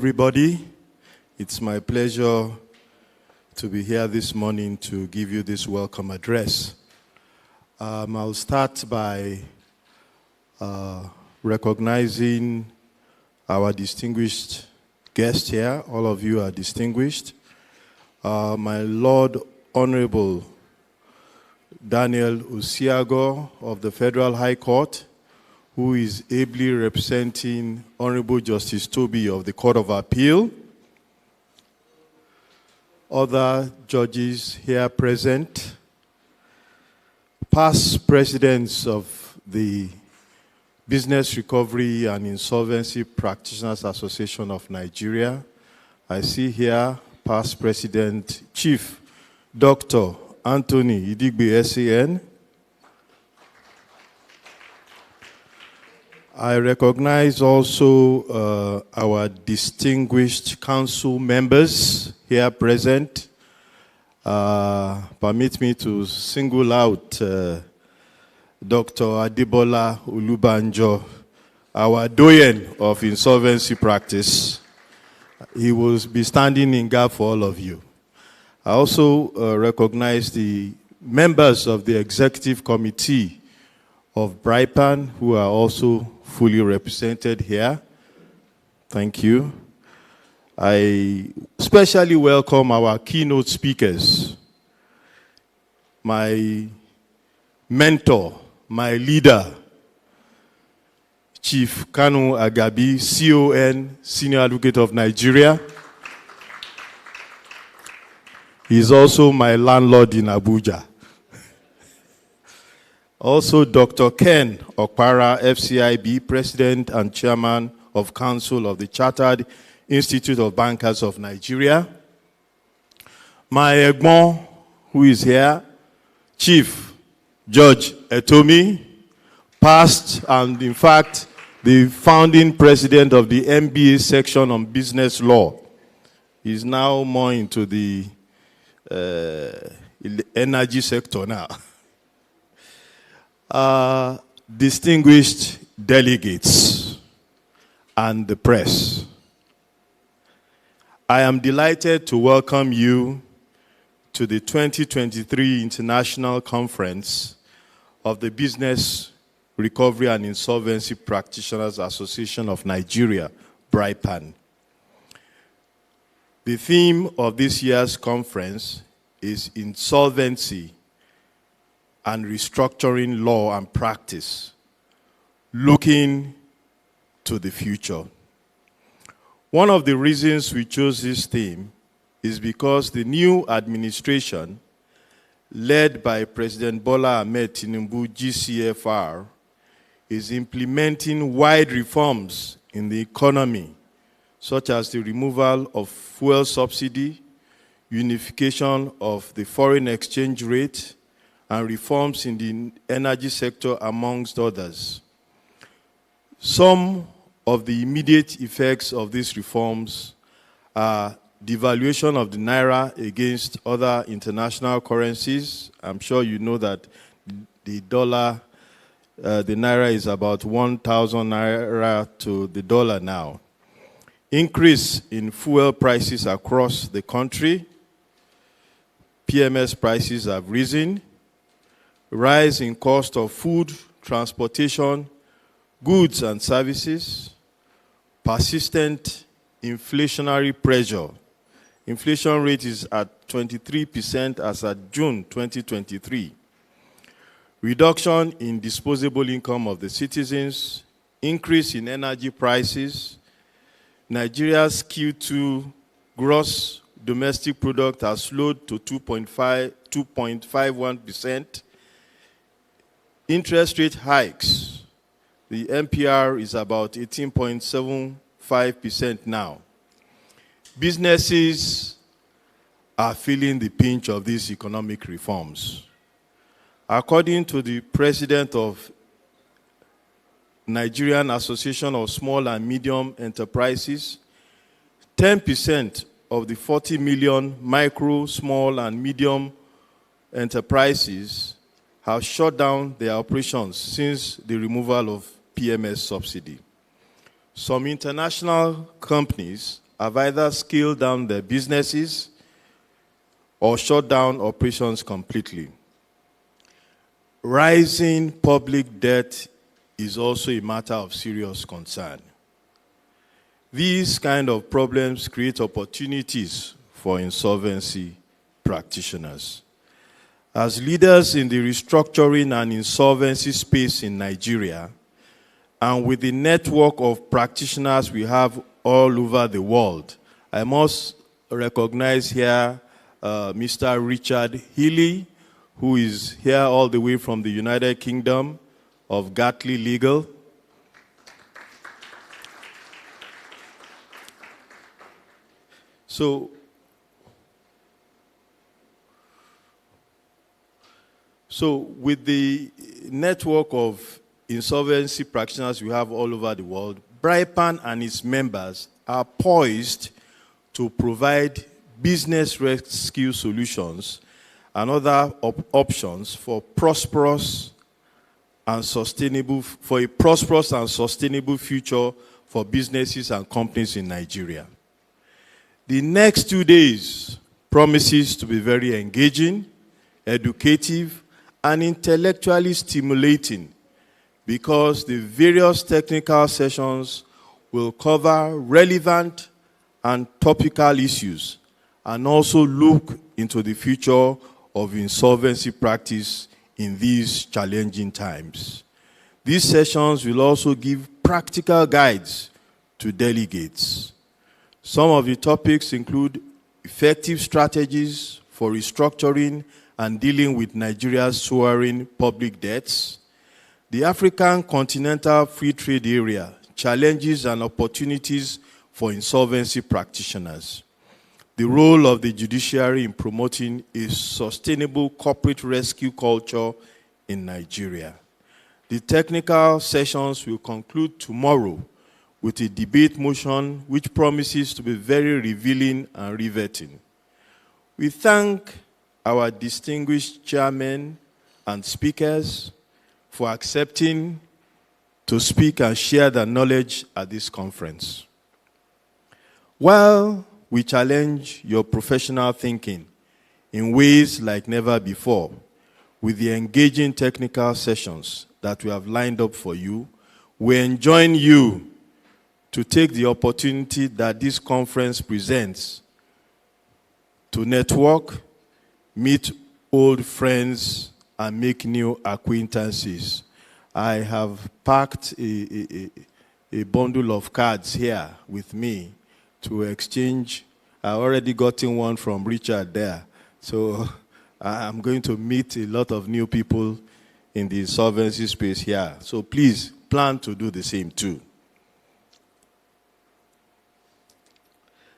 Everybody, it's my pleasure to be here this morning to give you this welcome address. I'll start by recognizing our distinguished guests here. All of you are distinguished. My Lord Honorable Daniel Usiago of the Federal High Court, who is ably representing Honorable Justice Toby of the Court of Appeal. Other judges here present, past presidents of the Business Recovery and Insolvency Practitioners Association of Nigeria. I see here past President Chief Dr. Anthony Idigbe SAN. I recognize also our distinguished council members here present. Permit me to single out Dr. Adebola Ulubanjo, our doyen of insolvency practice. He will be standing in gap for all of you. I also recognize the members of the executive committee of BRIPAN who are also fully represented here. Thank you. I especially welcome our keynote speakers, my mentor, my leader, Chief Kanu Agabi, CON, Senior Advocate of Nigeria. He's also my landlord in Abuja. Also, Dr. Ken Okpara, FCIB, President and Chairman of Council of the Chartered Institute of Bankers of Nigeria. My Egbon, who is here, Chief Judge Etomi, past and in fact, the founding president of the MBA section on business law. He's now more into the energy sector now. Distinguished delegates and the press, I am delighted to welcome you to the 2023 International Conference of the Business Recovery and Insolvency Practitioners Association of Nigeria, BRIPAN. The theme of this year's conference is Insolvency and Restructuring Law and Practice, looking to the future. One of the reasons we chose this theme is because the new administration, led by President Bola Ahmed Tinubu, GCFR, is implementing wide reforms in the economy, such as the removal of fuel subsidy, unification of the foreign exchange rate, and reforms in the energy sector, amongst others. Some of the immediate effects of these reforms are devaluation of the naira against other international currencies. I'm sure you know that the naira is about 1,000 naira to the dollar now. Increase in fuel prices across the country. PMS prices have risen. Rise in cost of food, transportation, goods and services, persistent inflationary pressure. Inflation rate is at 23% as at June 2023. Reduction in disposable income of the citizens, increase in energy prices. Nigeria's Q2 gross domestic product has slowed to 2.51%. Interest rate hikes. The MPR is about 18.75% now. Businesses are feeling the pinch of these economic reforms. According to the president of Nigerian Association of Small and Medium Enterprises, 10% of the 40 million micro, small, and medium enterprises have shut down their operations since the removal of PMS subsidy. Some international companies have either scaled down their businesses or shut down operations completely. Rising public debt is also a matter of serious concern. These kind of problems create opportunities for insolvency practitioners. As leaders in the restructuring and insolvency space in Nigeria, and with the network of practitioners we have all over the world, I must recognize here Mr. Richard Healy, who is here all the way from the United Kingdom of Gatley Legal. So with the network of insolvency practitioners we have all over the world, BRIPAN and its members are poised to provide business rescue solutions and other options for a prosperous and sustainable future for businesses and companies in Nigeria. The next 2 days promises to be very engaging, educative, and intellectually stimulating because the various technical sessions will cover relevant and topical issues and also look into the future of insolvency practice in these challenging times. These sessions will also give practical guides to delegates. Some of the topics include effective strategies for restructuring and dealing with Nigeria's soaring public debts, the African Continental Free Trade Area, challenges and opportunities for insolvency practitioners, the role of the judiciary in promoting a sustainable corporate rescue culture in Nigeria. The technical sessions will conclude tomorrow with a debate motion which promises to be very revealing and riveting. We thank our distinguished chairmen and speakers for accepting to speak and share their knowledge at this conference. While we challenge your professional thinking in ways like never before with the engaging technical sessions that we have lined up for you, we enjoin you to take the opportunity that this conference presents to network, meet old friends, and make new acquaintances. I have packed a bundle of cards here with me to exchange. I already gotten one from Richard there. So I'm going to meet a lot of new people in the insolvency space here. So please plan to do the same too.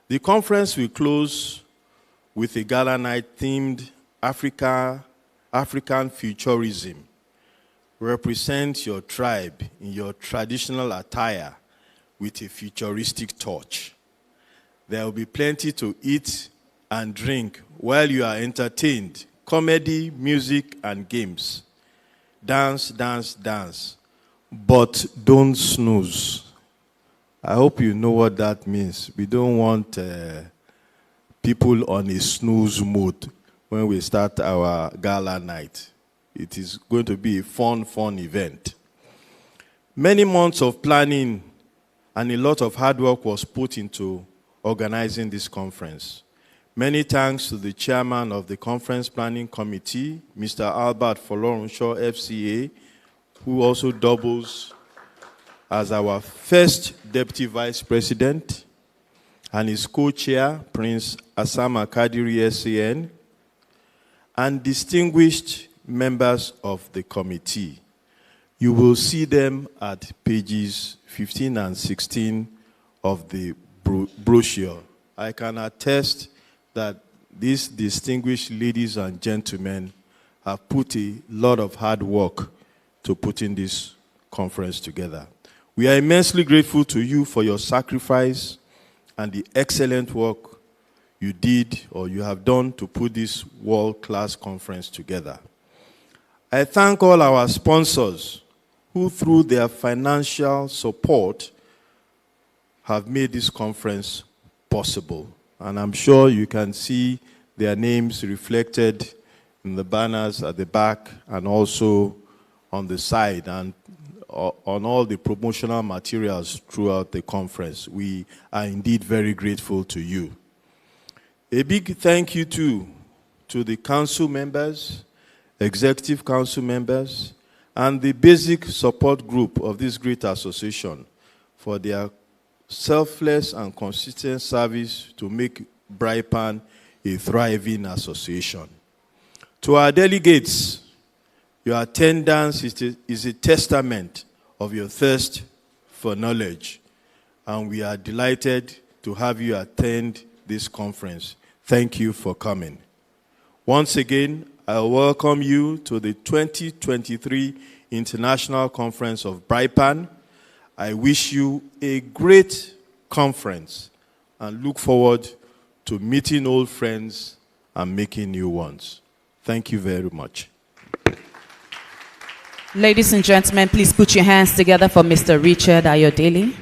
The conference will close with a gala night themed African Futurism. Represent your tribe in your traditional attire with a futuristic touch. There will be plenty to eat and drink while you are entertained. Comedy, music, and games. Dance, dance, dance. But don't snooze. I hope you know what that means. We don't want people on a snooze mode when we start our gala night. It is going to be a fun event. Many months of planning and a lot of hard work was put into organizing this conference. Many thanks to the chairman of the conference planning committee, Mr. Albert Folorunsho, FCA, who also doubles as our first deputy vice president, and his co-chair, Prince Asama Kadiri, SAN, and distinguished members of the committee. You will see them at pages 15 and 16 of the brochure. I can attest that these distinguished ladies and gentlemen have put a lot of hard work to putting this conference together. We are immensely grateful to you for your sacrifice and the excellent work you did or you have done to put this world-class conference together. I thank all our sponsors who, through their financial support, have made this conference possible. And I'm sure you can see their names reflected in the banners at the back and also on the side and on all the promotional materials throughout the conference. We are indeed very grateful to you. A big thank you too to the council members, executive council members, and the basic support group of this great association for their selfless and consistent service to make BRIPAN a thriving association. To our delegates, your attendance is a testament of your thirst for knowledge, and we are delighted to have you attend this conference. Thank you for coming. Once again, I welcome you to the 2023 International Conference of BRIPAN. I wish you a great conference and look forward to meeting old friends and making new ones. Thank you very much. Ladies and gentlemen, please put your hands together for Mr. Richard Ayodele.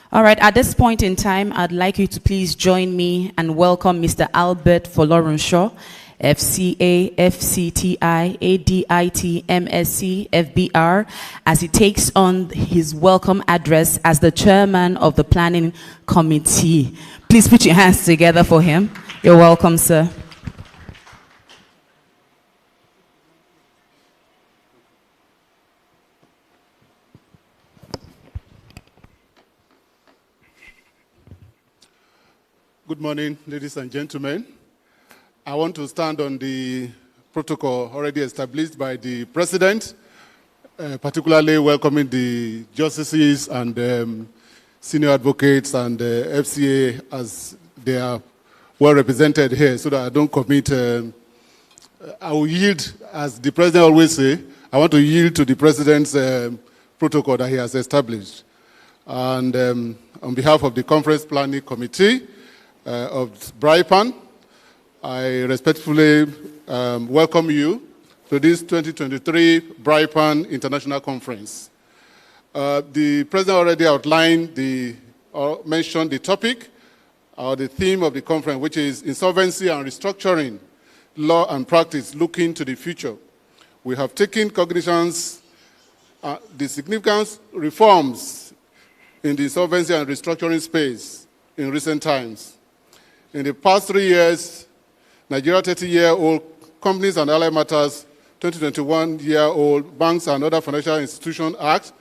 All right, at this point in time, I'd like you to please join me and welcome Mr. Albert Folorunshaw, FCA, FCTI, ADIT, MSc, FBR, as he takes on his welcome address as the chairman of the planning committee. Please put your hands together for him. You're welcome, sir. Good morning, ladies and gentlemen. I want to stand on the protocol already established by the President, particularly welcoming the justices and senior advocates and FCA as they are well represented here, so that I don't commit. I will yield, as the President always say, I want to yield to the President's protocol that he has established. And on behalf of the Conference Planning Committee of BRIPAN, I respectfully welcome you to this 2023 BRIPAN International Conference. The President already outlined mentioned the topic, or the theme of the conference, which is Insolvency and Restructuring, Law and Practice Looking to the Future. We have taken cognizance the significant reforms in the insolvency and restructuring space in recent times. In the past 3 years, Nigeria 30-year-old Companies and Allied Matters 2021-year-old Banks and Other Financial Institutions Act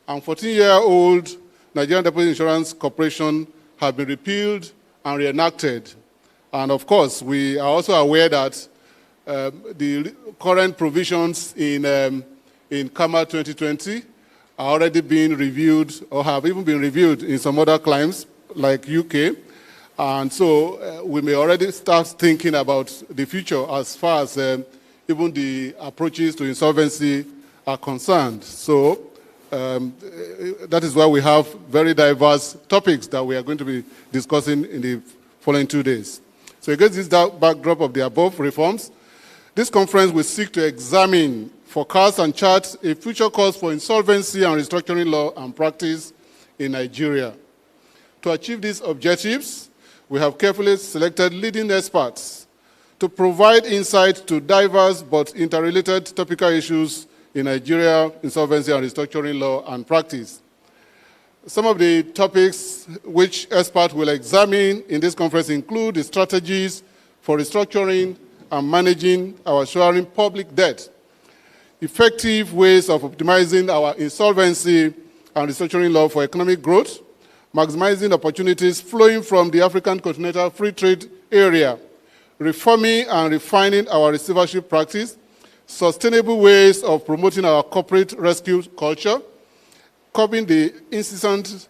and 14-year-old Nigerian Deposit Insurance Corporation have been repealed and reenacted. And of course, we are also aware that the current provisions in CAMA 2020 are already being reviewed or have even been reviewed in some other climes like UK. And so we may already start thinking about the future as far as even the approaches to insolvency are concerned. So that is why we have very diverse topics that we are going to be discussing in the following 2 days. So against this backdrop of the above reforms, this conference will seek to examine, forecast, and chart a future course for insolvency and restructuring law and practice in Nigeria. To achieve these objectives, we have carefully selected leading experts to provide insight to diverse but interrelated topical issues in Nigeria, insolvency and restructuring law and practice. Some of the topics which experts will examine in this conference include the strategies for restructuring and managing our soaring public debt, effective ways of optimizing our insolvency and restructuring law for economic growth, maximizing opportunities flowing from the African Continental Free Trade Area, reforming and refining our receivership practice, sustainable ways of promoting our corporate rescue culture, curbing the incessant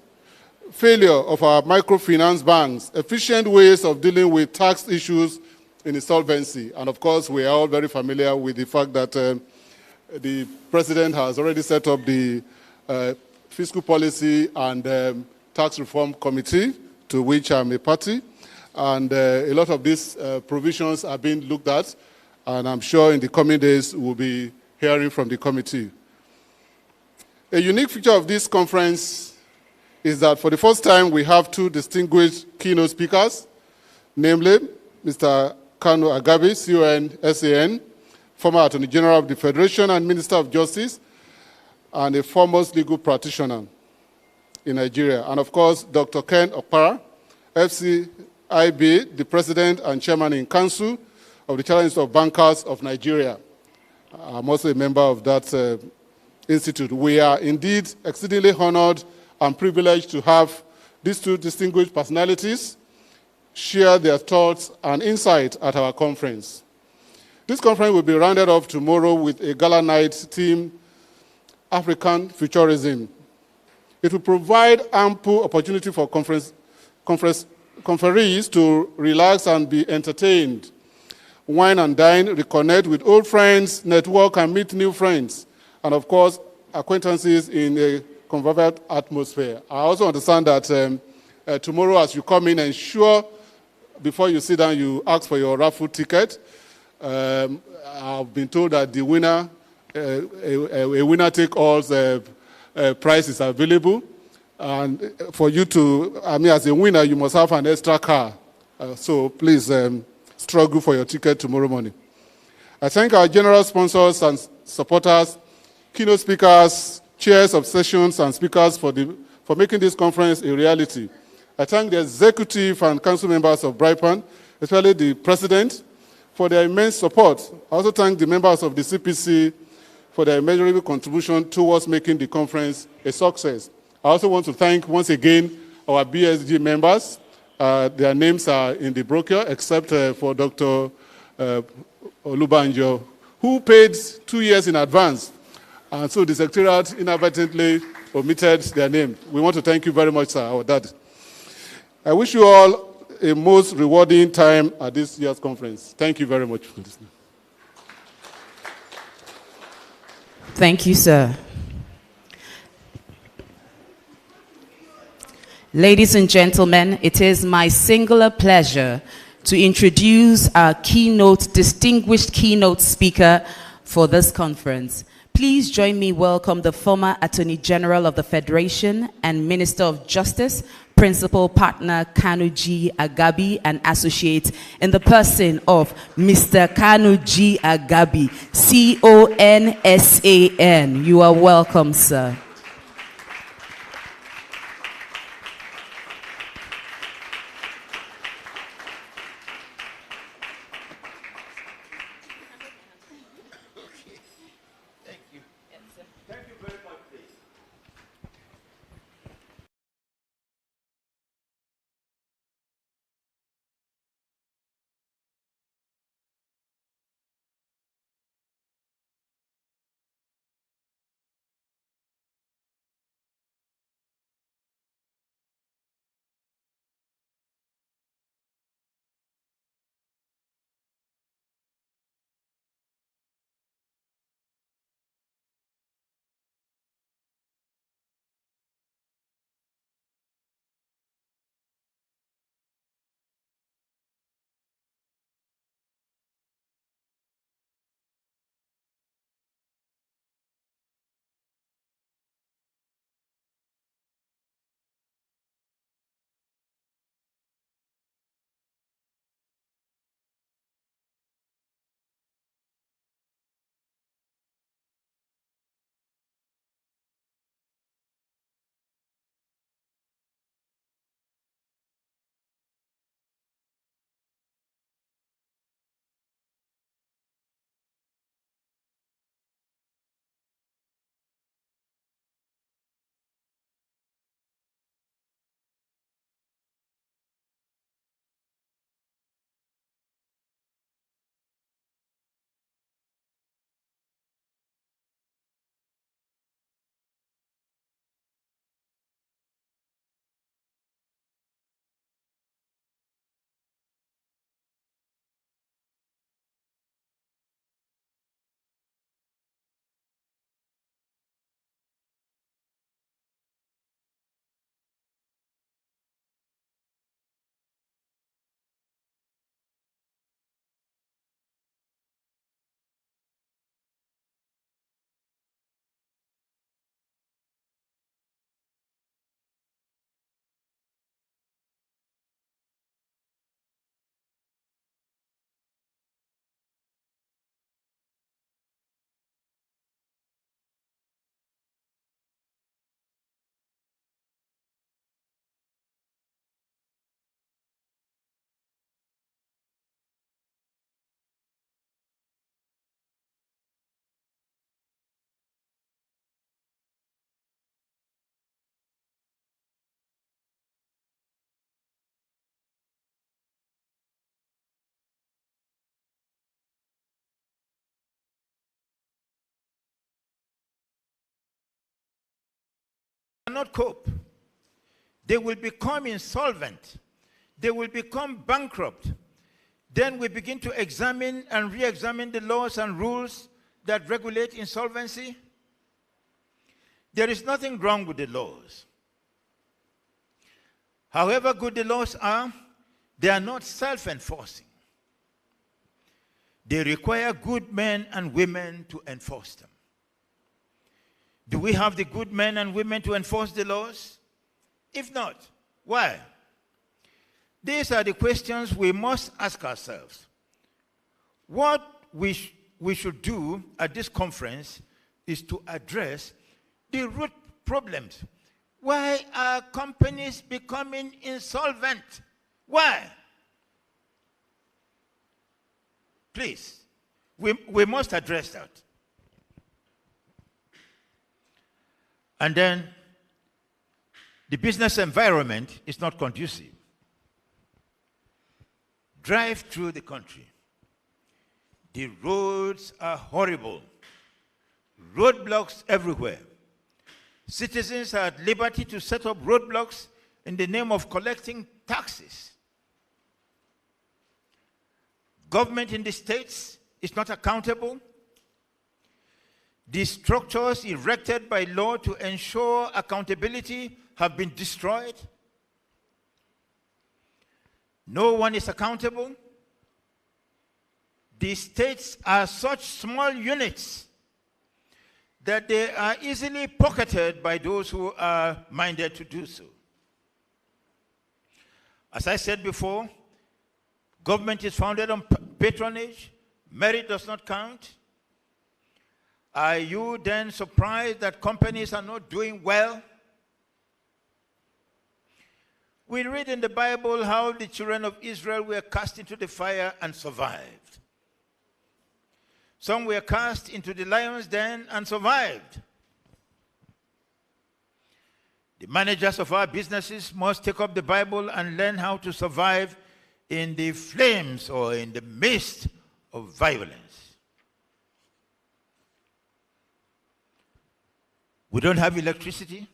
failure of our microfinance banks, efficient ways of dealing with tax issues in insolvency. And of course, we are all very familiar with the fact that the President has already set up the Fiscal Policy and Tax Reform Committee, to which I'm a party. And a lot of these provisions are being looked at, and I'm sure in the coming days we'll be hearing from the committee. A unique feature of this conference is that for the first time we have two distinguished keynote speakers, namely Mr. Kanu Agabi, CON, former Attorney General of the Federation and Minister of Justice, and a foremost legal practitioner in Nigeria. And of course, Dr. Ken Okpara, FCIB, the President and Chairman in Council of the Chartered Institute of Bankers of Nigeria. I'm also a member of that institute. We are indeed exceedingly honored and privileged to have these two distinguished personalities share their thoughts and insight at our conference. This conference will be rounded off tomorrow with a gala night theme, African Futurism. It will provide ample opportunity for conferees to relax and be entertained, wine and dine, reconnect with old friends, network and meet new friends, and of course, acquaintances in a convivial atmosphere. I also understand that tomorrow as you come in, ensure before you sit down, you ask for your raffle ticket. I've been told that the winner, a winner-take-all prize is available. And for you to, as a winner, you must have an extra car. So please struggle for your ticket tomorrow morning. I thank our general sponsors and supporters, keynote speakers, chairs of sessions, and speakers for making this conference a reality. I thank the executive and council members of BRIPAN, especially the president, for their immense support. I also thank the members of the CPC for their immeasurable contribution towards making the conference a success. I also want to thank once again our BSG members. Their names are in the brochure, except for Dr. Olubanjo, who paid 2 years in advance. And so the Secretariat inadvertently omitted their name. We want to thank you very much, sir, for that. I wish you all a most rewarding time at this year's conference. Thank you very much for listening. Thank you, sir. Ladies and gentlemen, it is my singular pleasure to introduce our distinguished keynote speaker for this conference. Please join me welcome the former Attorney General of the Federation and Minister of Justice, Principal Partner Kanu G. Agabi and Associate, in the person of Mr. Kanu G. Agabi, CONSAN. You are welcome, sir. cannot cope. They will become insolvent. They will become bankrupt. Then we begin to examine and re-examine the laws and rules that regulate insolvency. There is nothing wrong with the laws. However good the laws are, they are not self-enforcing. They require good men and women to enforce them. Do we have the good men and women to enforce the laws? If not, why? These are the questions we must ask ourselves. What we should do at this conference is to address the root problems. Why are companies becoming insolvent? Why? Please, we must address that. And then, the business environment is not conducive. Drive through the country. The roads are horrible. Roadblocks everywhere. Citizens are at liberty to set up roadblocks in the name of collecting taxes. Government in the states is not accountable. The structures erected by law to ensure accountability have been destroyed. No one is accountable. The states are such small units that they are easily pocketed by those who are minded to do so. As I said before, government is founded on patronage. Merit does not count. Are you then surprised that companies are not doing well? We read in the Bible how the children of Israel were cast into the fire and survived. Some were cast into the lion's den and survived. The managers of our businesses must take up the Bible and learn how to survive in the flames or in the midst of violence. We don't have electricity.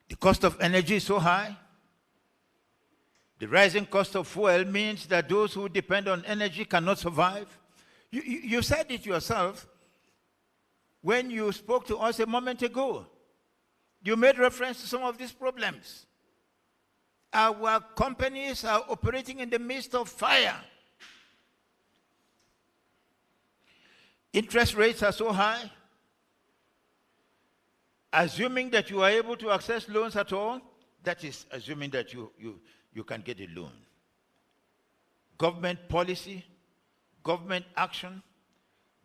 The cost of energy is so high. The rising cost of fuel means that those who depend on energy cannot survive. You said it yourself when you spoke to us a moment ago. You made reference to some of these problems. Our companies are operating in the midst of fire. Interest rates are so high. Assuming that you are able to access loans at all, that is assuming that you can get a loan. Government policy, government action,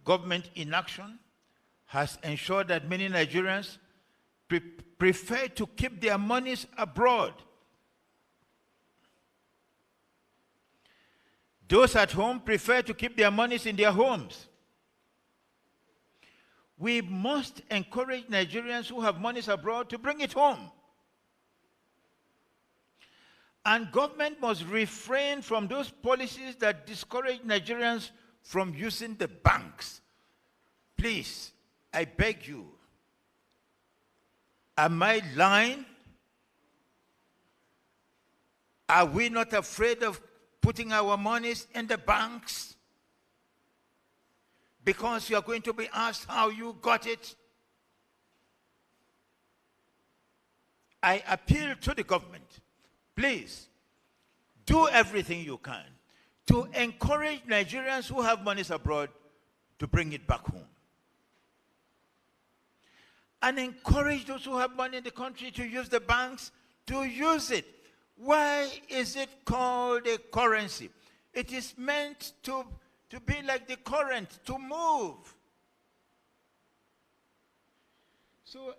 government inaction has ensured that many Nigerians prefer to keep their monies abroad. Those at home prefer to keep their monies in their homes. We must encourage Nigerians who have monies abroad to bring it home. And government must refrain from those policies that discourage Nigerians from using the banks. Please, I beg you, am I lying? Are we not afraid of putting our monies in the banks? Because you are going to be asked how you got it. I appeal to the government. Please, do everything you can to encourage Nigerians who have monies abroad to bring it back home. And encourage those who have money in the country to use the banks, to use it. Why is it called a currency? It is meant to be like the current, to move. So,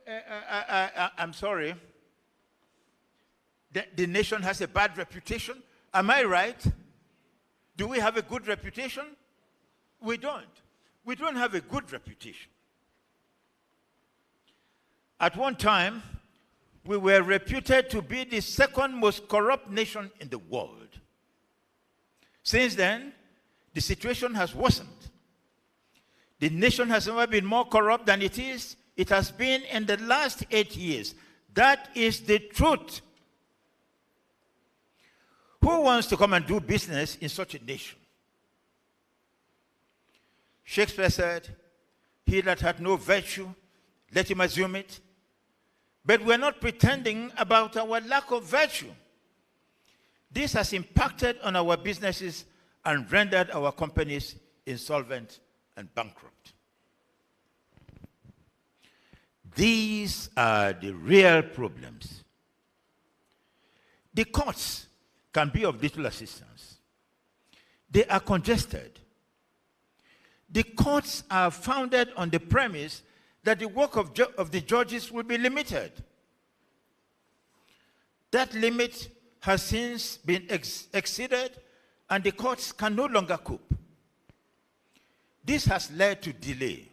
I'm sorry. The nation has a bad reputation. Am I right? Do we have a good reputation? We don't. We don't have a good reputation. At one time, we were reputed to be the second most corrupt nation in the world. Since then, the situation has worsened. The nation has never been more corrupt than it is. It has been in the last 8 years. That is the truth. Who wants to come and do business in such a nation? Shakespeare said, "He that hath no virtue, let him assume it." But we're not pretending about our lack of virtue. This has impacted on our businesses and rendered our companies insolvent and bankrupt. These are the real problems. The courts can be of little assistance. They are congested. The courts are founded on the premise that the work of the judges will be limited. That limit has since been exceeded, and the courts can no longer cope. This has led to delay.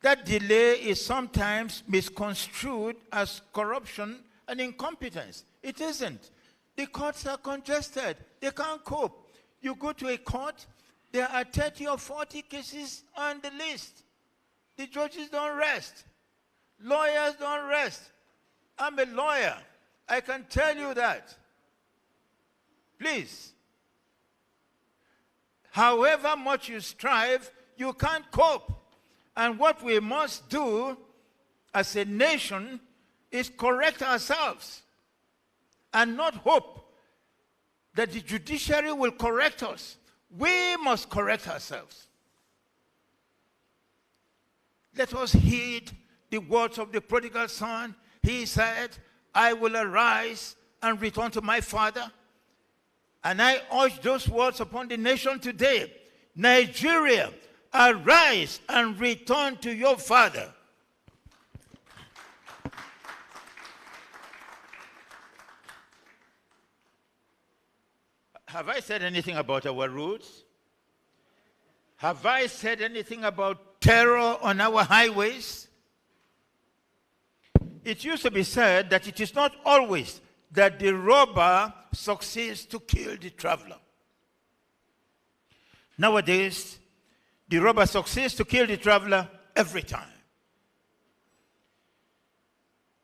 That delay is sometimes misconstrued as corruption and incompetence. It isn't. The courts are congested. They can't cope. You go to a court, there are 30 or 40 cases on the list. The judges don't rest. Lawyers don't rest. I'm a lawyer. I can tell you that. Please. However much you strive, you can't cope. And what we must do as a nation is correct ourselves and not hope that the judiciary will correct us. We must correct ourselves. Let us heed the words of the prodigal son. He said, "I will arise and return to my father." And I urge those words upon the nation today. Nigeria, arise and return to your father. Have I said anything about our roads? Have I said anything about terror on our highways? It used to be said that it is not always that the robber succeeds to kill the traveler. Nowadays, the robber succeeds to kill the traveler every time.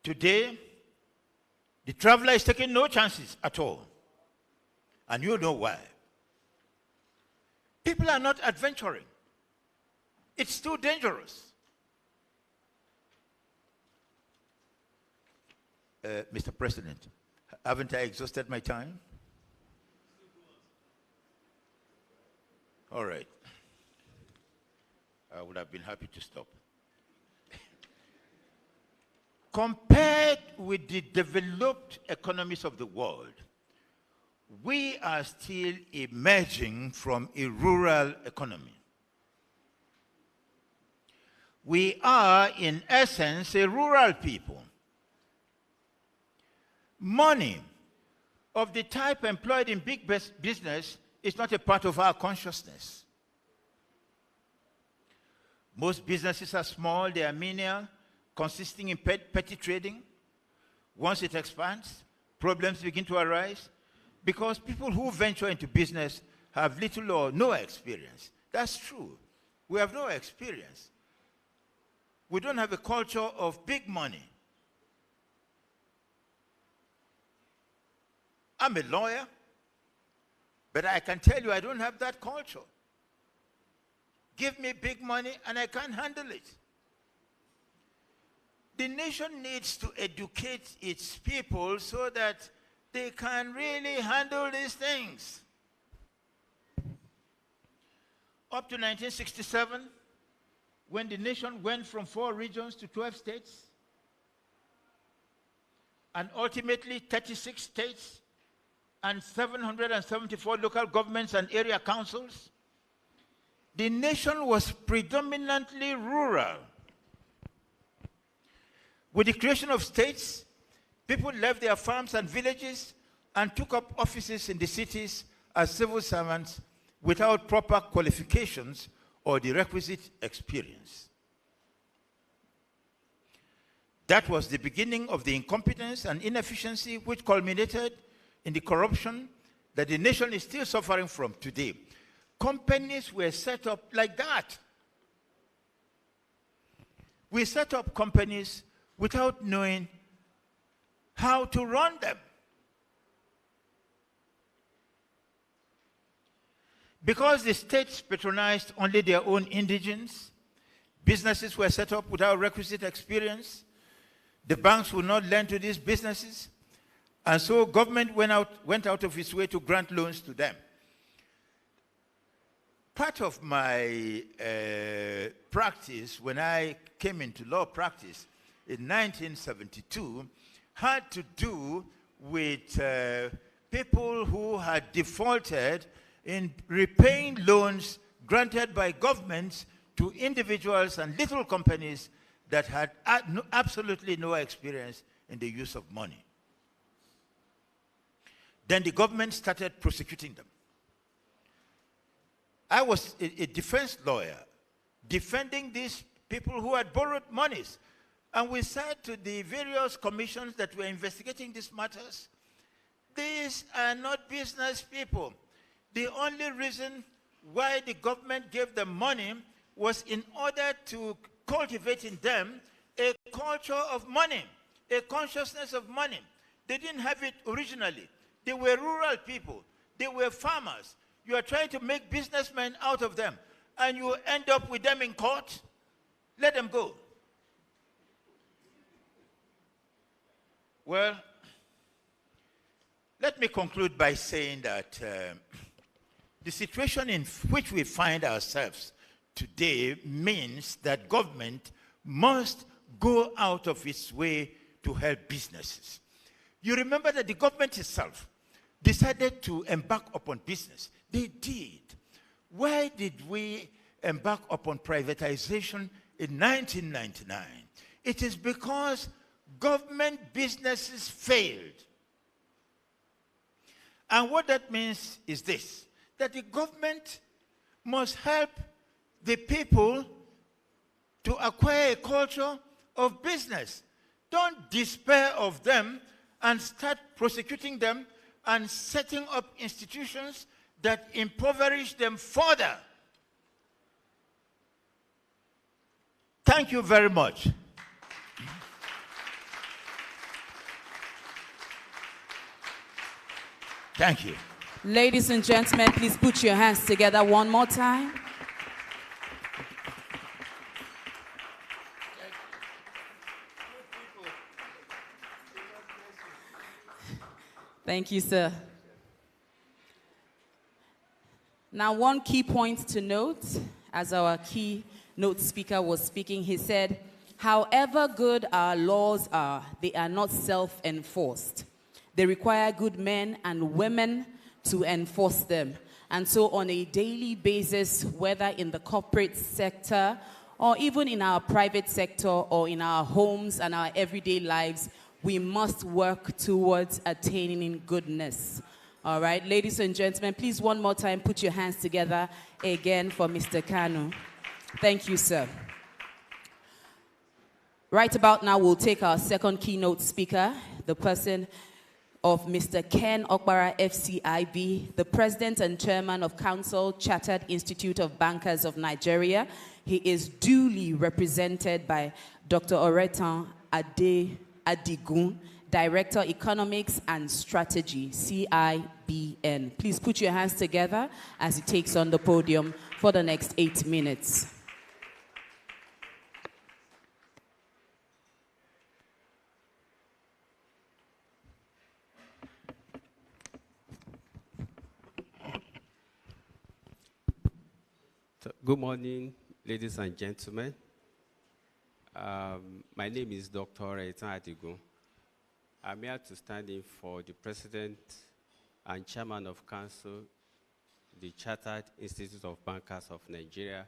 Today, the traveler is taking no chances at all. And you know why. People are not adventuring. It's too dangerous. Mr. President, haven't I exhausted my time? All right. I would have been happy to stop. Compared with the developed economies of the world, we are still emerging from a rural economy. We are, in essence, a rural people. Money of the type employed in big business is not a part of our consciousness. Most businesses are small, they are menial, consisting in petty trading. Once it expands, problems begin to arise because people who venture into business have little or no experience. That's true. We have no experience. We don't have a culture of big money. I'm a lawyer, but I can tell you I don't have that culture. Give me big money and I can't handle it. The nation needs to educate its people so that they can really handle these things. Up to 1967, when the nation went from 4 regions to 12 states, and ultimately 36 states, and 774 local governments and area councils, the nation was predominantly rural. With the creation of states, people left their farms and villages and took up offices in the cities as civil servants without proper qualifications or the requisite experience. That was the beginning of the incompetence and inefficiency which culminated in the corruption that the nation is still suffering from today. Companies were set up like that. We set up companies without knowing how to run them. Because the states patronized only their own indigents, businesses were set up without requisite experience, the banks would not lend to these businesses, and so government went out of its way to grant loans to them. Part of my practice when I came into law practice in 1972 had to do with people who had defaulted in repaying loans granted by governments to individuals and little companies that had absolutely no experience in the use of money. Then the government started prosecuting them. I was a defense lawyer defending these people who had borrowed monies. And we said to the various commissions that were investigating these matters, these are not business people. The only reason why the government gave them money was in order to cultivate in them a culture of money, a consciousness of money. They didn't have it originally. They were rural people. They were farmers. You are trying to make businessmen out of them, and you end up with them in court. Let them go. Well, let me conclude by saying that the situation in which we find ourselves today means that government must go out of its way to help businesses. You remember that the government itself decided to embark upon business. They did. Why did we embark upon privatization in 1999? It is because government businesses failed. And what that means is this, that the government must help the people to acquire a culture of business. Don't despair of them and start prosecuting them and setting up institutions that impoverish them further. Thank you very much. Thank you. Ladies and gentlemen, please put your hands together one more time. Thank you, sir. Now, one key point to note, as our keynote speaker was speaking, he said, however good our laws are, they are not self-enforced. They require good men and women to enforce them. And so on a daily basis, whether in the corporate sector or even in our private sector or in our homes and our everyday lives, we must work towards attaining goodness. All right, ladies and gentlemen, please one more time put your hands together again for Mr. Kanu. Thank you, sir. Right about now, we'll take our second keynote speaker, the person of Mr. Ken Okpara, FCIB, the President and Chairman of Council Chartered Institute of Bankers of Nigeria. He is duly represented by Dr. Oretan Adigun, Director, Economics and Strategy, CIBN. Please put your hands together as he takes on the podium for the next 8 minutes. Good morning, ladies and gentlemen. My name is Dr. Oretan Adigun. I'm here to stand in for the President and Chairman of Council, the Chartered Institute of Bankers of Nigeria.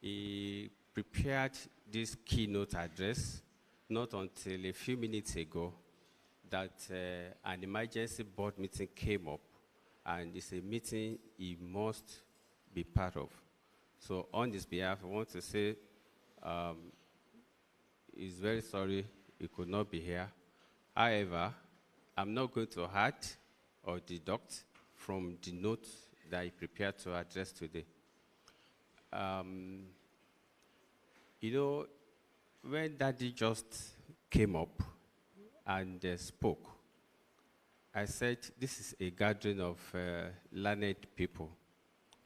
He prepared this keynote address not until a few minutes ago that an emergency board meeting came up, and it's a meeting he must be part of. So on his behalf, I want to say he's very sorry he could not be here. However, I'm not going to add or deduct from the note that he prepared to address today. You know, when Daddy just came up and spoke, I said, this is a gathering of learned people.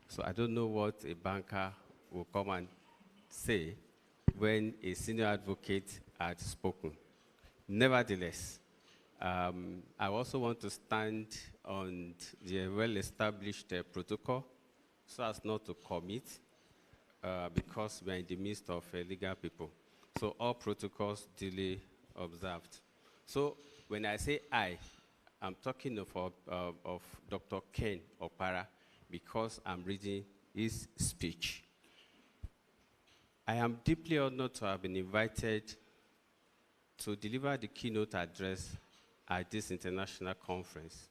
So I don't know what a banker will come and say when a senior advocate had spoken. Nevertheless, I also want to stand on the well-established protocol so as not to commit because we are in the midst of legal people. So all protocols duly observed. So when I say I'm talking of Dr. Ken Opara because I'm reading his speech. I am deeply honored to have been invited to deliver the keynote address at this international conference.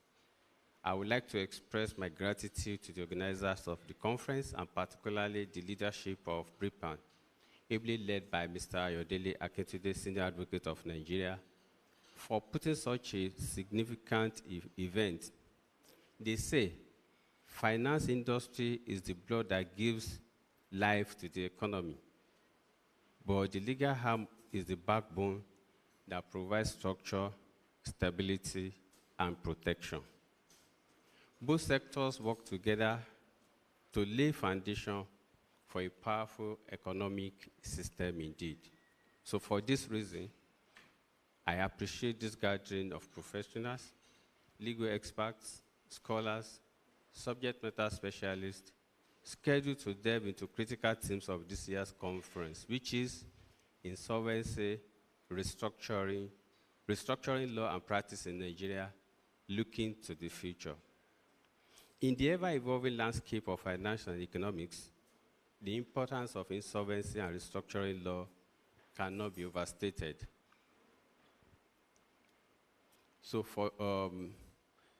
I would like to express my gratitude to the organizers of the conference and particularly the leadership of BRIPAN, ably led by Mr. Ayodele Akintunde, Senior Advocate of Nigeria, for putting such a significant event. They say, finance industry is the blood that gives life to the economy, but the legal arm is the backbone that provides structure, stability, and protection. Both sectors work together to lay foundation for a powerful economic system indeed. So for this reason, I appreciate this gathering of professionals, legal experts, scholars, subject matter specialists, scheduled to delve into critical themes of this year's conference, which is insolvency, restructuring law and practice in Nigeria, looking to the future. In the ever-evolving landscape of financial and economics, the importance of insolvency and restructuring law cannot be overstated. So for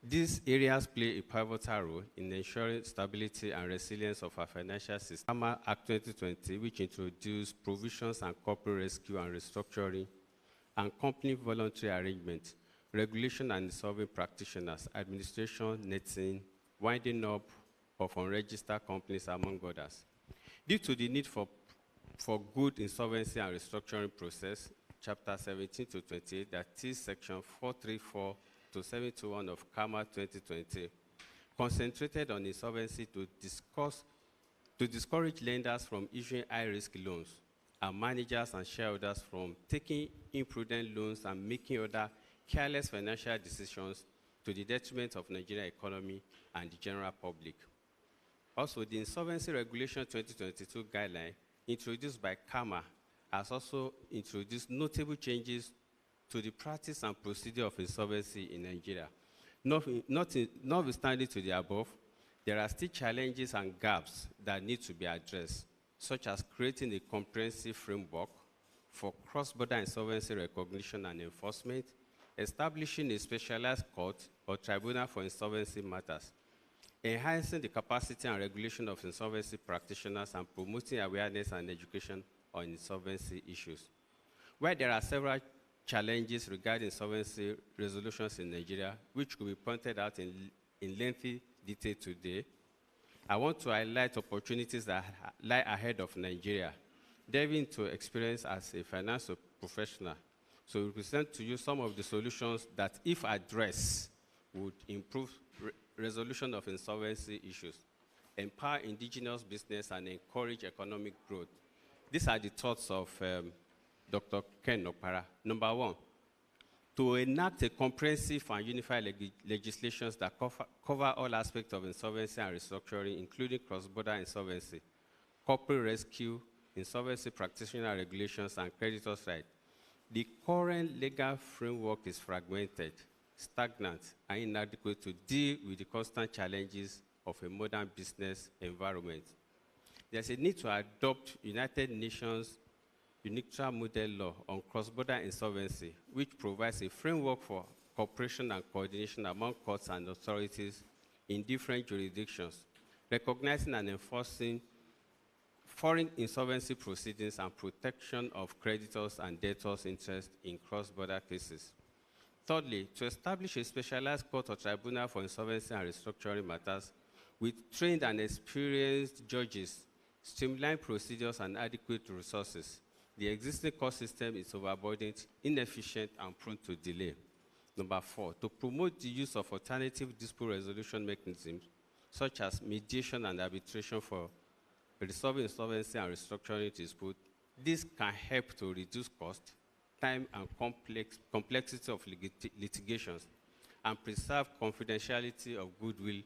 these areas play a pivotal role in ensuring stability and resilience of our financial system. PAMA Act 2020, which introduced provisions on corporate rescue and restructuring, and company voluntary arrangement, regulation and insolving practitioners, administration, netting, winding up of unregistered companies, among others. Due to the need for good insolvency and restructuring process, Chapter 17 to 28, that is Section 434 to 721 of PAMA 2020, concentrated on insolvency to discourage lenders from issuing high-risk loans and managers and shareholders from taking imprudent loans and making other careless financial decisions to the detriment of Nigerian economy and the general public. Also, the Insolvency Regulation 2022 guideline introduced by PAMA has also introduced notable changes to the practice and procedure of insolvency in Nigeria. Notwithstanding to the above, there are still challenges and gaps that need to be addressed, such as creating a comprehensive framework for cross-border insolvency recognition and enforcement, establishing a specialized court or tribunal for insolvency matters, enhancing the capacity and regulation of insolvency practitioners, and promoting awareness and education on insolvency issues. While there are several challenges regarding insolvency resolutions in Nigeria, which could be pointed out in lengthy detail today, I want to highlight opportunities that lie ahead of Nigeria, delving into experience as a financial professional. So we present to you some of the solutions that, if addressed, would improve resolution of insolvency issues, empower indigenous business, and encourage economic growth. These are the thoughts of Dr. Ken Opara. Number one, to enact a comprehensive and unified legislations that cover all aspects of insolvency and restructuring, including cross-border insolvency, corporate rescue, insolvency practitioner regulations, and creditors' rights. The current legal framework is fragmented, stagnant, and inadequate to deal with the constant challenges of a modern business environment. There's a need to adopt United Nations UNICTRA model law on cross-border insolvency, which provides a framework for cooperation and coordination among courts and authorities in different jurisdictions, recognizing and enforcing foreign insolvency proceedings and protection of creditors and debtors' interests in cross-border cases. Thirdly, to establish a specialized court or tribunal for insolvency and restructuring matters with trained and experienced judges, streamlined procedures, and adequate resources. The existing court system is overburdened, inefficient, and prone to delay. Number 4, to promote the use of alternative dispute resolution mechanisms, such as mediation and arbitration for resolving insolvency and restructuring dispute. This can help to reduce cost, time, and complexity of litigations, and preserve confidentiality of goodwill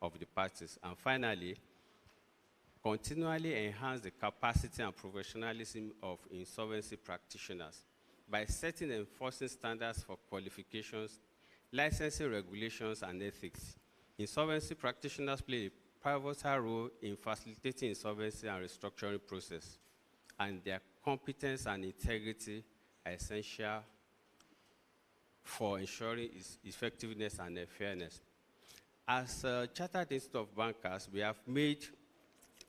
of the parties. And finally, continually enhance the capacity and professionalism of insolvency practitioners by setting and enforcing standards for qualifications, licensing regulations, and ethics. Insolvency practitioners play a pivotal role in facilitating insolvency and restructuring process, and their competence and integrity are essential for ensuring its effectiveness and fairness. As a Chartered Institute of Bankers, we have made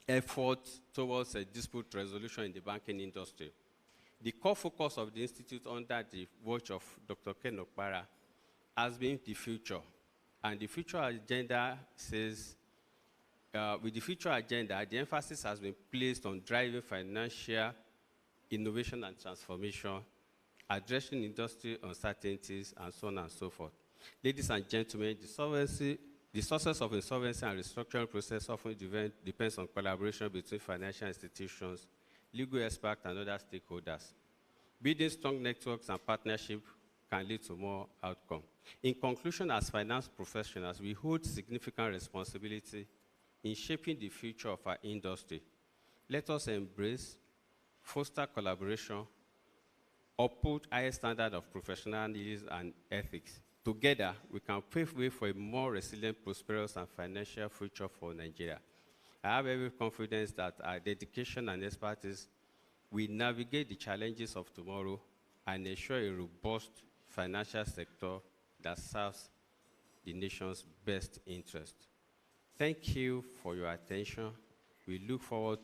efforts towards a dispute resolution in the banking industry. The core focus of the Institute under the watch of Dr. Ken Okpara has been the future. And the future agenda says, with the future agenda, the emphasis has been placed on driving financial innovation and transformation, addressing industry uncertainties, and so on and so forth. Ladies and gentlemen, the success of insolvency and restructuring process often depends on collaboration between financial institutions, legal experts, and other stakeholders. Building strong networks and partnerships can lead to more outcome. In conclusion, as finance professionals, we hold significant responsibility in shaping the future of our industry. Let us embrace, foster collaboration, uphold high standard of professionalism and ethics. Together, we can pave way for a more resilient, prosperous, and financial future for Nigeria. I have every confidence that our dedication and expertise will navigate the challenges of tomorrow and ensure a robust financial sector that serves the nation's best interest. Thank you for your attention. We look forward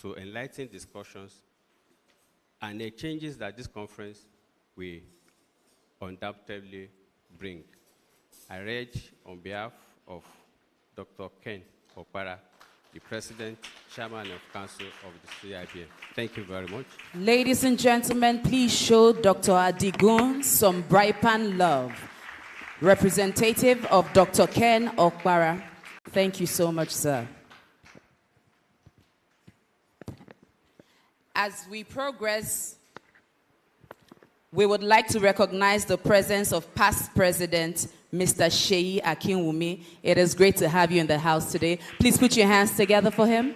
to enlightening discussions and the changes that this conference will undoubtedly bring. I urge on behalf of Dr. Ken Okpara, the President, Chairman of Council of the CIBN. Thank you very much. Ladies and gentlemen, please show Dr. Adigun some BRIPAN love. Representative of Dr. Ken Okpara. Thank you so much, sir. As we progress, we would like to recognize the presence of past President, Mr. Seyi Akinwumi. It is great to have you in the house today. Please put your hands together for him.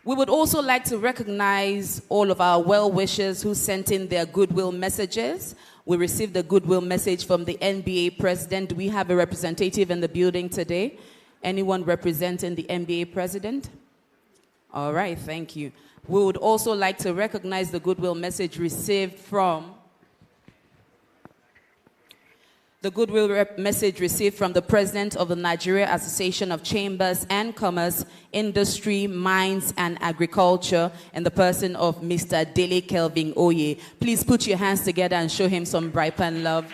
We would also like to recognize all of our well-wishers who sent in their goodwill messages. We received a goodwill message from the NBA president. Do we have a representative in the building today? Anyone representing the NBA president? All right, thank you. We would also like to recognize the goodwill message received from the President of the Nigeria Association of Chambers and Commerce, Industry, Mines, and Agriculture, in the person of Mr. Dele Kelvin Oye. Please put your hands together and show him some BRIPAN love.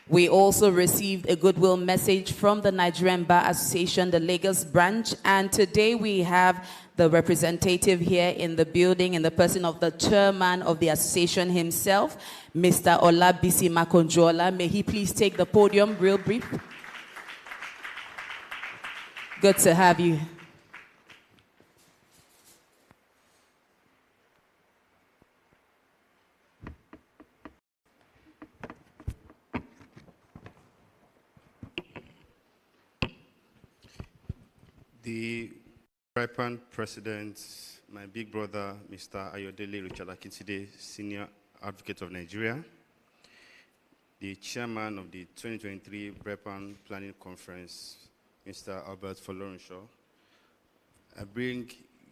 We also received a goodwill message from the Nigerian Bar Association, the Lagos branch, and today we have the representative here in the building in the person of the chairman of the association himself, Mr. Olabisi Makonjola. May he please take the podium real brief. Good to have you. The BRIPAN president, my big brother, Mr. Ayodele Richard Akintide, Senior Advocate of Nigeria, the chairman of the 2023 BRIPAN Planning Conference, Mr. Albert Folorunsho. I bring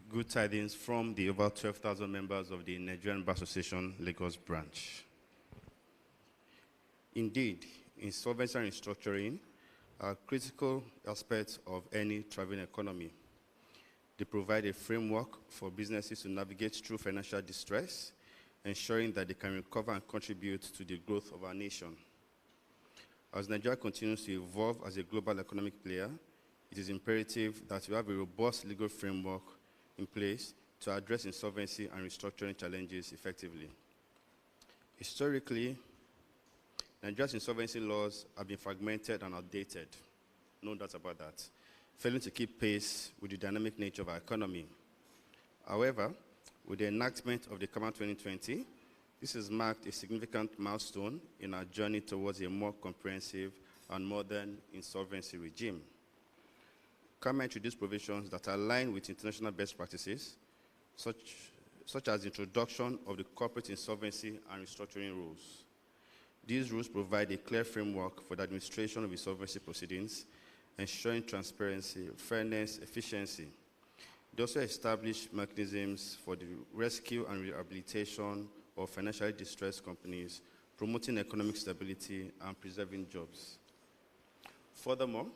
good tidings from the over 12,000 members of the Nigerian Bar Association Lagos branch. Indeed, insolvency and restructuring are critical aspects of any thriving economy. They provide a framework for businesses to navigate through financial distress, ensuring that they can recover and contribute to the growth of our nation. As Nigeria continues to evolve as a global economic player, it is imperative that we have a robust legal framework in place to address insolvency and restructuring challenges effectively. Historically, Nigeria's insolvency laws have been fragmented and outdated, no doubt about that, failing to keep pace with the dynamic nature of our economy. However, with the enactment of the CAMA 2020, this has marked a significant milestone in our journey towards a more comprehensive and modern insolvency regime. CAMA introduced provisions that align with international best practices, such as the introduction of the corporate insolvency and restructuring rules. These rules provide a clear framework for the administration of insolvency proceedings, ensuring transparency, fairness, efficiency. They also establish mechanisms for the rescue and rehabilitation of financially distressed companies, promoting economic stability and preserving jobs. Furthermore,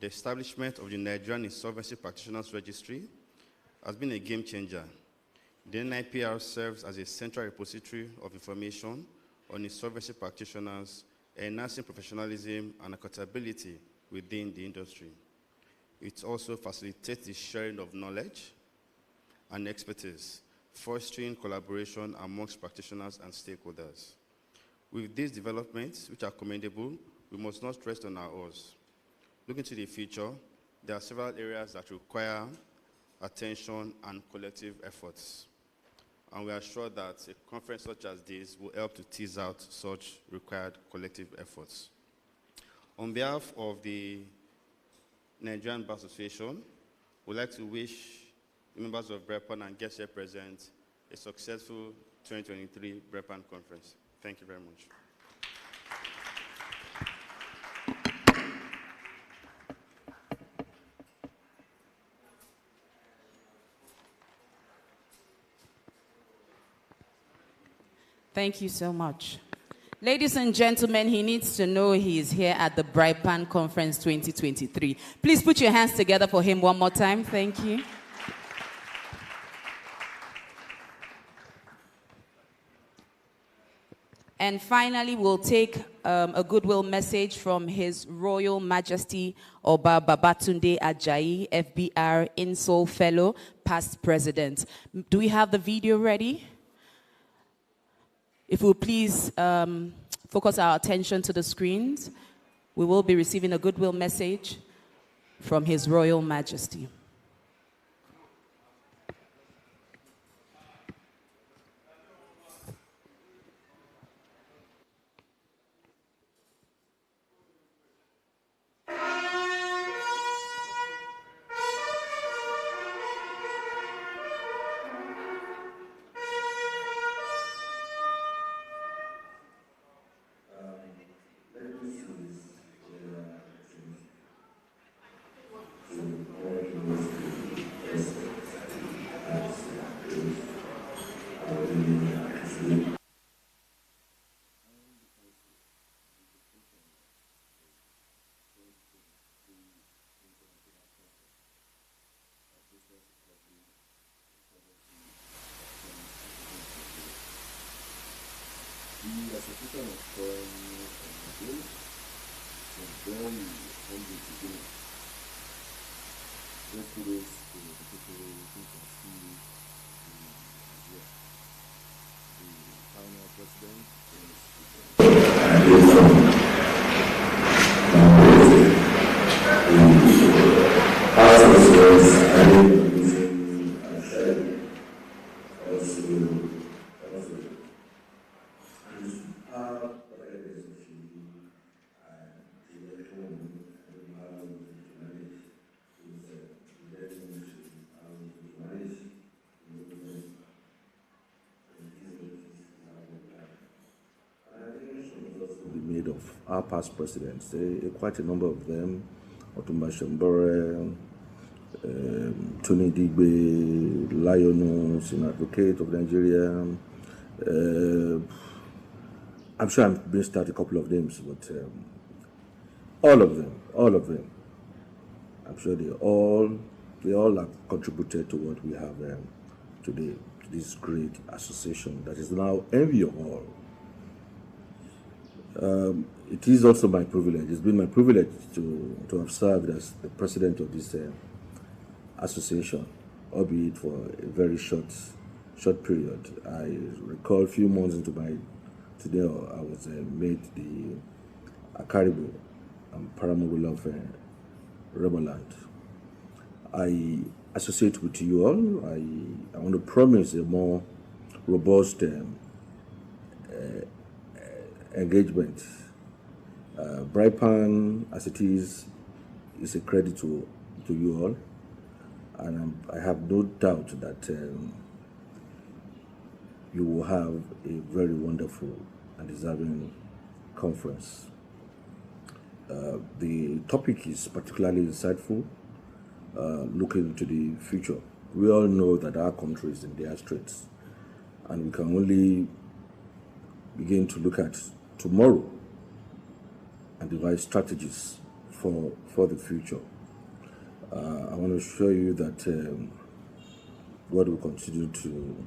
the establishment of the Nigerian Insolvency Practitioners Registry has been a game changer. The NIPR serves as a central repository of information on insolvency practitioners, enhancing professionalism and accountability within the industry. It also facilitates the sharing of knowledge and expertise, fostering collaboration amongst practitioners and stakeholders. With these developments, which are commendable, we must not rest on our oars. Looking to the future, there are several areas that require attention and collective efforts. And we are sure that a conference such as this will help to tease out such required collective efforts. On behalf of the Nigerian Bar Association, we'd like to wish the members of BRIPAN and guests here present a successful 2023 BRIPAN conference. Thank you very much. Thank you so much. Ladies and gentlemen, he needs to know he is here at the BRIPAN Conference 2023. Please put your hands together for him one more time. Thank you. And finally, we'll take a goodwill message from His Royal Majesty Oba Babatunde Ajayi, FBR Insol Fellow, past president. Do we have the video ready? If we'll please focus our attention to the screens, we will be receiving a goodwill message from His Royal Majesty. The Association of Foreign Affairs was born from the beginning. Just kudos to the people who can see the final president made of our past presidents, quite a number of them, Otumba Shembore, Tony Digbe, Lionel, an advocate of Nigeria. I'm sure I've missed out a couple of names, but all of them. I'm sure they all have contributed to what we have today, to this great association that is now envy of all. It is also my privilege. It's been my privilege to have served as the president of this association, albeit for a very short period. I recall a few months into my tenure, I was made the Akaribu and Paramogul of Reboland. I associate with you all. I want to promise a more robust engagement. BRIPAN, as it is a credit to you all, and I have no doubt that you will have a very wonderful and deserving conference. The topic is particularly insightful, looking into the future. We all know that our country is in dire straits, and we can only begin to look at tomorrow and devise strategies for the future. I want to assure you that God will continue to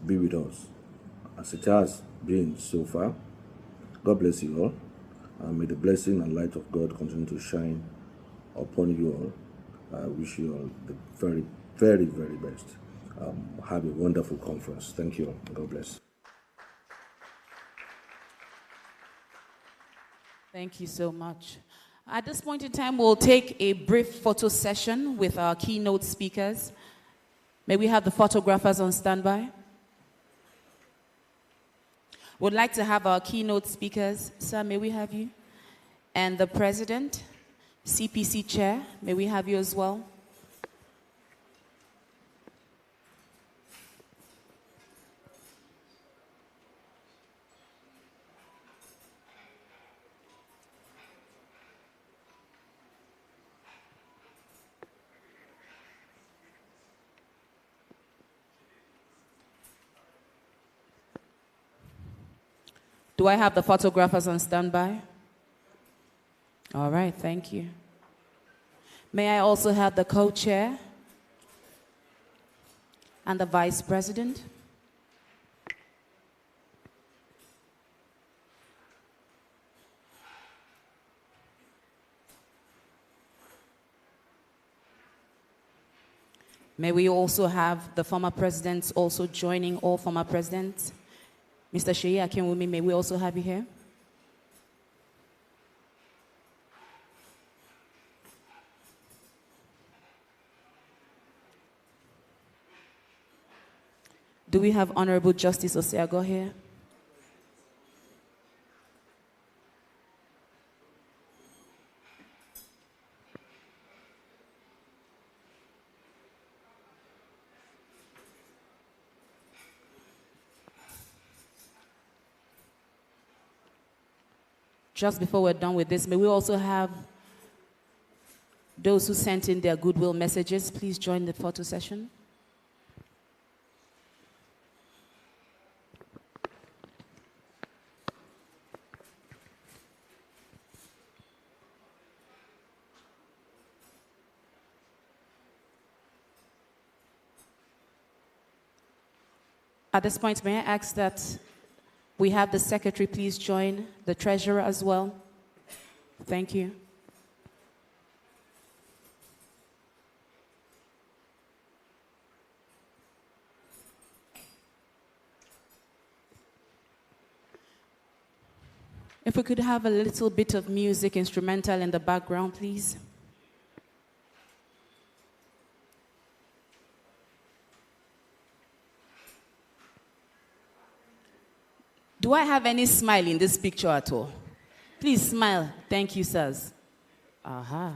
be with us as it has been so far. God bless you all, and may the blessing and light of God continue to shine upon you all. I wish you all the very, very, very best. Have a wonderful conference. Thank you. God bless. Thank you so much. At this point in time, we'll take a brief photo session with our keynote speakers. May we have the photographers on standby? Would like to have our keynote speakers. Sir, may we have you? And the president, CPC chair, may we have you as well? Do I have the photographers on standby? All right, thank you. May I also have the co-chair and the vice president? May we also have the former presidents also joining, all former presidents? Mr. Sheyi Akinwumi, may we also have you here? Do we have Honorable Justice Osiago here? Just before we're done with this, may we also have those who sent in their goodwill messages, please join the photo session. At this point, may I ask that we have the secretary please join the treasurer as well? Thank you. If we could have a little bit of music, instrumental in the background, please. Do I have any smile in this picture at all? Please smile. Thank you, sirs. Aha.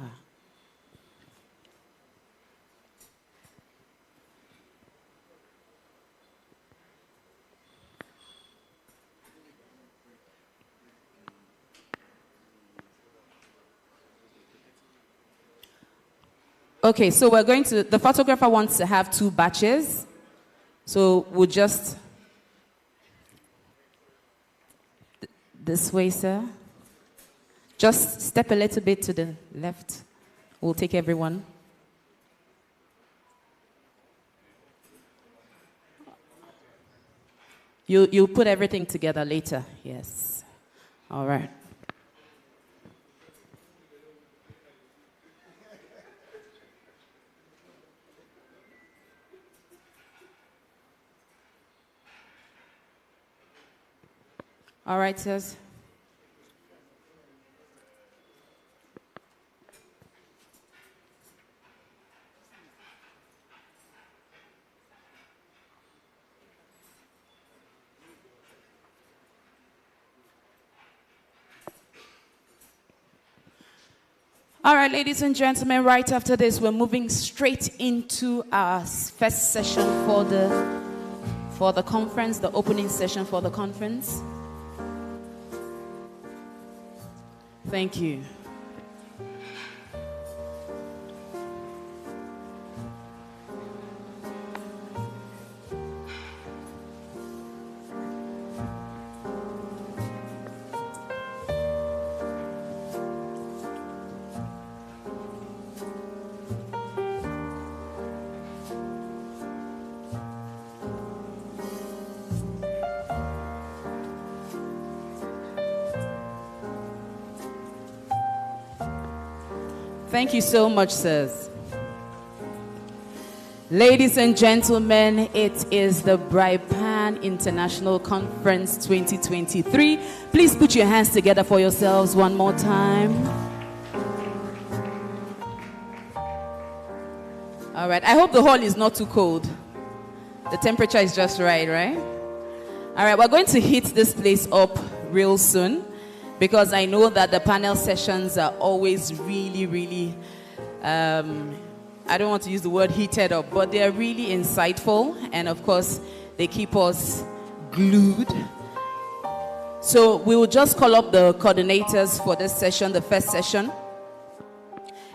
Okay, so we're going to, the photographer wants to have 2 batches. So we'll just, this way, sir. Just step a little bit to the left. We'll take everyone. You'll put everything together later. Yes. All right. All right, sirs. All right, ladies and gentlemen, right after this, we're moving straight into our first session for the conference, the opening session for the conference. Thank you. Thank you so much, sirs. Ladies and gentlemen, it is the BRIPAN International Conference 2023. Please put your hands together for yourselves one more time. All right, I hope the hall is not too cold. The temperature is just right, right? All right, we're going to hit this place up real soon, because I know that the panel sessions are always really, I don't want to use the word heated up, but they're really insightful, and of course, they keep us glued. So we will just call up the coordinators for this session, the first session.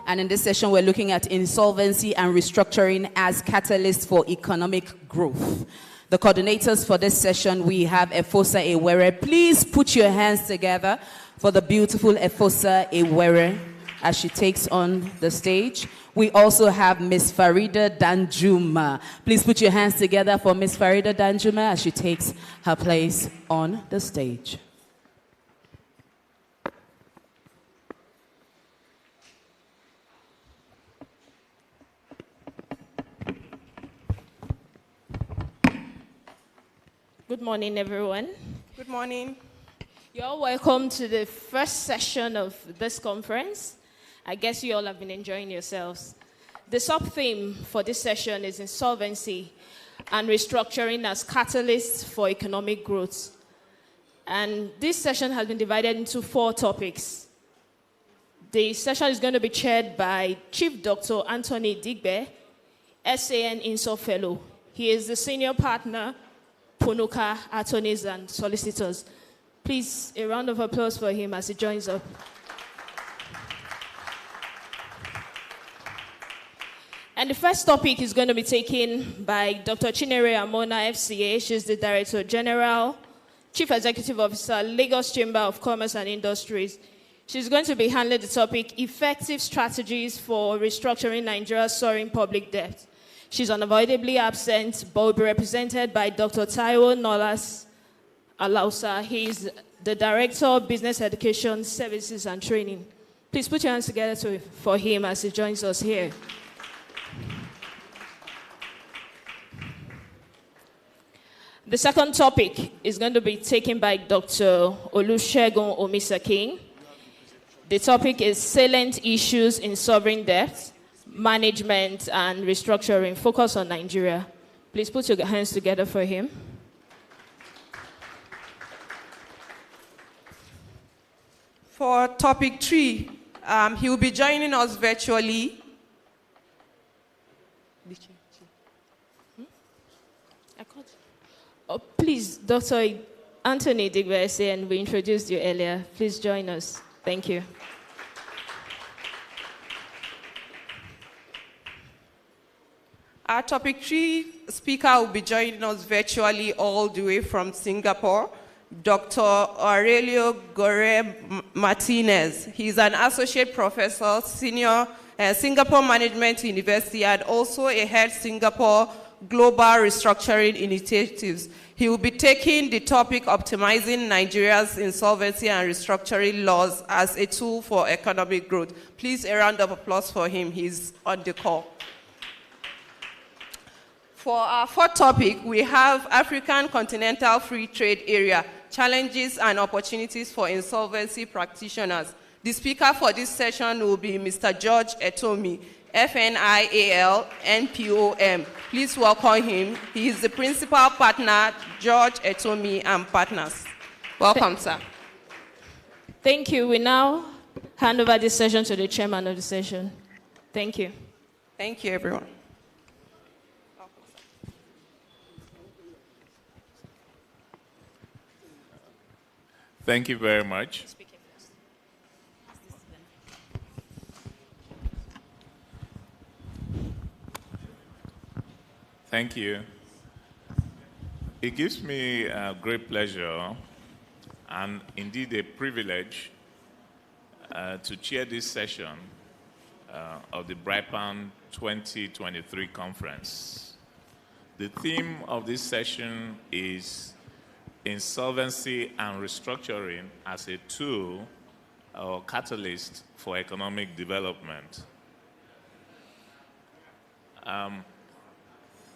And in this session, we're looking at insolvency and restructuring as catalysts for economic growth. The coordinators for this session, we have Efosa Ewere. Please put your hands together for the beautiful Efosa Ewere as she takes on the stage. We also have Ms. Farida Danjuma. Please put your hands together for Ms. Farida Danjuma as she takes her place on the stage. Good morning, everyone. Good morning. You're all welcome to the first session of this conference. I guess you all have been enjoying yourselves. The sub-theme for this session is insolvency and restructuring as catalysts for economic growth. And this session has been divided into 4 topics. The session is going to be chaired by Chief Dr. Anthony Digbe, SAN Insol Fellow. He is the senior partner, Punuka Attorneys and Solicitors. Please, a round of applause for him as he joins up. And the first topic is going to be taken by Dr. Chinere Amona, FCA. She's the Director General, Chief Executive Officer, Lagos Chamber of Commerce and Industries. She's going to be handling the topic, Effective Strategies for Restructuring Nigeria's Soaring Public Debt. She's unavoidably absent, but will be represented by Dr. Taiwo Nolas Alausa. He is the Director of Business Education, Services and Training. Please put your hands together for him as he joins us here. The second topic is going to be taken by Dr. Olusegun Omisakin. The topic is Salient Issues in Sovereign Debt, Management and Restructuring, Focus on Nigeria. Please put your hands together for him. For topic 3, he will be joining us virtually. Oh, please, Dr. Anthony Digbe, and we introduced you earlier. Please join us. Thank you. Our topic 3 speaker will be joining us virtually all the way from Singapore, Dr. Aurelio Gore Martinez. He's an associate professor, senior Singapore Management University, and also a head Singapore global restructuring initiatives. He will be taking the topic optimizing Nigeria's insolvency and restructuring laws as a tool for economic growth. Please, a round of applause for him. He's on the call. For our fourth topic, we have African Continental Free Trade Area, Challenges and Opportunities for Insolvency Practitioners. The speaker for this session will be Mr. George Etomi, FNIAL NPOM. Please welcome him. He is the principal partner, George Etomi and Partners. Welcome, sir. Thank you. We now hand over this session to the chairman of the session. Thank you. Thank you, everyone. Thank you very much. Thank you. It gives me great pleasure and indeed a privilege to chair this session of the BRIPAN 2023 conference. The theme of this session is Insolvency and Restructuring as a tool or catalyst for economic development.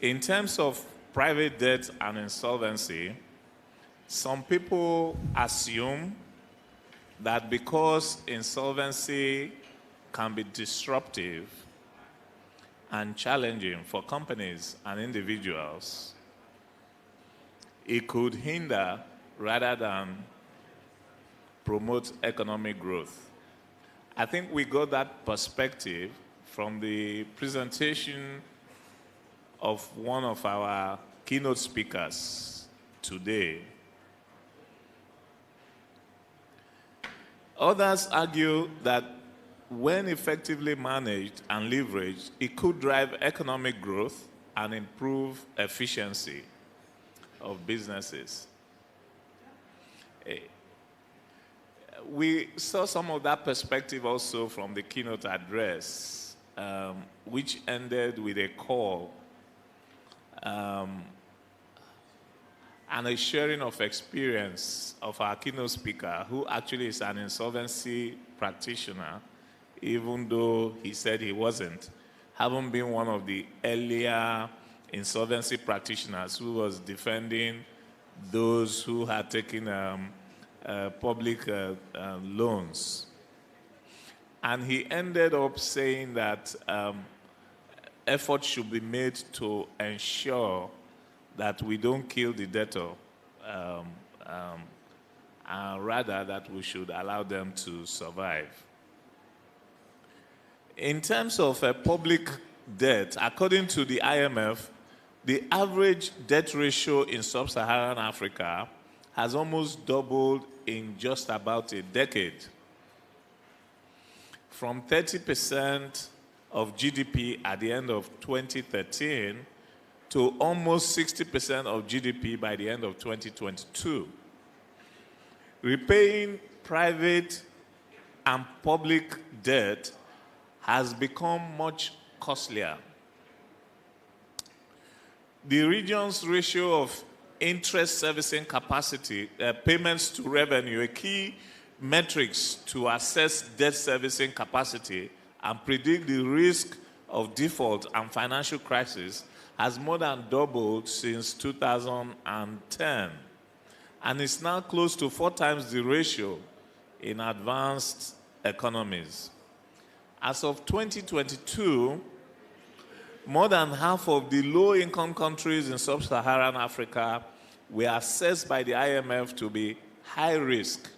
In terms of private debt and insolvency, some people assume that because insolvency can be disruptive and challenging for companies and individuals, it could hinder rather than promote economic growth. I think we got that perspective from the presentation of one of our keynote speakers today. Others argue that when effectively managed and leveraged, it could drive economic growth and improve efficiency of businesses. We saw some of that perspective also from the keynote address, which ended with a call and a sharing of experience of our keynote speaker, who actually is an insolvency practitioner, even though he said he wasn't, having been one of the earlier insolvency practitioners who was defending those who had taken public loans. And he ended up saying that efforts should be made to ensure that we don't kill the debtor, rather that we should allow them to survive. In terms of public debt, according to the IMF, the average debt ratio in sub-Saharan Africa has almost doubled in just about a decade. From 30% of GDP at the end of 2013 to almost 60% of GDP by the end of 2022. Repaying private and public debt has become much costlier. The region's ratio of interest servicing capacity, payments to revenue, a key metrics to assess debt servicing capacity and predict the risk of default and financial crisis, has more than doubled since 2010 and is now close to 4 times the ratio in advanced economies. As of 2022, more than half of the low-income countries in sub-Saharan Africa were assessed by the IMF to be high risk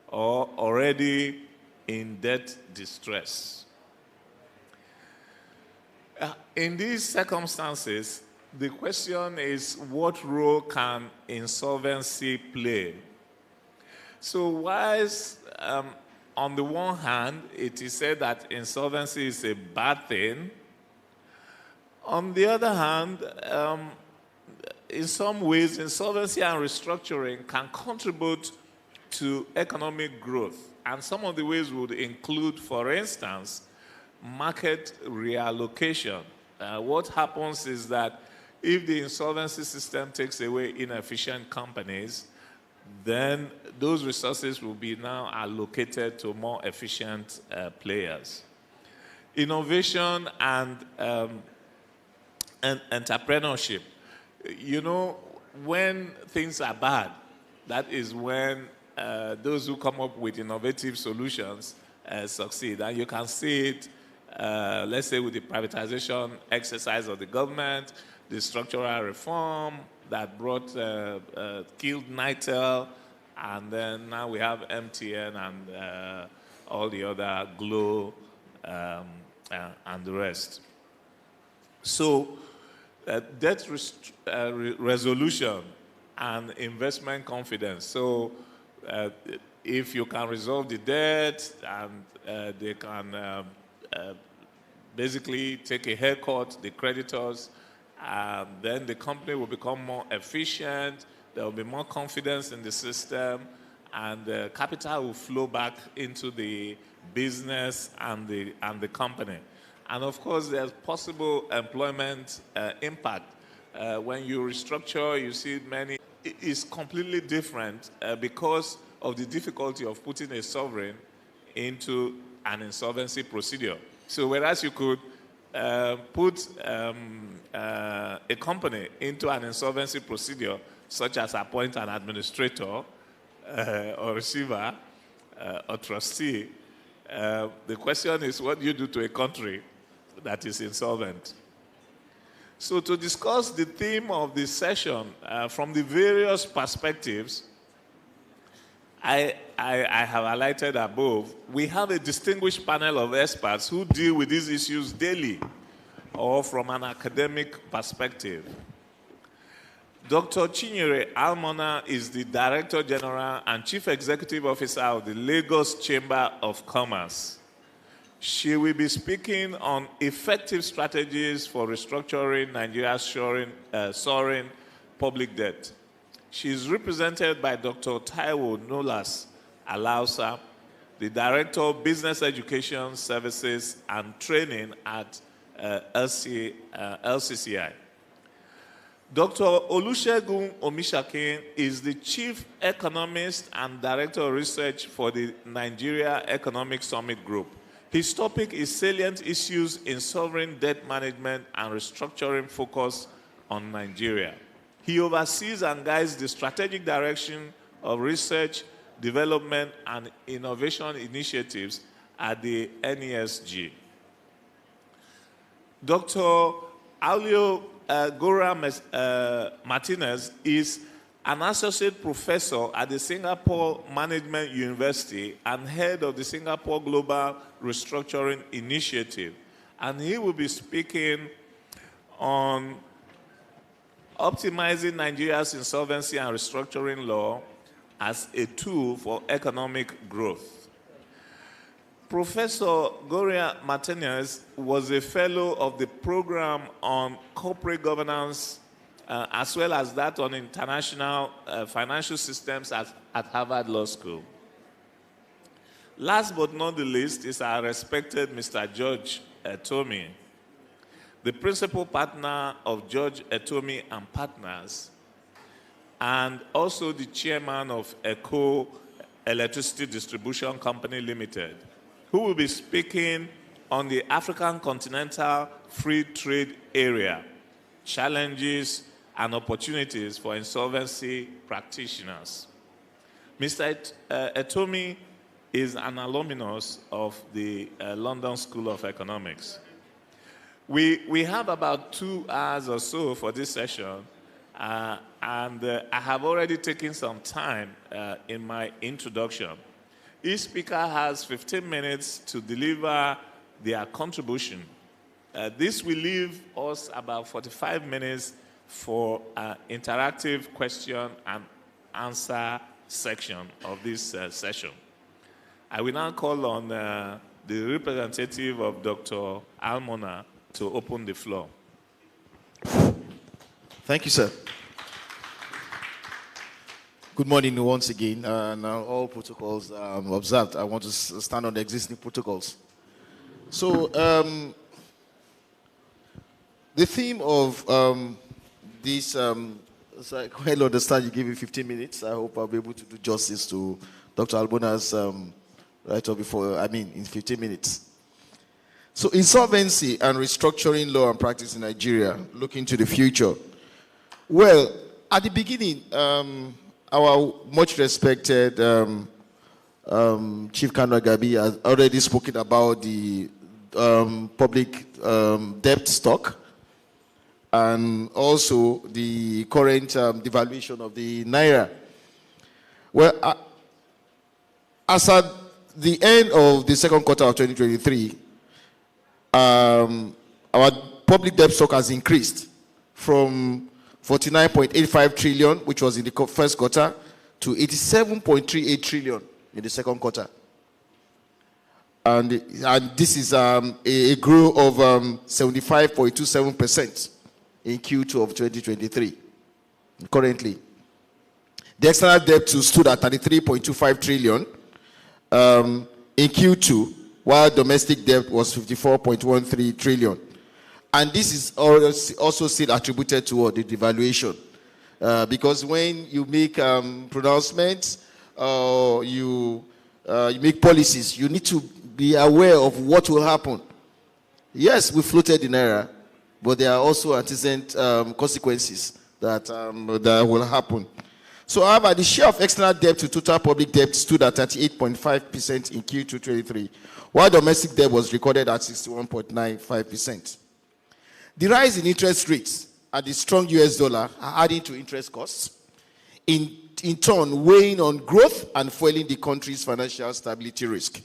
or already in debt distress. In these circumstances, the question is, what role can insolvency play? So whilst on the one hand, it is said that insolvency is a bad thing, on the other hand, in some ways, insolvency and restructuring can contribute to economic growth. And some of the ways would include, for instance, market reallocation. What happens is that If the insolvency system takes away inefficient companies, then those resources will be now allocated to more efficient players. Innovation and entrepreneurship. You know, when things are bad, that is when those who come up with innovative solutions succeed. And you can see it, let's say, with the privatization exercise of the government, the structural reform that brought, killed Nitel, and then now we have MTN and all the other Glo and the rest. So, debt resolution and investment confidence. So, if you can resolve the debt and they can basically take a haircut, the creditors, then the company will become more efficient, there will be more confidence in the system, and the capital will flow back into the business and the company. And of course, there's possible employment impact. When you restructure, you see many, it's completely different because of the difficulty of putting a sovereign into an insolvency procedure. So whereas you could put a company into an insolvency procedure, such as appoint an administrator or receiver or trustee, the question is, what do you do to a country that is insolvent? So to discuss the theme of this session from the various perspectives I have highlighted above, we have a distinguished panel of experts who deal with these issues daily or from an academic perspective. Dr. Chinyere Almona is the Director General and Chief Executive Officer of the Lagos Chamber of Commerce. She will be speaking on effective strategies for restructuring Nigeria's soaring public debt. She is represented by Dr. Taiwo Nolas Alausa, the Director of Business Education Services and Training at LCCI. Dr. Olusegun Omishakin is the Chief Economist and Director of Research for the Nigeria Economic Summit Group. His topic is salient issues in sovereign debt management and restructuring focus on Nigeria. He oversees and guides the strategic direction of research, development, and innovation initiatives at the NESG. Dr. Aurelio Gora Martinez is an associate professor at the Singapore Management University and head of the Singapore Global Restructuring Initiative. And he will be speaking on optimizing Nigeria's insolvency and restructuring law as a tool for economic growth. Professor Goria Martinez was a fellow of the program on corporate governance as well as that on international financial systems at Harvard Law School. Last but not the least is our respected Mr. George Etomi, the principal partner of George Etomi and Partners, and also the chairman of ECO Electricity Distribution Company Limited, who will be speaking on the African Continental Free Trade Area, challenges and opportunities for insolvency practitioners. Mr. Etomi is an alumnus of the London School of Economics. We have about 2 hours or so for this session, and I have already taken some time in my introduction. Each speaker has 15 minutes to deliver their contribution. This will leave us about 45 minutes for an interactive question and answer section of this session. I will now call on the representative of Dr. Almona to open the floor. Thank you, sir. Good morning once again. Now all protocols observed. I want to stand on the existing protocols. So the theme of this, so I quite understand you give me 15 minutes. I hope I'll be able to do justice to Dr. Albona's right up before, in 15 minutes. So insolvency and restructuring law and practice in Nigeria, looking to the future. Well, at the beginning, our much respected Chief Kano Gabi has already spoken about the public debt stock and also the current devaluation of the Naira. Well, as at the end of the second quarter of 2023, our public debt stock has increased from 49.85 trillion, which was in the first quarter, to 87.38 trillion in the second quarter. And this is a growth of 75.27% in Q2 of 2023. Currently, the external debt stood at 33.25 trillion in Q2, while domestic debt was 54.13 trillion. And this is also still attributed to the devaluation. Because when you make pronouncements, you make policies, you need to be aware of what will happen. Yes, we floated in Naira, but there are also antecedent consequences that will happen. So, however, the share of external debt to total public debt stood at 38.5% in Q2 2023, while domestic debt was recorded at 61.95%. The rise in interest rates and the strong US dollar are adding to interest costs, in turn weighing on growth and fueling the country's financial stability risk.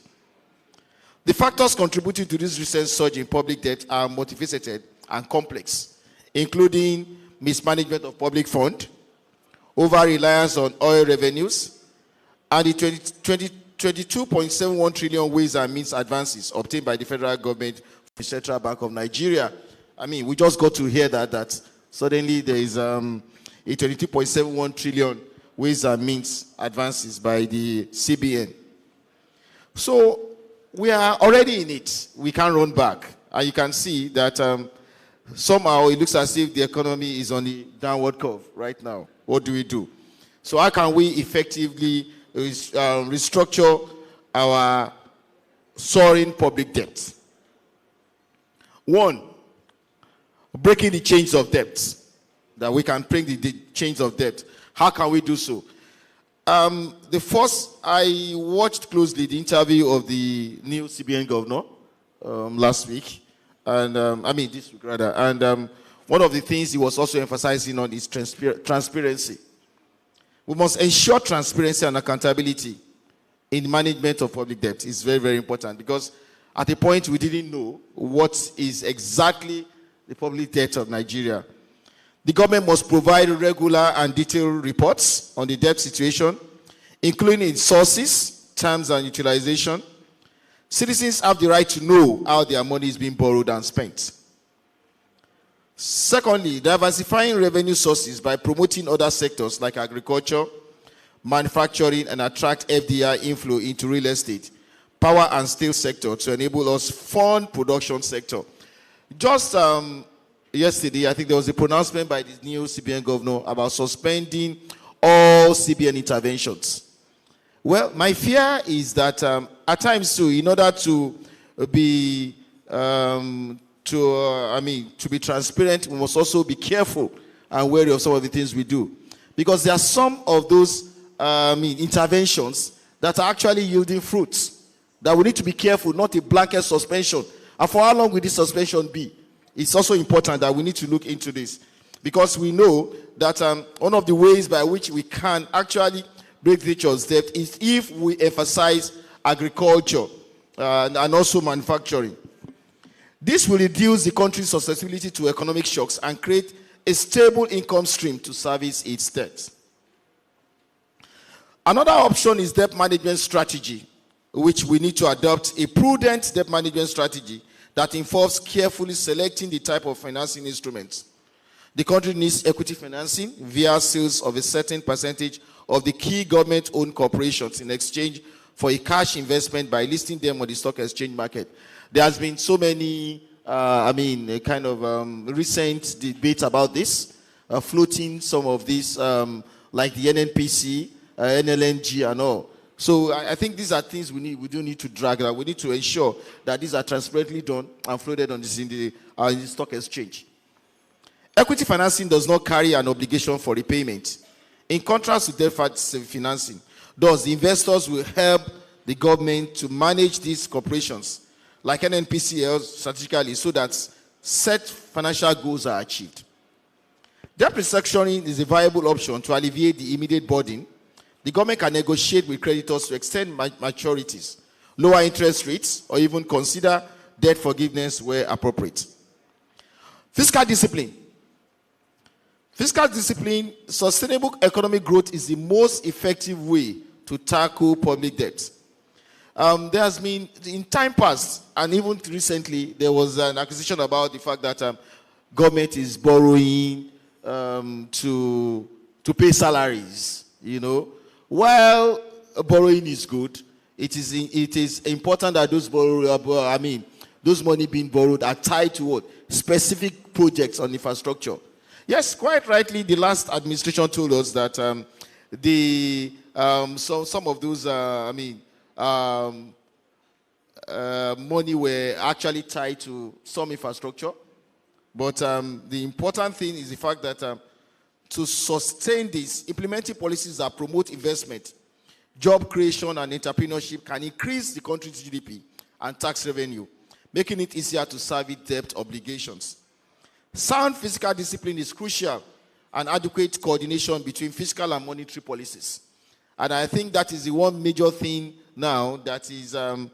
The factors contributing to this recent surge in public debt are multifaceted and complex, including mismanagement of public funds, over-reliance on oil revenues, and the 22.71 trillion ways and means advances obtained by the federal government from the Central Bank of Nigeria. We just got to hear that suddenly there is a 22.71 trillion ways and means advances by the CBN. So we are already in it. We can't run back. And you can see that somehow it looks as if the economy is on the downward curve right now. What do we do? So how can we effectively restructure our soaring public debt? One, breaking the chains of debt. That we can break the chains of debt. How can we do so? The first, I watched closely the interview of the new CBN governor last week, and this week rather. And one of the things he was also emphasizing on is transparency. We must ensure transparency and accountability in management of public debt. It's very, very important, because at a point we didn't know what is exactly the public debt of Nigeria. The government must provide regular and detailed reports on the debt situation, including its sources, terms, and utilization. Citizens have the right to know how their money is being borrowed and spent. Secondly, diversifying revenue sources by promoting other sectors like agriculture, manufacturing, and attract FDI inflow into real estate, power and steel sector to enable us fund production sector. Just yesterday, I think there was a pronouncement by the new CBN governor about suspending all CBN interventions. Well, my fear is that at times too, in order to be to be transparent, we must also be careful and wary of some of the things we do, because there are some of those interventions that are actually yielding fruits that we need to be careful, not a blanket suspension. And for how long will this suspension be? It's also important that we need to look into this, because we know that one of the ways by which we can actually break nature's debt is if we emphasize agriculture and also manufacturing. This will reduce the country's susceptibility to economic shocks and create a stable income stream to service its debt. Another option is debt management strategy, which we need to adopt a prudent debt management strategy that involves carefully selecting the type of financing instruments. The country needs equity financing via sales of a certain percentage of the key government-owned corporations in exchange for a cash investment by listing them on the stock exchange market. There has been so many, recent debate about this, floating some of these, like the NNPC, NLNG and all. So I think these are things we do need to drag that. We need to ensure that these are transparently done and floated on in the stock exchange. Equity financing does not carry an obligation for repayment. In contrast to debt financing, thus the investors will help the government to manage these corporations like NNPCL strategically so that set financial goals are achieved. Debt restructuring is a viable option to alleviate the immediate burden. The government can negotiate with creditors to extend maturities, lower interest rates, or even consider debt forgiveness where appropriate. Fiscal discipline. Fiscal discipline, sustainable economic growth is the most effective way to tackle public debt. There has been, in time past, and even recently, there was an accusation about the fact that government is borrowing to pay salaries, you know. While borrowing is good, it is important that those money being borrowed are tied to what? Specific projects on infrastructure. Yes, quite rightly, the last administration told us that some of those money were actually tied to some infrastructure. But the important thing is the fact that to sustain this, implementing policies that promote investment, job creation, and entrepreneurship can increase the country's GDP and tax revenue, making it easier to service debt obligations. Sound fiscal discipline is crucial, and adequate coordination between fiscal and monetary policies. And I think that is the one major thing now that is, the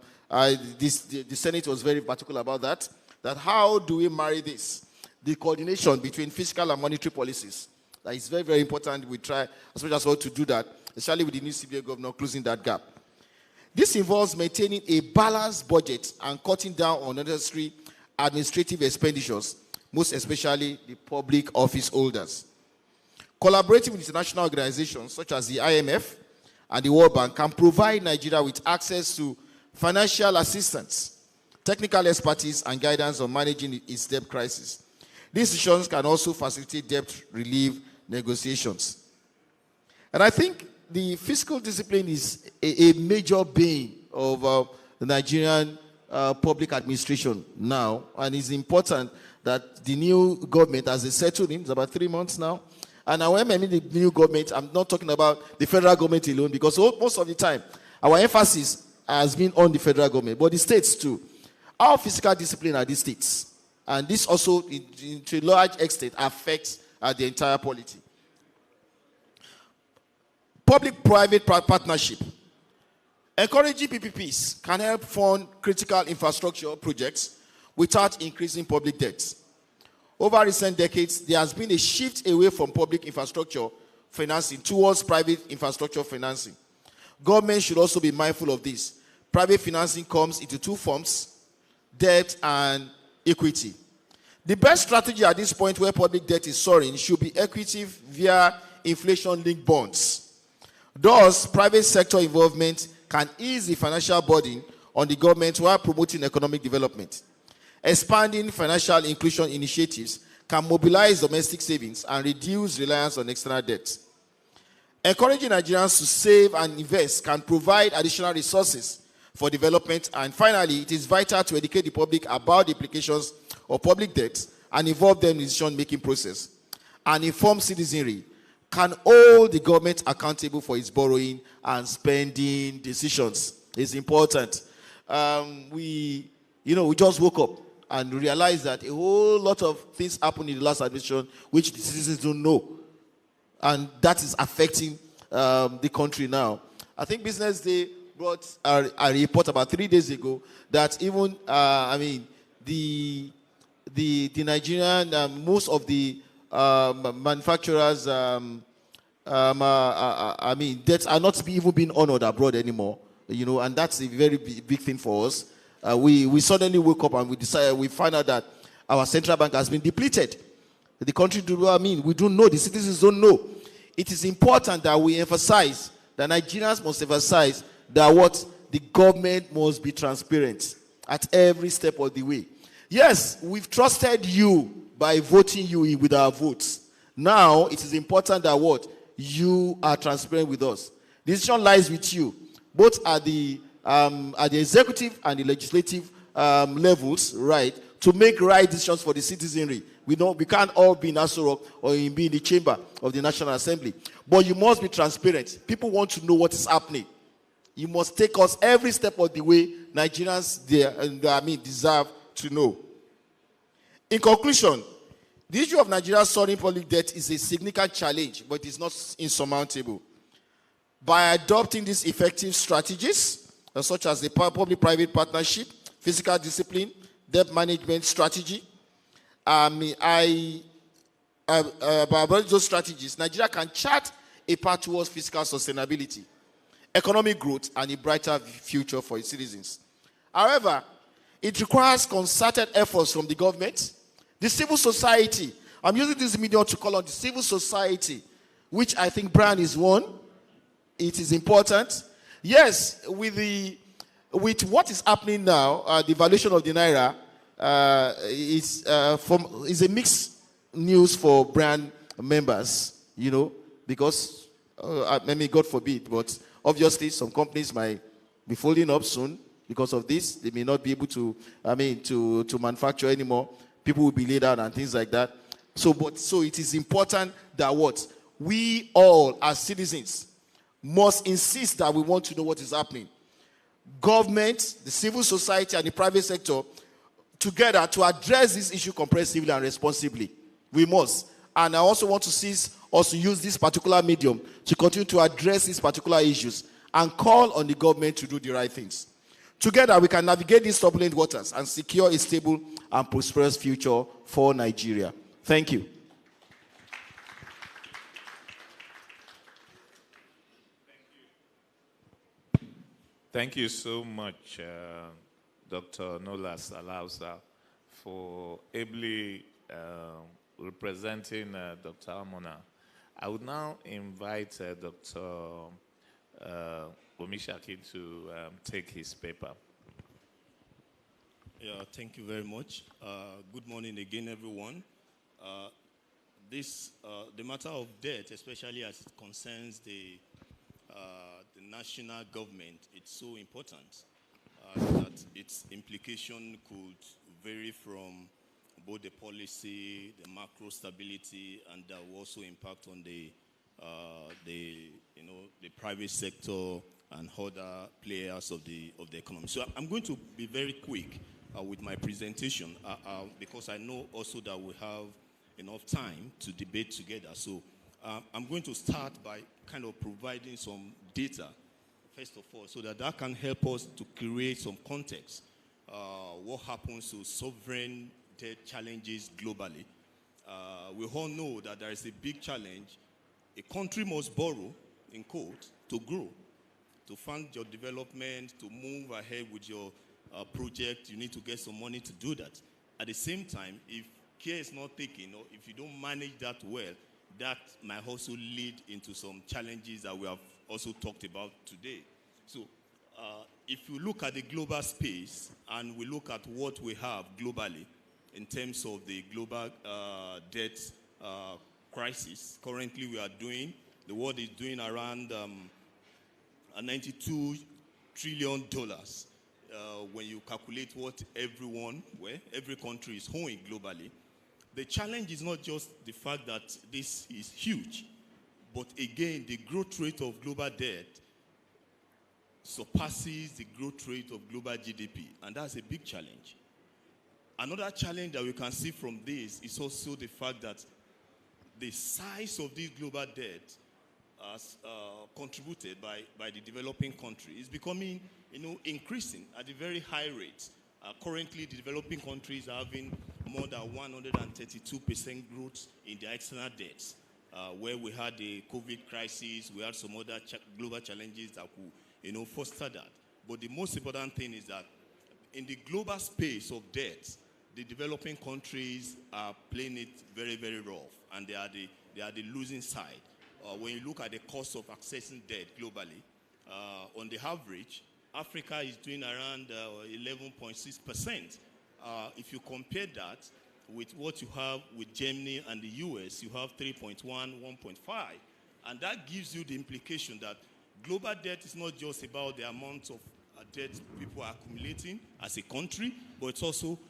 Senate was very particular about that how do we marry this? The coordination between fiscal and monetary policies. That is very, very important. We try as much as well to do that, especially with the new CBA governor closing that gap. This involves maintaining a balanced budget and cutting down on unnecessary administrative expenditures, most especially the public office holders. Collaborating with international organizations such as the IMF and the World Bank can provide Nigeria with access to financial assistance, technical expertise, and guidance on managing its debt crisis. These institutions can also facilitate debt relief negotiations. And I think the fiscal discipline is a major bane of the Nigerian public administration now, and it's important that the new government, as they settled in, it's about 3 months now, and when I mean the new government, I'm not talking about the federal government alone, because most of the time, our emphasis has been on the federal government, but the states too. Our fiscal discipline are the states. And this also, to a large extent, affects the entire polity. Public-private partnership. Encouraging PPPs can help fund critical infrastructure projects without increasing public debt. Over recent decades, there has been a shift away from public infrastructure financing towards private infrastructure financing. Government should also be mindful of this. Private financing comes into two forms, debt and equity. The best strategy at this point where public debt is soaring should be equity via inflation-linked bonds. Thus, private sector involvement can ease the financial burden on the government while promoting economic development. Expanding financial inclusion initiatives can mobilize domestic savings and reduce reliance on external debt. Encouraging Nigerians to save and invest can provide additional resources for development. And finally, it is vital to educate the public about the implications of public debt and involve them in the decision-making process. And informed citizenry can hold the government accountable for its borrowing and spending decisions. It's important. We just woke up and realized that a whole lot of things happened in the last administration which the citizens don't know. And that is affecting the country now. I think Business Day brought a report about 3 days ago that even, the Nigerian, most of the manufacturers, debts are not even being honored abroad anymore, and that's a very big thing for us. We suddenly woke up and we found out that our central bank has been depleted. The country, we don't know, the citizens don't know. It is important that we emphasize, that Nigerians must emphasize that the government must be transparent at every step of the way. Yes, we've trusted you by voting you in with our votes. Now, it is important that what? You are transparent with us. The decision lies with you, both at the executive and the legislative levels, right, to make right decisions for the citizenry. We can't all be in Aso Rock or be in the chamber of the National Assembly. But you must be transparent. People want to know what is happening. You must take us every step of the way. Nigerians deserve to know. In conclusion, the issue of Nigeria's soaring public debt is a significant challenge, but it is not insurmountable. By adopting these effective strategies, such as the public-private partnership, fiscal discipline, debt management strategy, by those strategies, Nigeria can chart a path towards fiscal sustainability, economic growth, and a brighter future for its citizens. However, it requires concerted efforts from the government, the civil society. I'm using this medium to call on the civil society, which I think Brian is one. It is important. Yes, with what is happening now, the valuation of the Naira is a mixed news for brand members, because, God forbid, but obviously some companies might be folding up soon because of this. They may not be able to, to manufacture anymore. People will be laid out and things like that. So it is important that what? We all, as citizens, must insist that we want to know what is happening. Government, the civil society, and the private sector, together to address this issue comprehensively and responsibly. We must. And I also want to use this particular medium to continue to address these particular issues and call on the government to do the right things. Together, we can navigate these turbulent waters and secure a stable and prosperous future for Nigeria. Thank you. Thank you so much, Dr. Nolas Alausa, for ably representing Dr. Amona. I would now invite Dr. Omishaki to take his paper. Yeah, thank you very much. Good morning again, everyone. The matter of debt, especially as it concerns the national government, it's so important that its implication could vary from both the policy, the macro stability, and that will also impact on the private sector and other players of the economy. So I'm going to be very quick with my presentation because I know also that we have enough time to debate together. So I'm going to start by kind of providing some data, first of all, so that can help us to create some context. What happens to sovereign debt challenges globally? We all know that there is a big challenge. A country must borrow, in quote, to grow, to fund your development, to move ahead with your project. You need to get some money to do that. At the same time, if care is not taken, or if you don't manage that well, that might also lead into some challenges that we have also talked about today. So if you look at the global space and we look at what we have globally in terms of the global debt crisis, currently the world is doing around $92 trillion when you calculate what every country is owing globally. The challenge is not just the fact that this is huge, but again, the growth rate of global debt surpasses the growth rate of global GDP, and that's a big challenge. Another challenge that we can see from this is also the fact that the size of this global debt as contributed by the developing country is becoming, increasing at a very high rate. Currently, the developing countries are having more than 132% growth in their external debts. Where we had the COVID crisis, we had some other global challenges that could, foster that. But the most important thing is that in the global space of debt, the developing countries are playing it very, very rough, and they are the losing side. When you look at the cost of accessing debt globally, on the average, Africa is doing around 11.6%. If you compare that with what you have with Germany and the US, you have 3.1, 1.5. And that gives you the implication that global debt is not just about the amount of debt people are accumulating as a country, but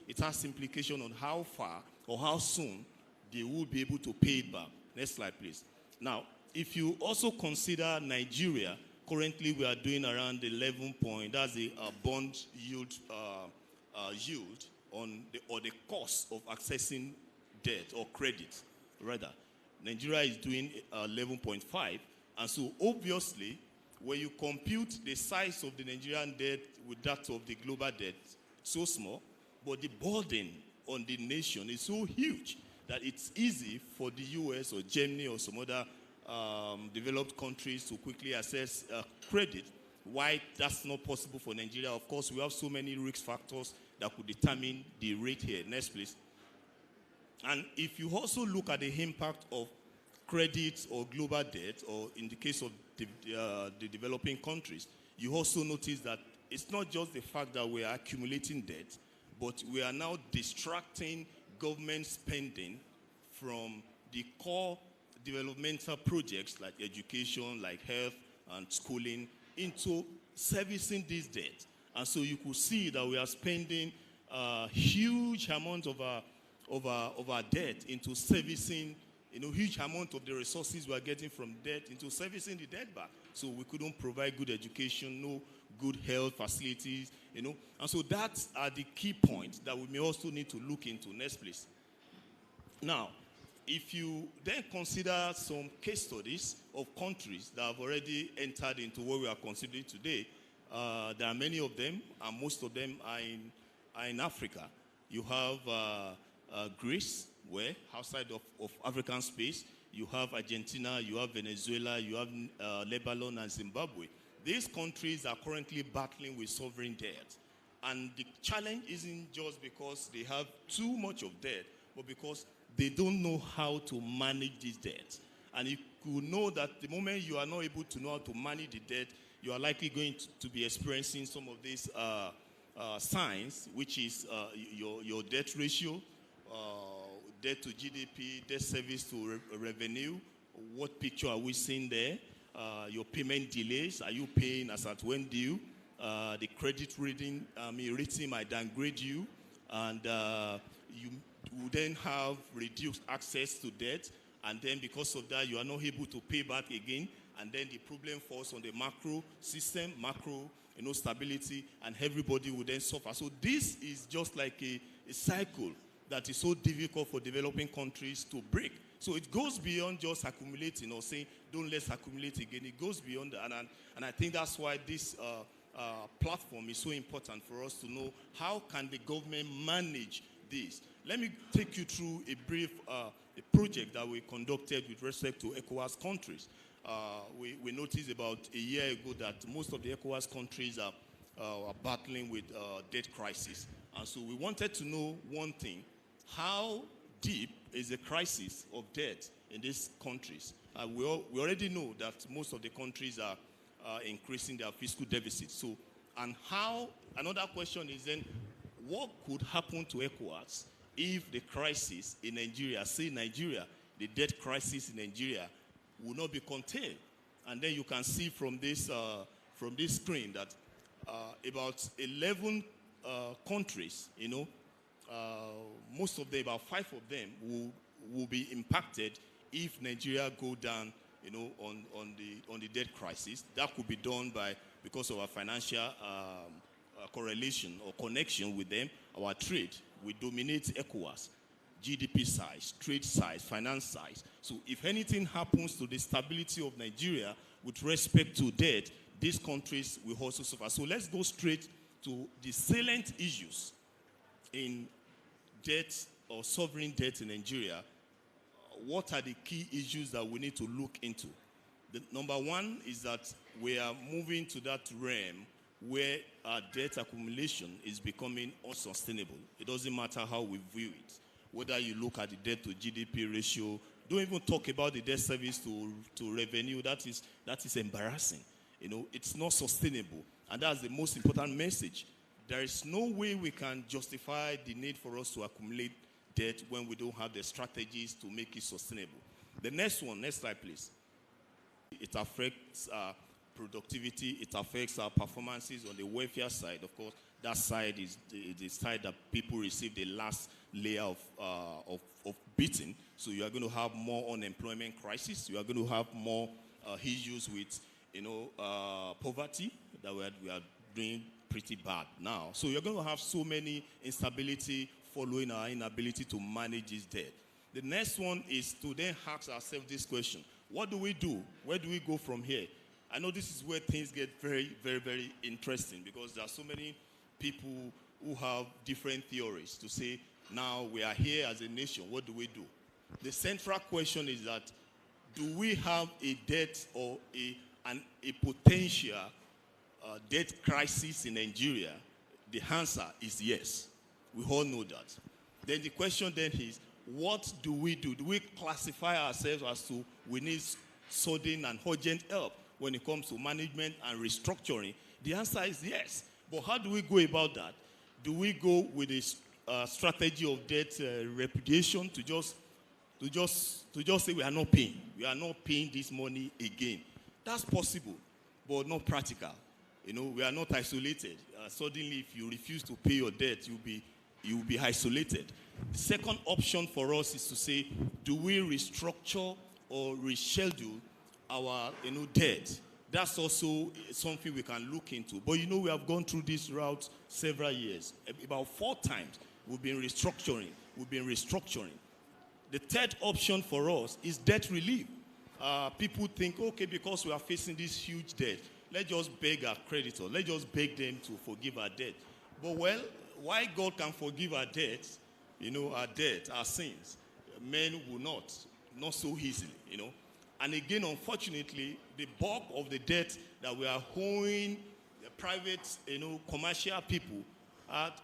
it has implication on how far or how soon they will be able to pay it back. Next slide, please. Now, if you also consider Nigeria, currently we are doing around 11 point, that's the bond yield on the cost of accessing debt or credit, rather. Nigeria is doing 11.5, and so obviously, when you compute the size of the Nigerian debt with that of the global debt, so small, but the burden on the nation is so huge that it's easy for the US or Germany or some other developed countries to quickly access credit. Why that's not possible for Nigeria? Of course, we have so many risk factors that could determine the rate here. Next, please. And if you also look at the impact of credit or global debt, or in the case of the developing countries, you also notice that it's not just the fact that we are accumulating debt, but we are now distracting government spending from the core developmental projects like education, like health and schooling, into servicing this debt. And so you could see that we are spending a huge amount of our debt into servicing, huge amount of the resources we are getting from debt into servicing the debt back. So we couldn't provide good education, no good health facilities, And so that's the key points that we may also need to look into. Next, please. Now, if you then consider some case studies of countries that have already entered into what we are considering today, there are many of them, and most of them are in Africa. You have Greece, where outside of African space, you have Argentina, you have Venezuela, you have Lebanon and Zimbabwe. These countries are currently battling with sovereign debt. And the challenge isn't just because they have too much of debt, but because they don't know how to manage this debt. And you could know that the moment you are not able to know how to manage the debt, you are likely going to be experiencing some of these signs, which is your debt ratio, debt to GDP, debt service to revenue. What picture are we seeing there? Your payment delays. Are you paying as at when due? The credit rating might downgrade you, and you will then have reduced access to debt, and then because of that, you are not able to pay back again, and then the problem falls on the macro system, stability, and everybody will then suffer. So this is just like a cycle that is so difficult for developing countries to break. So it goes beyond just accumulating or saying, don't let's accumulate again. It goes beyond that. And I think that's why this platform is so important for us to know how can the government manage this. Let me take you through a brief a project that we conducted with respect to ECOWAS countries. We noticed about a year ago that most of the ECOWAS countries are battling with debt crisis. And so we wanted to know one thing: how deep is the crisis of debt in these countries? We already know that most of the countries are increasing their fiscal deficit. So, and how, another question is then, what could happen to ECOWAS if the crisis in Nigeria, say Nigeria, the debt crisis in Nigeria will not be contained? And then you can see from this screen that about 11 countries, most of them, about 5 of them, will be impacted if Nigeria go down, on the debt crisis. That could be done because of our financial correlation or connection with them, our trade. We dominate ECOWAS, GDP size, trade size, finance size. So if anything happens to the stability of Nigeria with respect to debt, these countries will also suffer. So let's go straight to the salient issues in debt or sovereign debt in Nigeria. What are the key issues that we need to look into? The number one is that we are moving to that realm where our debt accumulation is becoming unsustainable. It doesn't matter how we view it. Whether you look at the debt to GDP ratio, don't even talk about the debt service to revenue. That is embarrassing. It's not sustainable. And that's the most important message. There is no way we can justify the need for us to accumulate debt when we don't have the strategies to make it sustainable. The next one, next slide, please. It affects productivity, it affects our performances on the welfare side. Of course, that side is the side that people receive the last layer of beating. So you are going to have more unemployment crisis. You are going to have more issues with, poverty that we are doing pretty bad now. So you're going to have so many instability following our inability to manage this debt. The next one is to then ask ourselves this question. What do we do? Where do we go from here? I know this is where things get very, very, very interesting because there are so many people who have different theories to say, now we are here as a nation, what do we do? The central question is that, do we have a debt or a potential debt crisis in Nigeria? The answer is yes. We all know that. Then the question then is, what do we do? Do we classify ourselves as to we need sudden and urgent help when it comes to management and restructuring? The answer is yes. But how do we go about that? Do we go with a strategy of debt repudiation to just say we are not paying? We are not paying this money again. That's possible, but not practical. We are not isolated. Suddenly, if you refuse to pay your debt, you'll be isolated. The second option for us is to say, do we restructure or reschedule our debt? That's also something we can look into. But we have gone through this route several years. About 4 times we've been restructuring. The third option for us is debt relief. People think, okay, because we are facing this huge debt, let's just beg our creditor. Let's just beg them to forgive our debt. But why God can forgive our debts, our sins, men will not so easily, And again, unfortunately, the bulk of the debt that we are owing the private, commercial people,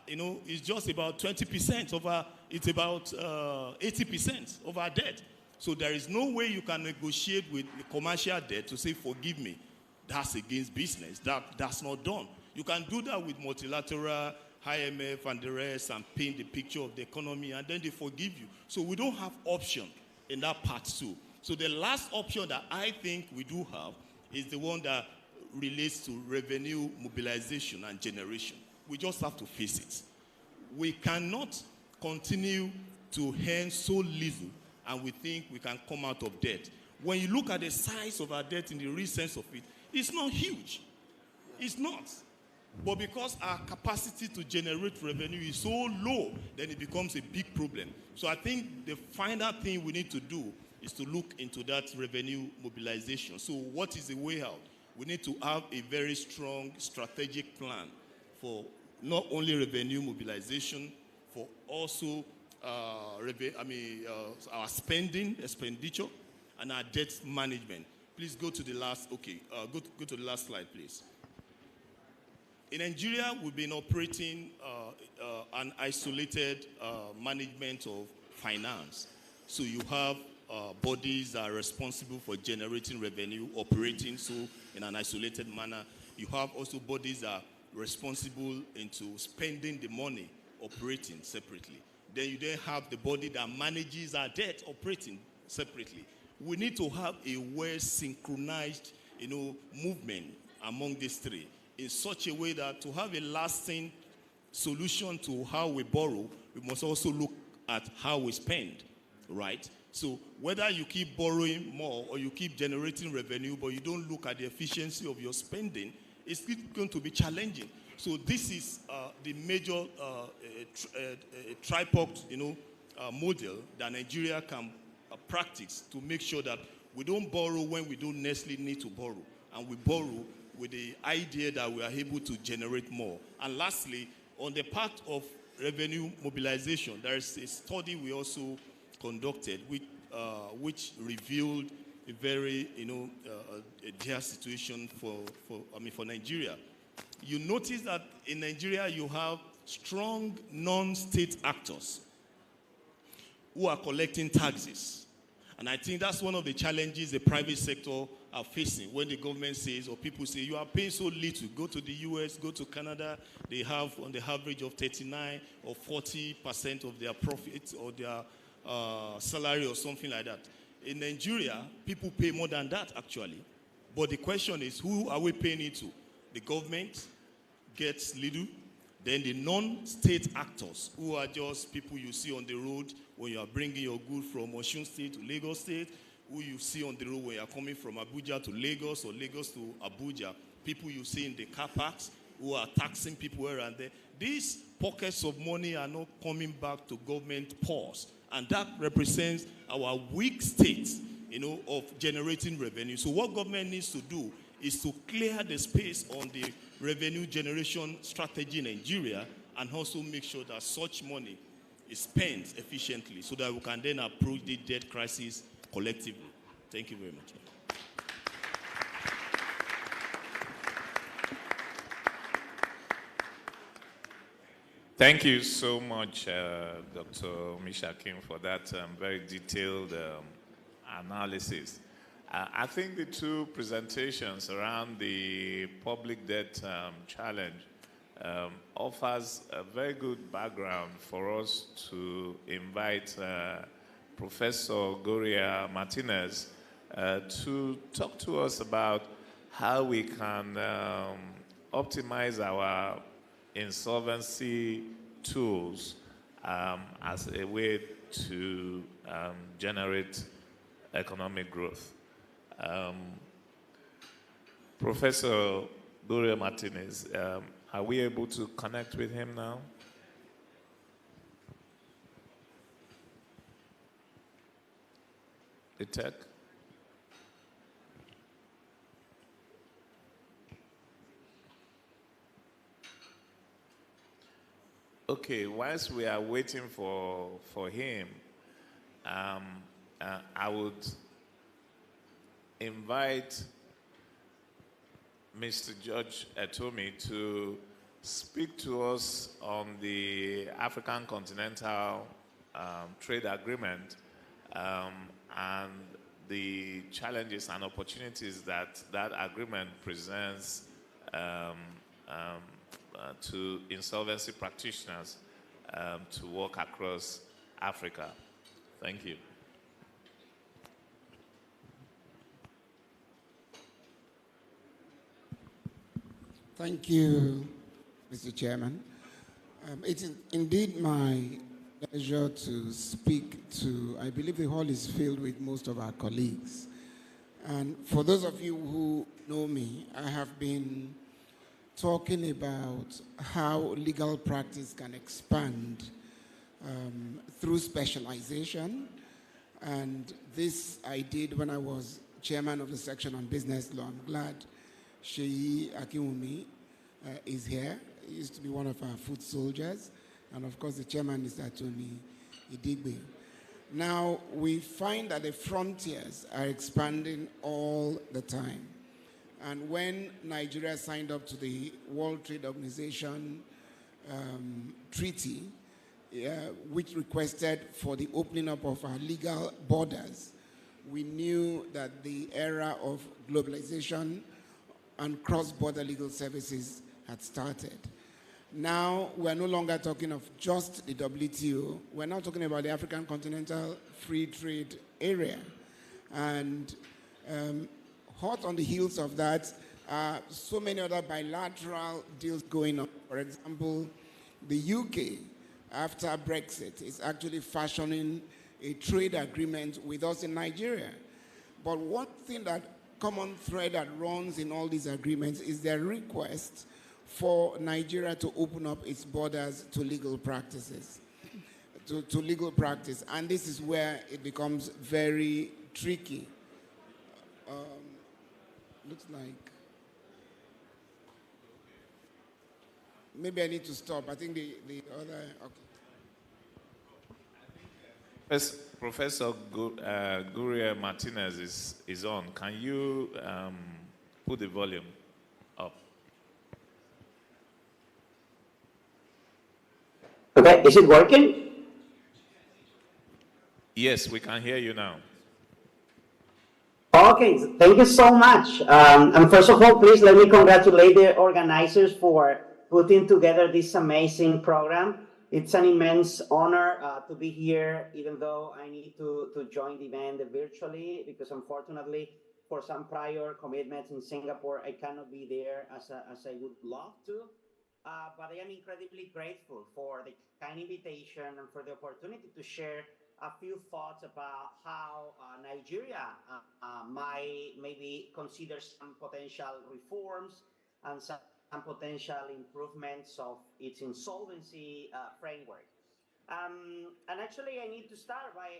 is just about 20% of it's about 80% of our debt. So there is no way you can negotiate with the commercial debt to say, forgive me. That's against business. That's not done. You can do that with multilateral, IMF and the rest and paint the picture of the economy and then they forgive you. So we don't have option in that part too. So the last option that I think we do have is the one that relates to revenue mobilization and generation. We just have to face it. We cannot continue to earn so little and we think we can come out of debt. When you look at the size of our debt in the real sense of it, it's not huge. It's not. But because our capacity to generate revenue is so low, then it becomes a big problem. So I think the final thing we need to do is to look into that revenue mobilization. So what is the way out? We need to have a very strong strategic plan for not only revenue mobilization, for also our expenditure, and our debt management. Please go to the last, go to the last slide, please. In Nigeria, we've been operating an isolated management of finance. So you have bodies that are responsible for generating revenue, operating so in an isolated manner. You have also bodies that are responsible into spending the money, operating separately. Then you then have the body that manages our debt, operating separately. We need to have a well-synchronized, movement among these three in such a way that to have a lasting solution to how we borrow, we must also look at how we spend, right? So whether you keep borrowing more or you keep generating revenue, but you don't look at the efficiency of your spending, it's going to be challenging. So this is the major tripod, model that Nigeria can practice to make sure that we don't borrow when we don't necessarily need to borrow, and we borrow with the idea that we are able to generate more. And lastly, on the part of revenue mobilization, there is a study we also conducted which revealed a very, a dire situation for Nigeria. You notice that in Nigeria you have strong non-state actors who are collecting taxes. And I think that's one of the challenges the private sector are facing when the government says, or people say, you are paying so little. Go to the US, go to Canada, they have on the average of 39 or 40% of their profits or their salary or something like that. In Nigeria, people pay more than that actually. But the question is, who are we paying it to? The government gets little. Then the non-state actors, who are just people you see on the road when you are bringing your goods from Osun State to Lagos State, who you see on the road when you are coming from Abuja to Lagos or Lagos to Abuja, people you see in the car parks who are taxing people here and there. These pockets of money are not coming back to government purse, and that represents our weak state, of generating revenue. So what government needs to do is to clear the space on the revenue generation strategy in Nigeria and also make sure that such money is spent efficiently so that we can then approach the debt crisis collectively. Thank you very much. Thank you so much, Dr. Mishakim, for that very detailed analysis. I think the two presentations around the public debt challenge offers a very good background for us to invite Professor Gloria Martinez to talk to us about how we can optimize our insolvency tools as a way to generate economic growth. Professor Gloria Martinez, are we able to connect with him now? The tech? Okay, whilst we are waiting for him, I would invite Mr. George Etomi to speak to us on the African Continental Trade Agreement and the challenges and opportunities that that agreement presents to insolvency practitioners to work across Africa. Thank you. Thank you, Mr. Chairman. It is indeed my pleasure to speak to, I believe the hall is filled with most of our colleagues. And for those of you who know me, I have been talking about how legal practice can expand through specialization. And this I did when I was chairman of the section on business law. I'm glad Sheyi Akiwumi is here. He used to be one of our foot soldiers. And of course, the chairman is Atomi Idigbe. Now, we find that the frontiers are expanding all the time. And when Nigeria signed up to the World Trade Organization treaty, which requested for the opening up of our legal borders, we knew that the era of globalization and cross-border legal services had started. Now, we're no longer talking of just the WTO. We're now talking about the African Continental Free Trade Area. And hot on the heels of that are so many other bilateral deals going on. For example, the UK, after Brexit, is actually fashioning a trade agreement with us in Nigeria. But one thing that common thread that runs in all these agreements is their request for Nigeria to open up its borders to legal practices, to legal practice. And this is where it becomes very tricky. Looks like maybe I need to stop. I think the other, okay. Professor Gloria Martinez is on. Can you put the volume up? Okay, is it working? Yes, we can hear you now. Okay, thank you so much. And first of all, please let me congratulate the organizers for putting together this amazing program. It's an immense honor to be here, even though I need to join the event virtually, because unfortunately, for some prior commitments in Singapore, I cannot be there as I would love to. But I am incredibly grateful for the kind invitation and for the opportunity to share a few thoughts about how Nigeria might maybe consider some potential reforms and some potential improvements of its insolvency framework. And actually, I need to start by,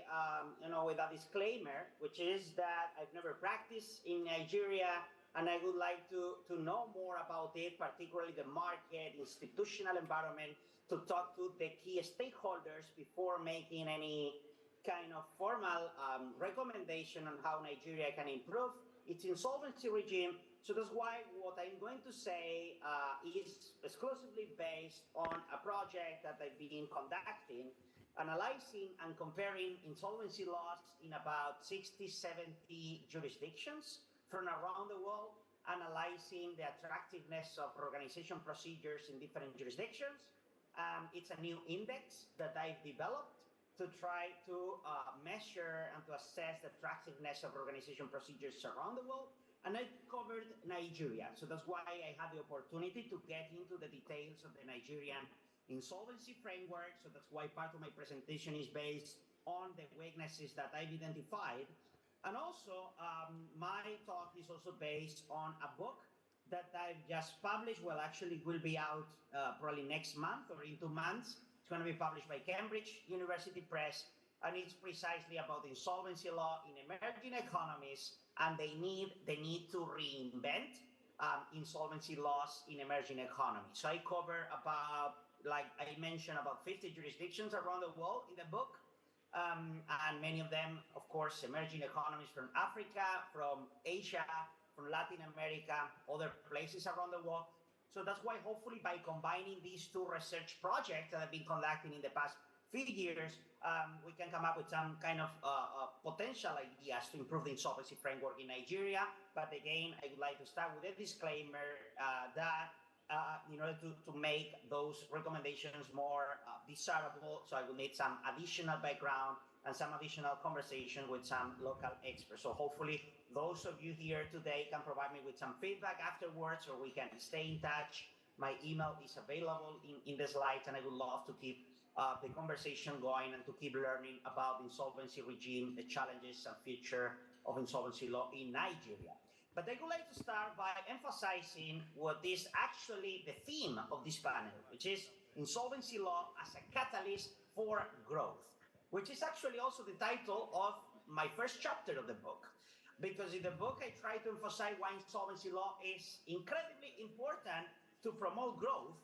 with a disclaimer, which is that I've never practiced in Nigeria, and I would like to know more about it, particularly the market, institutional environment, to talk to the key stakeholders before making any kind of formal recommendation on how Nigeria can improve its insolvency regime. So that's why what I'm going to say is exclusively based on a project that I've been conducting, analyzing and comparing insolvency laws in about 60, 70 jurisdictions from around the world, analyzing the attractiveness of organization procedures in different jurisdictions. It's a new index that I've developed to try to measure and to assess the attractiveness of organization procedures around the world. And I covered Nigeria. So that's why I had the opportunity to get into the details of the Nigerian insolvency framework. So that's why part of my presentation is based on the weaknesses that I've identified. And also, my talk is also based on a book that I've just published. Well, actually, will be out probably next month or in 2 months. It's going to be published by Cambridge University Press, and it's precisely about insolvency law in emerging economies and the need to reinvent insolvency laws in emerging economies. So I cover about, like I mentioned, about 50 jurisdictions around the world in the book. And many of them, of course, emerging economies from Africa, from Asia, from Latin America, other places around the world. So that's why hopefully by combining these two research projects that I've been conducting in the past few years, we can come up with some kind of potential ideas to improve the insolvency framework in Nigeria. But again, I would like to start with a disclaimer that in order to make those recommendations more desirable, so I will need some additional background and some additional conversation with some local experts. So hopefully those of you here today can provide me with some feedback afterwards, or we can stay in touch. My email is available in the slides, and I would love to keep the conversation going and to keep learning about the insolvency regime, the challenges and future of insolvency law in Nigeria. But I would like to start by emphasizing what is actually the theme of this panel, which is insolvency law as a catalyst for growth, which is actually also the title of my first chapter of the book. Because in the book, I try to emphasize why insolvency law is incredibly important to promote growth,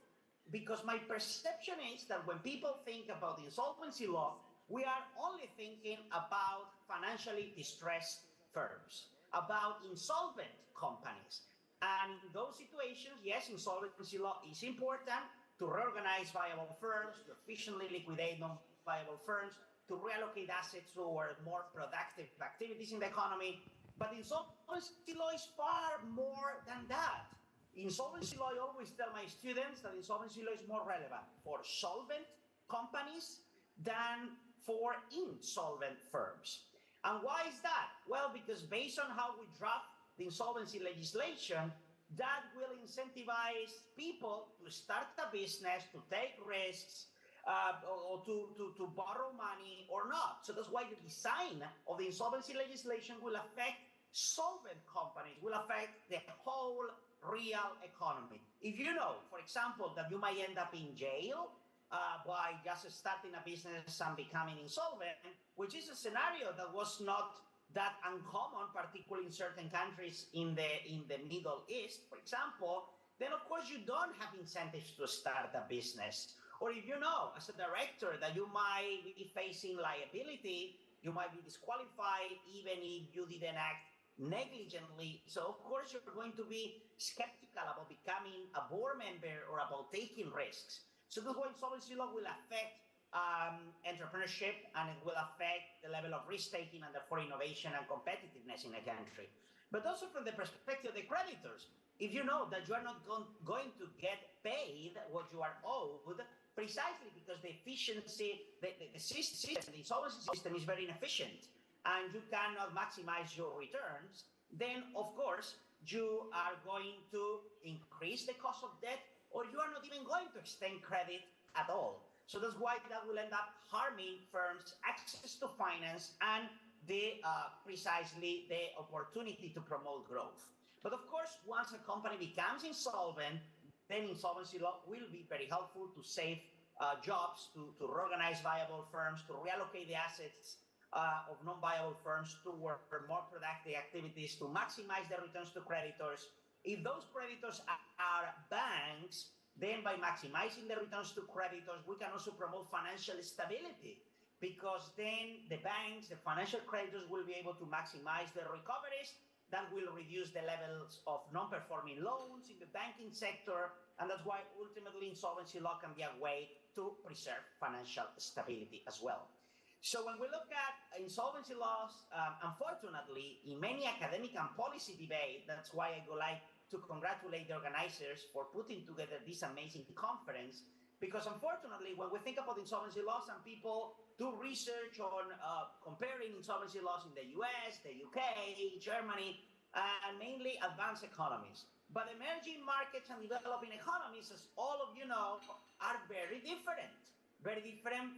because my perception is that when people think about the insolvency law, we are only thinking about financially distressed firms, about insolvent companies. And in those situations, yes, insolvency law is important to reorganize viable firms, to efficiently liquidate non-viable firms, to reallocate assets toward more productive activities in the economy. But insolvency law is far more than that. Insolvency law, I always tell my students that insolvency law is more relevant for solvent companies than for insolvent firms. And why is that? Well, because based on how we draft the insolvency legislation, that will incentivize people to start a business, to take risks, or to borrow money or not. So that's why the design of the insolvency legislation will affect solvent companies, will affect the whole real economy. If you know, for example, that you might end up in jail by just starting a business and becoming insolvent, which is a scenario that was not that uncommon, particularly in certain countries in the Middle East, for example, then of course you don't have incentives to start a business. Or if you know, as a director, that you might be facing liability, you might be disqualified even if you didn't act negligently. So of course you're going to be skeptical about becoming a board member or about taking risks. So that's why insolvency law will affect entrepreneurship, and it will affect the level of risk-taking and therefore innovation and competitiveness in a country. But also from the perspective of the creditors, if you know that you are not going to get paid what you are owed, precisely because the efficiency, the system, the insolvency system is very inefficient, and you cannot maximize your returns, then of course you are going to increase the cost of debt, or you are not even going to extend credit at all. So that's why that will end up harming firms' access to finance and precisely the opportunity to promote growth. But of course, once a company becomes insolvent, then insolvency law will be very helpful to save jobs, to organize viable firms, to reallocate the assets of non-viable firms toward more productive activities, to maximize the returns to creditors. If those creditors are banks, then by maximizing the returns to creditors, we can also promote financial stability, because then the banks, the financial creditors, will be able to maximize their recoveries. That will reduce the levels of non-performing loans in the banking sector, and that's why ultimately insolvency law can be a way to preserve financial stability as well. So when we look at insolvency laws, unfortunately, in many academic and policy debate, that's why I would like to congratulate the organizers for putting together this amazing conference, because unfortunately, when we think about insolvency laws, some people do research on comparing insolvency laws in the US, the UK, Germany, and mainly advanced economies. But emerging markets and developing economies, as all of you know, are very different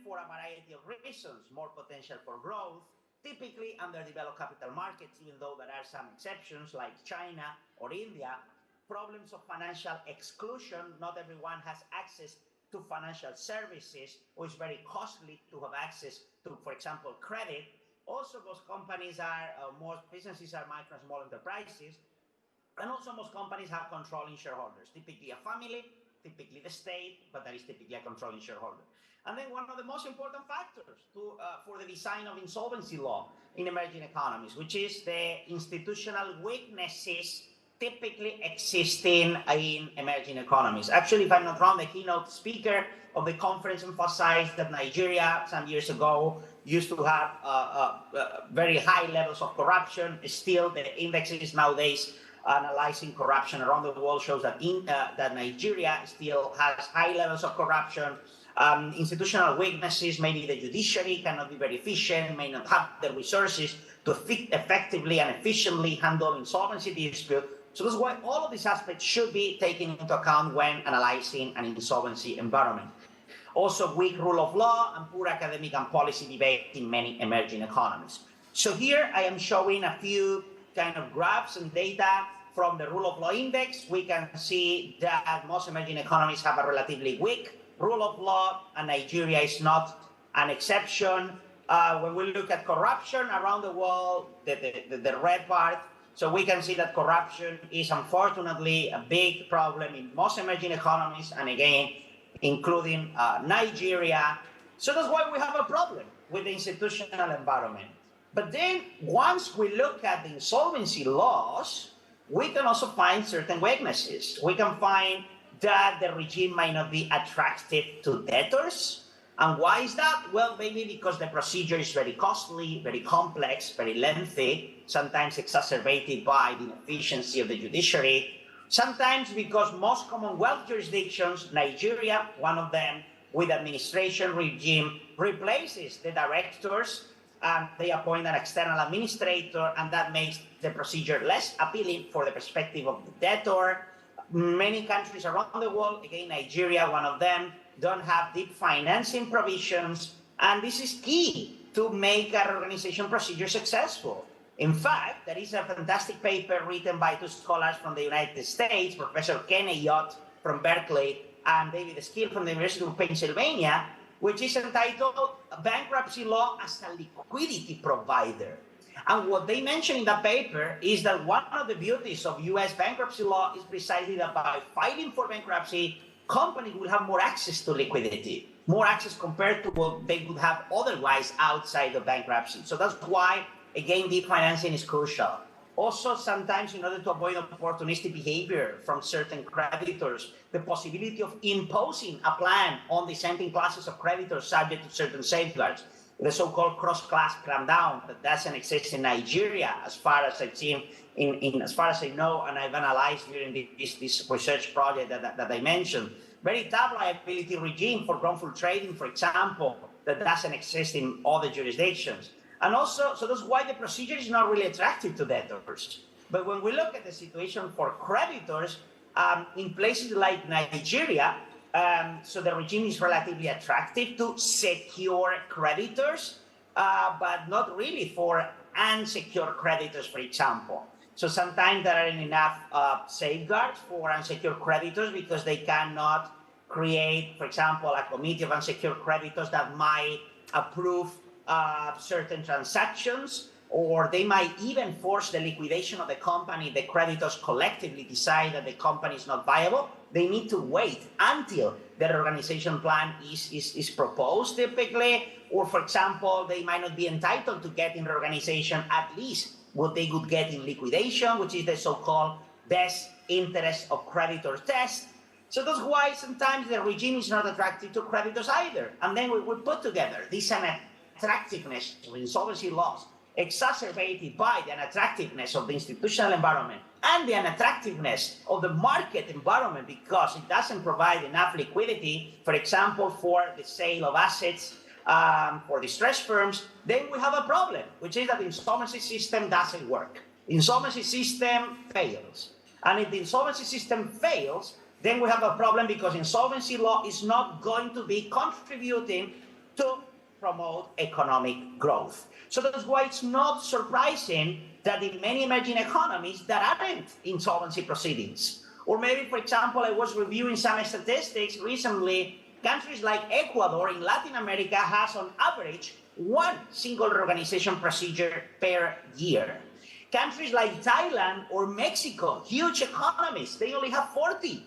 for a variety of reasons. More potential for growth, typically underdeveloped capital markets, even though there are some exceptions like China or India. Problems of financial exclusion. Not everyone has access to financial services, or it's very costly to have access to, for example, credit. Also, most companies most businesses are micro and small enterprises. And also most companies have controlling shareholders, typically a family, typically the state, but that is typically a controlling shareholder. And then one of the most important factors for the design of insolvency law in emerging economies, which is the institutional weaknesses typically existing in emerging economies. Actually, if I'm not wrong, the keynote speaker of the conference emphasized that Nigeria some years ago used to have very high levels of corruption. Still, the indexes nowadays analyzing corruption around the world shows that that Nigeria still has high levels of corruption. Institutional weaknesses, maybe the judiciary cannot be very efficient, may not have the resources to effectively and efficiently handle insolvency dispute. So that's why all of these aspects should be taken into account when analyzing an insolvency environment. Also, weak rule of law and poor academic and policy debate in many emerging economies. So here I am showing a few kind of graphs and data from the rule of law index. We can see that most emerging economies have a relatively weak rule of law, and Nigeria is not an exception. When we look at corruption around the world, the red part, so we can see that corruption is unfortunately a big problem in most emerging economies, and again, including Nigeria. So that's why we have a problem with the institutional environment. But then once we look at the insolvency laws, we can also find certain weaknesses. We can find that the regime might not be attractive to debtors. And why is that? Well, maybe because the procedure is very costly, very complex, very lengthy, sometimes exacerbated by the inefficiency of the judiciary. Sometimes because most Commonwealth jurisdictions, Nigeria, one of them, with administration regime, replaces the directors, and they appoint an external administrator, and that makes the procedure less appealing for the perspective of the debtor. Many countries around the world, again, Nigeria, one of them, don't have deep financing provisions, and this is key to make a reorganization procedure successful. In fact, there is a fantastic paper written by two scholars from the United States, Professor Ken Ayotte from Berkeley and David Skill from the University of Pennsylvania, which is entitled Bankruptcy Law as a Liquidity Provider. And what they mention in that paper is that one of the beauties of US bankruptcy law is precisely that by filing for bankruptcy, companies will have more access to liquidity, more access compared to what they would have otherwise outside of bankruptcy. So that's why, again, deep financing is crucial. Also, sometimes in order to avoid opportunistic behavior from certain creditors, the possibility of imposing a plan on dissenting classes of creditors subject to certain safeguards, the so-called cross-class crackdown that doesn't exist in Nigeria, as far as I've seen, as far as I know, and I've analyzed during this research project that I mentioned. Very tough liability regime for wrongful trading, for example, that doesn't exist in other jurisdictions. And also, so that's why the procedure is not really attractive to debtors. But when we look at the situation for creditors, in places like Nigeria, so the regime is relatively attractive to secure creditors, but not really for unsecured creditors, for example. So sometimes there aren't enough safeguards for unsecured creditors because they cannot create, for example, a committee of unsecured creditors that might approve certain transactions, or they might even force the liquidation of the company. The creditors collectively decide that the company is not viable. They need to wait until their organization plan is proposed typically, or for example, they might not be entitled to get in reorganization at least what they would get in liquidation, which is the so-called best interest of creditors test. So that's why sometimes the regime is not attractive to creditors either. And then we put together this unattractiveness of insolvency laws exacerbated by the unattractiveness of the institutional environment and the unattractiveness of the market environment because it doesn't provide enough liquidity, for example, for the sale of assets for distressed firms, then we have a problem, which is that the insolvency system doesn't work. The insolvency system fails. And if the insolvency system fails, then we have a problem because insolvency law is not going to be contributing to promote economic growth. So that's why it's not surprising that in many emerging economies there aren't insolvency proceedings. Or maybe, for example, I was reviewing some statistics recently. Countries like Ecuador in Latin America has on average one single reorganization procedure per year. Countries like Thailand or Mexico, huge economies, they only have 40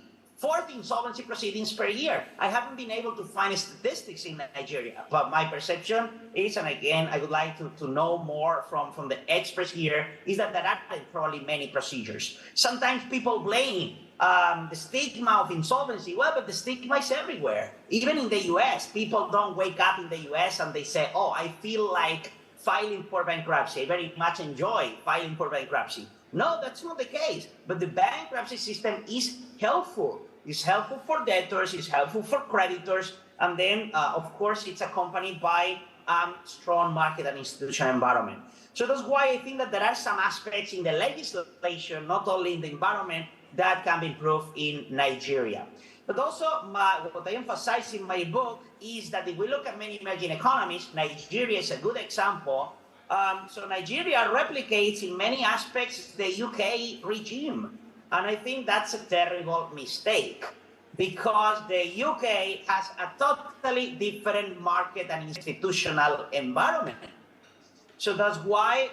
insolvency proceedings per year. I haven't been able to find statistics in Nigeria, but my perception is, and again, I would like to know more from the experts here, is that there are probably many procedures. Sometimes people blame the stigma of insolvency. Well, but the stigma is everywhere. Even in the US, people don't wake up in the US and they say, oh, I feel like filing for bankruptcy. I very much enjoy filing for bankruptcy. No, that's not the case. But the bankruptcy system is helpful. It's helpful for debtors, it's helpful for creditors, and then, of course, it's accompanied by strong market and institutional environment. So that's why I think that there are some aspects in the legislation, not only in the environment, that can be improved in Nigeria. But also, what I emphasize in my book is that if we look at many emerging economies, Nigeria is a good example. So Nigeria replicates in many aspects the UK regime. And I think that's a terrible mistake because the UK has a totally different market and institutional environment. So that's why,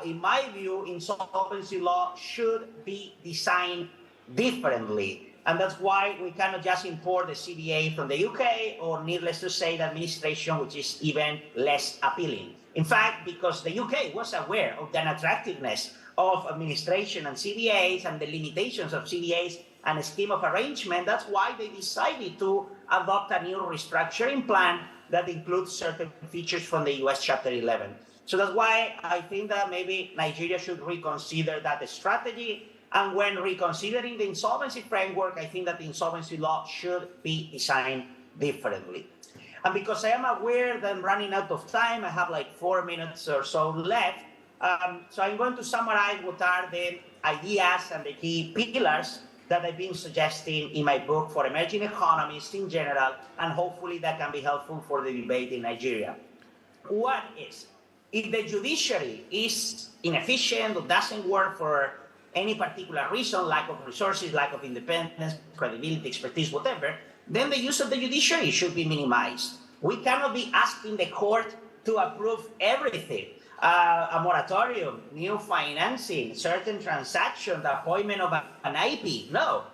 in my view, insolvency law should be designed differently. And that's why we cannot just import the CBA from the UK or, needless to say, the administration, which is even less appealing. In fact, because the UK was aware of the unattractiveness of administration and CBAs and the limitations of CBAs and a scheme of arrangement, that's why they decided to adopt a new restructuring plan that includes certain features from the US Chapter 11. So that's why I think that maybe Nigeria should reconsider that strategy. And when reconsidering the insolvency framework, I think that the insolvency law should be designed differently. And because I am aware that I'm running out of time, I have like 4 minutes or so left. So I'm going to summarize what are the ideas and the key pillars that I've been suggesting in my book for emerging economies in general, and hopefully that can be helpful for the debate in Nigeria. One is, if the judiciary is inefficient or doesn't work for any particular reason, lack of resources, lack of independence, credibility, expertise, whatever, then the use of the judiciary should be minimized. We cannot be asking the court to approve everything. A moratorium, new financing, certain transaction, the appointment of an IP. No.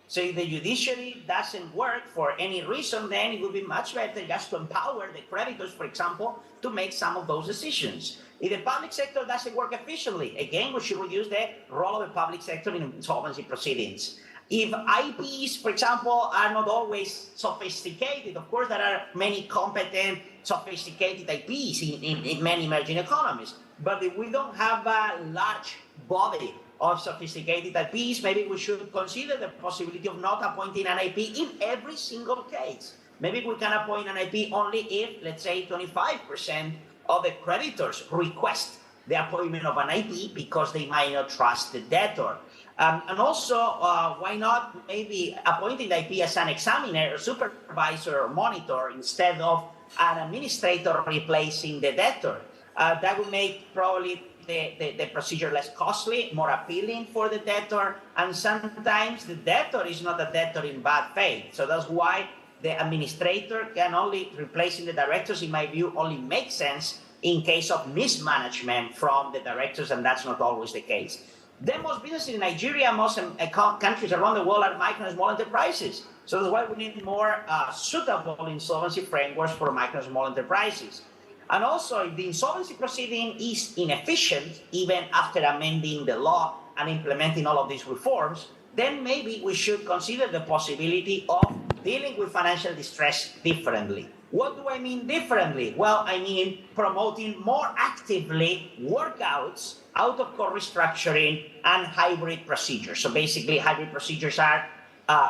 So if the judiciary doesn't work for any reason, then it would be much better just to empower the creditors, for example, to make some of those decisions. If the public sector doesn't work efficiently, again, we should reduce the role of the public sector in insolvency proceedings. If IPs, for example, are not always sophisticated, of course, there are many competent, sophisticated IPs in many emerging economies. But if we don't have a large body of sophisticated IPs, maybe we should consider the possibility of not appointing an IP in every single case. Maybe we can appoint an IP only if, let's say, 25% of the creditors request the appointment of an IP because they might not trust the debtor. And also, why not maybe appointing the IP as an examiner, or supervisor, or monitor instead of an administrator replacing the debtor? That would make probably the procedure less costly, more appealing for the debtor, and sometimes the debtor is not a debtor in bad faith. So that's why the administrator can only, replacing the directors, in my view, only makes sense in case of mismanagement from the directors, and that's not always the case. Then most businesses in Nigeria, most countries around the world are micro and small enterprises. So that's why we need more suitable insolvency frameworks for micro and small enterprises. And also, if the insolvency proceeding is inefficient, even after amending the law and implementing all of these reforms, then maybe we should consider the possibility of dealing with financial distress differently. What do I mean differently? Well, I mean promoting more actively workouts, out-of-court restructuring, and hybrid procedures. So basically, hybrid procedures are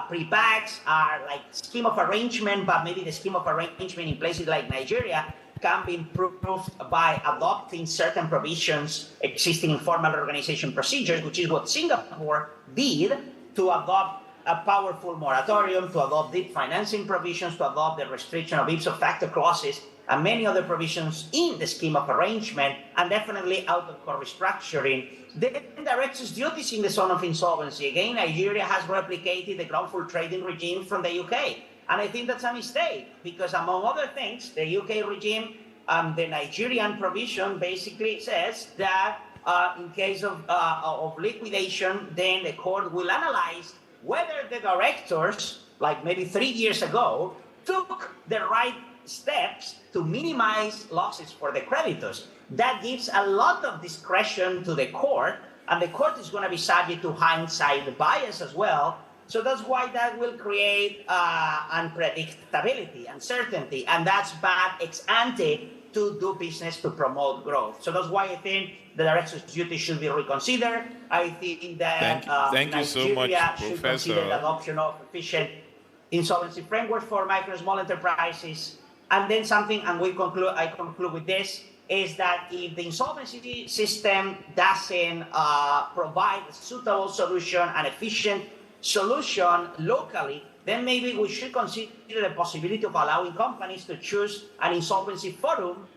pre-packs, are like scheme of arrangement, but maybe the scheme of arrangement in places like Nigeria can be improved by adopting certain provisions existing in formal organization procedures, which is what Singapore did to adopt a powerful moratorium, to adopt deep financing provisions, to adopt the restriction of ipso facto clauses, and many other provisions in the scheme of arrangement, and definitely out-of-court restructuring. The directors' duties in the zone of insolvency. Again, Nigeria has replicated the wrongful trading regime from the UK. And I think that's a mistake, because among other things, the UK regime, the Nigerian provision basically says that in case of liquidation, then the court will analyze whether the directors, like maybe 3 years ago, took the right steps to minimize losses for the creditors. That gives a lot of discretion to the court, and the court is going to be subject to hindsight bias as well. So that's why that will create unpredictability, uncertainty, and that's bad ex ante to do business to promote growth. So that's why I think the director's duty should be reconsidered. I think that thank you so much, should consider the adoption of efficient insolvency framework for micro and small enterprises. And then something, and I conclude with this, is that if the insolvency system doesn't provide a suitable solution, an efficient solution locally, then maybe we should consider the possibility of allowing companies to choose an insolvency forum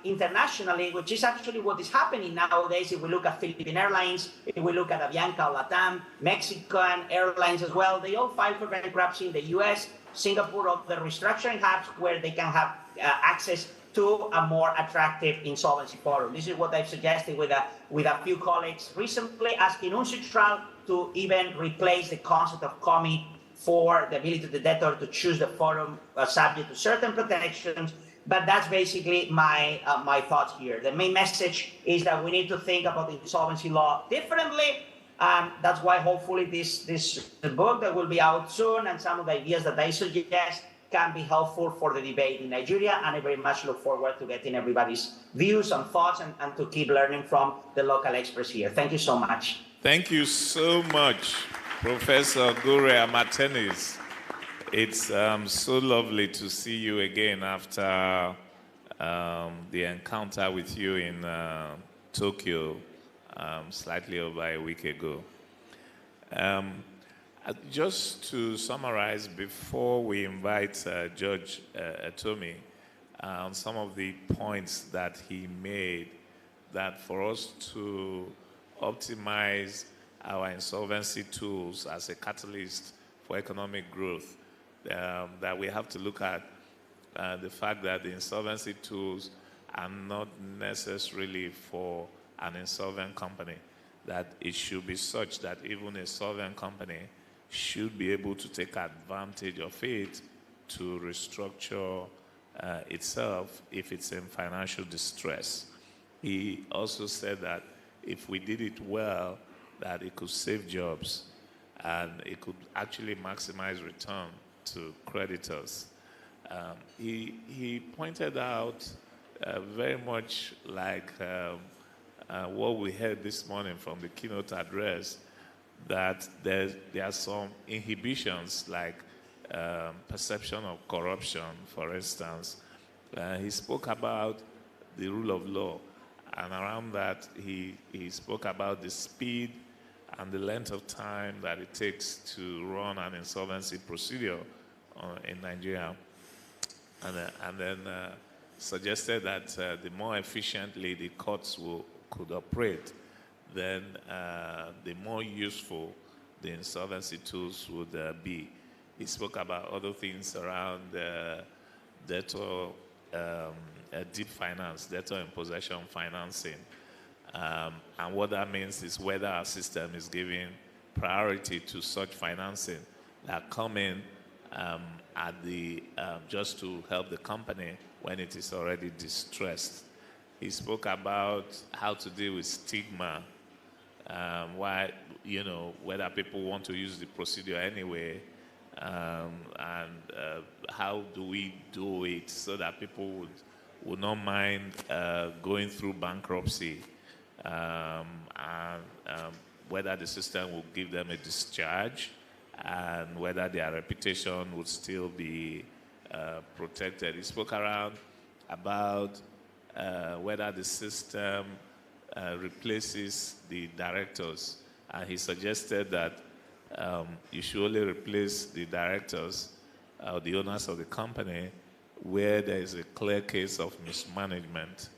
internationally, which is actually what is happening nowadays. If we look at Philippine Airlines, if we look at Avianca or LATAM, Mexican airlines as well, they all file for bankruptcy in the US, Singapore, of the restructuring hubs where they can have access to a more attractive insolvency forum. This is what I've suggested with a few colleagues recently, asking UNCITRAL to even replace the concept of COMI for the ability of the debtor to choose the forum subject to certain protections. But that's basically my thoughts here. The main message is that we need to think about the insolvency law differently. That's why hopefully this book that will be out soon and some of the ideas that I suggest can be helpful for the debate in Nigeria. And I very much look forward to getting everybody's views and thoughts and to keep learning from the local experts here. Thank you so much. Thank you so much, Professor Gore Martinez. It's so lovely to see you again after the encounter with you in Tokyo slightly over a week ago. Just to summarize, before we invite Judge Atomi, some of the points that he made, that for us to optimize our insolvency tools as a catalyst for economic growth, that we have to look at the fact that the insolvency tools are not necessarily for an insolvent company, that it should be such that even a solvent company should be able to take advantage of it to restructure itself if it's in financial distress. He also said that if we did it well, that it could save jobs and it could actually maximize return to creditors. He pointed out very much like what we heard this morning from the keynote address, that there are some inhibitions like perception of corruption, for instance. He spoke about the rule of law, and around that he spoke about the speed and the length of time that it takes to run an insolvency procedure in Nigeria, and then suggested that the more efficiently the courts could operate, then the more useful the insolvency tools would be. He spoke about other things around debtor deep finance, debtor in possession financing. And what that means is whether our system is giving priority to such financing that come in at the just to help the company when it is already distressed. He spoke about how to deal with stigma, why, whether people want to use the procedure anyway, and how do we do it so that people would not mind going through bankruptcy, and whether the system will give them a discharge, and whether their reputation would still be protected. He spoke around about whether the system replaces the directors, and he suggested that you should only replace the directors, the owners of the company, where there is a clear case of mismanagement,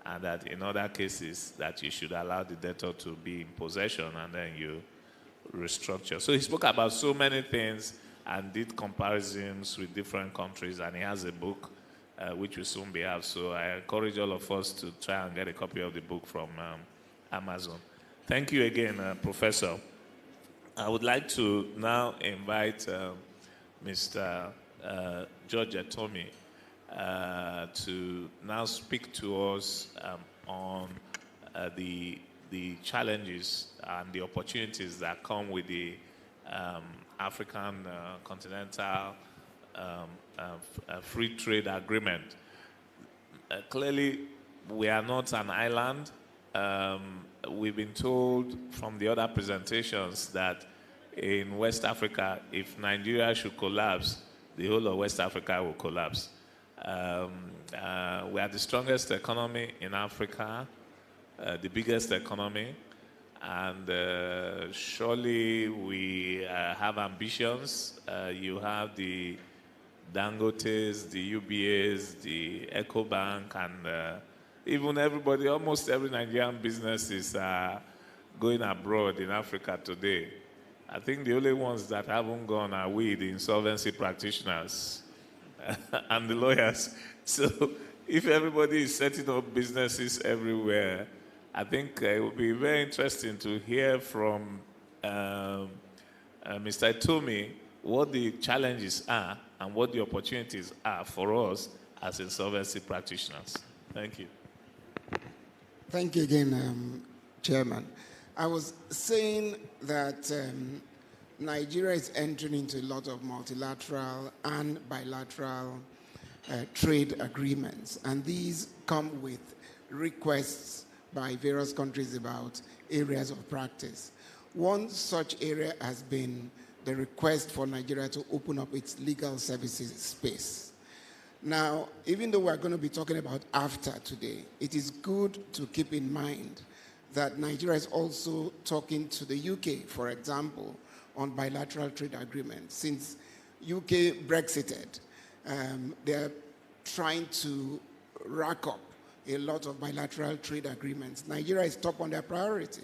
and that in other cases that you should allow the debtor to be in possession and then you restructure. So he spoke about so many things and did comparisons with different countries, and he has a book which will soon be out. So I encourage all of us to try and get a copy of the book from Amazon. Thank you again, Professor. I would like to now invite Mr. George Etomi to now speak to us on the challenges and the opportunities that come with the African Continental Free Trade Agreement. Clearly, we are not an island. We've been told from the other presentations that in West Africa, if Nigeria should collapse, the whole of West Africa will collapse. We are the strongest economy in Africa, the biggest economy, and surely we have ambitions. You have the Dangotes, the UBAs, the EcoBank, and even everybody, almost every Nigerian business is going abroad in Africa today. I think the only ones that haven't gone are we, the insolvency practitioners and the lawyers. So if everybody is setting up businesses everywhere, I think it would be very interesting to hear from Mr. Etomi what the challenges are and what the opportunities are for us as insolvency practitioners. Thank you. Thank you again, Chairman. I was saying that Nigeria is entering into a lot of multilateral and bilateral trade agreements, and these come with requests by various countries about areas of practice. One such area has been the request for Nigeria to open up its legal services space. Now, even though we're going to be talking about AFTA today, it is good to keep in mind that Nigeria is also talking to the UK, for example, on bilateral trade agreements. Since UK Brexited, they're trying to rack up a lot of bilateral trade agreements. Nigeria is top on their priority.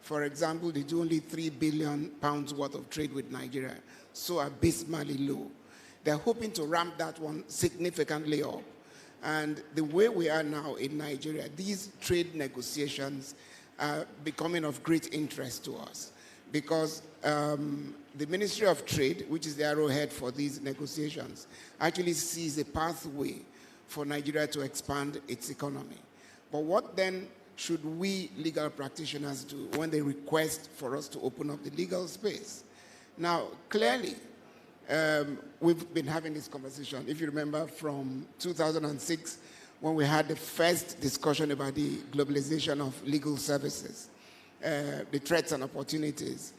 For example, they do only £3 billion worth of trade with Nigeria, so abysmally low. They're hoping to ramp that one significantly up. And the way we are now in Nigeria, these trade negotiations are becoming of great interest to us because the Ministry of Trade, which is the arrowhead for these negotiations, actually sees a pathway for Nigeria to expand its economy. But what then should we legal practitioners do when they request for us to open up the legal space? Now, clearly, we've been having this conversation. If you remember from 2006, when we had the first discussion about the globalization of legal services, the threats and opportunities,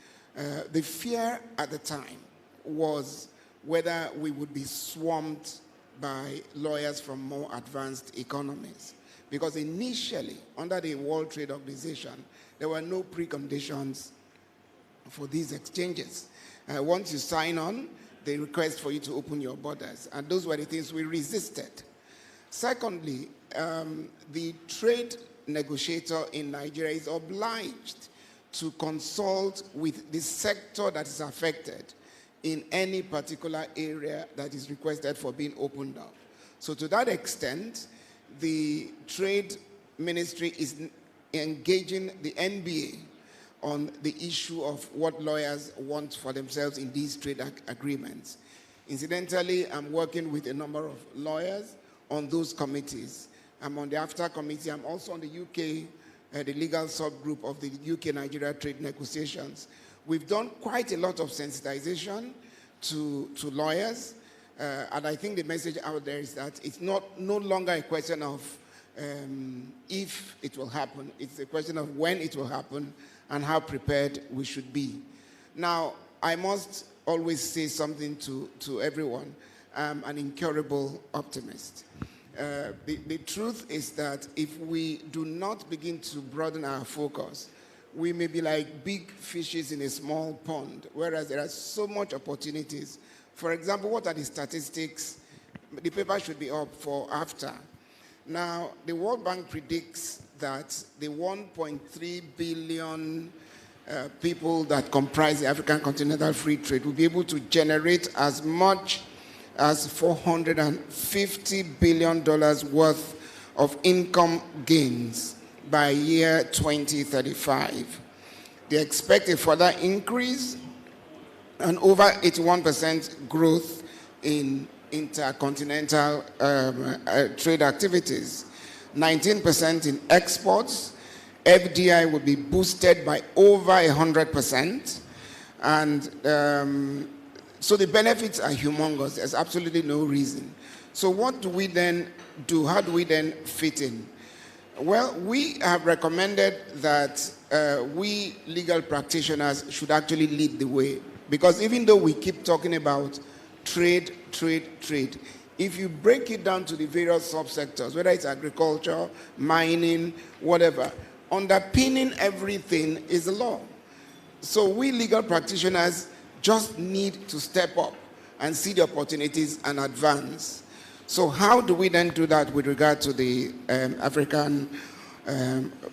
the fear at the time was whether we would be swamped by lawyers from more advanced economies. Because initially, under the World Trade Organization, there were no preconditions for these exchanges. Once you sign on, they request for you to open your borders. And those were the things we resisted. Secondly, the trade negotiator in Nigeria is obliged to consult with the sector that is affected in any particular area that is requested for being opened up. So to that extent, the Trade Ministry is engaging the NBA on the issue of what lawyers want for themselves in these trade agreements. Incidentally, I'm working with a number of lawyers on those committees. I'm on the AFTA committee. I'm also on the UK, the legal subgroup of the UK-Nigeria trade negotiations. We've done quite a lot of sensitization to lawyers, and I think the message out there is that it's no longer a question of if it will happen. It's a question of when it will happen and how prepared we should be. Now, I must always say something to everyone. I'm an incurable optimist. The truth is that if we do not begin to broaden our focus, we may be like big fishes in a small pond, whereas there are so much opportunities. For example, what are the statistics? The paper should be up for AFTA. Now, the World Bank predicts that the 1.3 billion people that comprise the African Continental Free Trade will be able to generate as much as $450 billion worth of income gains by year 2035. They expect a further increase and over 81% growth in intercontinental trade activities, 19% in exports. FDI will be boosted by over 100%, and so the benefits are humongous. There's absolutely no reason. So what do we then do? How do we then fit in? Well, we have recommended that we legal practitioners should actually lead the way, because even though we keep talking about trade, if you break it down to the various subsectors, whether it's agriculture, mining, whatever, underpinning everything is the law. So we legal practitioners just need to step up and see the opportunities and advance. So how do we then do that with regard to the African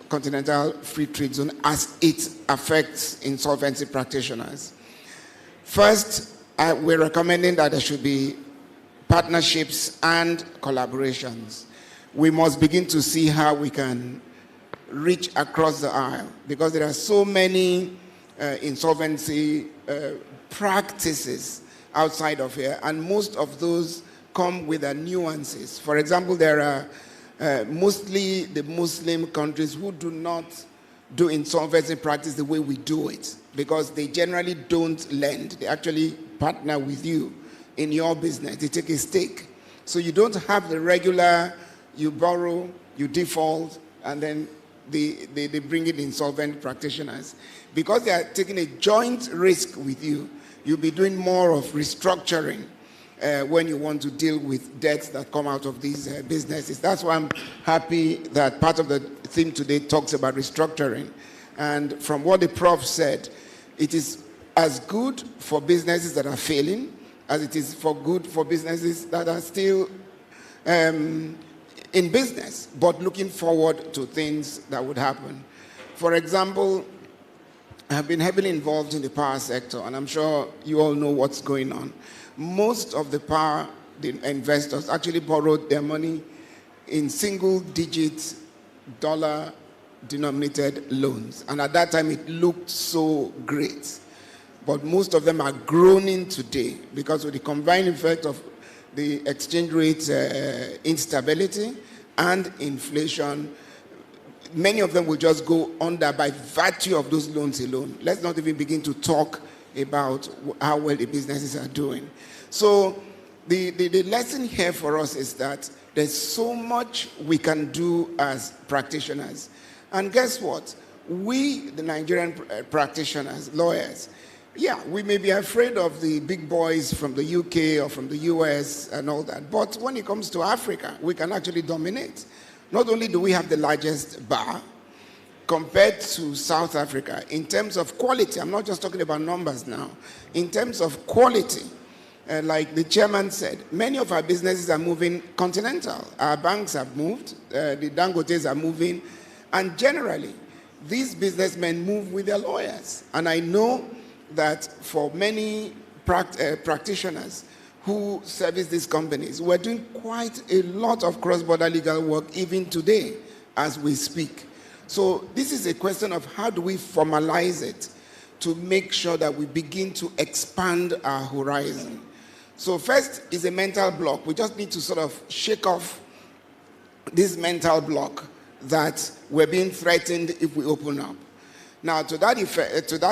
Continental Free Trade Zone as it affects insolvency practitioners? First, we're recommending that there should be partnerships and collaborations. We must begin to see how we can reach across the aisle, because there are so many insolvency practices outside of here, and most of those come with their nuances. For example, there are mostly the Muslim countries who do not do insolvency practice the way we do it, because they generally don't lend. They actually partner with you in your business. They take a stake. So you don't have the regular, you borrow, you default, and then they bring in insolvent practitioners. Because they are taking a joint risk with you, you'll be doing more of restructuring when you want to deal with debts that come out of these businesses. That's why I'm happy that part of the theme today talks about restructuring. And from what the prof said, it is as good for businesses that are failing as it is good for businesses that are still in business, but looking forward to things that would happen. For example, I have been heavily involved in the power sector, and I'm sure you all know what's going on. Most of the power investors actually borrowed their money in single-digit dollar-denominated loans, and at that time it looked so great. but most of them are groaning today because of the combined effect of the exchange rate instability and inflation. Many of them will just go under by virtue of those loans alone. Let's not even begin to talk about how well the businesses are doing. So the lesson here for us is that there's so much we can do as practitioners. And guess what? We, the Nigerian practitioners, lawyers, yeah, we may be afraid of the big boys from the UK or from the US and all that. But when it comes to Africa, we can actually dominate. Not only do we have the largest bar compared to South Africa in terms of quality, I'm not just talking about numbers now, in terms of quality, like the chairman said, many of our businesses are moving continental. Our banks have moved, the Dangotes are moving, and generally, these businessmen move with their lawyers. And I know that for many practitioners who service these companies, we're doing quite a lot of cross-border legal work even today as we speak. So this is a question of how do we formalize it to make sure that we begin to expand our horizon. So first is a mental block. We just need to sort of shake off this mental block that we're being threatened if we open up. Now, to that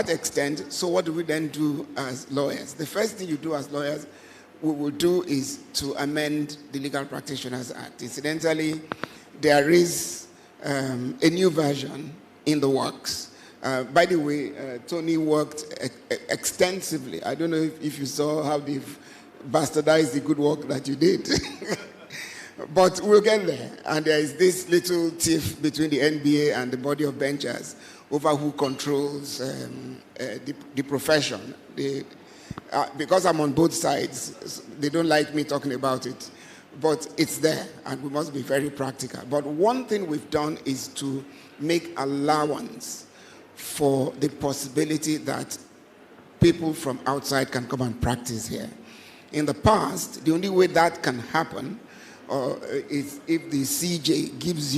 extent, so what do we then do as lawyers? The first thing you do as lawyers, we will do is to amend the Legal Practitioners Act. Incidentally, there is a new version in the works. By the way, Tony worked extensively. I don't know if you saw how they've bastardized the good work that you did. But we'll get there. And there is this little tiff between the NBA and the body of benchers over who controls the profession. Because I'm on both sides, they don't like me talking about it. But it's there, and we must be very practical. But one thing we've done is to make allowance for the possibility that people from outside can come and practice here. In the past, the only way that can happen is if the CJN gives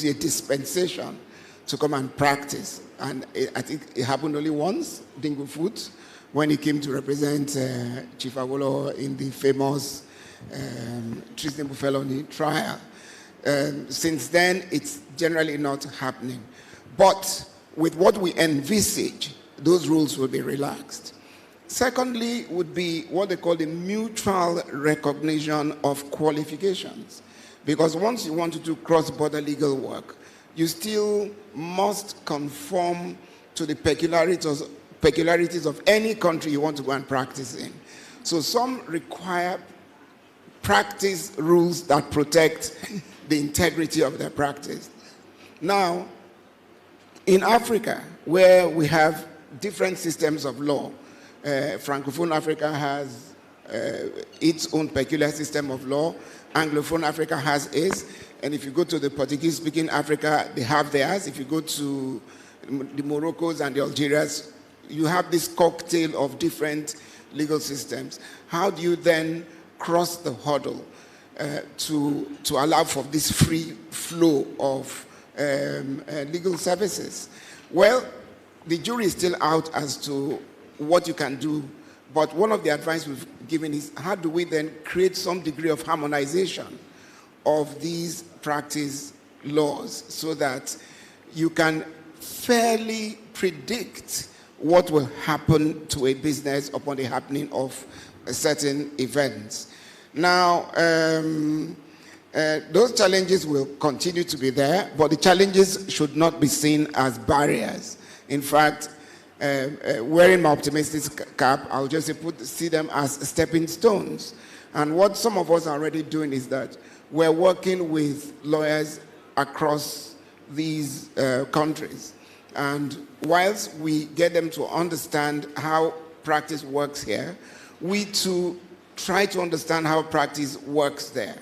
you a dispensation to come and practice. And I think it happened only once, Dingo Foot, when he came to represent Chief Awolowo in the famous treasonable felony trial. Since then, it's generally not happening. But with what we envisage, those rules will be relaxed. Secondly, would be what they call the mutual recognition of qualifications. Because once you want to do cross-border legal work, you still must conform to the peculiarities of any country you want to go and practice in. So some require practice rules that protect the integrity of their practice. Now, in Africa, where we have different systems of law, Francophone Africa has its own peculiar system of law. Anglophone Africa has its. And if you go to the Portuguese-speaking Africa, they have theirs. If you go to the Moroccos and the Algerias, you have this cocktail of different legal systems. How do you then cross the hurdle to allow for this free flow of legal services? Well, the jury is still out as to what you can do, but one of the advice we've given is how do we then create some degree of harmonization of these practice laws so that you can fairly predict what will happen to a business upon the happening of certain events. Now, those challenges will continue to be there, but the challenges should not be seen as barriers. In fact, wearing my optimistic cap, I'll just see them as stepping stones. And what some of us are already doing is that we're working with lawyers across these countries. And whilst we get them to understand how practice works here, we too try to understand how practice works there.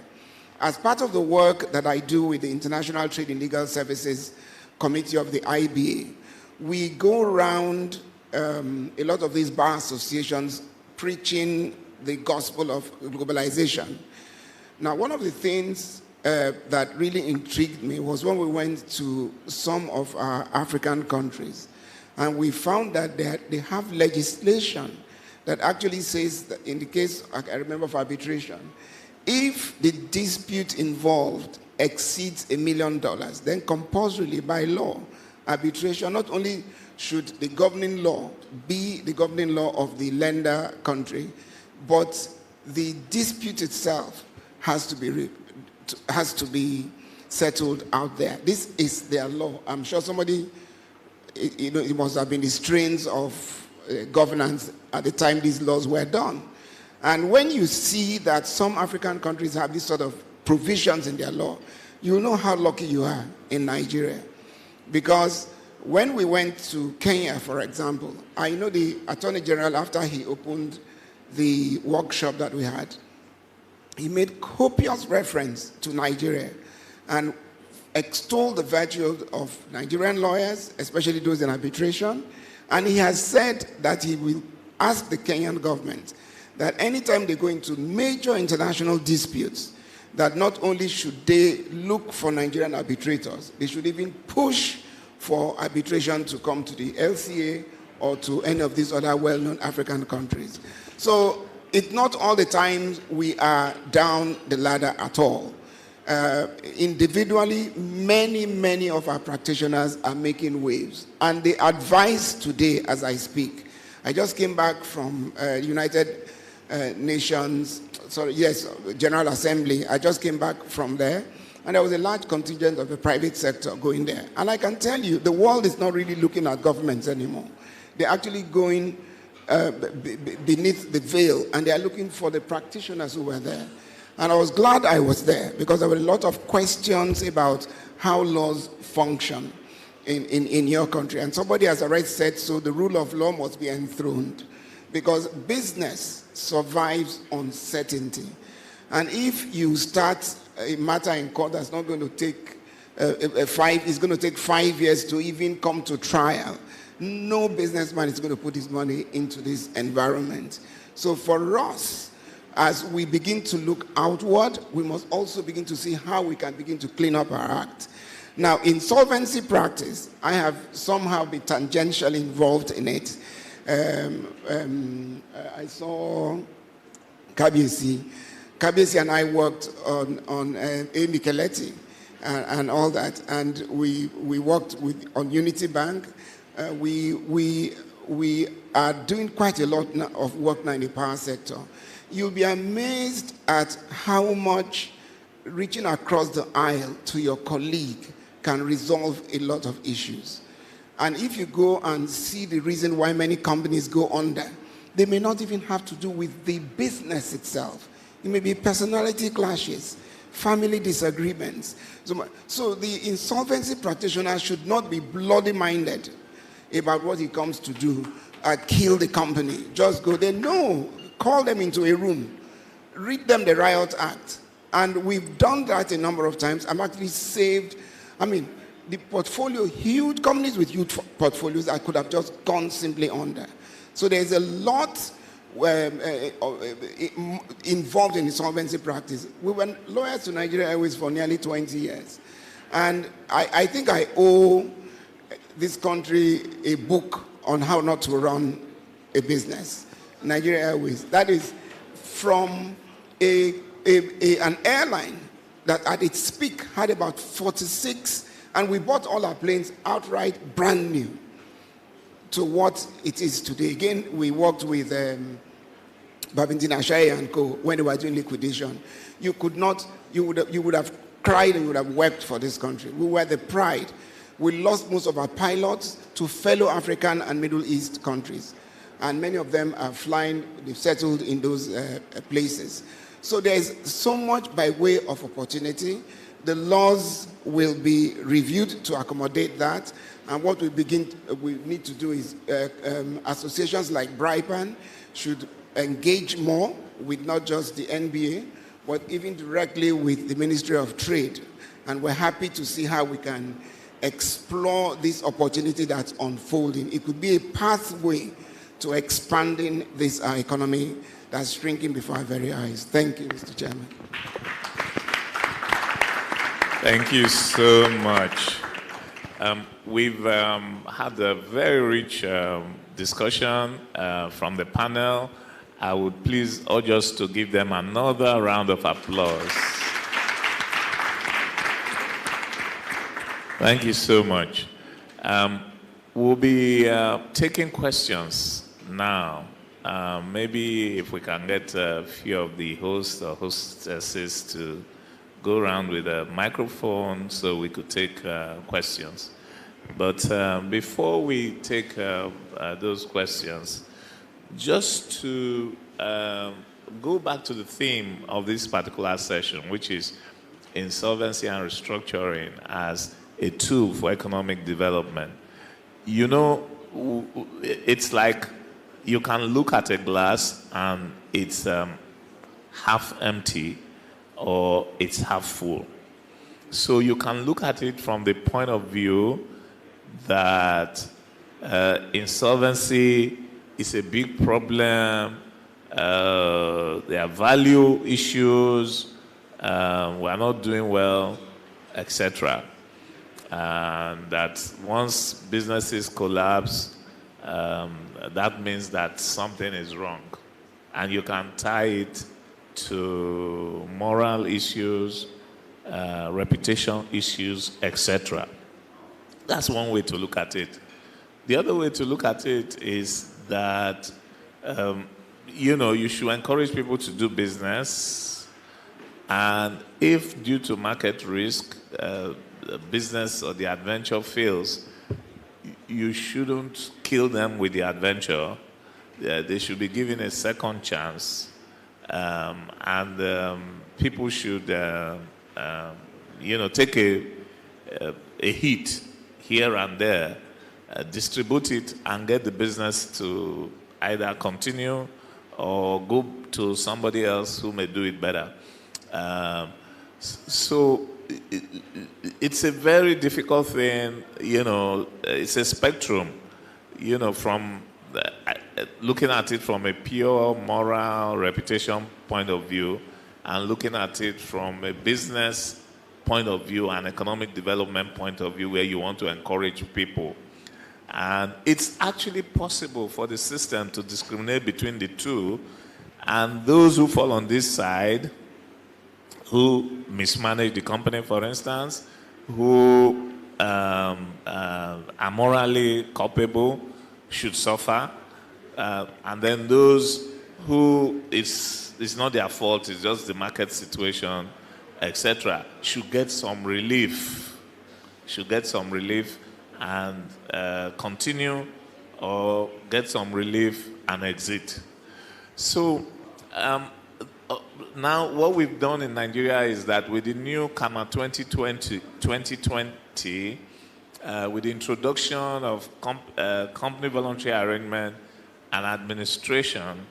As part of the work that I do with the International Trade in Legal Services Committee of the IBA, we go around a lot of these bar associations preaching the gospel of globalization. Now, one of the things that really intrigued me was when we went to some of our African countries And we found that they have legislation that actually says that in the case, I remember for arbitration, if the dispute involved exceeds $1 million, then compulsorily by law, arbitration, not only should the governing law be the governing law of the lender country, but the dispute itself has to be settled out there. This is their law. I'm sure somebody, it must have been the strains of governance at the time these laws were done. And when you see that some African countries have this sort of provisions in their law, you know how lucky you are in Nigeria. Because when we went to Kenya, for example, I know the Attorney General, after he opened the workshop that we had, he made copious reference to Nigeria and extolled the virtue of Nigerian lawyers, especially those in arbitration. And he has said that he will ask the Kenyan government that anytime they go into major international disputes, that not only should they look for Nigerian arbitrators, they should even push for arbitration to come to the LCA or to any of these other well-known African countries. So it's not all the time we are down the ladder at all. Individually, many of our practitioners are making waves. And the advice today, as I speak, I just came back from United Nations, General Assembly. I just came back from there, and there was a large contingent of the private sector going there. And I can tell you, the world is not really looking at governments anymore. They're actually going beneath the veil, and they are looking for the practitioners who were there. And I was glad I was there, because there were a lot of questions about how laws function in your country. And somebody has already said, so the rule of law must be enthroned, because business survives uncertainty. And if you start a matter in court that's not going to take it's going to take 5 years to even come to trial, no businessman is going to put his money into this environment. So for us, as we begin to look outward, we must also begin to see how we can begin to clean up our act. Now, insolvency practice, I have somehow been tangentially involved in it. I saw Kabiyesi and I worked on Micheletti and all that, and we worked on Unity Bank. We are doing quite a lot of work now in the power sector. You'll be amazed at how much reaching across the aisle to your colleague can resolve a lot of issues. And if you go and see the reason why many companies go under, they may not even have to do with the business itself. It may be personality clashes, family disagreements. So the insolvency practitioner should not be bloody-minded about what he comes to do, kill the company, just go there. No, call them into a room, read them the Riot Act. And we've done that a number of times. I'm actually saved, the portfolio, huge companies with huge portfolios that could have just gone simply under. So there's a lot involved in insolvency practice. We were lawyers to Nigeria Airways for nearly 20 years. And I think I owe this country a book on how not to run a business. Nigeria Airways. That is from an airline that at its peak had about 46, and we bought all our planes outright brand new to what it is today. Again, we worked with Babington Ashai and Co. when they were doing liquidation. You would have cried and you would have wept for this country. We were the pride. We lost most of our pilots to fellow African and Middle East countries. And many of them are flying, they've settled in those places. So there's so much by way of opportunity. The laws will be reviewed to accommodate that. And what we need to do is associations like BRIPAN should engage more with not just the NBA, but even directly with the Ministry of Trade. And we're happy to see how we can explore this opportunity that's unfolding. It could be a pathway to expanding this economy that's shrinking before our very eyes. Thank you, Mr. Chairman. Thank you so much. We've had a very rich discussion from the panel. I would please urge us to give them another round of applause. Thank you so much. We'll be taking questions now. Maybe if we can get a few of the hosts or hostesses to go around with a microphone so we could take questions. But before we take those questions, just to go back to the theme of this particular session, which is insolvency and restructuring as a tool for economic development. You know, it's like you can look at a glass and it's half empty or it's half full. So you can look at it from the point of view that insolvency is a big problem. There are value issues. We are not doing well, etc. And that once businesses collapse, that means that something is wrong. And you can tie it to moral issues, reputation issues, etc. That's one way to look at it. The other way to look at it is that, you should encourage people to do business. And if due to market risk, the business or the adventure fails, you shouldn't kill them with the adventure. They should be given a second chance. And people should, take a hit here and there, distribute it, and get the business to either continue or go to somebody else who may do it better. So it's a very difficult thing, it's a spectrum, from looking at it from a pure moral reputation point of view and looking at it from a business point of view and economic development point of view where you want to encourage people. And it's actually possible for the system to discriminate between the two, and those who fall on this side, who mismanage the company, for instance, who are morally culpable, should suffer. And then those who it's not their fault, it's just the market situation, etc., should get some relief. And continue, or get some relief and exit. So now what we've done in Nigeria is that with the new CAMA 2020, with the introduction of company voluntary arrangement and administration,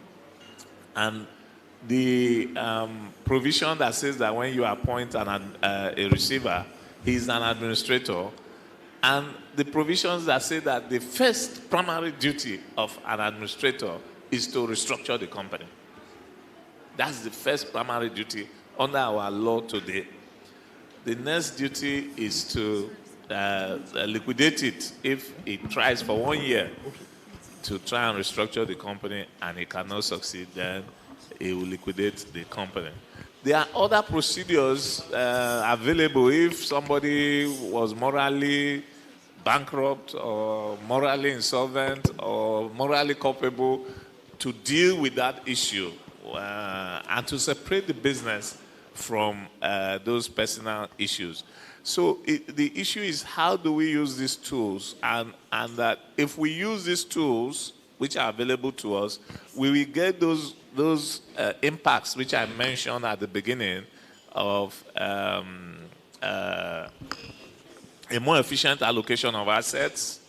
and the provision that says that when you appoint a receiver, he's an administrator, and the provisions that say that the first primary duty of an administrator is to restructure the company. That's the first primary duty under our law today. The next duty is to liquidate it if it tries for 1 year to try and restructure the company and it cannot succeed, then it will liquidate the company. There are other procedures available if somebody was morally bankrupt or morally insolvent or morally culpable, to deal with that issue and to separate the business from those personal issues. So the issue is, how do we use these tools? And that if we use these tools, which are available to us, we will get those impacts which I mentioned at the beginning of a more efficient allocation of assets,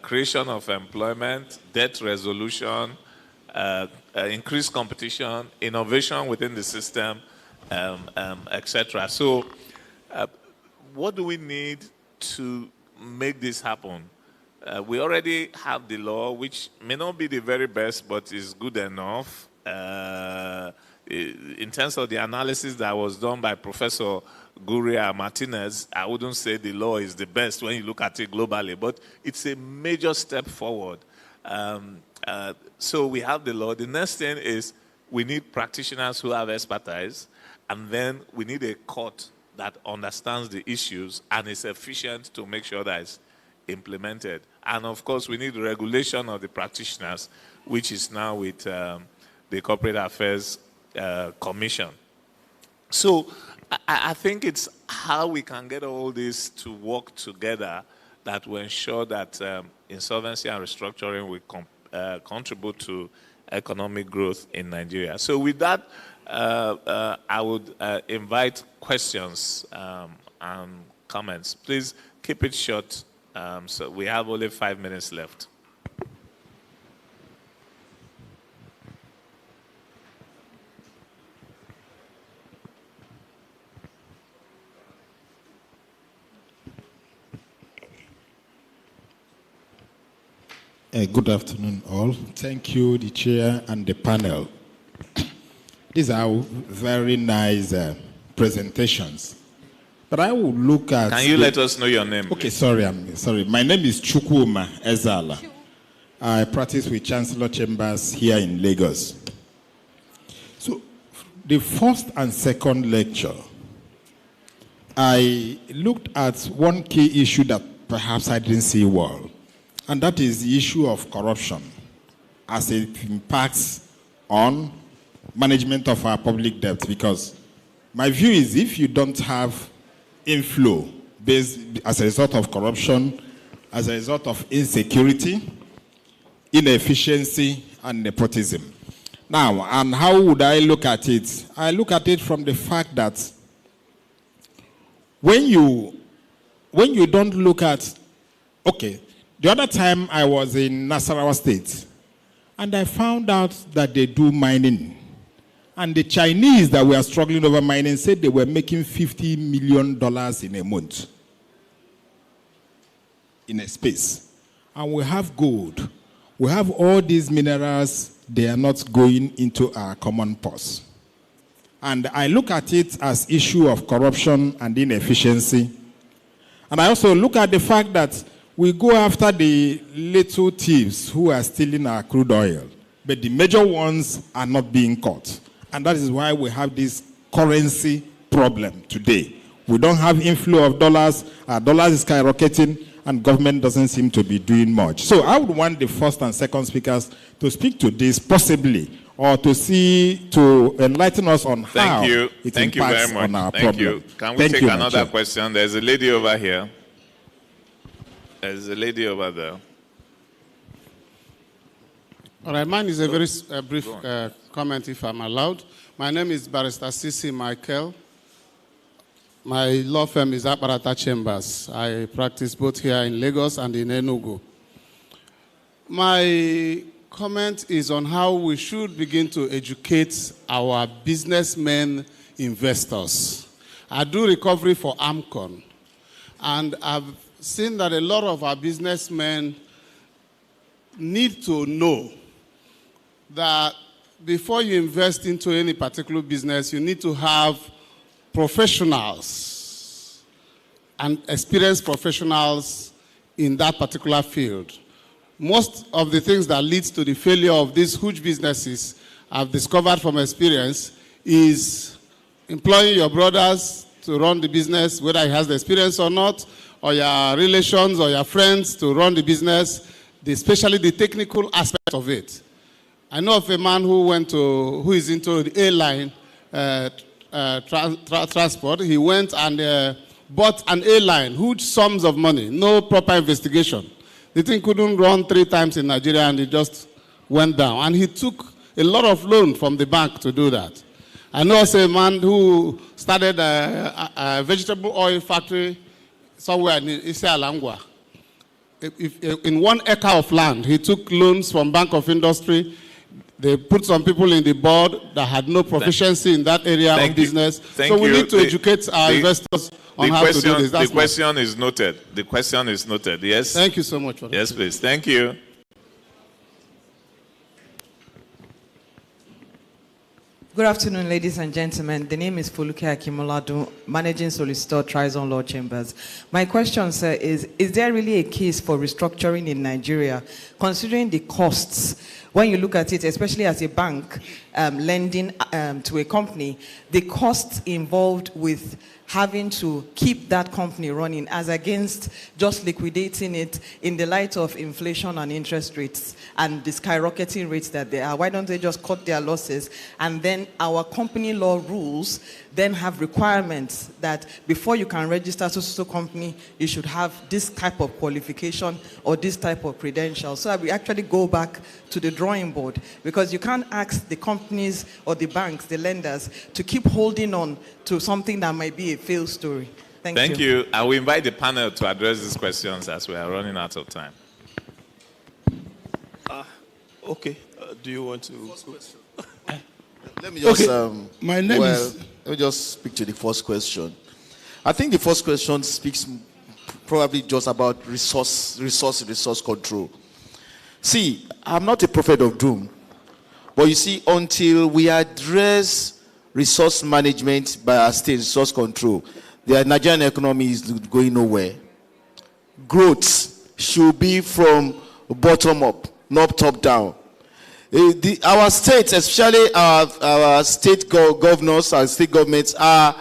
creation of employment, debt resolution, increased competition, innovation within the system, etc. So what do we need to make this happen? We already have the law, which may not be the very best, but is good enough. in terms of the analysis that was done by Professor Guria Martinez, I wouldn't say the law is the best when you look at it globally, but it's a major step forward. So we have the law. The next thing is we need practitioners who have expertise, and then we need a court that understands the issues and is efficient to make sure that it's implemented. And of course, we need regulation of the practitioners, which is now with the Corporate Affairs Commission. So I think it's how we can get all this to work together that will ensure that insolvency and restructuring will contribute to economic growth in Nigeria. So with that, I would invite questions and comments. Please keep it short. So we have only 5 minutes left. Good afternoon, all. Thank you, the chair and the panel. These are very nice presentations. But I will look at... Can you let us know your name? Okay, sorry. My name is Chukwuma Ezala. I practice with Chancellor Chambers here in Lagos. So, the first and second lecture, I looked at one key issue that perhaps I didn't see well. And that is the issue of corruption as it impacts on management of our public debt. Because my view is if you don't have inflow based as a result of corruption, as a result of insecurity, inefficiency, and nepotism. Now, and how would I look at it? I look at it from the fact that when you don't look at, okay, the other time I was in Nasarawa State, and I found out that they do mining. And the Chinese that were struggling over mining said they were making $50 million in a month in a space. And we have gold. We have all these minerals. They are not going into our common purse. And I look at it as issue of corruption and inefficiency. And I also look at the fact that we go after the little thieves who are stealing our crude oil, but the major ones are not being caught. And that is why we have this currency problem today. We don't have inflow of dollars, our dollars is skyrocketing, and government doesn't seem to be doing much. So I would want the first and second speakers to speak to this possibly, or to enlighten us on how it impacts on our problem. Thank you. Can we take another question? There's a lady over here. There's a lady over there. All right, mine is a very brief comment, if I'm allowed. My name is Barrister Sisi Michael. My law firm is Aparata Chambers. I practice both here in Lagos and in Enugu. My comment is on how we should begin to educate our businessmen investors. I do recovery for AMCON, and I've seen that a lot of our businessmen need to know that before you invest into any particular business, you need to have professionals and experienced professionals in that particular field. Most of the things that leads to the failure of these huge businesses, I've discovered from experience, is employing your brothers to run the business, whether he has the experience or not, or your relations or your friends to run the business, especially the technical aspect of it. I know of a man who is into the airline transport. He went and bought an airline, huge sums of money, no proper investigation. The thing couldn't run 3 times in Nigeria, and it just went down. And he took a lot of loan from the bank to do that. I know of a man who started a vegetable oil factory somewhere in Ise-Alangwa. In 1 acre of land, he took loans from Bank of Industry. They put some people in the board that had no proficiency in that area of business. So we need to educate our investors on how to do this. The question is noted. The question is noted. Yes? Thank you so much for that. Yes, please. Thank you. Good afternoon, ladies and gentlemen. The name is Foluke Akimoladu, Managing Solicitor, Trizon Law Chambers. My question, sir, is there really a case for restructuring in Nigeria, considering the costs? When you look at it, especially as a bank lending to a company, the costs involved with having to keep that company running as against just liquidating it in the light of inflation and interest rates and the skyrocketing rates that they are. Why don't they just cut their losses? And then our company law rules then have requirements that before you can register so company, you should have this type of qualification or this type of credential. So we actually go back to the drawing board, because you can't ask the companies or the banks, the lenders, to keep holding on to something that might be a failed story. Thank you. I will invite the panel to address these questions as we are running out of time. Okay. Do you want to? Let me just. My name is. Let me just speak to the first question. I think the first question speaks probably just about resource control. See, I'm not a prophet of doom, but you see, until we address resource management by our state, resource control, the Nigerian economy is going nowhere. Growth should be from bottom up, not top down. Our states, especially our state governors and state governments, are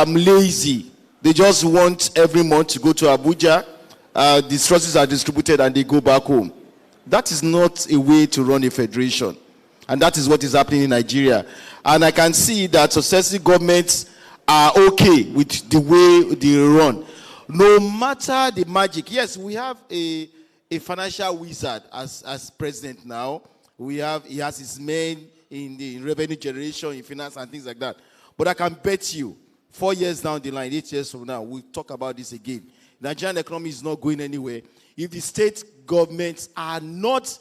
lazy. They just want every month to go to Abuja. The resources are distributed and they go back home. That is not a way to run a federation. And that is what is happening in Nigeria. And I can see that successive governments are okay with the way they run. No matter the magic. Yes, we have a financial wizard as president now. He has his men in the revenue generation, in finance and things like that. But I can bet you, 4 years down the line, 8 years from now, we'll talk about this again. The Nigerian economy is not going anywhere. If the state governments are not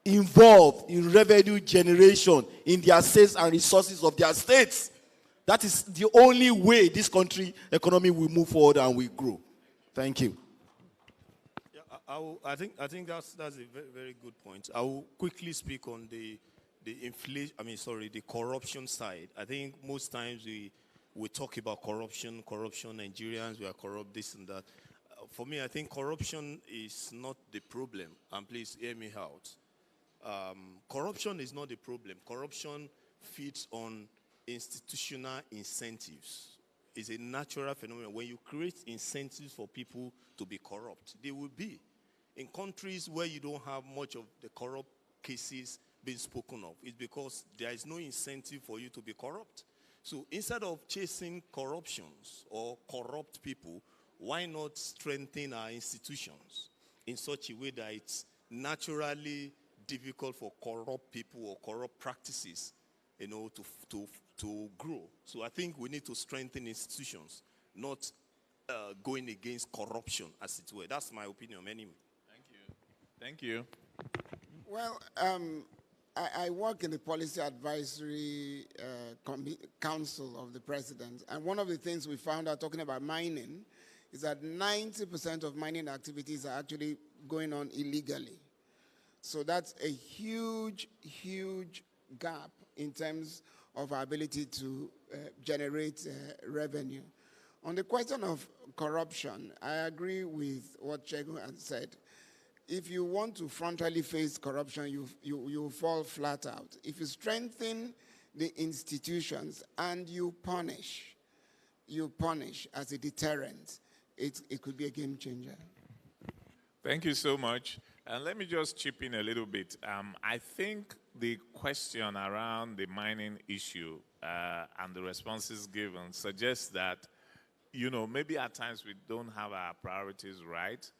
involved in revenue generation in their states and resources of their states, that is the only way this country economy will move forward and will grow. Thank you. I think that's a very, very good point. I will quickly speak on the corruption side. I think most times we talk about corruption, Nigerians, we are corrupt, this and that. For me, I think corruption is not the problem. And please hear me out. Corruption is not the problem. Corruption feeds on institutional incentives. It's a natural phenomenon. When you create incentives for people to be corrupt, they will be. In countries where you don't have much of the corrupt cases being spoken of, it's because there is no incentive for you to be corrupt. So instead of chasing corruptions or corrupt people, why not strengthen our institutions in such a way that it's naturally difficult for corrupt people or corrupt practices, to grow? So I think we need to strengthen institutions, not going against corruption, as it were. That's my opinion, anyway. Thank you. Well, I work in the Policy Advisory Council of the President, and one of the things we found out talking about mining is that 90% of mining activities are actually going on illegally. So that's a huge, huge gap in terms of our ability to generate revenue. On the question of corruption, I agree with what Chegun has said. If you want to frontally face corruption, you fall flat out. If you strengthen the institutions and you punish as a deterrent, it could be a game changer. Thank you so much. And let me just chip in a little bit. I think the question around the mining issue and the responses given suggests that, maybe at times we don't have our priorities right.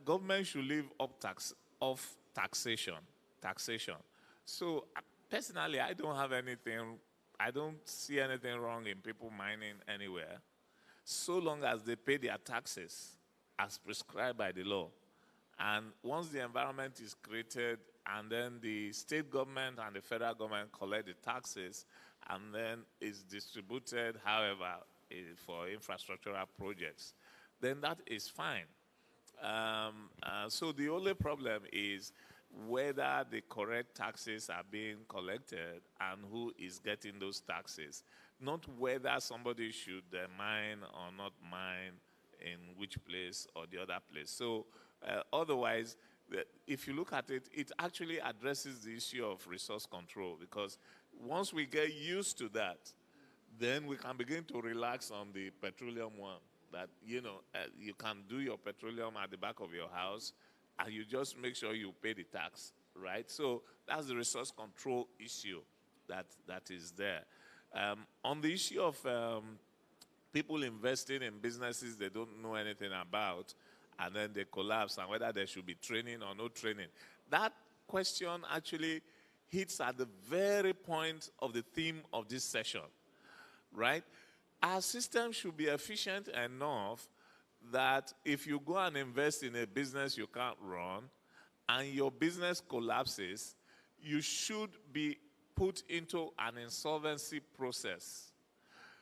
Government should leave off taxation. So personally, I don't see anything wrong in people mining anywhere, so long as they pay their taxes as prescribed by the law. And once the environment is created, and then the state government and the federal government collect the taxes, and then it's distributed, however, for infrastructural projects, then that is fine. So the only problem is whether the correct taxes are being collected and who is getting those taxes, not whether somebody should mine or not mine in which place or the other place. So otherwise, if you look at it, it actually addresses the issue of resource control, because once we get used to that, then we can begin to relax on the petroleum one, that, you can do your petroleum at the back of your house, and you just make sure you pay the tax, right? So that's the resource control issue that is there. On the issue of people investing in businesses they don't know anything about, and then they collapse, and whether there should be training or no training, that question actually hits at the very point of the theme of this session, right? Our system should be efficient enough that if you go and invest in a business you can't run and your business collapses, you should be put into an insolvency process.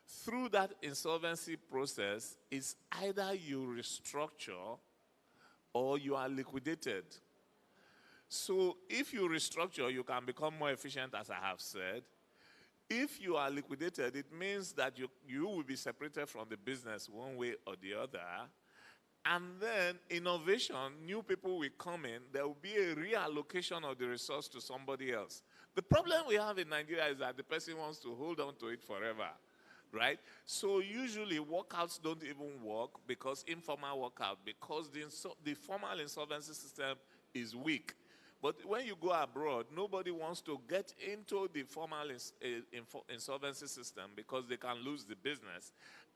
Through that insolvency process, it's either you restructure or you are liquidated. So if you restructure, you can become more efficient, as I have said. If you are liquidated, it means that you will be separated from the business one way or the other. And then innovation, new people will come in, there will be a reallocation of the resource to somebody else. The problem we have in Nigeria is that the person wants to hold on to it forever, right? So usually workouts don't even work, because informal workout, because the formal insolvency system is weak. But when you go abroad, nobody wants to get into the formal insolvency system because they can lose the business.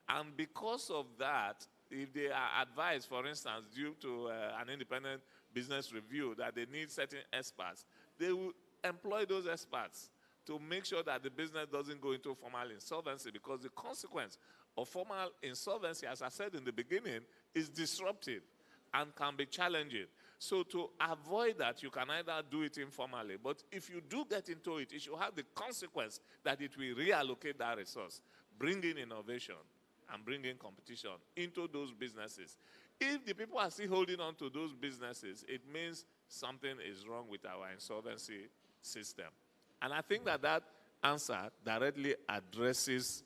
And because of that, if they are advised, for instance, due to an independent business review, that they need certain experts, they will employ those experts to make sure that the business doesn't go into formal insolvency, because the consequence of formal insolvency, as I said in the beginning, is disruptive and can be challenging. So to avoid that, you can either do it informally, but if you do get into it, it should have the consequence that it will reallocate that resource, bring in innovation, and bring in competition into those businesses. If the people are still holding on to those businesses, it means something is wrong with our insolvency system. And I think that answer directly addresses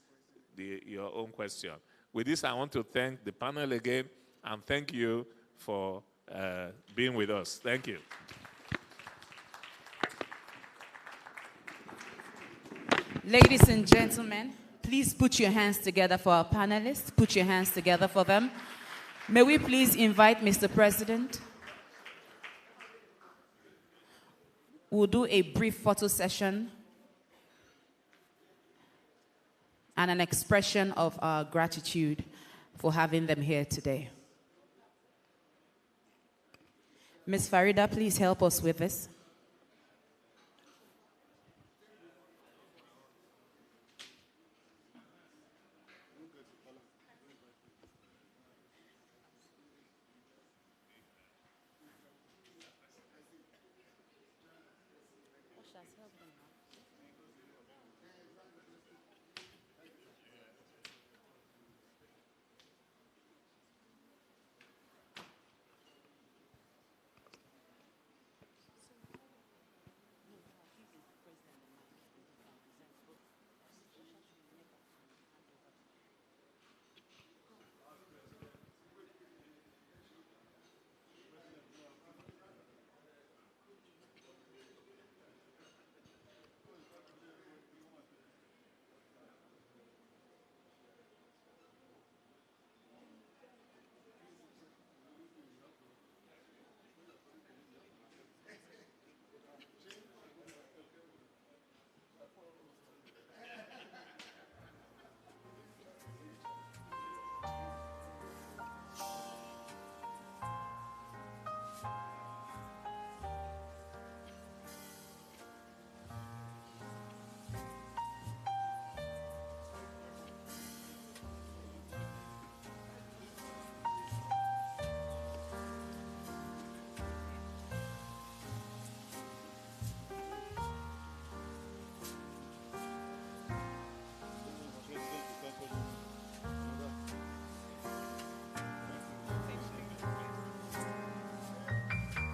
your own question. With this, I want to thank the panel again, and thank you for being with us. Thank you. Ladies and gentlemen, please put your hands together for our panelists. Put your hands together for them. May we please invite Mr. President. We'll do a brief photo session and an expression of our gratitude for having them here today. Ms. Farida, please help us with this.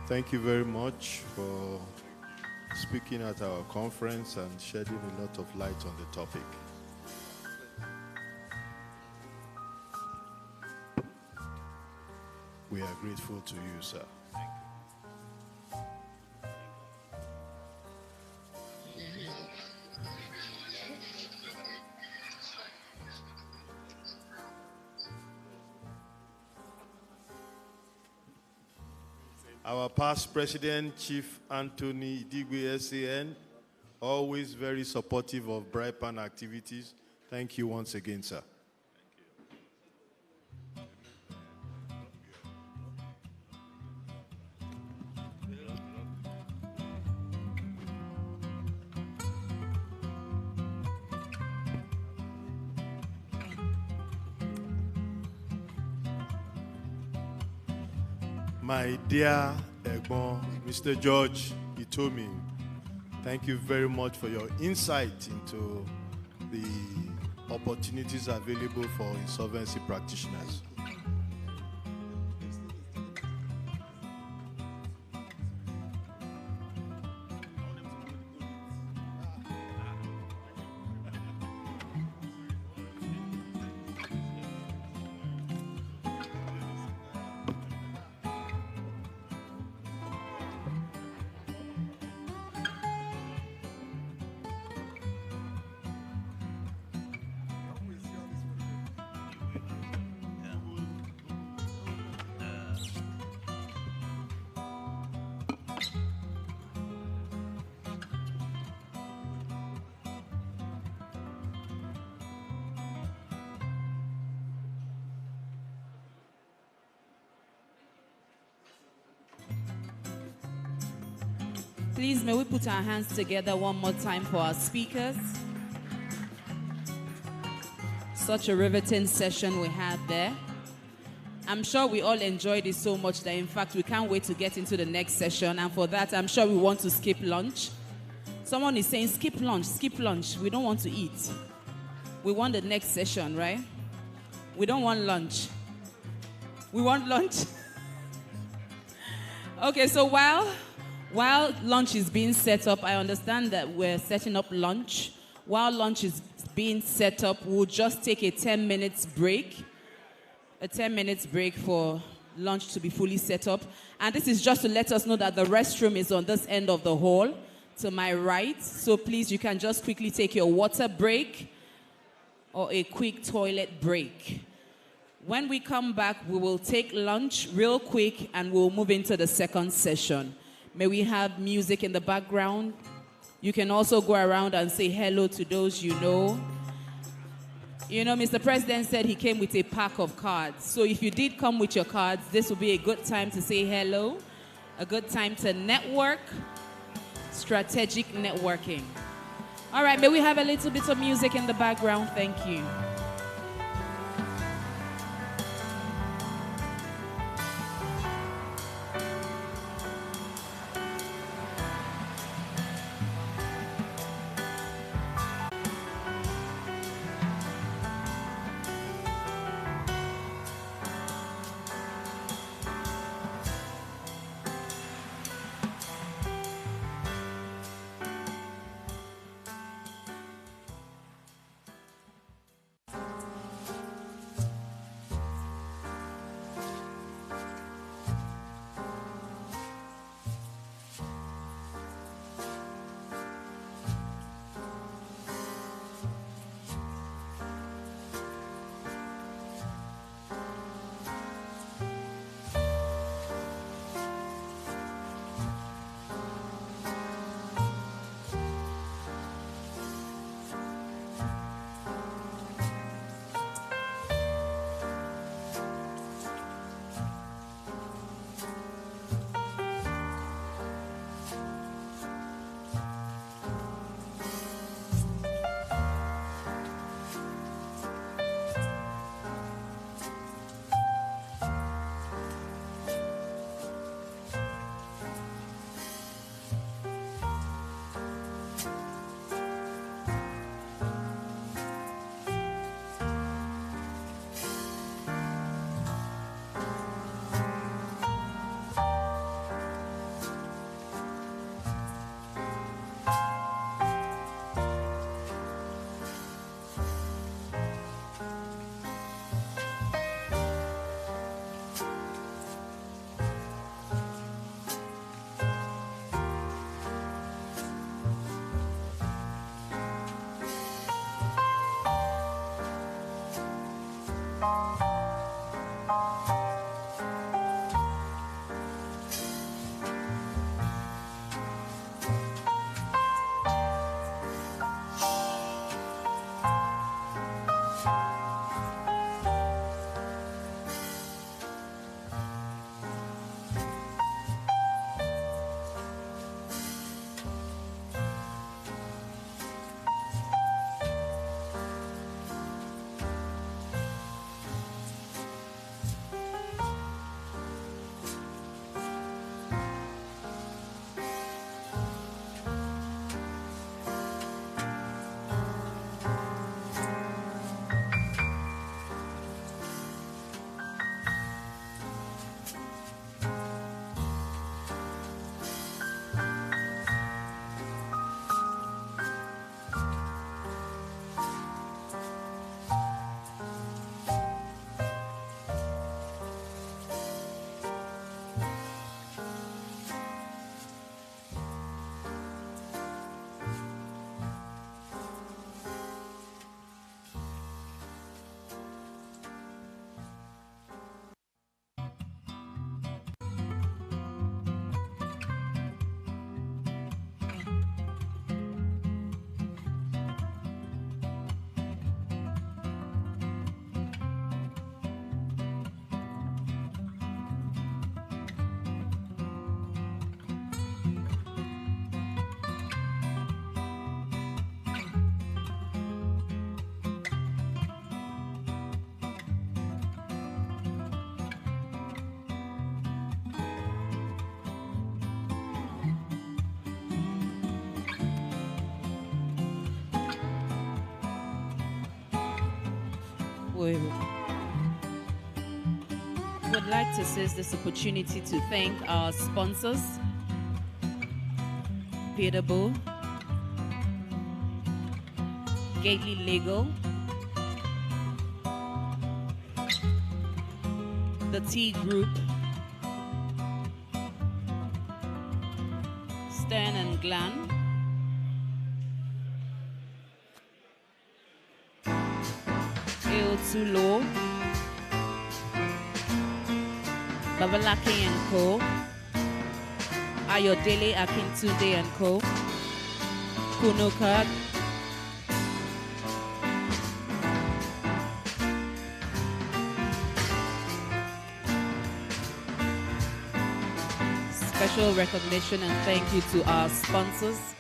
Thank you very much for speaking at our conference and shedding a lot of light on the topic. We are grateful to you, sir. Our past president, Chief Anthony Idigwe, SAN, always very supportive of BRIPAN activities. Thank you once again, sir. My dear Egbon, Mr. George Itomi, thank you very much for your insight into the opportunities available for insolvency practitioners. Please, may we put our hands together one more time for our speakers. Such a riveting session we had there. I'm sure we all enjoyed it so much that, in fact, we can't wait to get into the next session. And for that, I'm sure we want to skip lunch. Someone is saying, skip lunch, skip lunch. We don't want to eat. We want the next session, right? We don't want lunch. We want lunch. Okay, so while lunch is being set up, I understand that we're setting up lunch. While lunch is being set up, we'll just take a 10 minutes break. A 10 minutes break for lunch to be fully set up. And this is just to let us know that the restroom is on this end of the hall to my right. So please, you can just quickly take your water break or a quick toilet break. When we come back, we will take lunch real quick and we'll move into the second session. May we have music in the background? You can also go around and say hello to those you know. You know, Mr. President said he came with a pack of cards. So if you did come with your cards, this will be a good time to say hello, a good time to network, strategic networking. All right, may we have a little bit of music in the background? Thank you. We would like to seize this opportunity to thank our sponsors, Peterbo, Gately Legal, the T Group, Stern and Glan, Tulo, Babalaki and Co, Ayodele Akintunde and Co, Kunokad, special recognition and thank you to our sponsors.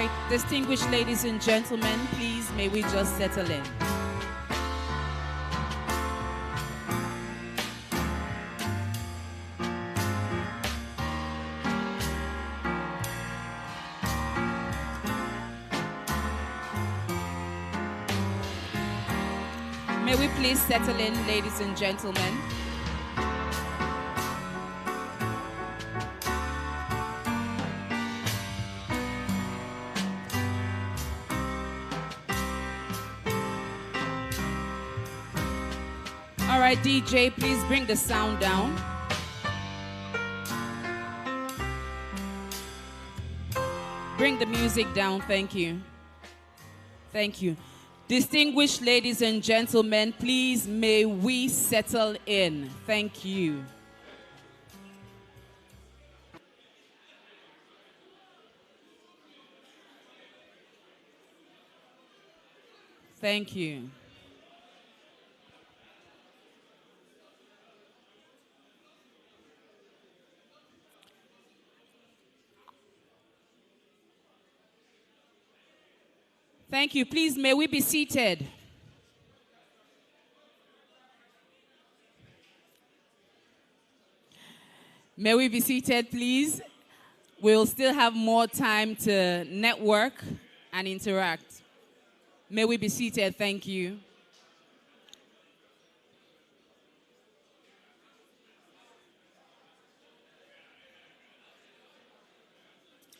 right, distinguished ladies and gentlemen, please may we just settle in. May we please settle in, ladies and gentlemen. All right, DJ, please bring the sound down. Bring the music down, thank you. Thank you. Distinguished ladies and gentlemen, please may we settle in. Thank you. Thank you. Thank you. Please, may we be seated. May we be seated, please? We'll still have more time to network and interact. May we be seated. Thank you.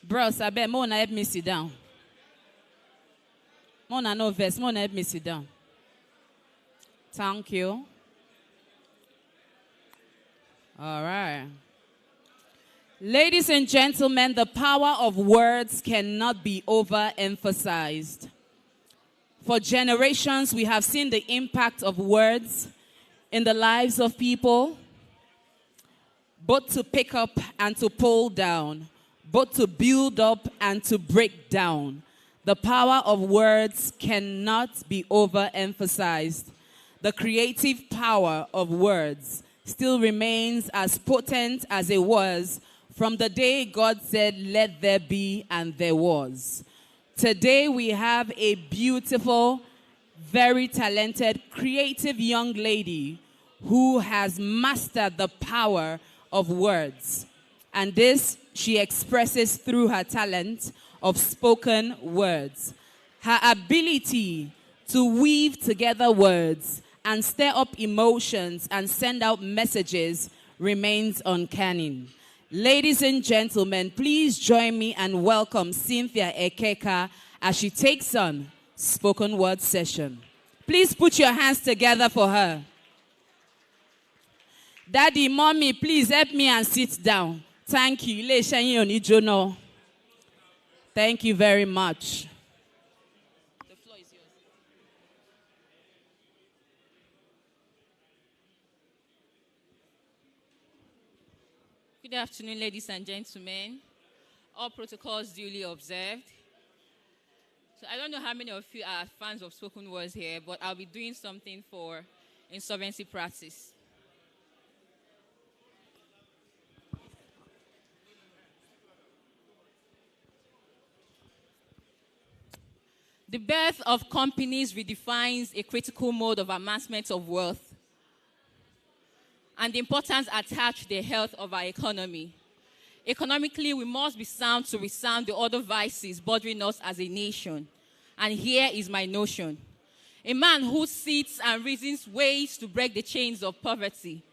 Bros, I bet Mona help me sit down. Mona, no verse. Mona, help me sit down. Thank you. All right. Ladies and gentlemen, the power of words cannot be overemphasized. For generations, we have seen the impact of words in the lives of people, both to pick up and to pull down, both to build up and to break down. The power of words cannot be overemphasized. The creative power of words still remains as potent as it was from the day God said, "Let there be," and there was. Today we have a beautiful, very talented, creative young lady who has mastered the power of words. And this she expresses through her talent of spoken words. Her ability to weave together words and stir up emotions and send out messages remains uncanny. Ladies and gentlemen, please join me and welcome Cynthia Ekeka as she takes on spoken word session. Please put your hands together for her. Daddy, mommy, please help me and sit down. Thank you. Thank you very much. The floor is yours. Good afternoon, ladies and gentlemen. All protocols duly observed. So I don't know how many of you are fans of spoken words here, but I'll be doing something for insolvency practice. The birth of companies redefines a critical mode of amassment of wealth and the importance attached to the health of our economy. Economically, we must be sound to resound the other vices bothering us as a nation. And here is my notion. A man who sits and reasons ways to break the chains of poverty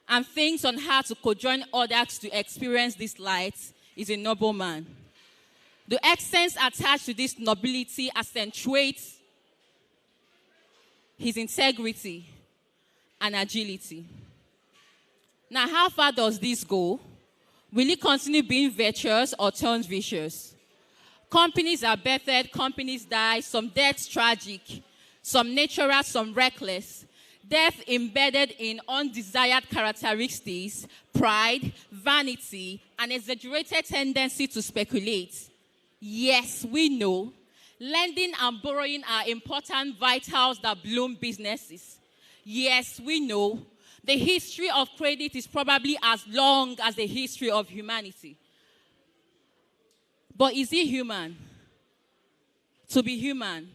and thinks on how to conjoin others to experience this light is a noble man. The essence attached to this nobility accentuates his integrity and agility. Now, how far does this go? Will it continue being virtuous or turn vicious? Companies are birthed, companies die, some deaths tragic, some natural, some reckless. Death embedded in undesired characteristics, pride, vanity, and exaggerated tendency to speculate. Yes, we know. Lending and borrowing are important vitals that bloom businesses. Yes, we know. The history of credit is probably as long as the history of humanity. But is it human? to be human?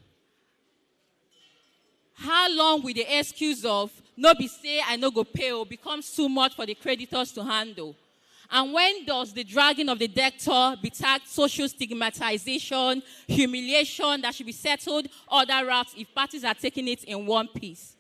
How long will the excuse of no be say I no go pay becomes too much for the creditors to handle? And when does the dragging of the debtor be tagged social stigmatization, humiliation that should be settled other routes if parties are taking it in one piece?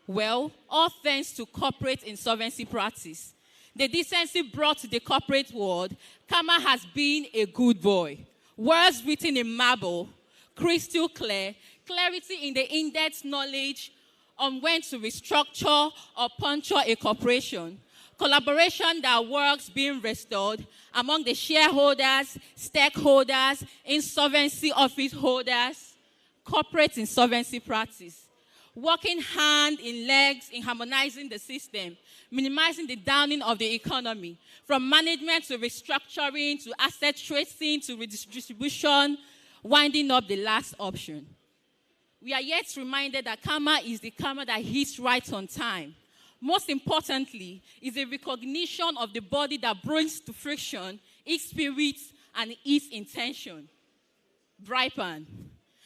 Well, all thanks to corporate insolvency practice. The decency brought to the corporate world, Kama has been a good boy. Words written in marble, crystal clear, clarity in the in-depth knowledge on when to restructure or puncture a corporation. Collaboration that works being restored among the shareholders, stakeholders, insolvency office holders, corporate insolvency practice. Working hand in legs in harmonizing the system, minimizing the downing of the economy, from management to restructuring to asset tracing to redistribution, winding up the last option. We are yet reminded that karma is the karma that hits right on time. Most importantly, is a recognition of the body that brings to friction its spirit and its intention. BRIPAN,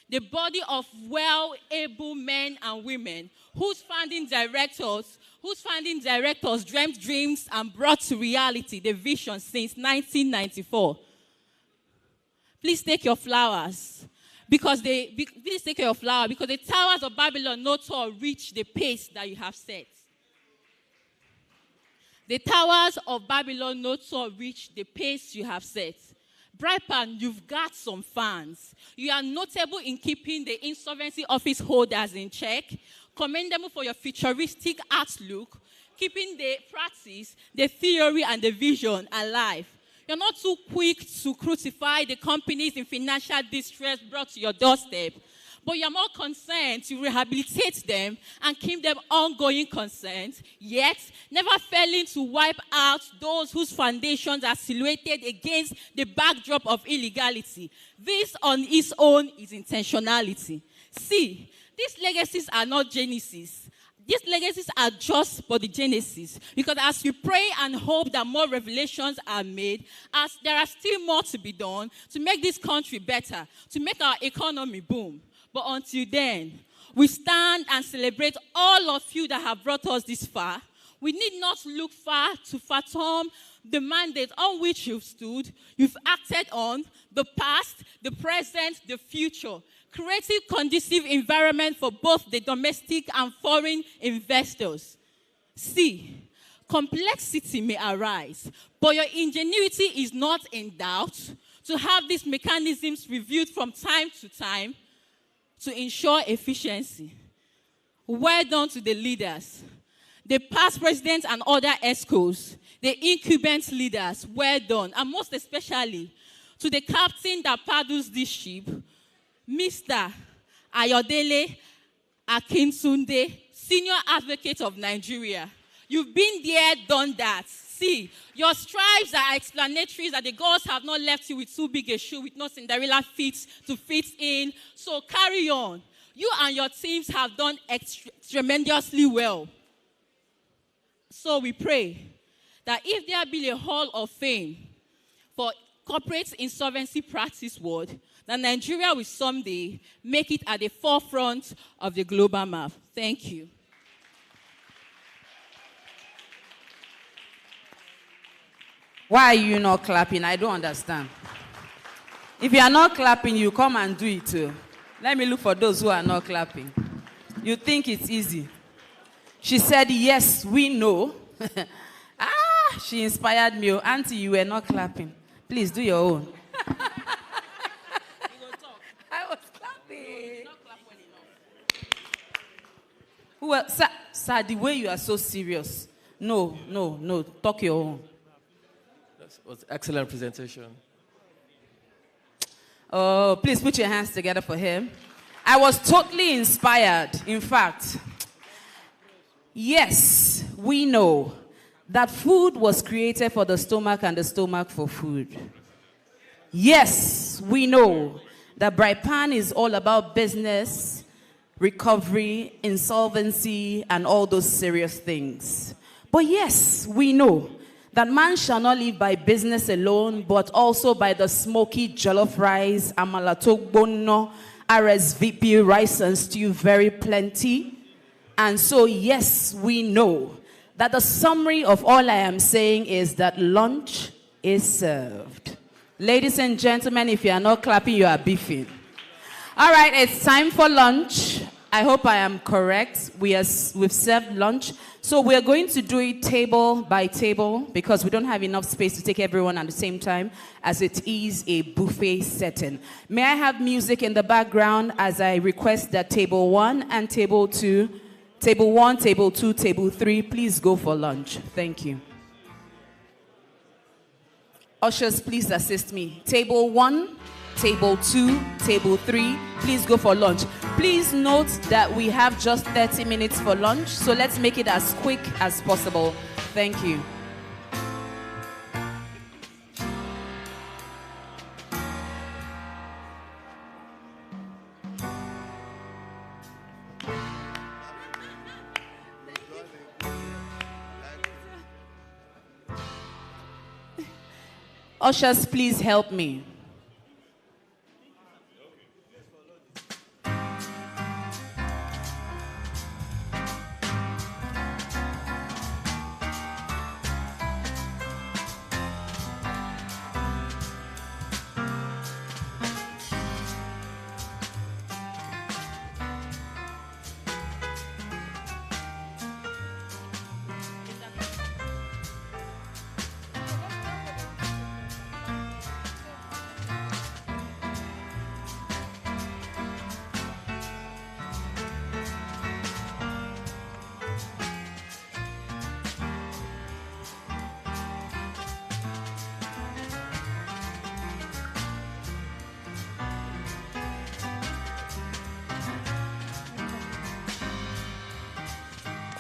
the body of well-able men and women whose founding directors dreamt dreams and brought to reality the vision since 1994. Please take your flowers. Please take your flower because the towers of Babylon not all reach the pace that you have set. The towers of Babylon not all reach the pace you have set. BRIPAN, you've got some fans. You are notable in keeping the insolvency office holders in check, commendable for your futuristic outlook, keeping the practice, the theory, and the vision alive. You're not too quick to crucify the companies in financial distress brought to your doorstep, but you're more concerned to rehabilitate them and keep them ongoing concerned, yet never failing to wipe out those whose foundations are silhouetted against the backdrop of illegality. This on its own is intentionality. See, these legacies are not genesis. These legacies are just for the genesis. Because as we pray and hope that more revelations are made, as there are still more to be done to make this country better, to make our economy boom. But until then, we stand and celebrate all of you that have brought us this far. We need not look far to fathom the mandate on which you've stood, you've acted on, the past, the present, the future. Creating conducive environment for both the domestic and foreign investors. See, complexity may arise, but your ingenuity is not in doubt to have these mechanisms reviewed from time to time to ensure efficiency. Well done to the leaders, the past presidents and other ESCOs, the incumbent leaders, well done, and most especially to the captain that paddles this ship, Mr. Ayodele Akintunde, Senior Advocate of Nigeria. You've been there, done that. See, your stripes are explanatory that the gods have not left you with too big a shoe, with no Cinderella feet to fit in. So carry on. You and your teams have done tremendously well. So we pray that if there be a hall of fame for corporate insolvency practice world, that Nigeria will someday make it at the forefront of the global map. Thank you. Why are you not clapping? I don't understand. If you are not clapping, you come and do it too. Let me look for those who are not clapping. You think it's easy. She said, yes, we know. She inspired me. Auntie, you were not clapping. Please do your own. I was clapping. Who else? Sir, the way you are so serious. No. Talk your own. That was excellent presentation. Oh, please put your hands together for him. I was totally inspired. In fact, yes, we know that food was created for the stomach and the stomach for food. Yes, we know that BRIPAN is all about business, recovery, insolvency, and all those serious things. But yes, we know that man shall not live by business alone, but also by the smoky jollof rice, amala togbono, RSVP, rice and stew, very plenty. And so, yes, we know that the summary of all I am saying is that lunch is served. Ladies and gentlemen, if you are not clapping, you are beefing. All right, it's time for lunch. I hope I am correct. We've served lunch. So we're going to do it table by table because we don't have enough space to take everyone at the same time as it is a buffet setting. May I have music in the background as I request that table 1 and table 2, table 1, table 2, table 3, please go for lunch. Thank you. Ushers, please assist me. Table 1, table 2, table 3, please go for lunch. Please note that we have just 30 minutes for lunch, so let's make it as quick as possible. Thank you. Ushers, please help me.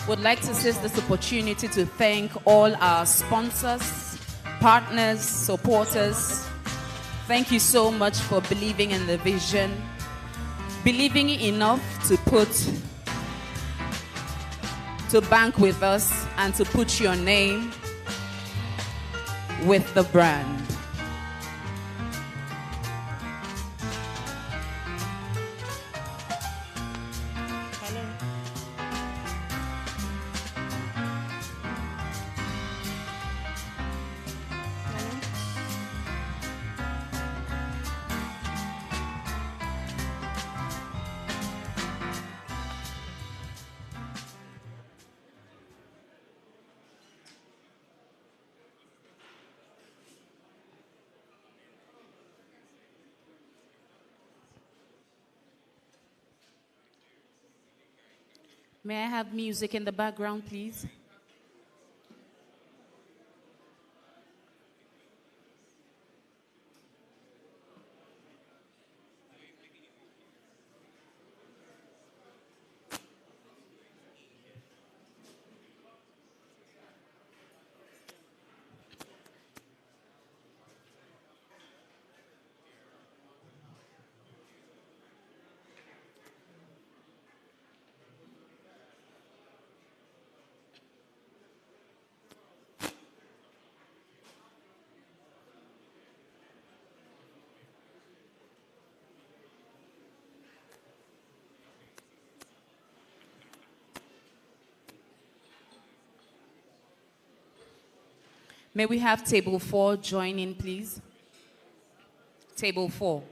Would like to seize this opportunity to thank all our sponsors, partners, supporters. Thank you so much for believing in the vision, believing enough to bank with us and to put your name with the brand. May I have music in the background, please? May we have table 4 join in, please? Table 4.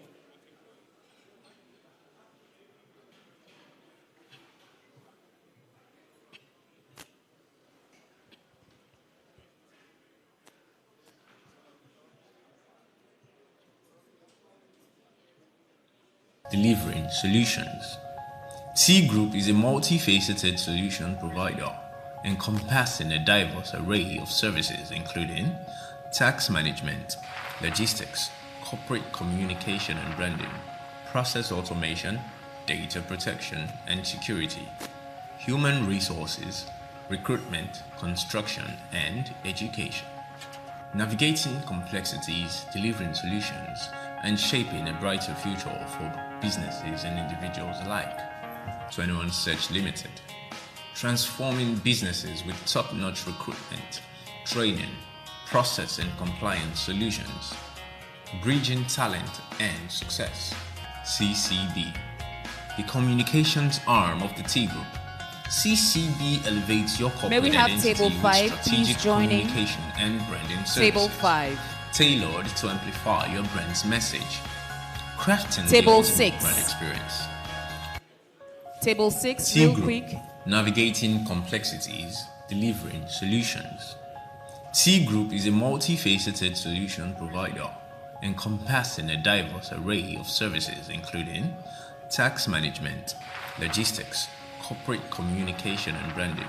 Delivering solutions. T Group is a multifaceted solution provider encompassing a diverse array of services including tax management, logistics, corporate communication and branding, process automation, data protection and security, human resources, recruitment, construction, and education. Navigating complexities, delivering solutions, and shaping a brighter future for businesses and individuals alike. 21 Search Limited. Transforming businesses with top-notch recruitment, training, process and compliance solutions. Bridging talent and success. CCB. the communications arm of the T Group. CCB elevates your corporate May we have identity table with 5, strategic please join in. communication and branding services. Table 5. Tailored to amplify your brand's message. Crafting Table the ultimate 6. brand experience. Table 6, T real Group, quick. navigating complexities, delivering solutions. T Group is a multifaceted solution provider encompassing a diverse array of services including tax management, logistics, corporate communication and branding,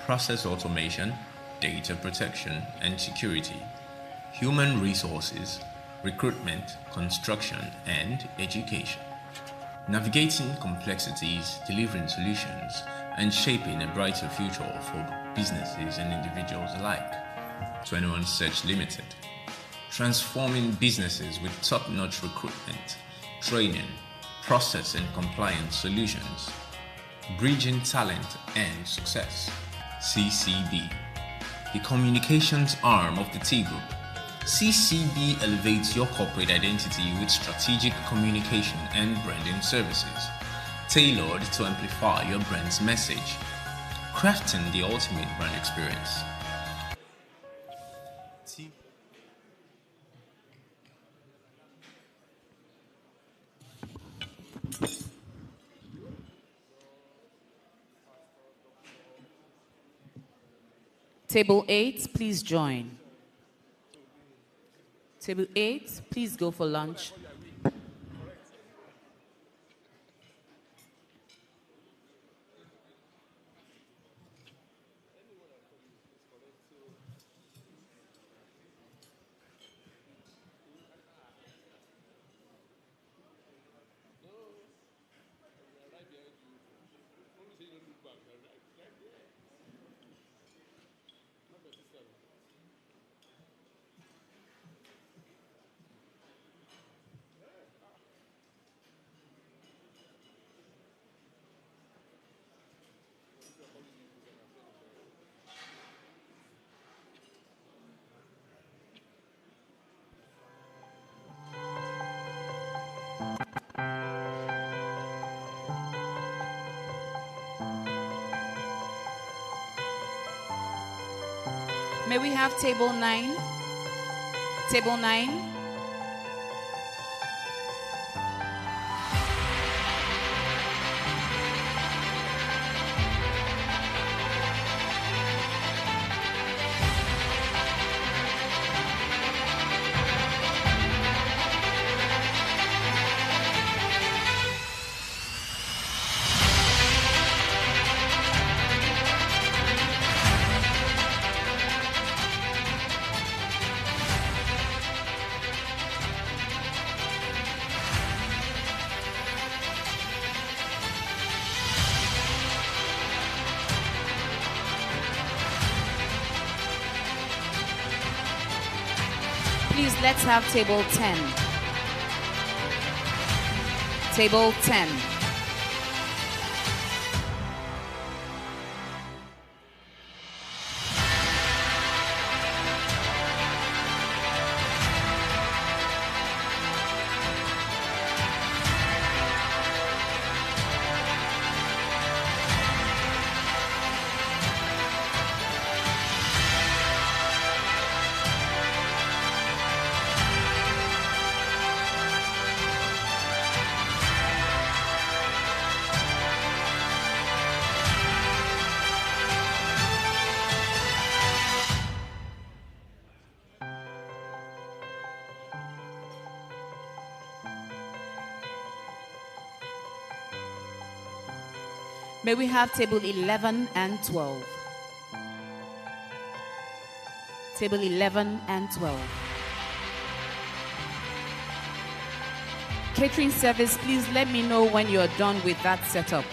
process automation, data protection and security, human resources, recruitment, construction, and education. Navigating complexities, delivering solutions, and shaping a brighter future for businesses and individuals alike. 21 Search Limited. Transforming businesses with top-notch recruitment, training, process and compliance solutions. Bridging talent and success. CCB. The communications arm of the T Group. CCB elevates your corporate identity with strategic communication and branding services, tailored to amplify your brand's message, crafting the ultimate brand experience. Table 8, please join. Table 8, please go for lunch. May we have table 9? Table 9. Please, let's have table 10. Table 10. May we have table 11 and 12. Table 11 and 12. Catering service, please let me know when you're done with that setup.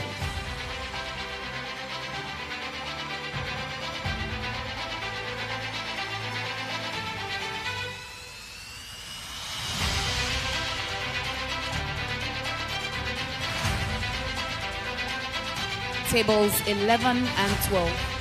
Tables 11 and 12.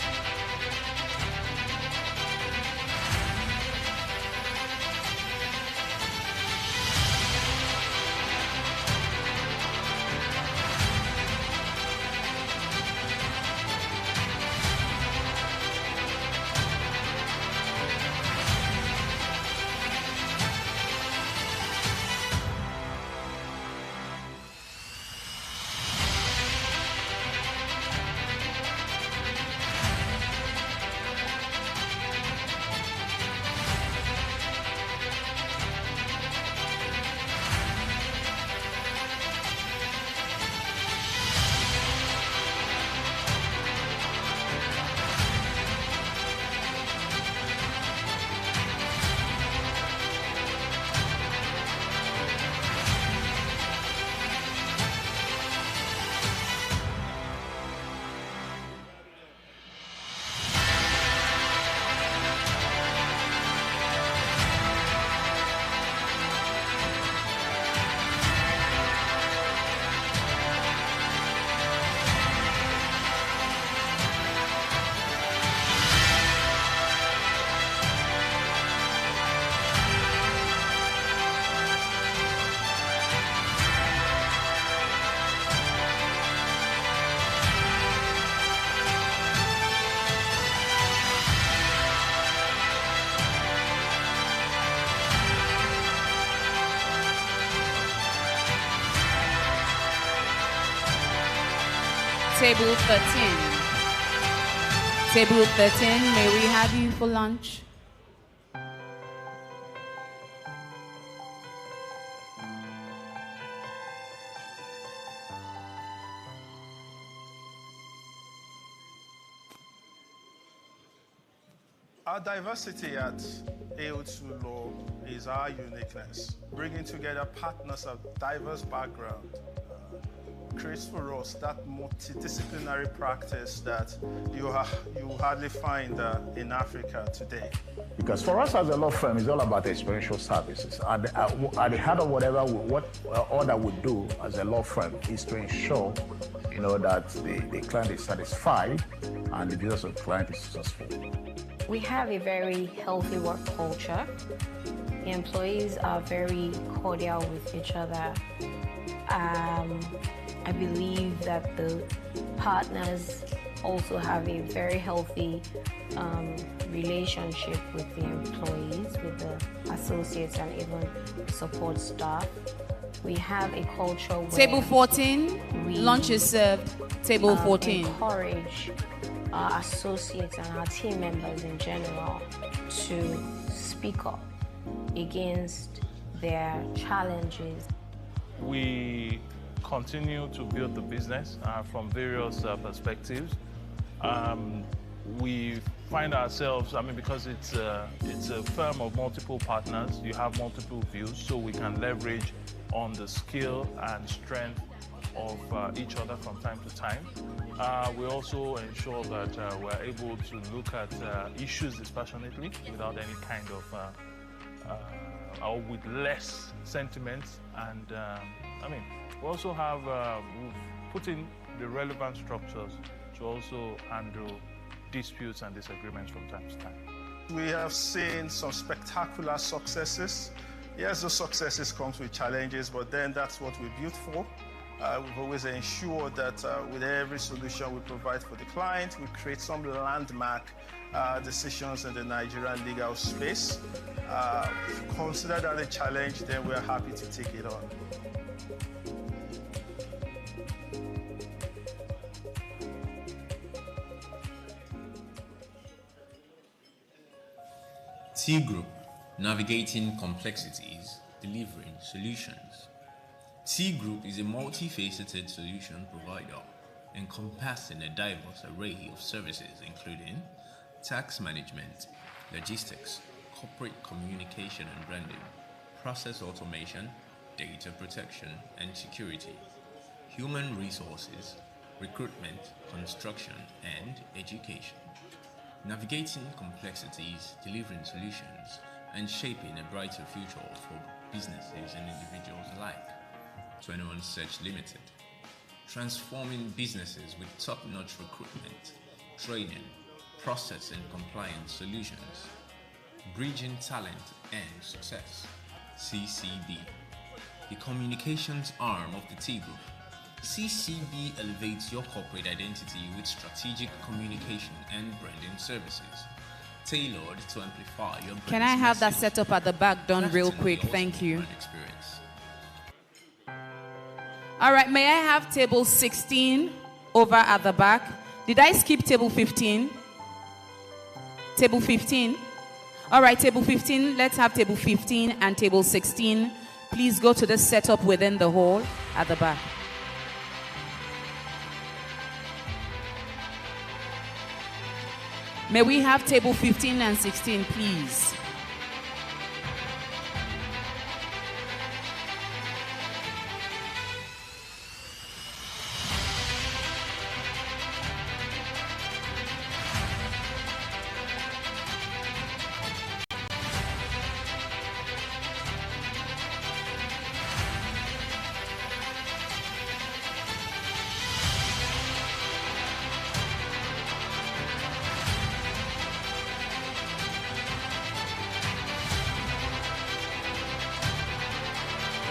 Table 13. Table 13, may we have you for lunch? Our diversity at AO2 Law is our uniqueness. Bringing together partners of diverse backgrounds creates for us that multidisciplinary practice that you hardly find in Africa today. Because for us as a law firm, it's all about experiential services. At the heart of whatever all that we do as a law firm is to ensure, that the client is satisfied and the business of the client is successful. We have a very healthy work culture. The employees are very cordial with each other. I believe that the partners also have a very healthy relationship with the employees, with the associates, and even the support staff. We have a culture where Table 14, lunch is served. Table 14. Encourage our associates and our team members in general to speak up against their challenges. We continue to build the business from various perspectives. We find ourselves, because it's a firm of multiple partners, you have multiple views, so we can leverage on the skill and strength of each other from time to time. We also ensure that we're able to look at issues dispassionately without any kind of, or with less sentiments. And we also have, we've put in the relevant structures to also handle disputes and disagreements from time to time. We have seen some spectacular successes. Yes, those successes come with challenges, but then that's what we're built for. We've always ensured that with every solution we provide for the client, we create some landmark decisions in the Nigerian legal space. If you consider that a challenge, then we're happy to take it on. T Group, navigating complexities, delivering solutions. T Group is a multifaceted solution provider encompassing a diverse array of services including tax management, logistics, corporate communication and branding, process automation, data protection and security, human resources, recruitment, construction, and education. Navigating complexities, delivering solutions, and shaping a brighter future for businesses and individuals alike. 21 Search Limited. Transforming businesses with top-notch recruitment, training, process and compliance solutions. Bridging talent and success. CCB. The communications arm of the T Group. CCB elevates your corporate identity with strategic communication and branding services, tailored to amplify your brand's Can I have that message. setup at the back done real quick? Thank you. Experience. All right, may I have table 16 over at the back? Did I skip table 15? Table 15? All right, table 15, let's have table 15 and table 16. Please go to the setup within the hall at the back. May we have table 15 and 16, please?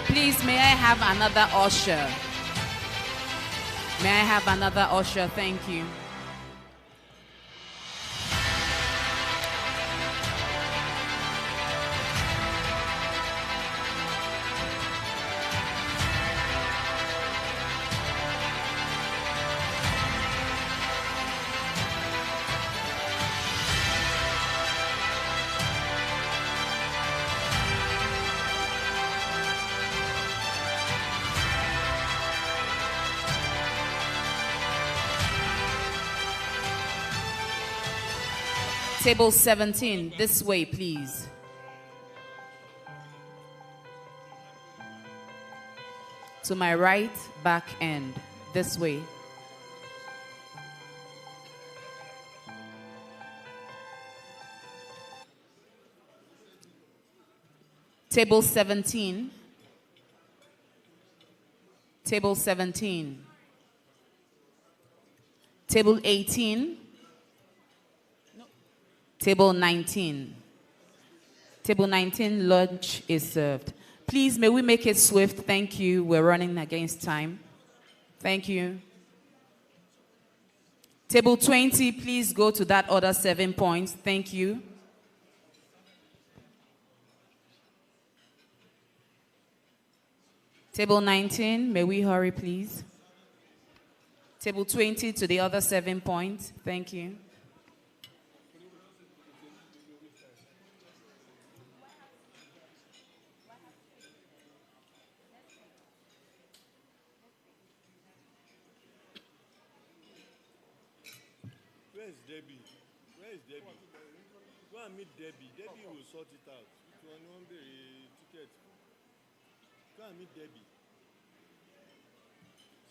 Please, may I have another usher? May I have another usher? Thank you. Table 17, this way, please. To my right, back end, this way. Table 17. Table 17. Table 18. Table 19. Table 19, lunch is served. Please, may we make it swift? Thank you. We're running against time. Thank you. Table 20, please go to that other 7 points. Thank you. Table 19, may we hurry, please? Table 20 to the other 7 points. Thank you. Where is Debbie? Where is Debbie? Go and meet Debbie. Debbie will sort it out. If you want the ticket, go and meet Debbie.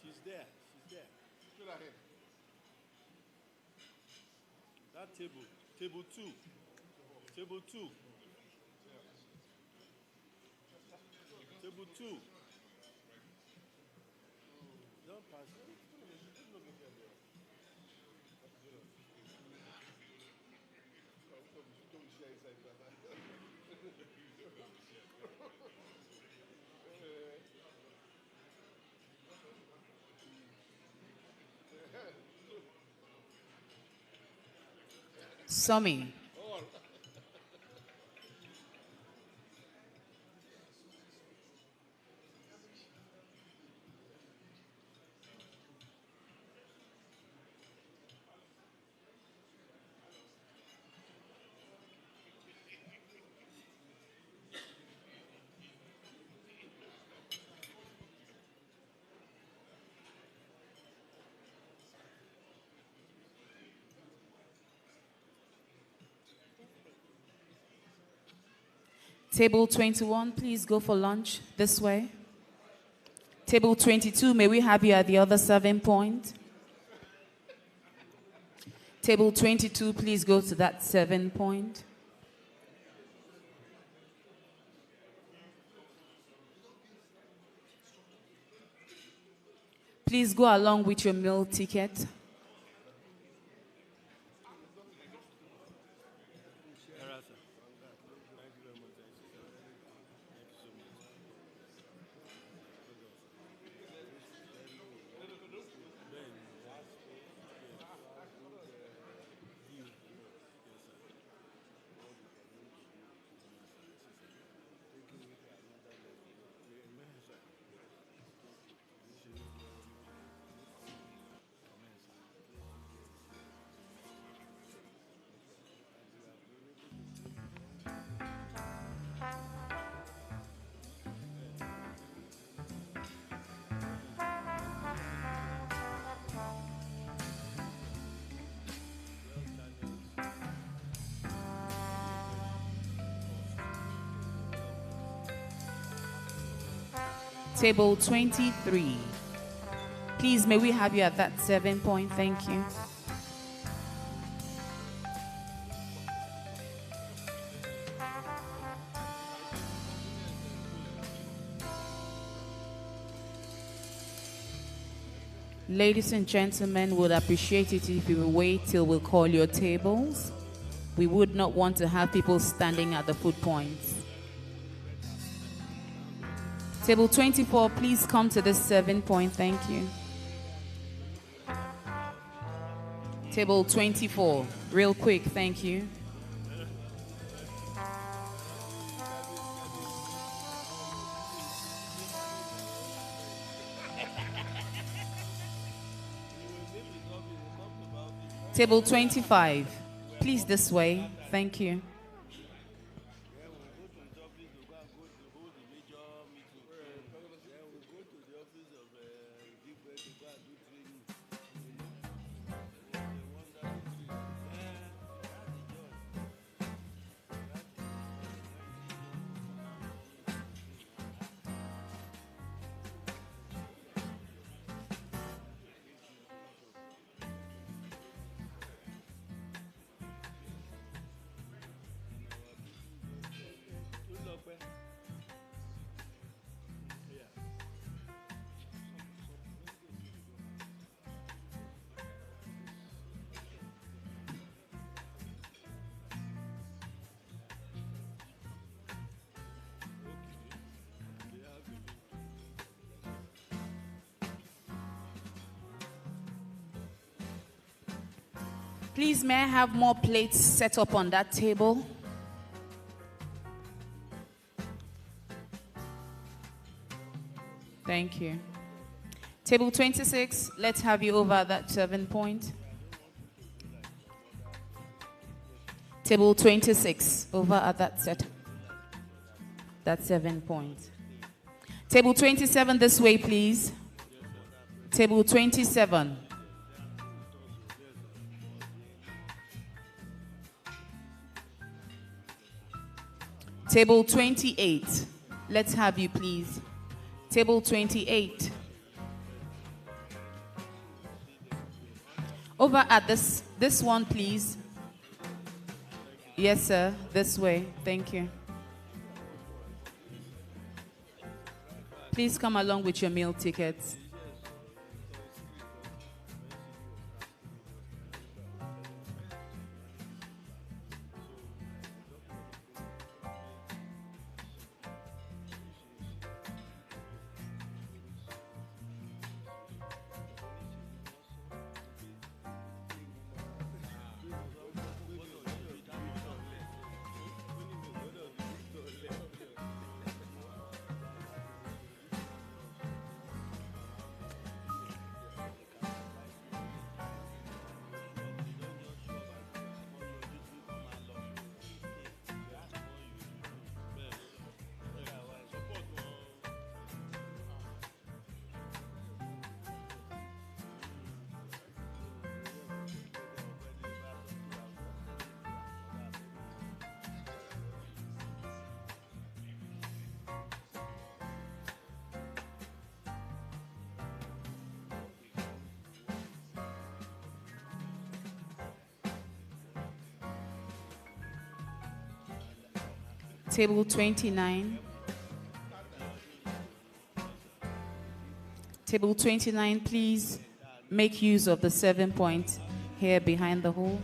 She's there. She's there. Straight ahead. That table. Table 2. Table 2. Table 2. Don't pass it. Sumi. Table 21, please go for lunch this way. Table 22, may we have you at the other 7 point? Table 22, please go to that 7 point. Please go along with your meal ticket. Table 23. Please, may we have you at that 7 point? Thank you. Ladies and gentlemen, would appreciate it if you will wait till we call your tables. We would not want to have people standing at the foot points. Table 24, please come to the 7 point. Thank you. Table 24, real quick. Thank you. Table 25, please this way. Thank you. Please, may I have more plates set up on that table? Thank you. Table 26, let's have you over at that 7 point. Table 26, over at that set. That's 7 points. Table 27, this way, please. Table 27. Table 28, let's have you, please. Table 28. Over at this one, please. Yes, sir. This way. Thank you. Please come along with your meal tickets. Table 29. Table 29, please make use of the 7 point here behind the hole.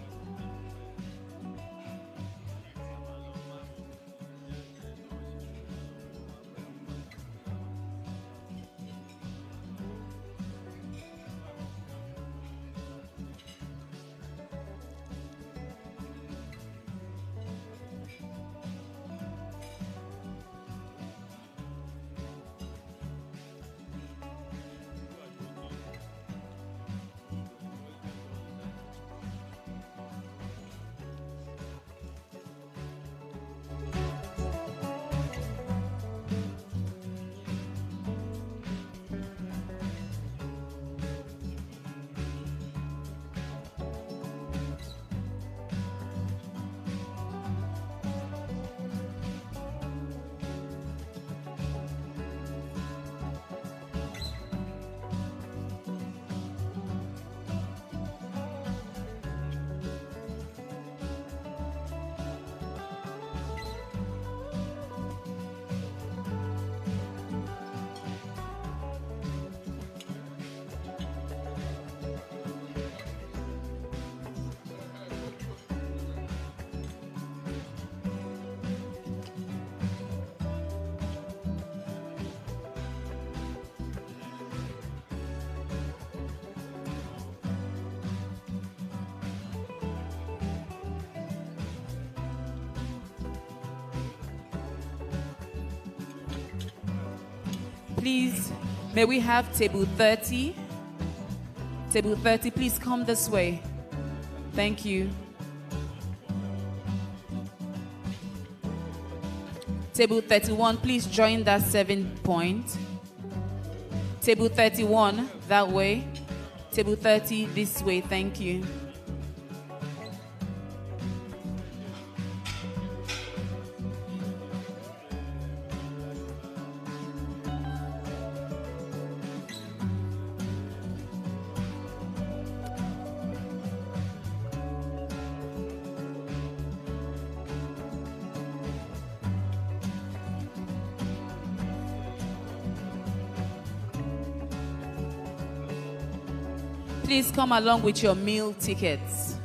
Please, may we have table 30? Table 30, please come this way. Thank you. Table 31, please join that 7 point. Table 31, that way. Table 30, this way. Thank you. Please come along with your meal tickets.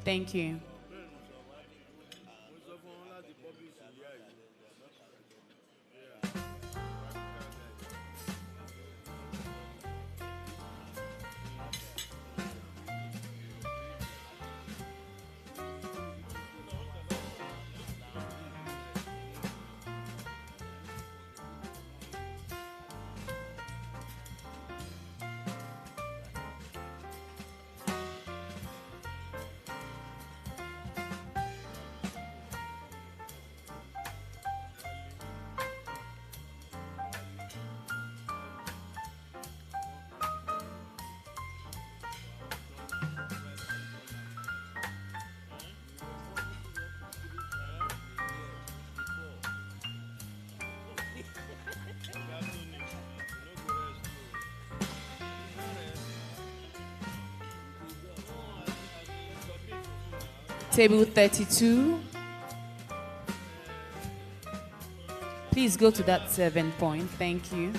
Thank you. Table 32. Please go to that 7 point. Thank you.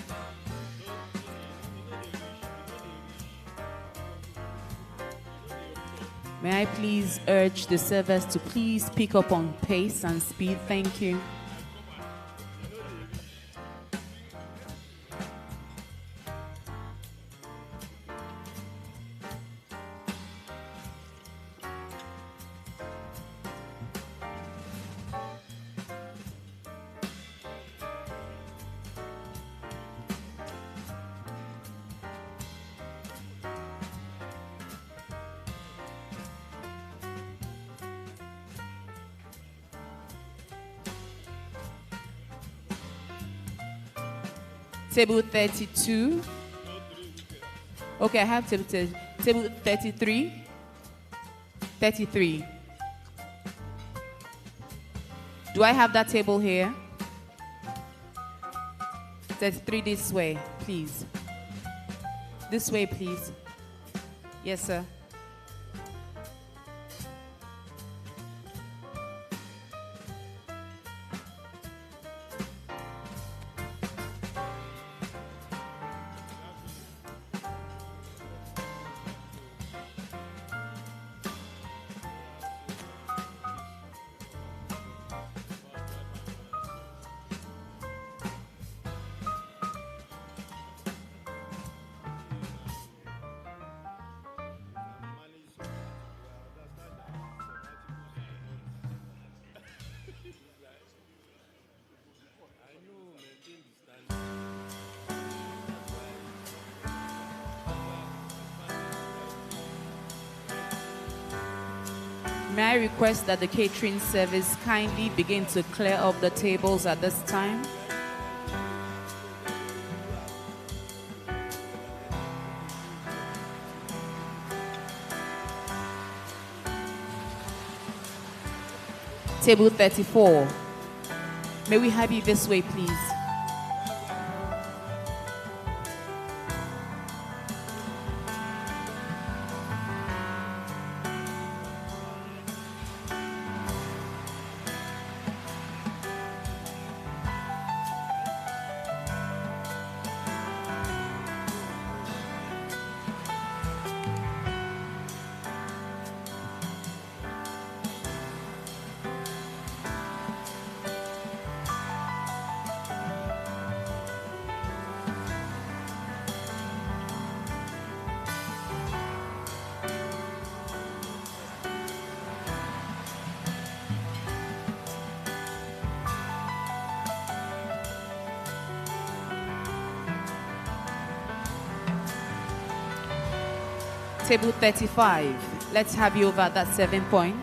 May I please urge the servers to please pick up on pace and speed. Thank you. Table 32. Okay, I have table 33. 33. Do I have that table here? 33 this way, please. This way, please. Yes, sir. May I request that the catering service kindly begin to clear up the tables at this time? Table 34. May we have you this way, please? Table 35. Let's have you over at that 7 point.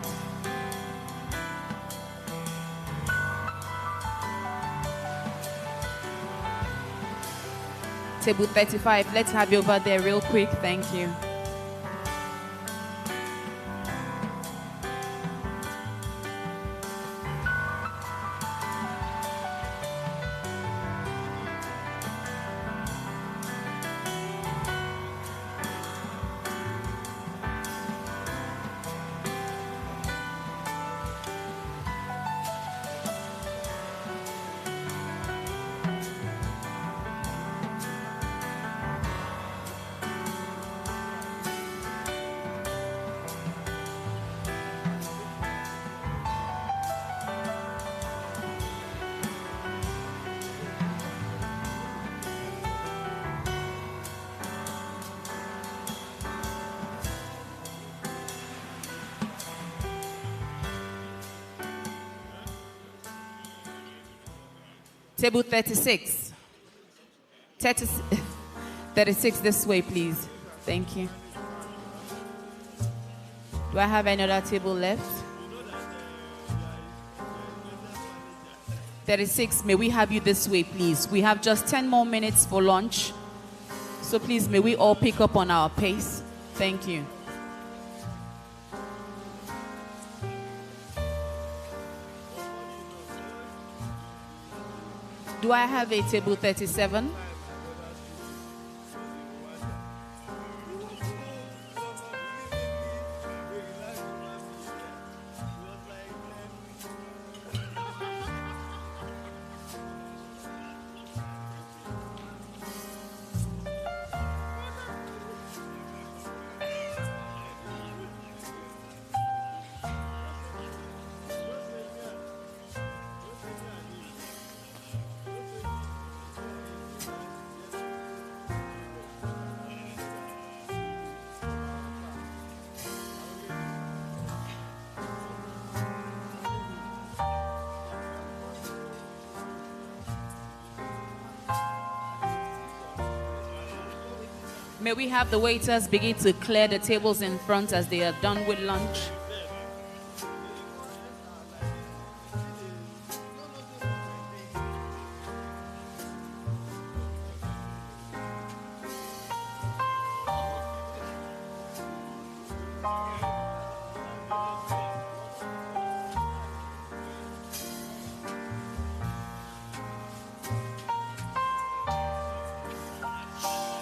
Table 35. Let's have you over there real quick. Thank you. Table 36. 36 this way, please. Thank you. Do I have another table left? 36, may we have you this way, please? We have just 10 more minutes for lunch. So please, may we all pick up on our pace? Thank you. Do I have a table 37? May we have the waiters begin to clear the tables in front as they are done with lunch?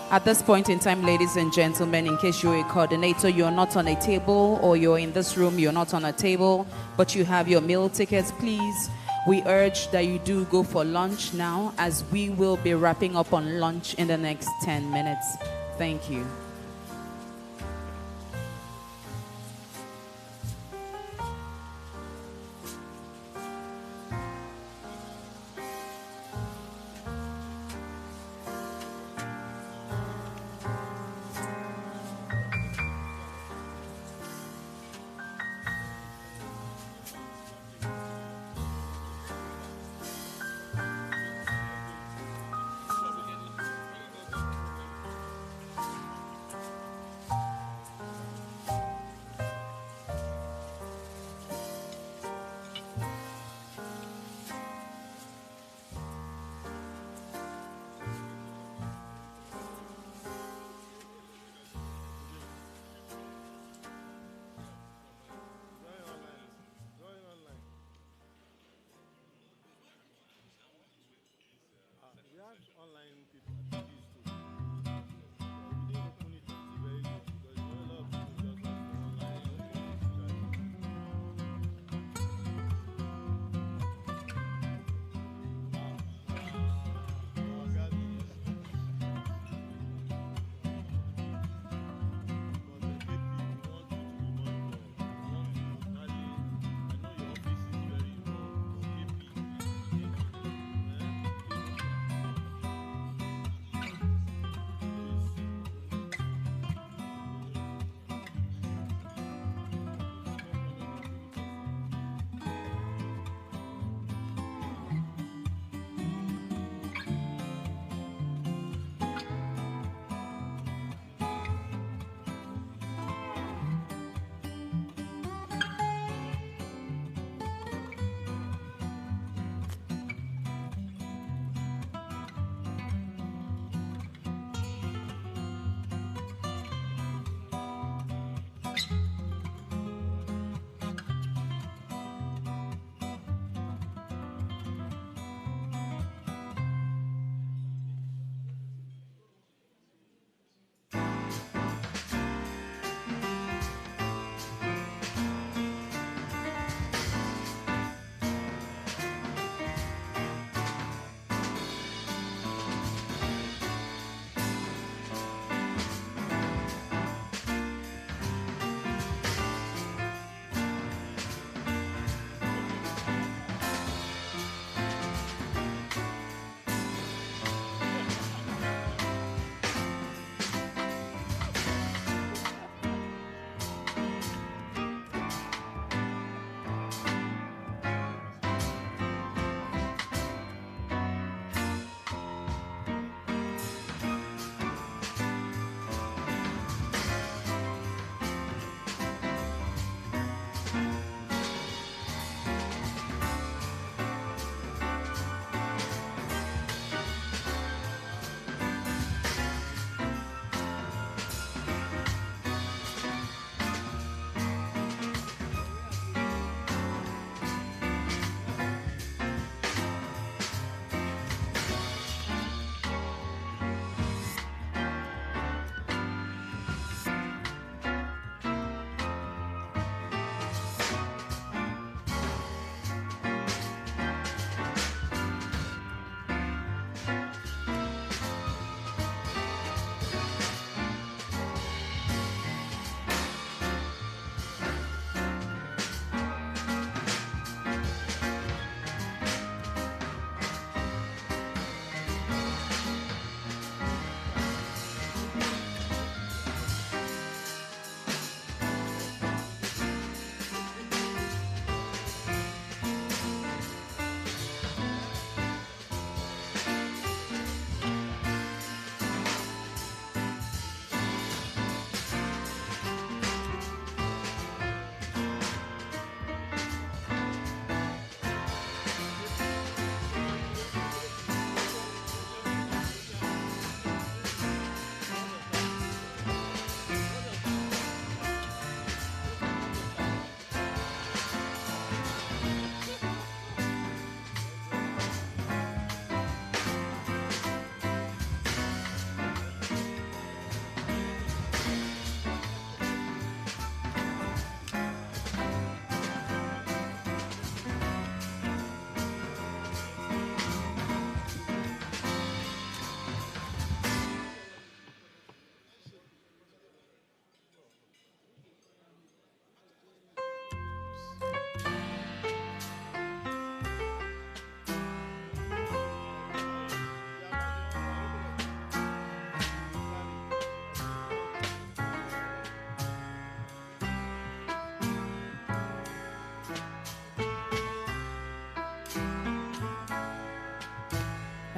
At this point in time, ladies and gentlemen, in case you're a coordinator, you're not on a table, or you're in this room, you're not on a table, but you have your meal tickets, please, we urge that you do go for lunch now, as we will be wrapping up on lunch in the next 10 minutes. Thank you.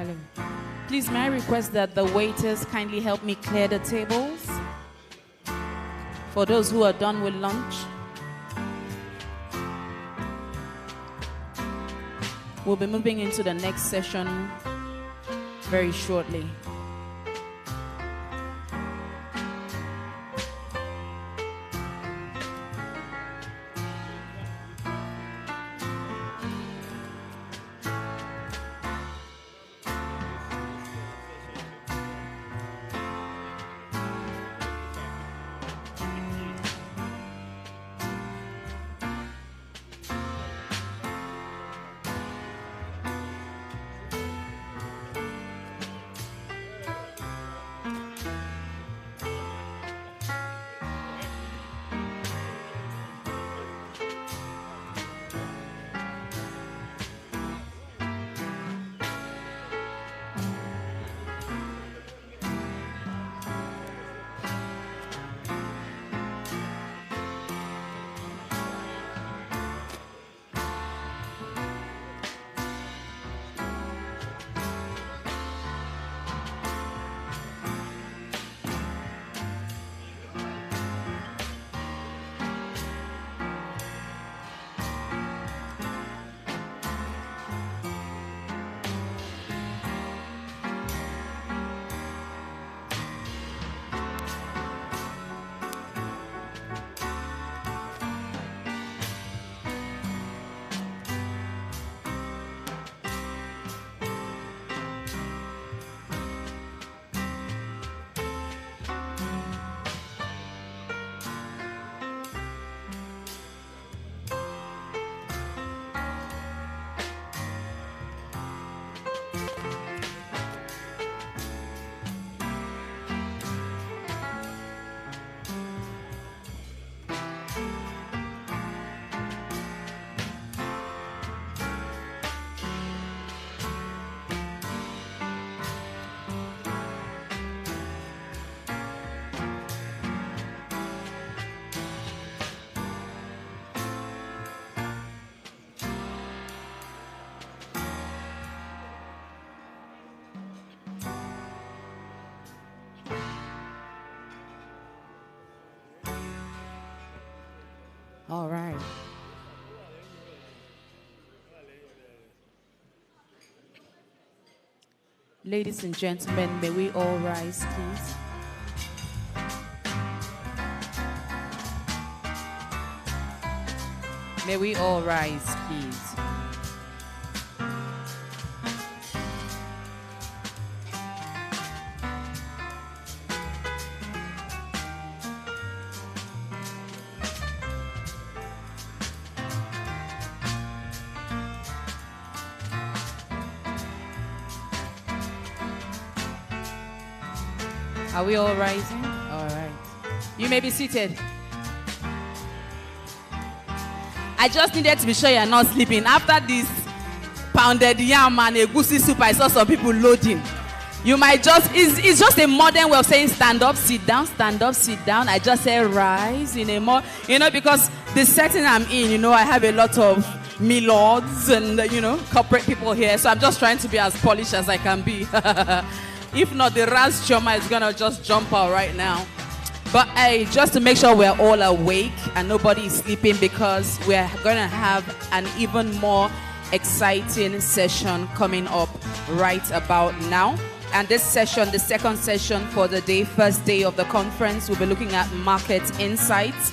Hello. Please, may I request that the waiters kindly help me clear the tables for those who are done with lunch. We'll be moving into the next session very shortly. All right. Ladies and gentlemen, may we all rise, please? May we all rise, please? Are we all rising? All right. You may be seated. I just needed to be sure you're not sleeping. After this pounded yam and egusi soup, I saw some people loading. You might just, it's just a modern way of saying stand up, sit down, stand up, sit down. I just say rise in a more, because the setting I'm in, I have a lot of milords and, corporate people here. So I'm just trying to be as polished as I can be. If not, the Raz Choma is going to just jump out right now. But just to make sure we're all awake and nobody is sleeping, because we're going to have an even more exciting session coming up right about now. And this session, the second session for the day, first day of the conference, we'll be looking at market insights.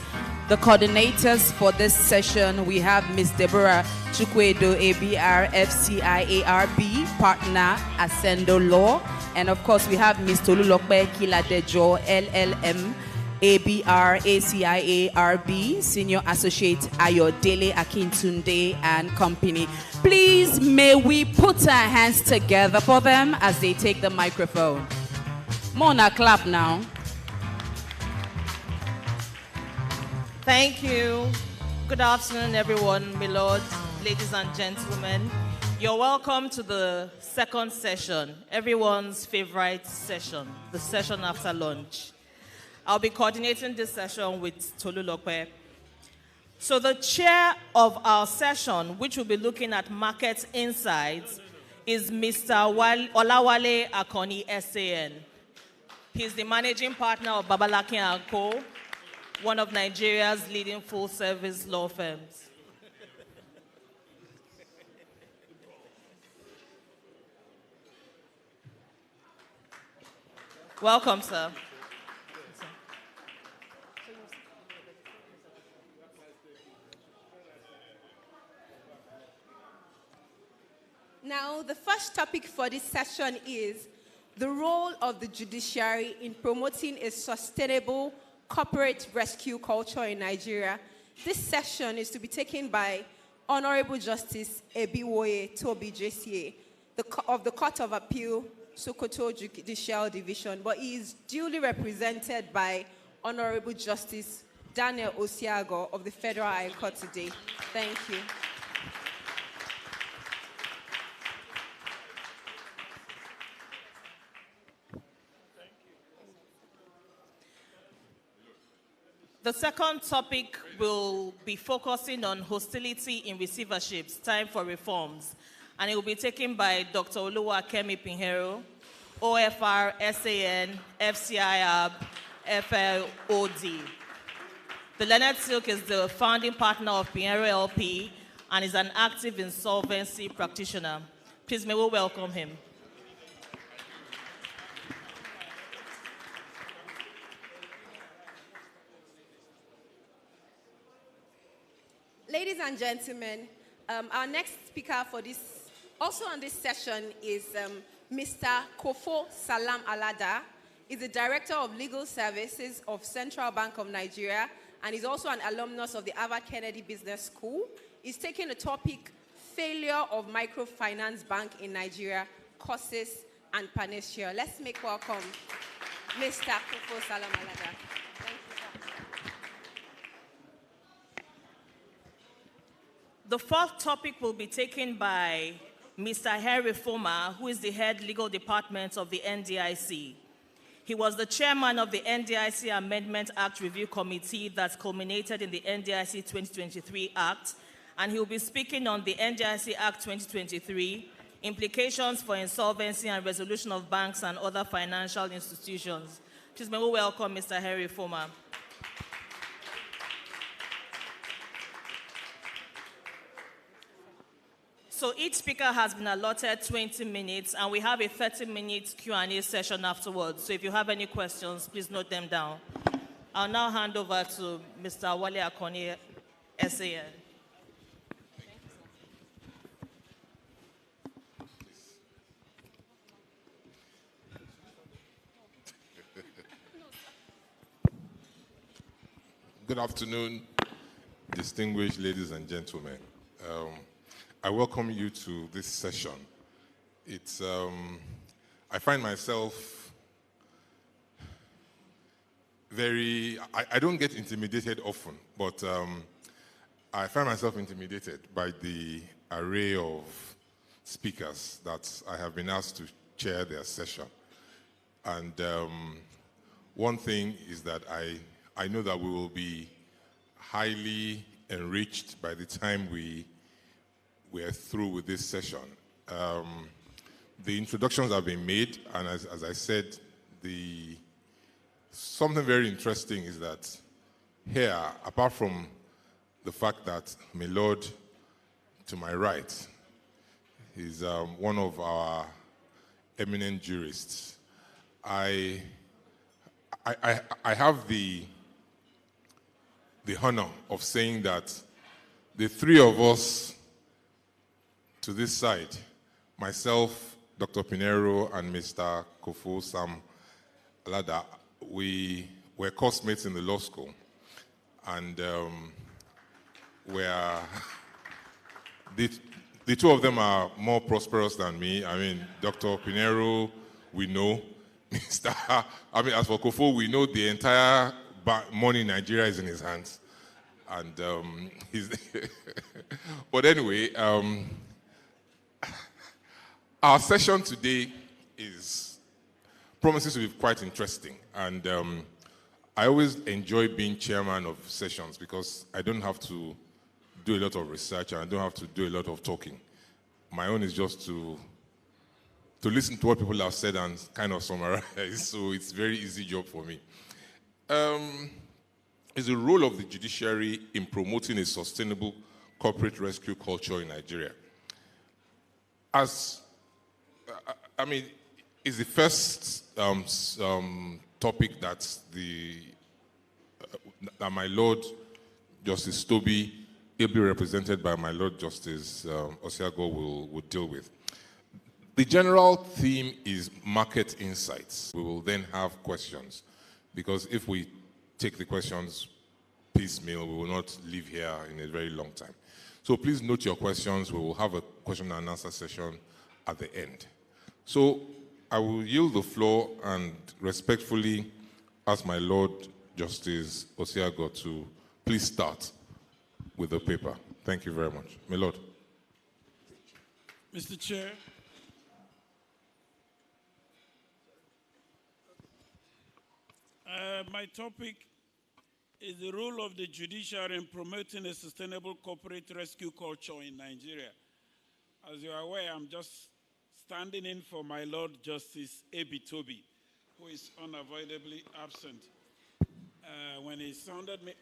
The coordinators for this session, we have Ms. Deborah Chukwedo, ABR, FCIARB, partner, Ascendo Law. And of course, we have Ms. Tolulokbe Kiladejo, LLM, ABR, ACIARB, Senior Associate Ayodele Akintunde and Company. Please, may we put our hands together for them as they take the microphone. Mona, clap now. Thank you. Good afternoon, everyone, my lords, ladies and gentlemen. You're welcome to the second session, everyone's favorite session, the session after lunch. I'll be coordinating this session with Tolulokwe. So the chair of our session, which will be looking at market insights, is Mr. Olawale Akoni, SAN. He's the managing partner of Babalaki & Co., one of Nigeria's leading full-service law firms. Welcome, sir. Now, the first topic for this session is the role of the judiciary in promoting a sustainable corporate rescue culture in Nigeria. This session is to be taken by Honorable Justice Ebiwoye Toby JCA of the Court of Appeal, Sokoto Judicial Division, but he is duly represented by Honorable Justice Daniel Osiago of the Federal High Court today. Thank you. The second topic will be focusing on hostility in receiverships, time for reforms. And it will be taken by Dr. Oluwakemi Pinheiro, OFR, SAN, FCIAB, FLOD. The Leonard Silk is the founding partner of Pinheiro LP and is an active insolvency practitioner. Please may we welcome him. Ladies and gentlemen, our next speaker for this, also on this session, is Mr. Kofo Salam Alada. He's the Director of Legal Services of Central Bank of Nigeria, and he's also an alumnus of the Harvard Kennedy Business School. He's taking the topic, Failure of Microfinance Bank in Nigeria, Causes and Panacea. Let's make welcome Mr. Kofo Salam Alada. The fourth topic will be taken by Mr. Henry Foma, who is the head legal department of the NDIC. He was the chairman of the NDIC Amendment Act Review Committee that culminated in the NDIC 2023 Act, and he will be speaking on the NDIC Act 2023, implications for insolvency and resolution of banks and other financial institutions. Please may we welcome Mr. Henry Foma. So each speaker has been allotted 20 minutes, and we have a 30-minute Q&A session afterwards. So if you have any questions, please note them down. I'll now hand over to Mr. Wale Akoni, SAN. Good afternoon, distinguished ladies and gentlemen. I welcome you to this session. It's, I find myself I don't get intimidated often, but I find myself intimidated by the array of speakers that I have been asked to chair their session. And one thing is that I know that we will be highly enriched by the time we are through with this session. The introductions have been made, and as I said, something very interesting is that here, apart from the fact that my Lord to my right is one of our eminent jurists, I have the honor of saying that the three of us to this side, myself, Dr. Pinheiro, and Mr. Kofo Sam Alada, we were classmates in the law school, and the two of them are more prosperous than me. I mean, Dr. Pinheiro, we know. As for Kofo, we know the entire money in Nigeria is in his hands. And but anyway, our session today promises to be quite interesting. And I always enjoy being chairman of sessions because I don't have to do a lot of research and I don't have to do a lot of talking. My own is just to to listen to what people have said and kind of summarize. So it's a very easy job for me. It's the role of the judiciary in promoting a sustainable corporate rescue culture in Nigeria. It's the first topic that that my Lord Justice Toby, ably represented by my Lord Justice Osiago, will deal with. The general theme is market insights. We will then have questions, because if we take the questions piecemeal, we will not live here in a very long time. So please note your questions. We will have a question and answer session at the end. So I will yield the floor and respectfully ask my Lord Justice Osiago to please start with the paper. Thank you very much. My Lord. Mr. Chair, my topic is the role of the judiciary in promoting a sustainable corporate rescue culture in Nigeria. As you are aware, I'm just standing in for my Lord Justice A.B. Toby, who is unavoidably absent. When he sounded me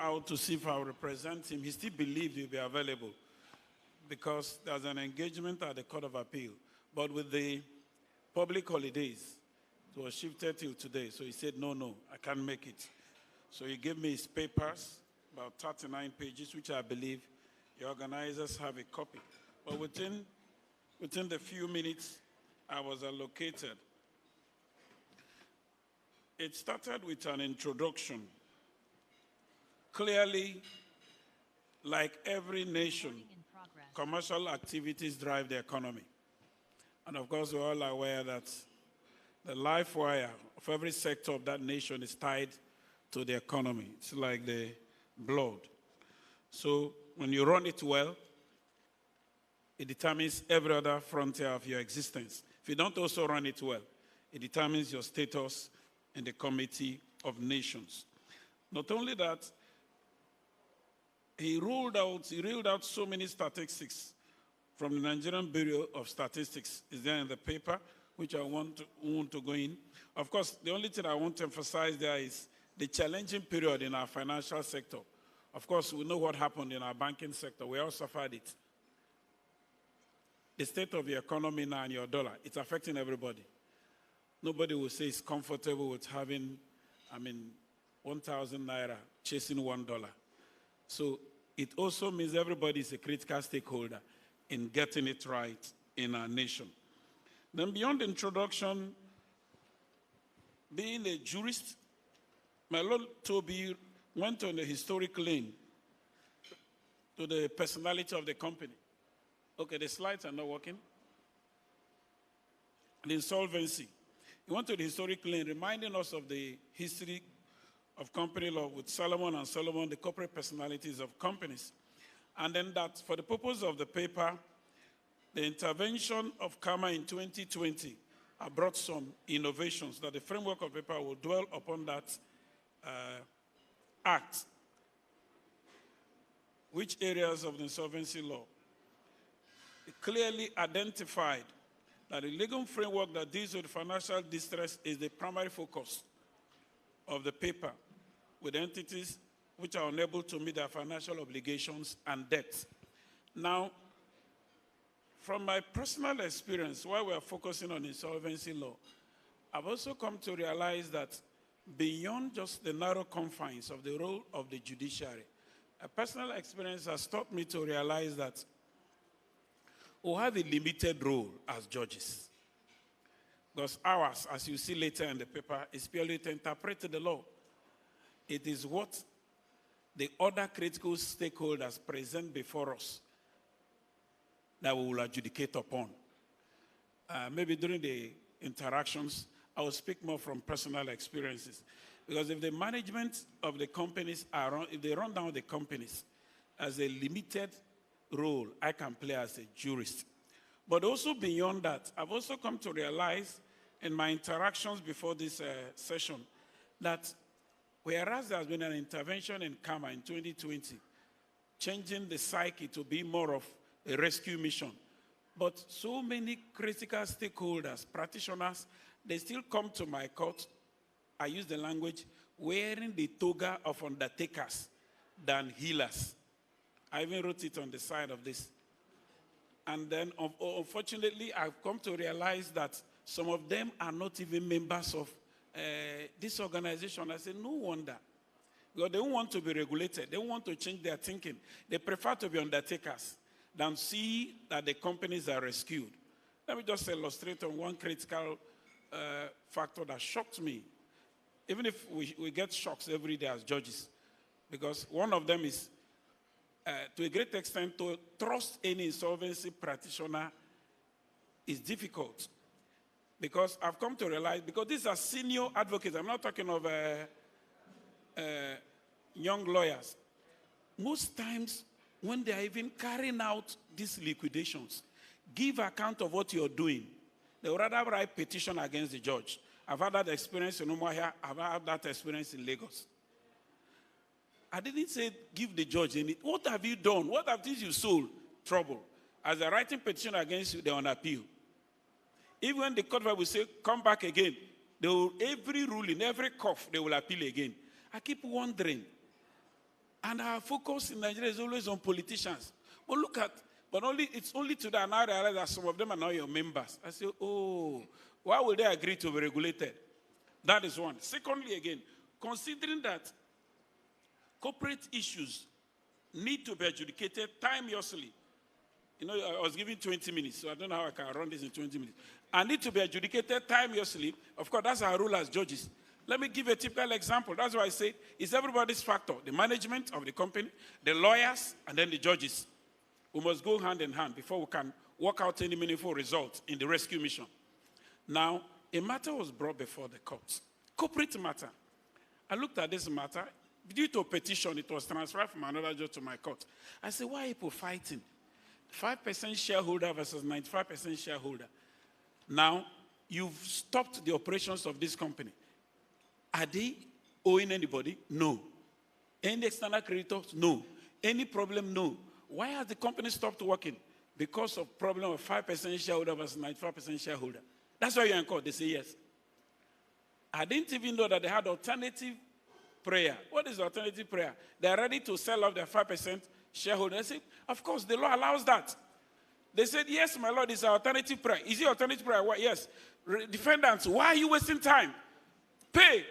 out to see if I would represent him, he still believed he'd be available because there's an engagement at the Court of Appeal. But with the public holidays, it was shifted till today. So he said, no, I can't make it. So he gave me his papers, about 39 pages, which I believe the organizers have a copy. But within the few minutes I was allocated, it started with an introduction. Clearly, like every nation, commercial activities drive the economy. And of course, we're all aware that the life wire of every sector of that nation is tied to the economy. It's like the blood. So when you run it well, it determines every other frontier of your existence. If you don't also run it well, it determines your status in the Committee of Nations. Not only that, he ruled out so many statistics from the Nigerian Bureau of Statistics. Is there in the paper, which I want to go in. Of course, the only thing I want to emphasize there is the challenging period in our financial sector. Of course, we know what happened in our banking sector. We all suffered it. The state of your economy now and your dollar, it's affecting everybody. Nobody will say it's comfortable with having, 1,000 naira chasing $1. So it also means everybody is a critical stakeholder in getting it right in our nation. Then beyond the introduction, being a jurist, my Lord Toby went on a historic lane to the personality of the company. Okay, the slides are not working. The insolvency. He went to the historic lane, reminding us of the history of company law with Solomon and Solomon, the corporate personalities of companies. And then that, for the purpose of the paper, the intervention of Karma in 2020 brought some innovations that the framework of paper will dwell upon that act. Which areas of the insolvency law? It clearly identified that the legal framework that deals with financial distress is the primary focus of the paper, with entities which are unable to meet their financial obligations and debts. Now, from my personal experience, while we are focusing on insolvency law, I've also come to realize that beyond just the narrow confines of the role of the judiciary, a personal experience has taught me to realize that we have a limited role as judges. Because ours, as you see later in the paper, is purely to interpret the law. It is what the other critical stakeholders present before us that we will adjudicate upon. Maybe during the interactions, I will speak more from personal experiences. Because if the management of the companies if they run down the companies as a limited role I can play as a jurist. But also beyond that, I've also come to realize in my interactions before this session that whereas there has been an intervention in Karma in 2020, changing the psyche to be more of a rescue mission. But so many critical stakeholders, practitioners, they still come to my court, I use the language, wearing the toga of undertakers than healers. I even wrote it on the side of this. And then, unfortunately, I've come to realize that some of them are not even members of this organization. I said, no wonder. Because they don't want to be regulated. They don't want to change their thinking. They prefer to be undertakers than see that the companies are rescued. Let me just illustrate on one critical factor that shocked me. Even if we get shocks every day as judges. Because one of them is, to a great extent, to trust any insolvency practitioner is difficult. Because I've come to realize, because these are senior advocates, I'm not talking of young lawyers. Most times, when they are even carrying out these liquidations, give account of what you're doing. They would rather write petition against the judge. I've had that experience in Umuahia. I've had that experience in Lagos. I didn't say give the judge any. What have you done? What have you sold? Trouble. As they're writing petition against you, they're on appeal. Even when the court will say, come back again, they will, every ruling, every cough, they will appeal again. I keep wondering. And our focus in Nigeria is always on politicians. But look at, it's only today and I realize that some of them are now your members. I say, oh, why would they agree to be regulated? That is one. Secondly, again, considering that corporate issues need to be adjudicated timeously. You know, I was given 20 minutes, so I don't know how I can run this in 20 minutes. I need to be adjudicated timeously. Of course, that's our role as judges. Let me give a typical example. That's why I say it's everybody's factor. The management of the company, the lawyers, and then the judges. We must go hand in hand before we can work out any meaningful result in the rescue mission. Now, a matter was brought before the courts. Corporate matter. I looked at this matter. Due to a petition, it was transferred from another judge to my court. I said, why are people fighting? 5% shareholder versus 95% shareholder. Now, you've stopped the operations of this company. Are they owing anybody? No. Any external creditors? No. Any problem? No. Why has the company stopped working? Because of problem of 5% shareholder versus 95% shareholder. That's why you're in court. They say yes. I didn't even know that they had alternative prayer. What is alternative prayer? They're ready to sell off their 5% shareholder. I said, of course, the law allows that. They said, yes, my lord, it's an alternative prayer. Is it alternative prayer? What? Yes. Defendants, why are you wasting time? Pay.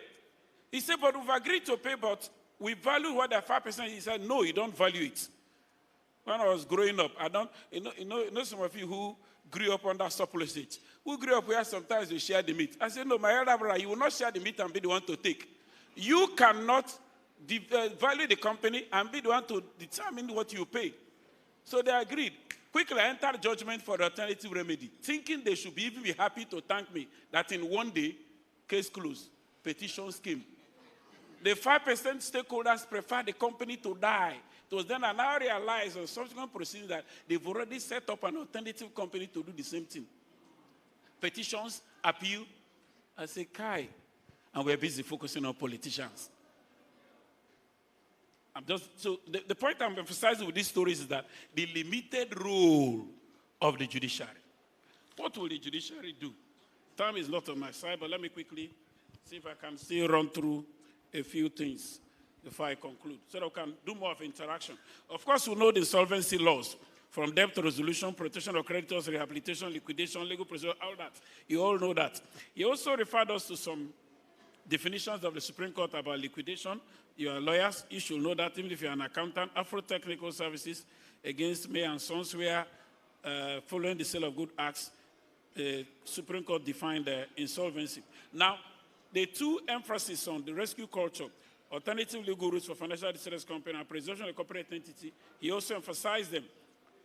He said, but we've agreed to pay, but we value what the 5%. He said, no, you don't value it. When I was growing up, you know some of you who grew up under surplus age, who grew up where sometimes you share the meat. I said, no, my elder brother, you will not share the meat and be the one to take. You cannot value the company and be the one to determine what you pay. So they agreed. Quickly, I entered judgment for the alternative remedy, thinking they should even be happy to thank me that in one day, case closed, petitions came. The 5% stakeholders prefer the company to die. It was then I now realized on subsequent proceedings that they've already set up an alternative company to do the same thing. Petitions, appeal. I say, Kai. And we're busy focusing on politicians. So the point I'm emphasizing with these stories is that the limited role of the judiciary. What will the judiciary do? Time is not on my side, but let me quickly see if I can still run through a few things before I conclude, so that we can do more of interaction. Of course, we know the insolvency laws, from debt resolution, protection of creditors, rehabilitation, liquidation, legal procedure, all that. You all know that. He also referred us to some definitions of the Supreme Court about liquidation. You are lawyers, you should know that, even if you're an accountant. Afro-technical services against May and Sons, where following the sale of good acts, the Supreme Court defined insolvency. Now, the two emphasis on the rescue culture, alternative legal routes for financial distress company and preservation of the corporate entity, he also emphasized them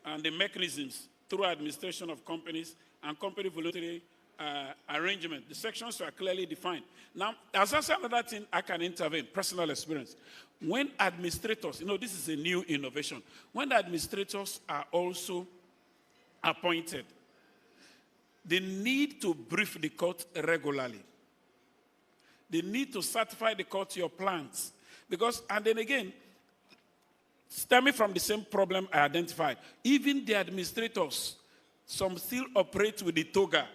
and the mechanisms through administration of companies and company voluntary arrangement. The sections are clearly defined. Now, as I said, another thing I can intervene, personal experience. When administrators, this is a new innovation. When administrators are also appointed, they need to brief the court regularly. They need to certify the court your plans. Because, and then again, stemming from the same problem I identified. Even the administrators, some still operate with the toga.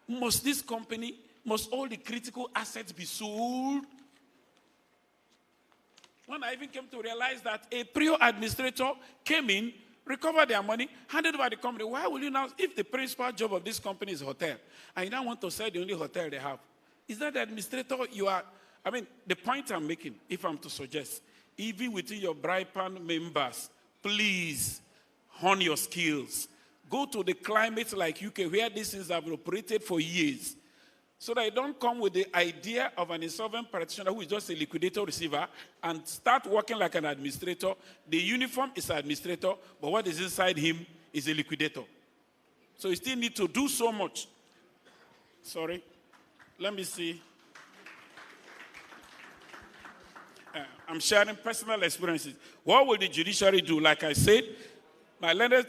Must this company, must all the critical assets be sold? When I even came to realize that a prior administrator came in, recovered their money, handed over the company, why will you now, if the principal job of this company is hotel, and you now want to sell the only hotel they have, is that the administrator you are, the point I'm making, if I'm to suggest, even within your BRIPAN members, please hone your skills. Go to the climate like UK where these things have operated for years, so that you don't come with the idea of an insolvent practitioner who is just a liquidator receiver and start working like an administrator. The uniform is an administrator, but what is inside him is a liquidator. So you still need to do so much. Sorry. Let me see. I'm sharing personal experiences. What will the judiciary do? Like I said, my learned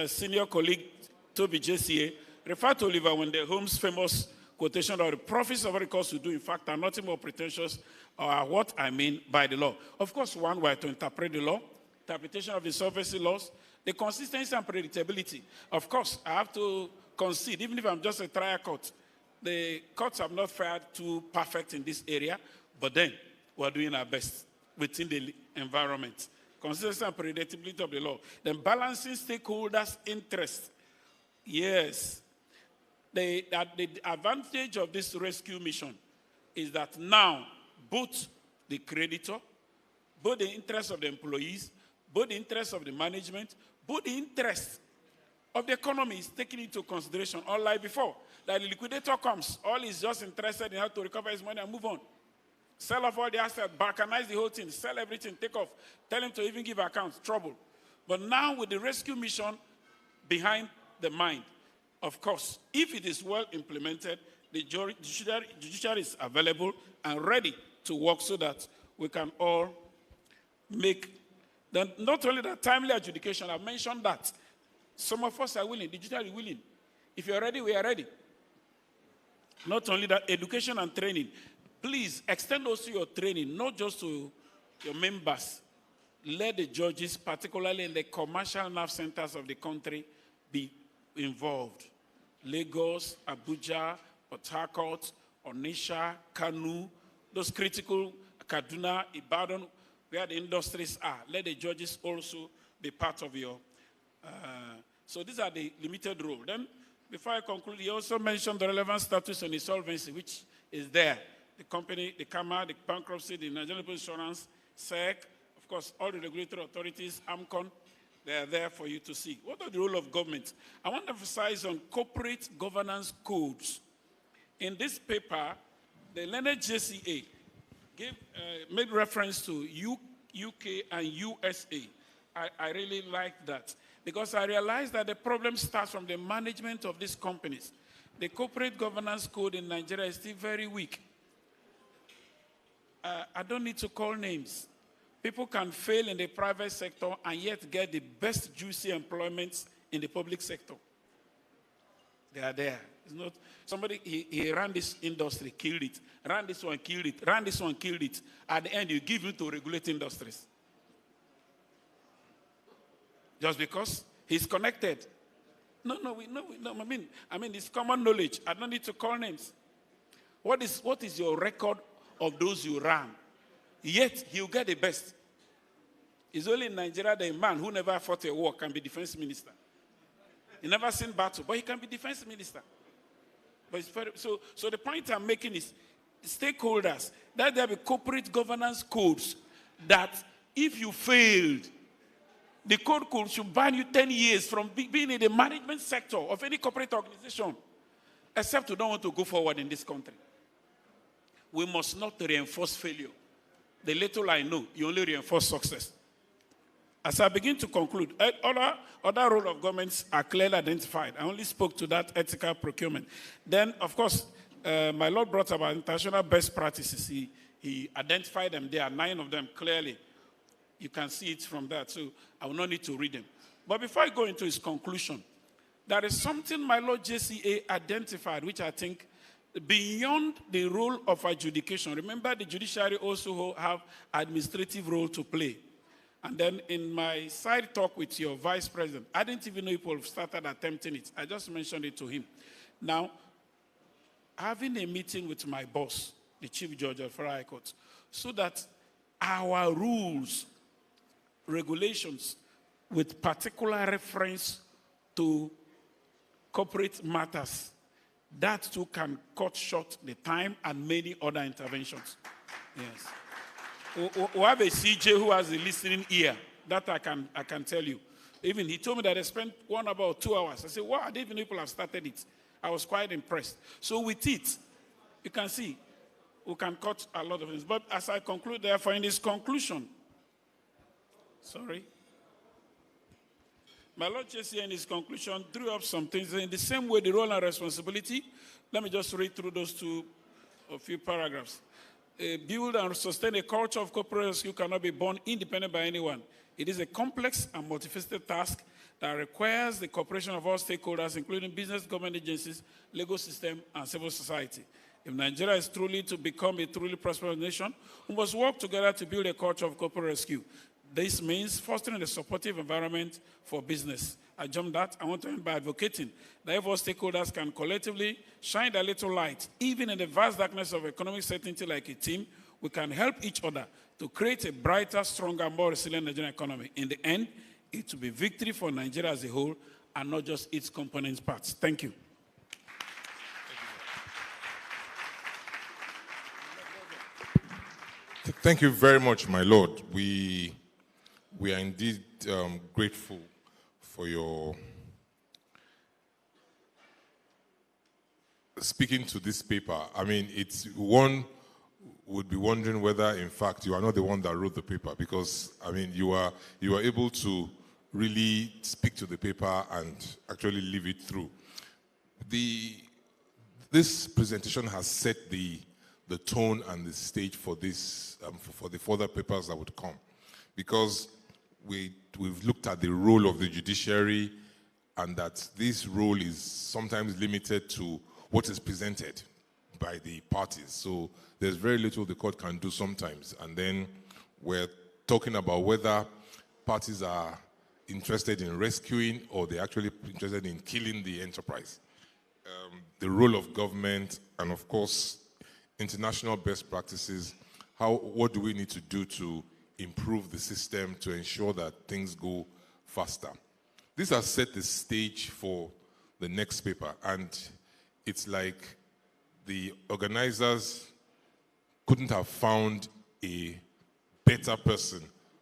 senior colleague, Toby JCA, referred to Oliver Wendell-Holmes' famous quotation of the profits of recourse to do, in fact, are nothing more pretentious or what I mean by the law. Of course, one way to interpret the law, interpretation of the insolvency laws, the consistency and predictability. Of course, I have to concede, even if I'm just a trial court, the courts have not fared too perfect in this area, but then we're doing our best within the environment. Consistency and predictability of the law. Then balancing stakeholders' interests. Yes. The advantage of this rescue mission is that now both the creditor, both the interests of the employees, both the interests of the management, both the interests of the economy is taken into consideration, unlike before. That the liquidator comes, all is just interested in how to recover his money and move on. Sell off all the assets, balkanize the whole thing, sell everything, take off, tell him to even give accounts, trouble. But now with the rescue mission behind the mind, of course, if it is well implemented, the judiciary is available and ready to work so that we can all make, not only that timely adjudication, I've mentioned that. Some of us are willing, the judiciary is willing. If you're ready, we are ready. Not only that, education and training. Please extend also your training, not just to your members. Let the judges, particularly in the commercial nerve centers of the country, be involved. Lagos, Abuja, Port Harcourt, Onitsha, Kanu, those critical, Kaduna, Ibadan, where the industries are. Let the judges also be part of your... so these are the limited role. Then, before I conclude, he also mentioned the relevant status on insolvency, which is there. The company, the CAMA, the bankruptcy, the Nigerian Insurance, SEC, of course, all the regulatory authorities, AMCON, they are there for you to see. What are the role of government? I want to emphasize on corporate governance codes. In this paper, the learned JCA made reference to UK and USA. I really like that because I realized that the problem starts from the management of these companies. The corporate governance code in Nigeria is still very weak. I don't need to call names. People can fail in the private sector and yet get the best juicy employments in the public sector. They are there. It's not somebody, he ran this industry, killed it, ran this one, killed it, ran this one, killed it. At the end, you give him to regulate industries. Just because he's connected. No, I mean, it's common knowledge. I don't need to call names. What is your record of those you ran? Yet, he'll get the best. It's only in Nigeria that a man who never fought a war can be defense minister. He never seen battle, but he can be defense minister. But it's very, so the point I'm making is stakeholders, that there be corporate governance codes that if you failed, the code should ban you 10 years from being in the management sector of any corporate organization, except you don't want to go forward in this country. We must not reinforce failure. The little I know, you only reinforce success. As I begin to conclude, other role of governments are clearly identified. I only spoke to that ethical procurement. Then, of course, my Lord brought about international best practices. He identified them. There are 9 of them clearly. You can see it from that, so I will not need to read them. But before I go into his conclusion, there is something my Lord JCA identified, which I think beyond the role of adjudication, remember the judiciary also have administrative role to play. And then in my side talk with your vice president, I didn't even know people have started attempting it. I just mentioned it to him. Now, having a meeting with my boss, the Chief Judge of Federal High Court, so that our rules, regulations, with particular reference to corporate matters, that too can cut short the time and many other interventions. Yes. We have a CJ who has a listening ear. That I can tell you. Even he told me that they spent about 2 hours. I said, wow, I didn't even know people have started it. I was quite impressed. So with it, you can see, we can cut a lot of things. But as I conclude, therefore, in this conclusion, my Lord Chase in his conclusion drew up some things. In the same way, the role and responsibility, let me just read through those a few paragraphs. Build and sustain a culture of corporate rescue cannot be born independent by anyone. It is a complex and multifaceted task that requires the cooperation of all stakeholders, including business, government agencies, legal system, and civil society. If Nigeria is truly to become a truly prosperous nation, we must work together to build a culture of corporate rescue. This means fostering a supportive environment for business. I jump that. I want to end by advocating that if all stakeholders can collectively shine their little light, even in the vast darkness of economic certainty like a team, we can help each other to create a brighter, stronger, more resilient Nigerian economy. In the end, it will be victory for Nigeria as a whole and not just its component parts. Thank you. Thank you very much, my Lord. We are indeed grateful for your speaking to this paper. I mean, it's one would be wondering whether, in fact, you are not the one that wrote the paper, because, I mean, you are able to really speak to the paper and actually live it through. This presentation has set the tone and the stage for this, for the further papers that would come, because we've looked at the role of the judiciary, and that this role is sometimes limited to what is presented by the parties. So there's very little the court can do sometimes. And then we're talking about whether parties are interested in rescuing or they're actually interested in killing the enterprise. The role of government, and of course, international best practices. What do we need to do to improve the system to ensure that things go faster? This has set the stage for the next paper, and it's like the organizers couldn't have found a better person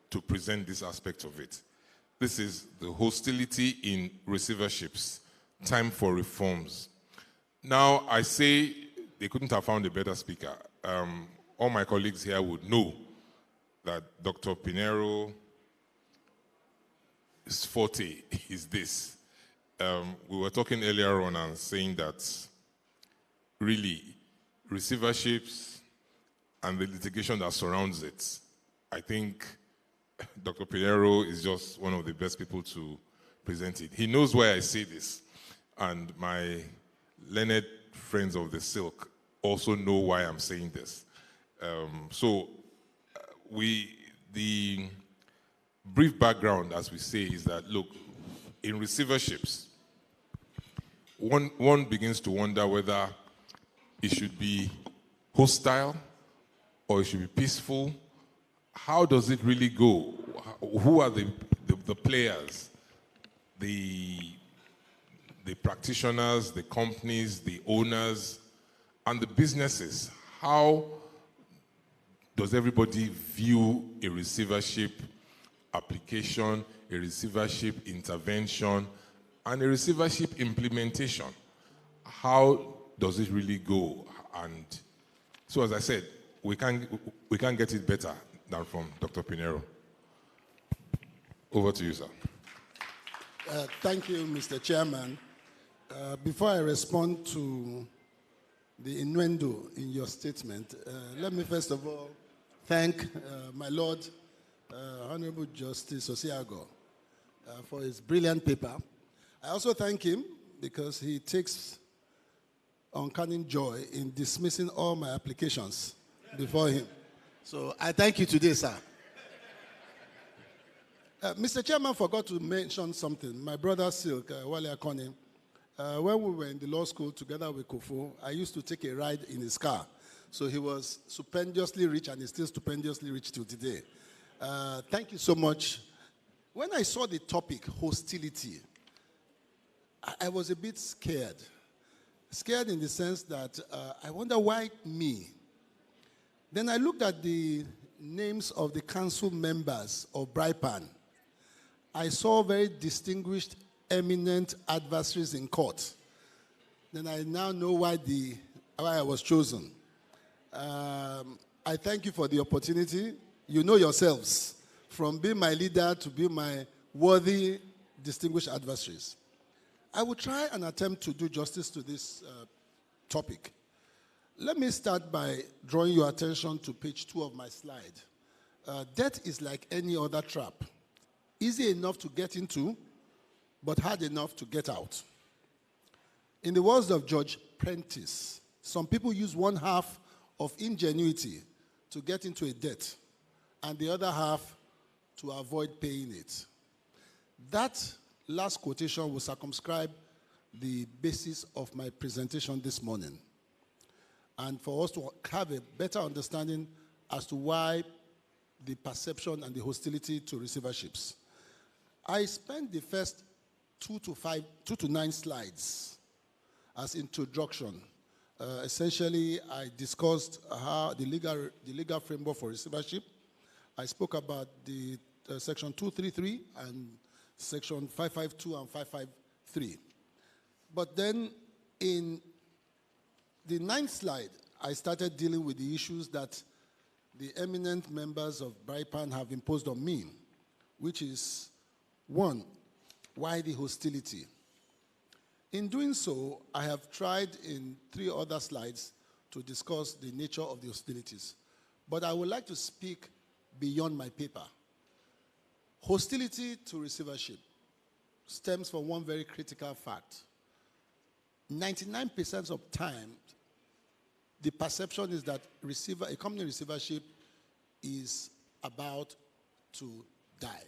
to present this aspect of it. This is the hostility in receiverships, time for reforms. Now, I say they couldn't have found a better speaker. All my colleagues here would know that Dr. Pinheiro, his forte is this. We were talking earlier on and saying that really receiverships and the litigation that surrounds it, I think Dr. Pinheiro is just one of the best people to present it. He knows why I say this, and my learned friends of the silk also know why I'm saying this. The brief background, as we say, is that, look, in receiverships, one begins to wonder whether it should be hostile or it should be peaceful. How does it really go? Who are the players, the practitioners, the companies, the owners, and the businesses? How does everybody view a receivership application, a receivership intervention, and a receivership implementation? How does it really go? And so, as I said, we can't get it better than from Dr. Pinheiro. Over to you, sir. Thank you, Mr. Chairman. Before I respond to the innuendo in your statement, let me first of all thank my Lord, Honorable Justice Osiago, for his brilliant paper. I also thank him because he takes uncanny joy in dismissing all my applications before him. So I thank you today, sir. Mr. Chairman forgot to mention something. My brother Silk, Wale Akoni, when we were in the law school together with Kofu, I used to take a ride in his car. So he was stupendously rich and is still stupendously rich till today. Thank you so much. When I saw the topic, hostility, I was a bit scared. Scared in the sense that I wonder why me? Then I looked at the names of the council members of BRIPAN. I saw very distinguished, eminent adversaries in court. Then I now know why I was chosen. I thank you for the opportunity. You know yourselves, from being my leader to being my worthy, distinguished adversaries. I will try and attempt to do justice to this topic. Let me start by drawing your attention to page 2 of my slide. Debt is like any other trap. Easy enough to get into, but hard enough to get out. In the words of Judge Prentice, some people use one half of ingenuity to get into a debt, and the other half to avoid paying it. That last quotation will circumscribe the basis of my presentation this morning, and for us to have a better understanding as to why the perception and the hostility to receiverships. I spent the first 2 to 9 slides as introduction. Essentially, I discussed how the legal framework for receivership. I spoke about the section 233 and section 552 and 553. But then in the 9th slide, I started dealing with the issues that the eminent members of BRIPAN have imposed on me, which is, 1, why the hostility? In doing so, I have tried in 3 other slides to discuss the nature of the hostilities. But I would like to speak beyond my paper. Hostility to receivership stems from one very critical fact. 99% of time, the perception is that a company receivership is about to die.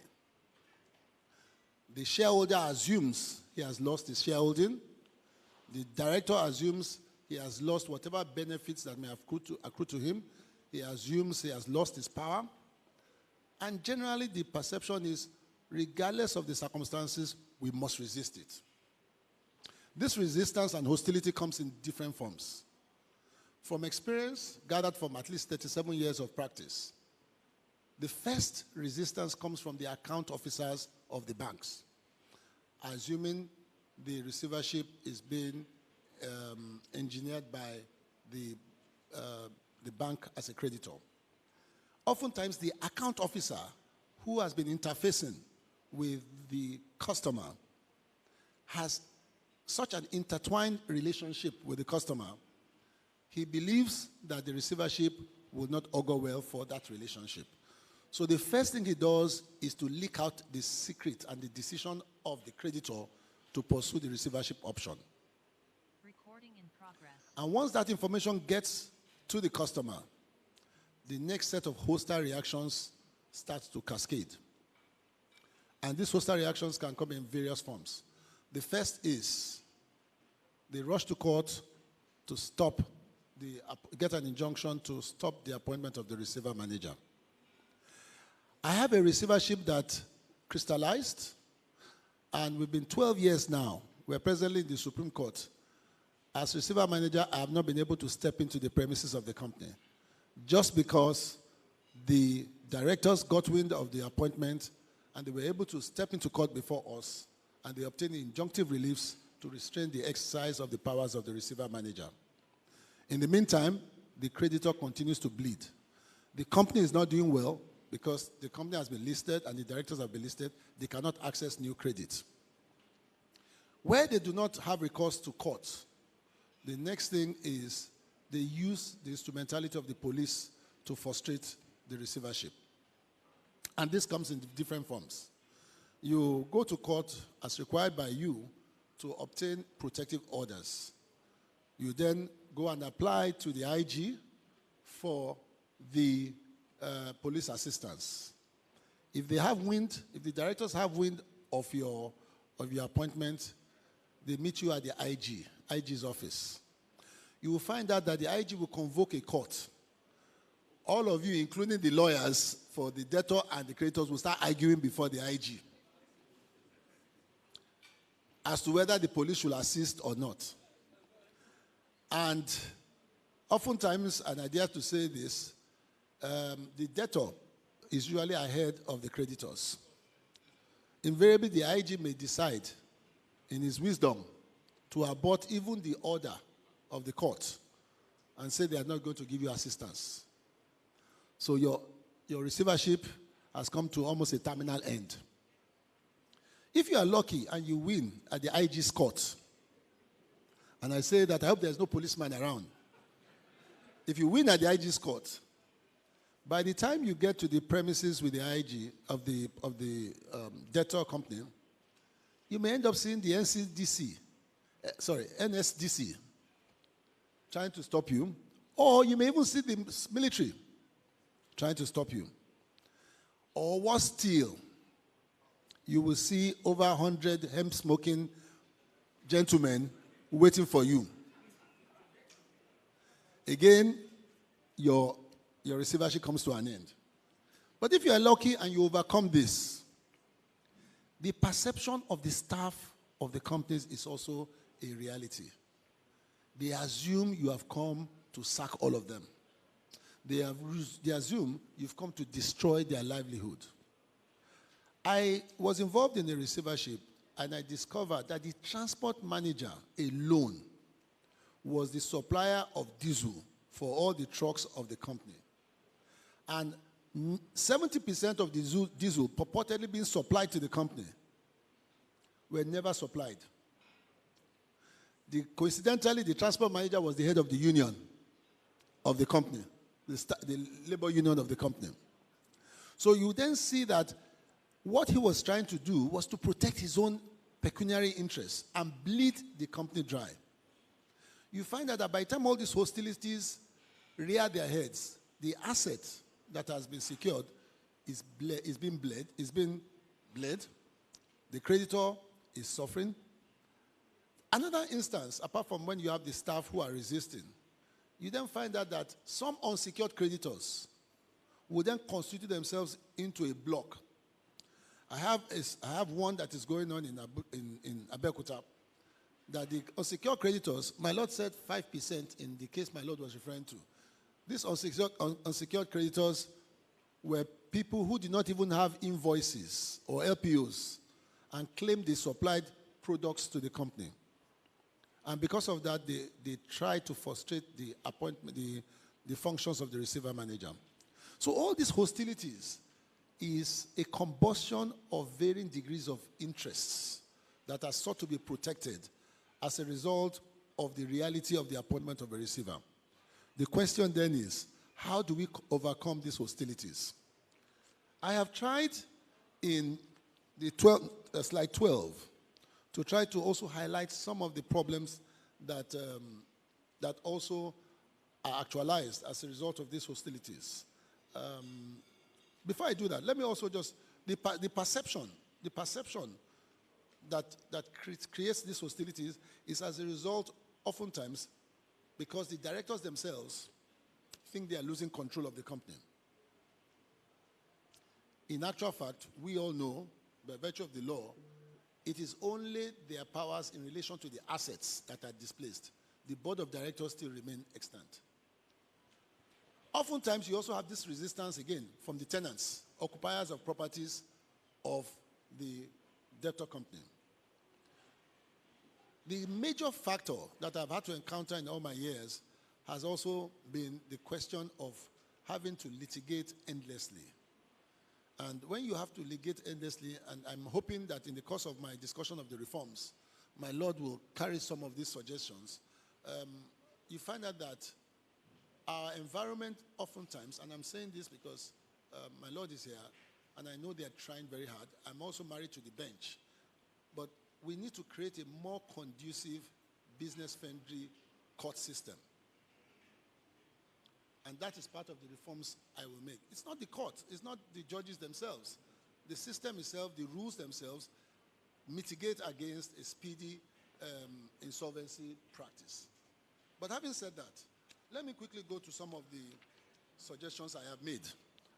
The shareholder assumes he has lost his shareholding. The director assumes he has lost whatever benefits that may have accrued to him. He assumes he has lost his power. And generally, the perception is, regardless of the circumstances, we must resist it. This resistance and hostility comes in different forms. From experience gathered from at least 37 years of practice, the first resistance comes from the account officers of the banks, assuming the receivership is being engineered by the bank as a creditor. Oftentimes, the account officer who has been interfacing with the customer has such an intertwined relationship with the customer, he believes that the receivership will not augur well for that relationship. So the first thing he does is to leak out the secret and the decision of the creditor to pursue the receivership option. Recording in progress. And once that information gets to the customer, the next set of hostile reactions starts to cascade. And these hostile reactions can come in various forms. The first is they rush to court to get an injunction to stop the appointment of the receiver manager. I have a receivership that crystallized, and we've been 12 years now. We're presently in the Supreme Court. As receiver manager, I have not been able to step into the premises of the company, just because the directors got wind of the appointment and they were able to step into court before us, and they obtained injunctive reliefs to restrain the exercise of the powers of the receiver manager. In the meantime, the creditor continues to bleed. The company is not doing well because the company has been listed and the directors have been listed. They cannot access new credit. Where they do not have recourse to court, the next thing is they use the instrumentality of the police to frustrate the receivership. And this comes in different forms. You go to court as required by you to obtain protective orders. You then go and apply to the IG for the police assistance. If they have wind, if the directors have wind of your appointment, they meet you at the IG's office. You will find out that the IG will convoke a court. All of you, including the lawyers for the debtor and the creditors, will start arguing before the IG as to whether the police should assist or not. And oftentimes, and I dare to say this, the debtor is usually ahead of the creditors. Invariably, the IG may decide, in his wisdom, to abort even the order of the court and say they are not going to give you assistance. So your receivership has come to almost a terminal end. If you are lucky and you win at the IG's court, and I say that I hope there's no policeman around. If you win at the IG's court, by the time you get to the premises with the IG of the debtor company, you may end up seeing the NSDC trying to stop you, or you may even see the military trying to stop you. Or worse still, you will see over 100 hemp-smoking gentlemen waiting for you. Again, your receivership comes to an end. But if you are lucky and you overcome this, the perception of the staff of the companies is also a reality. They assume you have come to sack all of them. They assume you've come to destroy their livelihood. I was involved in a receivership, and I discovered that the transport manager alone was the supplier of diesel for all the trucks of the company. And 70% of the diesel purportedly being supplied to the company were never supplied. Coincidentally, the transport manager was the head of the union of the company, the labor union of the company. So you then see that what he was trying to do was to protect his own pecuniary interests and bleed the company dry. You find out that by the time all these hostilities rear their heads, the asset that has been secured is being bled. The creditor is suffering. Another instance, apart from when you have the staff who are resisting, you then find out that some unsecured creditors will then constitute themselves into a block. I have one that is going on in Abeokuta, that the unsecured creditors, my lord said 5% in the case my lord was referring to. These unsecured creditors were people who did not even have invoices or LPOs and claimed they supplied products to the company. And because of that, they tried to frustrate the appointment, the functions of the receiver manager. So all these hostilities is a combustion of varying degrees of interests that are sought to be protected as a result of the reality of the appointment of a receiver. The question then is, how do we overcome these hostilities? I have tried in the slide 12 to try to also highlight some of the problems that also are actualized as a result of these hostilities. Before I do that, let me also just, the perception that creates these hostilities is as a result, oftentimes, because the directors themselves think they are losing control of the company. In actual fact, we all know, by virtue of the law, it is only their powers in relation to the assets that are displaced. The board of directors still remain extant. Oftentimes, you also have this resistance, again, from the tenants, occupiers of properties of the debtor company. The major factor that I've had to encounter in all my years has also been the question of having to litigate endlessly. And when you have to litigate endlessly, and I'm hoping that in the course of my discussion of the reforms, my Lord will carry some of these suggestions, you find out that our environment oftentimes, and I'm saying this because my Lord is here, and I know they're trying very hard. I'm also married to the bench. But we need to create a more conducive, business-friendly court system. And that is part of the reforms I will make. It's not the court, it's not the judges themselves. The system itself, the rules themselves, mitigate against a speedy insolvency practice. But having said that, let me quickly go to some of the suggestions I have made.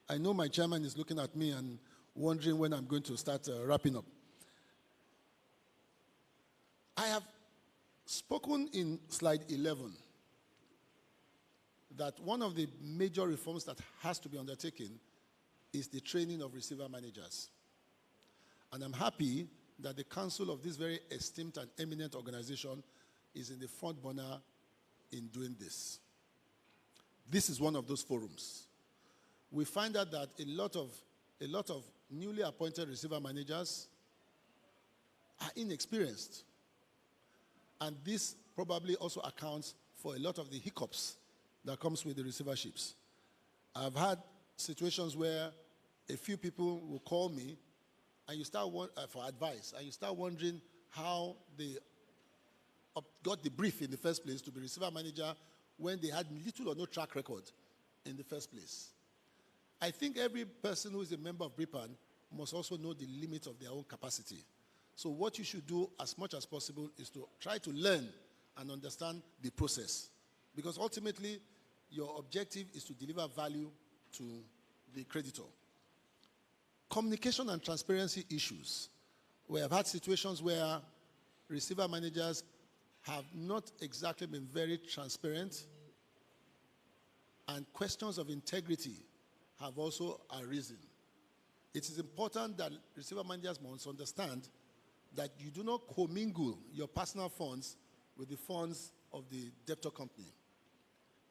I know my chairman is looking at me and wondering when I'm going to start wrapping up. I have spoken in slide 11 that one of the major reforms that has to be undertaken is the training of receiver managers. And I'm happy that the council of this very esteemed and eminent organization is in the front burner in doing this. This is one of those forums. We find out that a lot of newly appointed receiver managers are inexperienced. And this probably also accounts for a lot of the hiccups that comes with the receiverships. I've had situations where a few people will call me and you start for advice, and you start wondering how they got the brief in the first place to be receiver manager when they had little or no track record in the first place. I think every person who is a member of BRIPAN must also know the limits of their own capacity. So what you should do as much as possible is to try to learn and understand the process. Because ultimately, your objective is to deliver value to the creditor. Communication and transparency issues. We have had situations where receiver managers have not exactly been very transparent, and questions of integrity have also arisen. It is important that receiver managers must understand that you do not commingle your personal funds with the funds of the debtor company.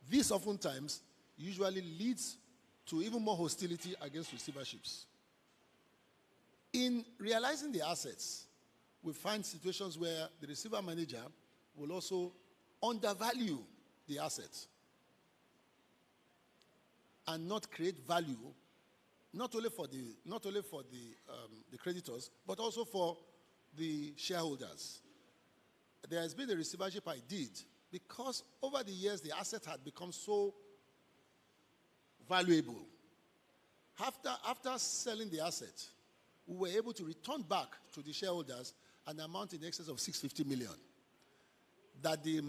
This oftentimes usually leads to even more hostility against receiverships. In realizing the assets, we find situations where the receiver manager will also undervalue the assets and not create value, not only for the creditors, but also for the shareholders. There has been a receivership I did because over the years the asset had become so valuable. After selling the asset, we were able to return back to the shareholders an amount in excess of 650 million. That the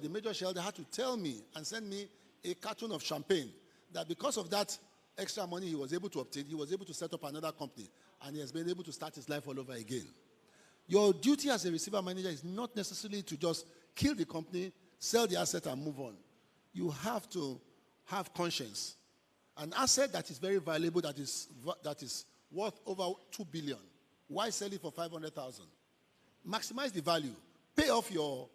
major shareholder, had to tell me and send me a carton of champagne. That because of that extra money he was able to obtain, he was able to set up another company, and he has been able to start his life all over again. Your duty as a receiver manager is not necessarily to just kill the company, sell the asset, and move on. You have to have conscience. An asset that is very valuable, that is worth over 2 billion, why sell it for 500,000? Maximize the value, pay off your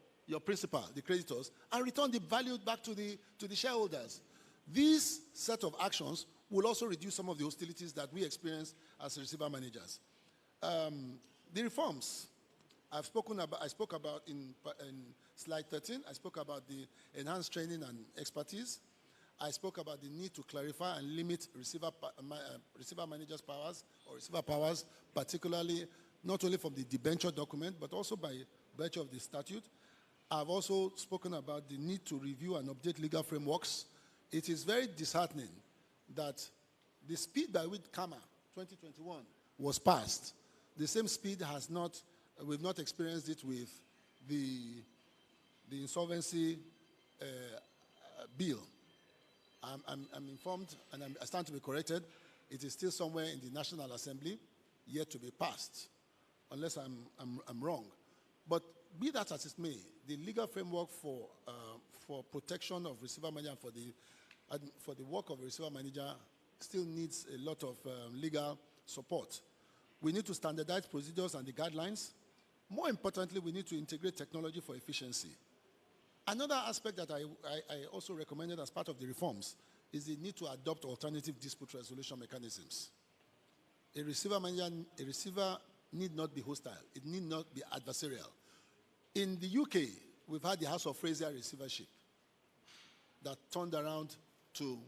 principal, the creditors, and return the value back to the shareholders. This set of actions will also reduce some of the hostilities that we experience as receiver managers. The reforms I spoke about in slide 13. I spoke about the enhanced training and expertise. I spoke about the need to clarify and limit receiver managers' powers or receiver powers, particularly not only from the debenture document, but also by virtue of the statute. I've also spoken about the need to review and update legal frameworks. It is very disheartening that the speed by which CAMA 2021 was passed, the same speed we've not experienced it with the insolvency bill. I'm informed, and I stand to be corrected, it is still somewhere in the National Assembly, yet to be passed, unless I'm wrong. But be that as it may, the legal framework for protection of receiver manager and for the work of a receiver manager still needs a lot of legal support. We need to standardize procedures and the guidelines. More importantly, we need to integrate technology for efficiency. Another aspect that I also recommended as part of the reforms is the need to adopt alternative dispute resolution mechanisms. A receiver need not be hostile. It need not be adversarial. In the UK, we've had the House of Fraser receivership that turned around to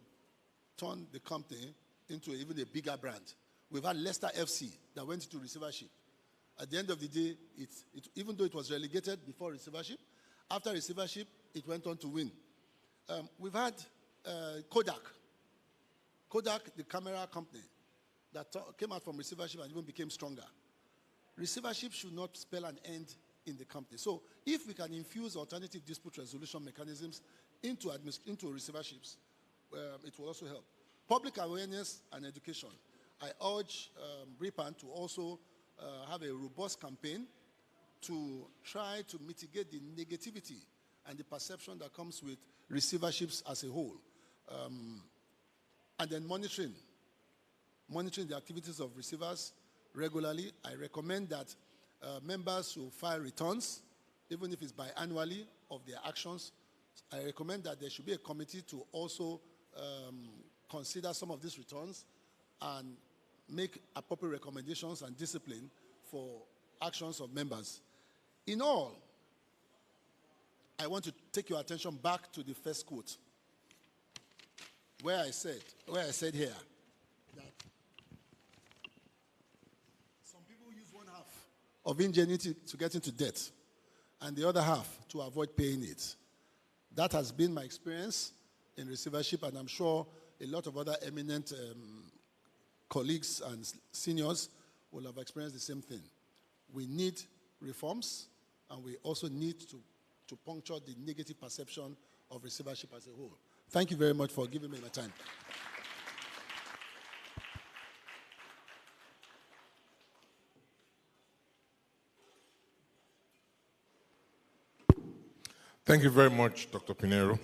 turn the company into even a bigger brand. We've had Leicester FC that went into receivership. At the end of the day, even though it was relegated before receivership, After receivership, it went on to win. We've had Kodak, the camera company, that came out from receivership and even became stronger. Receivership should not spell an end in the company. So if we can infuse alternative dispute resolution mechanisms into receiverships, it will also help. Public awareness and education. I urge BRIPAN to also have a robust campaign to try to mitigate the negativity and the perception that comes with receiverships as a whole. And then monitoring the activities of receivers regularly. I recommend that members who file returns, even if it's biannually, of their actions. I recommend that there should be a committee to also consider some of these returns and make appropriate recommendations and discipline for actions of members. In all, I want to take your attention back to the first quote, where I said here that some people use one half of ingenuity to get into debt and the other half to avoid paying it. That has been my experience in receivership, and I'm sure a lot of other eminent colleagues and seniors will have experienced the same thing. We need reforms, and we also need to puncture the negative perception of receivership as a whole. Thank you very much for giving me my time. Thank you very much, Dr. Pinheiro.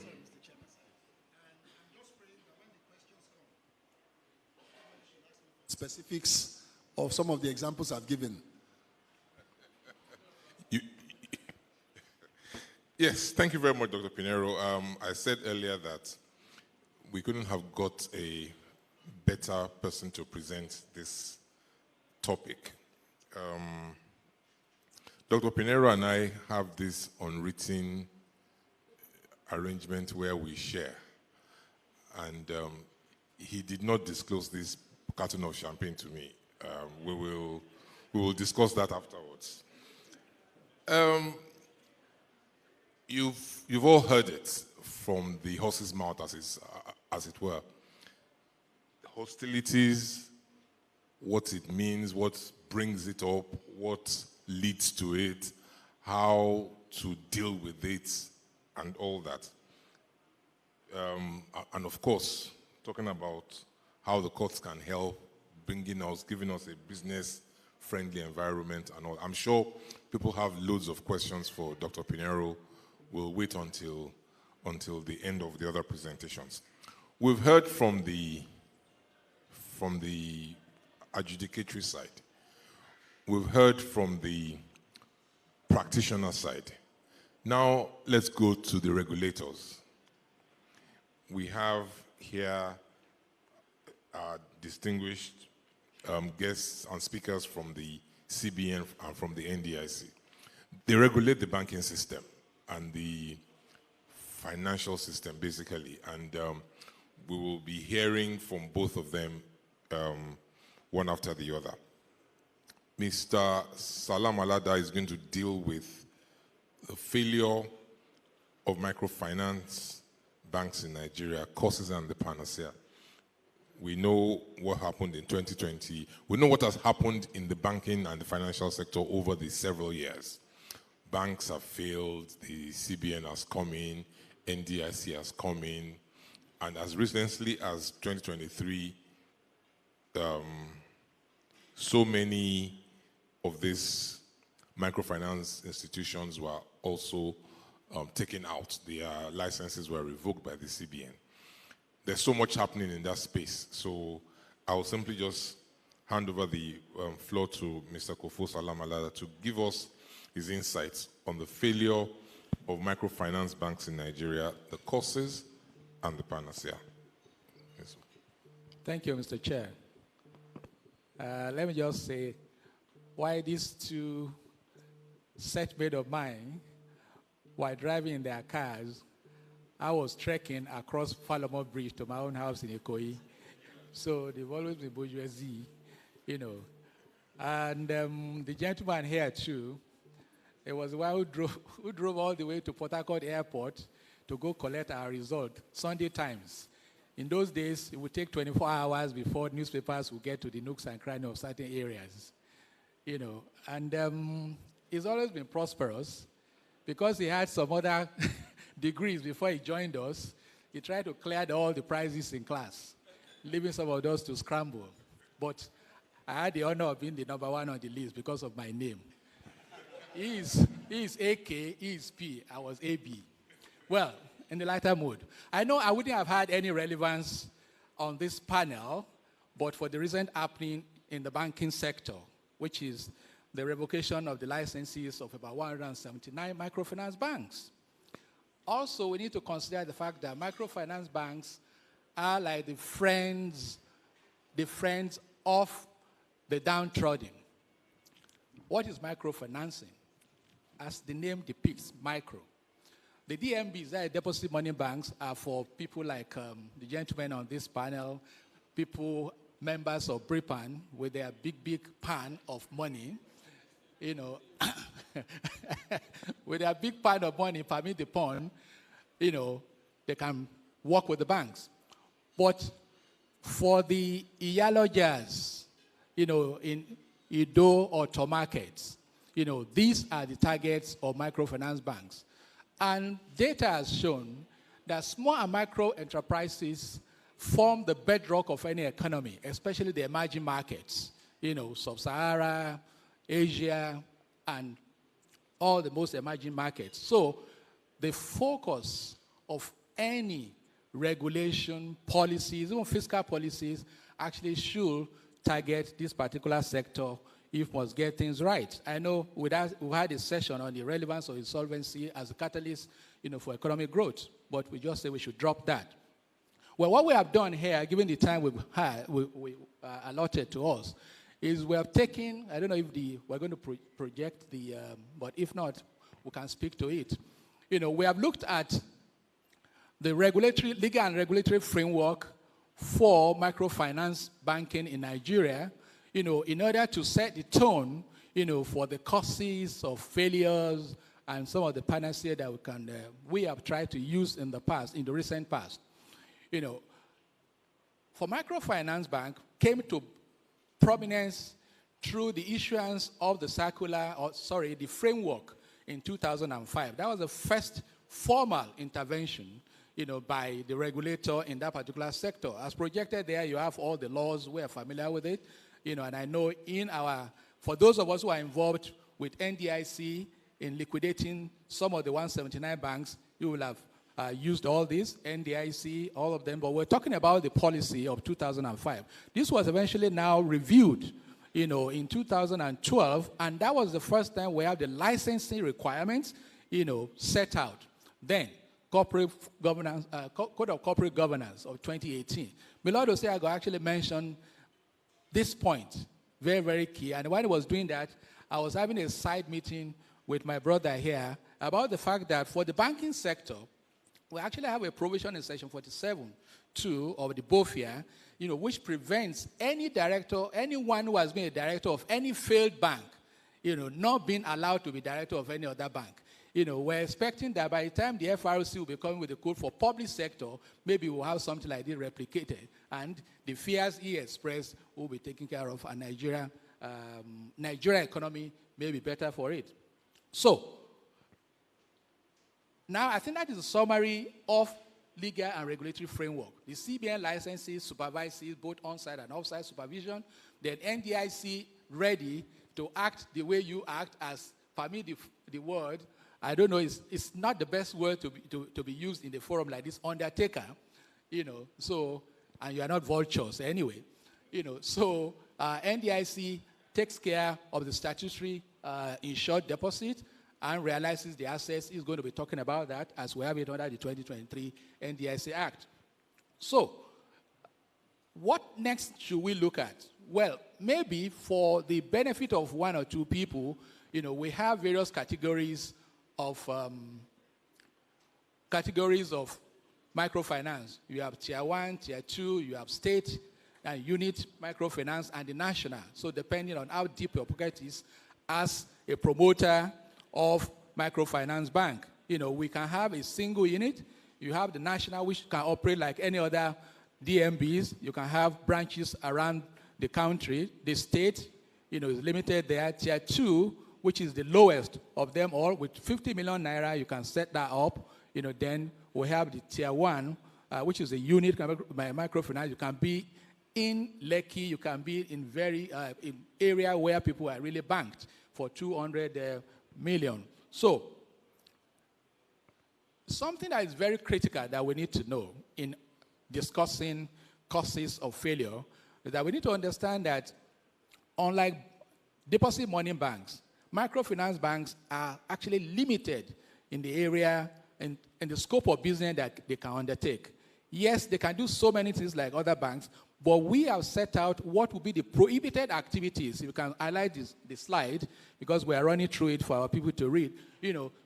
Specifics of some of the examples I've given. Yes, thank you very much, Dr. Pinheiro. I said earlier that we couldn't have got a better person to present this topic. Dr. Pinheiro and I have this unwritten arrangement where we share. And he did not disclose this carton of champagne to me. We will discuss that afterwards. You've all heard it from the horse's mouth, as it were. Hostilities, what it means, what brings it up, what leads to it, how to deal with it, and all that. And of course, talking about how the courts can help, giving us a business-friendly environment and all. I'm sure people have loads of questions for Dr. Pinheiro. We'll wait until the end of the other presentations. We've heard from the adjudicatory side. We've heard from the practitioner side. Now let's go to the regulators. We have here distinguished guests and speakers from the CBN and from the NDIC. They regulate the banking system and the financial system, basically. And we will be hearing from both of them one after the other. Mr. Salam Alada is going to deal with the failure of microfinance banks in Nigeria, causes and the panacea. We know what happened in 2020. We know what has happened in the banking and the financial sector over the several years. Banks have failed, the CBN has come in, NDIC has come in, and as recently as 2023, so many of these microfinance institutions were also taken out. Their licenses were revoked by the CBN. There's so much happening in that space, so I will simply just hand over the floor to Mr. Kofo Salam Alada to give us his insights on the failure of microfinance banks in Nigeria, the causes, and the panacea. Yes. Thank you, Mr. Chair. Let me just say why these two set-mates of mine were driving in their cars. I was trekking across Falomo Bridge to my own house in Ikoyi. So they've always been bourgeoisie, you know. And the gentleman here too, It was the one who drove all the way to Port Harcourt Airport to go collect our result, Sunday Times. In those days, it would take 24 hours before newspapers would get to the nooks and crannies of certain areas. And he's always been prosperous because he had some other degrees before he joined us. He tried to clear all the prizes in class, leaving some of those to scramble. But I had the honor of being the number one on the list because of my name. He is AK, he is P, I was AB. Well, in the lighter mood, I know I wouldn't have had any relevance on this panel, but for the recent happening in the banking sector, which is the revocation of the licenses of about 179 microfinance banks. Also, we need to consider the fact that microfinance banks are like the friends of the downtrodden. What is microfinancing? As the name depicts, micro. The DMBs, that are deposit money banks, are for people like the gentlemen on this panel, members of BRIPAN with their big pan of money, with their big pan of money, permit the pun, they can work with the banks. But for the Iyalojas, in Ido or Tomarkets, these are the targets of microfinance banks. And data has shown that small and micro enterprises form the bedrock of any economy, especially the emerging markets, Sub-Sahara, Asia, and all the most emerging markets. So the focus of any regulation, policies, even fiscal policies, actually should target this particular sector if we must get things right. I know we had a session on the relevance of insolvency as a catalyst, for economic growth, but we just say we should drop that. Well, what we have done here, given the time we allotted to us, is we have taken, I don't know if we're going to project but if not, we can speak to it. We have looked at the legal and regulatory framework for microfinance banking in Nigeria, in order to set the tone, for the causes of failures and some of the panacea that we have tried to use in the recent past. For microfinance bank came to prominence through the issuance of the the framework in 2005. That was the first formal intervention, by the regulator in that particular sector. As projected there, you have all the laws. We are familiar with it. And I know for those of us who are involved with NDIC in liquidating some of the 179 banks, you will have used all these, NDIC, all of them. But we're talking about the policy of 2005. This was eventually now reviewed, in 2012, and that was the first time we have the licensing requirements, set out. Then, Code of Corporate Governance of 2018. Milord Oseago actually mentioned this point, very, very key. And when I was doing that, I was having a side meeting with my brother here about the fact that for the banking sector, we actually have a provision in Section 47(2) of the BOFIA, which prevents anyone who has been a director of any failed bank, not being allowed to be director of any other bank. We're expecting that by the time the FRC will be coming with a code for public sector, maybe we'll have something like this replicated. And the fears he expressed will be taken care of, and Nigeria economy may be better for it. So, now I think that is a summary of legal and regulatory framework. The CBN licenses, supervises both on-site and off-site supervision. Then NDIC ready to act the way you act, as permit the word. I don't know, it's not the best word to be used in a forum like this, undertaker, so, and you are not vultures anyway, so NDIC takes care of the statutory insured deposit and realizes the assets. Is going to be talking about that as we have it under the 2023 NDIC Act. So, what next should we look at? Well, maybe for the benefit of one or two people, we have various categories of microfinance. You have tier 1, tier 2, you have state and unit microfinance, and the national. So depending on how deep your pocket is as a promoter of microfinance bank. We can have a single unit. You have the national, which can operate like any other DMBs. You can have branches around the country. The state, is limited there. Tier 2, which is the lowest of them all, with 50 million naira, you can set that up. Then we have the Tier 1, which is a unit microfinance. You can be in Lekki, you can be in very in area where people are really banked for 200 million. So, something that is very critical that we need to know in discussing causes of failure is that we need to understand that unlike deposit money banks, microfinance banks are actually limited in the area and in the scope of business that they can undertake. Yes, they can do so many things like other banks, but we have set out what will be the prohibited activities. You can highlight the slide because we are running through it for our people to read.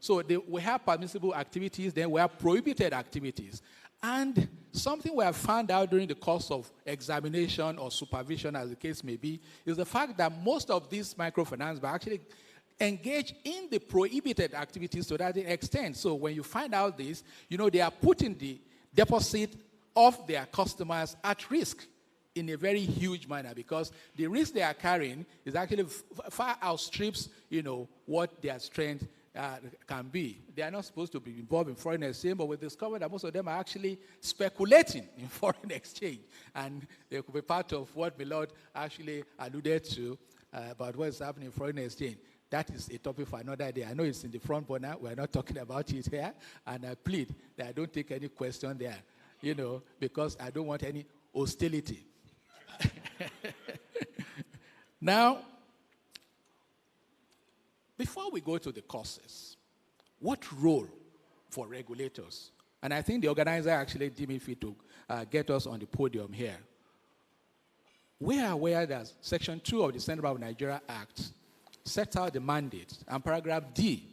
So we have permissible activities, then we have prohibited activities. And something we have found out during the course of examination or supervision, as the case may be, is the fact that most of these microfinance banks actually engage in the prohibited activities to that extent. So when you find out this, they are putting the deposit of their customers at risk in a very huge manner, because the risk they are carrying is actually far outstrips, what their strength can be. They are not supposed to be involved in foreign exchange, but we discovered that most of them are actually speculating in foreign exchange, and they could be part of what Milord actually alluded to about what is happening in foreign exchange. That is a topic for another day. I know it's in the front burner. We're not talking about it here, and I plead that I don't take any question there, because I don't want any hostility. Now, before we go to the causes, what role for regulators? And I think the organizer actually deemed it fit to get us on the podium here. We are aware that Section 2 of the Central Bank of Nigeria Act sets out the mandate, and paragraph D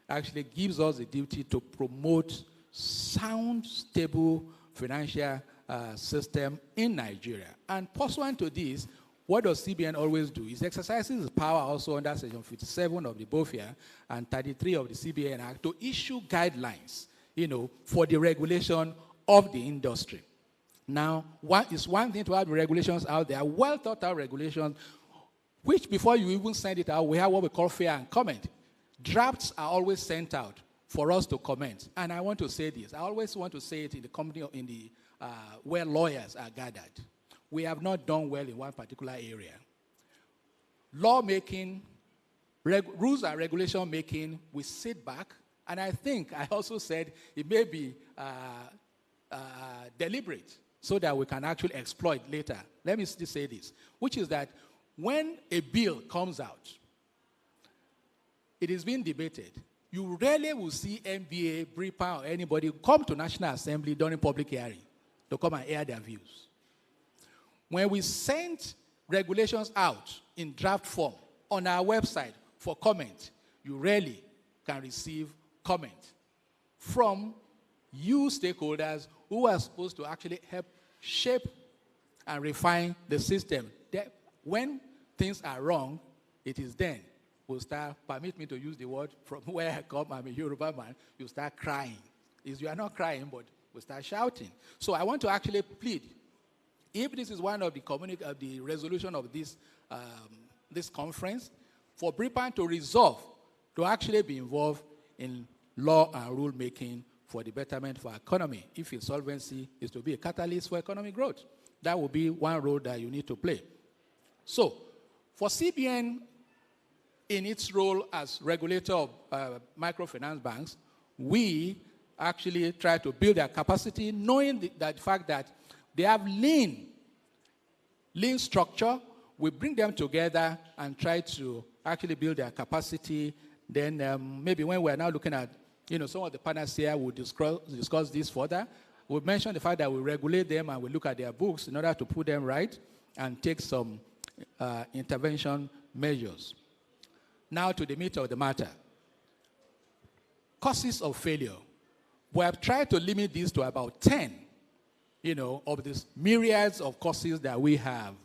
actually gives us the duty to promote sound, stable financial system in Nigeria. And pursuant to this, what does CBN always do? It exercises its power also under Section 57 of the BOFIA and 33 of the CBN Act to issue guidelines, for the regulation of the industry. Now, it's one thing to have regulations out there, well thought out regulations, which before you even send it out, we have what we call fair and comment. Drafts are always sent out for us to comment. And I want to say this. I always want to say it in the company, where lawyers are gathered. We have not done well in one particular area. Lawmaking, rules and regulation making, we sit back, and I think I also said it may be deliberate so that we can actually exploit later. Let me still say this, which is that when a bill comes out, it is being debated. You rarely will see MBA, BRIPAN, or anybody come to National Assembly during public hearing to come and air their views. When we send regulations out in draft form on our website for comment, you rarely can receive comment from you stakeholders who are supposed to actually help shape and refine the system. When things are wrong, it is then we'll start, permit me to use the word from where I come, I'm a Yoruba man, you start crying. You are not crying, but we start shouting. So I want to actually plead, if this is one of the resolution of this, this conference, for BRIPAN to resolve to actually be involved in law and rule making for the betterment of our economy. If insolvency is to be a catalyst for economic growth, that will be one role that you need to play. So, for CBN, in its role as regulator of microfinance banks, we actually try to build their capacity, knowing the fact that they have lean structure. We bring them together and try to actually build their capacity. Then maybe when we're now looking at, some of the partners here, we'll discuss this further. We mentioned the fact that we regulate them and we look at their books in order to put them right and take some intervention measures. Now to the meat of the matter. Causes of failure. We have tried to limit this to about 10, of these myriads of causes that we have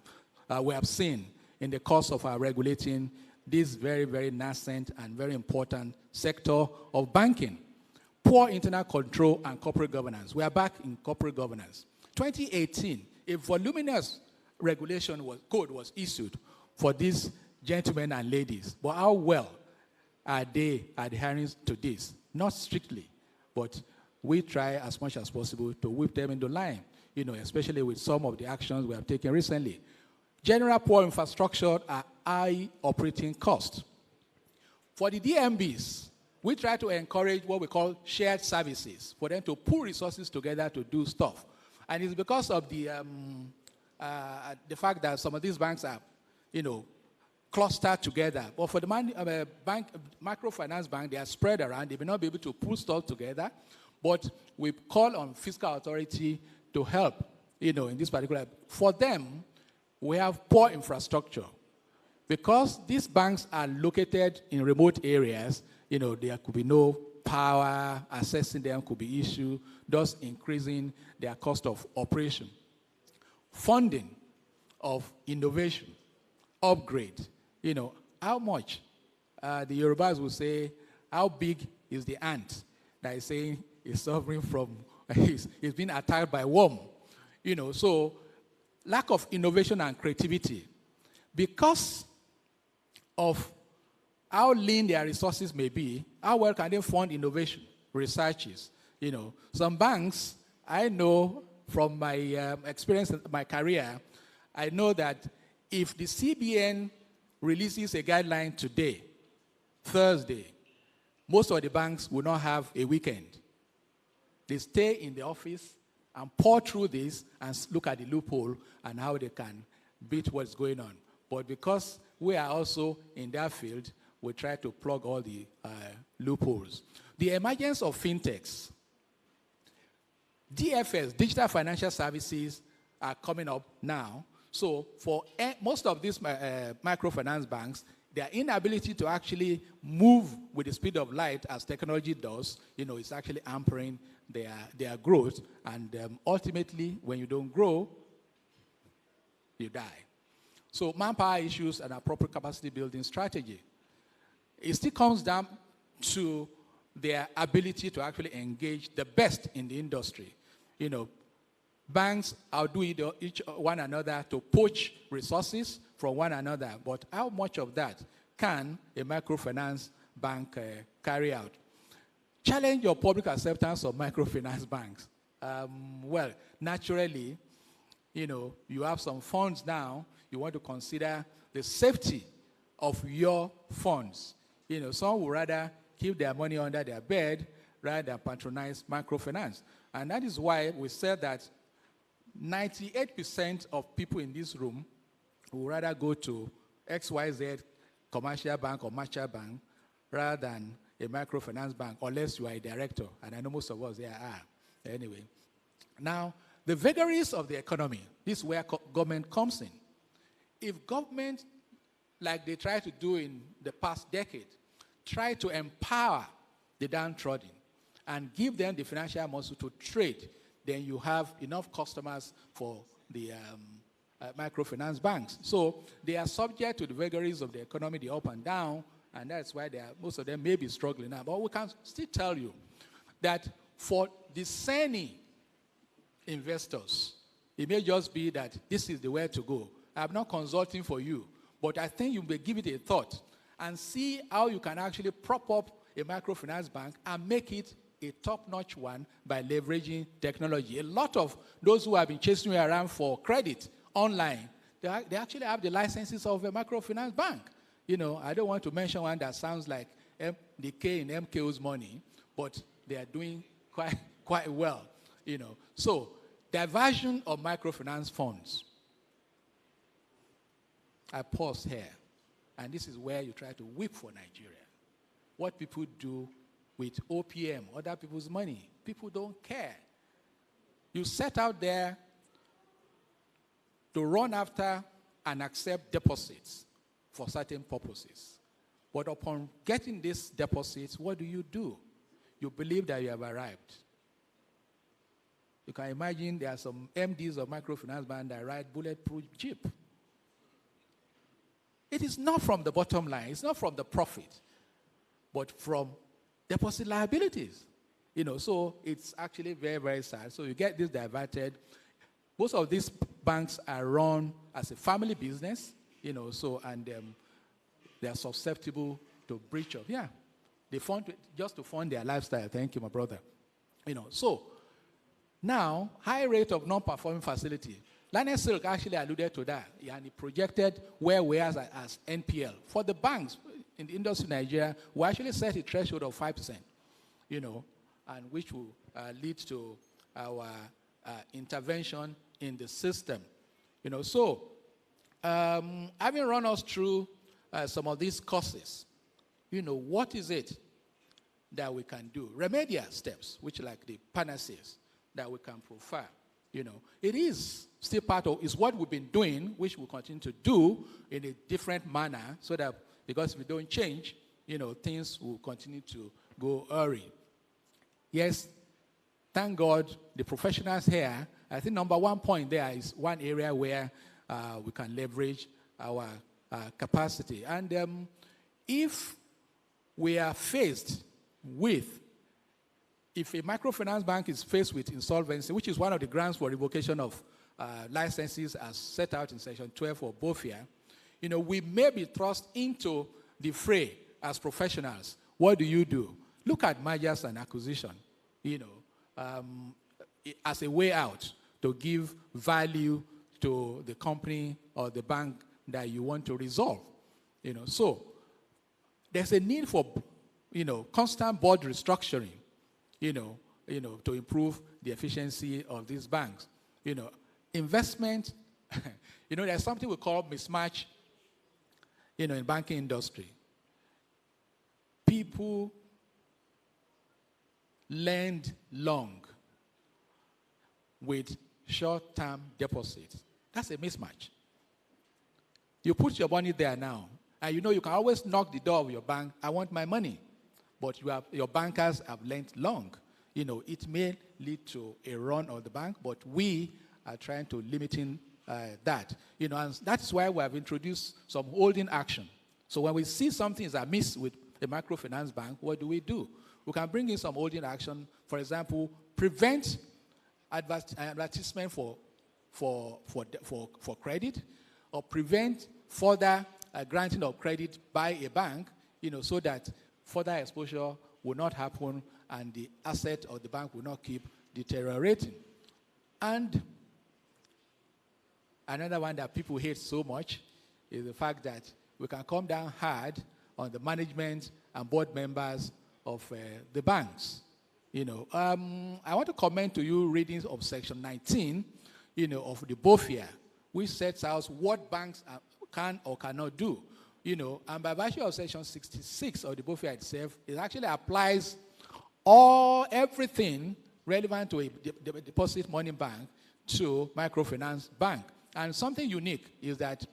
seen in the course of our regulating this very, very nascent and very important sector of banking. Poor internal control and corporate governance. We are back in corporate governance. 2018, a voluminous code was issued for these gentlemen and ladies. But how well are they adhering to this? Not strictly, but we try as much as possible to whip them into line, especially with some of the actions we have taken recently. General poor infrastructure are high operating costs. For the DMBs, we try to encourage what we call shared services, for them to pool resources together to do stuff. And it's because of the fact that some of these banks are, clustered together. But for the microfinance bank, they are spread around. They may not be able to pull stuff together. But we call on fiscal authority to help, in this particular. For them, we have poor infrastructure. Because these banks are located in remote areas, there could be no power, accessing them could be issue, thus increasing their cost of operation. Funding of innovation, upgrade, how much? The Yorubas will say, how big is the ant that is saying is suffering from, is being attacked by worm? So lack of innovation and creativity. Because of how lean their resources may be, how well can they fund innovation, researches? Some banks, I know from my experience in my career, I know that if the CBN releases a guideline today, Thursday, most of the banks will not have a weekend. They stay in the office and pour through this and look at the loophole and how they can beat what's going on. But because we are also in that field, we try to plug all the loopholes. The emergence of fintechs, DFS, digital financial services, are coming up now. So for most of these microfinance banks, their inability to actually move with the speed of light as technology does, is actually hampering their growth. And ultimately, when you don't grow, you die. So manpower issues and appropriate capacity building strategy. It still comes down to their ability to actually engage the best in the industry. Banks outdo each one another to poach resources from one another, but how much of that can a microfinance bank carry out? Challenge your public acceptance of microfinance banks. Well, naturally, you have some funds now. You want to consider the safety of your funds. Some would rather keep their money under their bed rather than patronize microfinance. And that is why we said that 98% of people in this room would rather go to XYZ commercial bank or merchant bank rather than a microfinance bank, unless you are a director. And I know most of us there are. Anyway. Now, the vagaries of the economy, this is where government comes in. If government, like they tried to do in the past decade, try to empower the downtrodden and give them the financial muscle to trade, then you have enough customers for the microfinance banks. So they are subject to the vagaries of the economy, the up and down, and that's why most of them may be struggling now. But we can still tell you that for discerning investors, it may just be that this is the way to go. I'm not consulting for you, but I think you may give it a thought and see how you can actually prop up a microfinance bank and make it a top-notch one by leveraging technology. A lot of those who have been chasing you around for credit online, they actually have the licenses of a microfinance bank. I don't want to mention one that sounds like the K in MKO's money, but they are doing quite well. So, diversion of microfinance funds. I pause here, and this is where you try to whip for Nigeria. What people do with OPM, other people's money, people don't care. You set out there to run after and accept deposits for certain purposes. But upon getting these deposits, what do? You believe that you have arrived. You can imagine there are some MDs of microfinance banks that ride bulletproof Jeep. It is not from the bottom line. It's not from the profit, but from deposit liabilities. So it's actually very, very sad. So you get this diverted. Most of these banks are run as a family business, and they are susceptible to breach of, they fund just to fund their lifestyle. Thank you, my brother. So now, high rate of non-performing facility. Lionel Silk actually alluded to that, and he projected where we are as NPL. For the banks in the industry in Nigeria, we actually set a threshold of 5%, and which will lead to our intervention in the system. So having run us through some of these courses, what is it that we can do? Remedial steps, which like the panaceas that we can profile. It is still part of, is what we've been doing, which we'll continue to do in a different manner, so that, because if we don't change, things will continue to go awry. Yes, thank God the professionals here, I think number one point there is one area where we can leverage our capacity. And if we are faced with, if a microfinance bank is faced with insolvency, which is one of the grounds for revocation of licenses as set out in Section 12 for BOFIA, we may be thrust into the fray as professionals. What do you do? Look at mergers and acquisition, as a way out to give value to the company or the bank that you want to resolve. So there's a need for, constant board restructuring, to improve the efficiency of these banks. Investment, there's something we call mismatch, in banking industry. People lend long with short-term deposits. That's a mismatch. You put your money there now, and you can always knock the door of your bank, I want my money. But your bankers have lent long. It may lead to a run of the bank, but we are trying to limiting that. And that's why we have introduced some holding action. So when we see something is amiss with a microfinance bank, what do? We can bring in some holding action. For example, prevent advertisement for credit, or prevent further granting of credit by a bank, so that further exposure will not happen and the asset of the bank will not keep deteriorating. And another one that people hate so much is the fact that we can come down hard on the management and board members of the banks. I want to comment to you readings of Section 19, of the BOFIA, which sets out what banks can or cannot do. And by virtue of Section 66 of the BOFIA itself, it actually applies everything relevant to a deposit money bank to microfinance bank. And something unique is that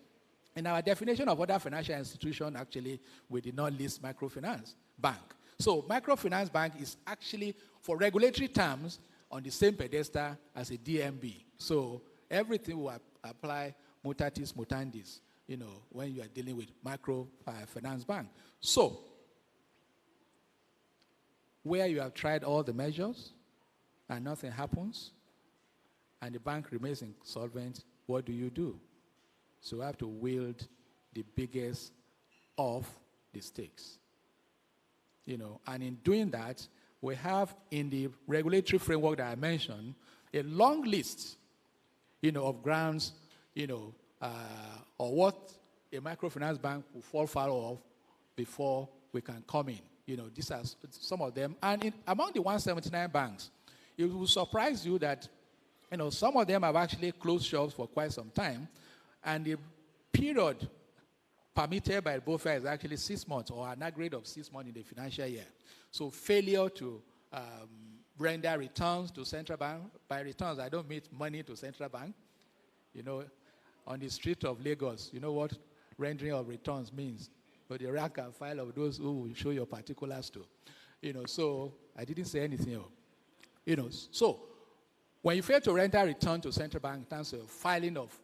in our definition of other financial institution, actually, we did not list microfinance bank. So microfinance bank is actually, for regulatory terms, on the same pedestal as a DMB. So everything will apply mutatis mutandis, when you are dealing with microfinance bank. So, where you have tried all the measures and nothing happens, and the bank remains insolvent, what do? So we have to wield the biggest of the stakes. And in doing that, we have in the regulatory framework that I mentioned, a long list, of grounds, or what a microfinance bank will fall foul of before we can come in. These are some of them. And among the 179 banks, it will surprise you that, some of them have actually closed shops for quite some time, and the period permitted by BOFA is actually 6 months, or an aggregate of 6 months in the financial year. So failure to render returns to central bank. By returns, I don't mean money to central bank. On the street of Lagos, you know what rendering of returns means. But the rank and file of those who will show your particulars to. So I didn't say anything else. So when you fail to render return to central bank in terms of filing of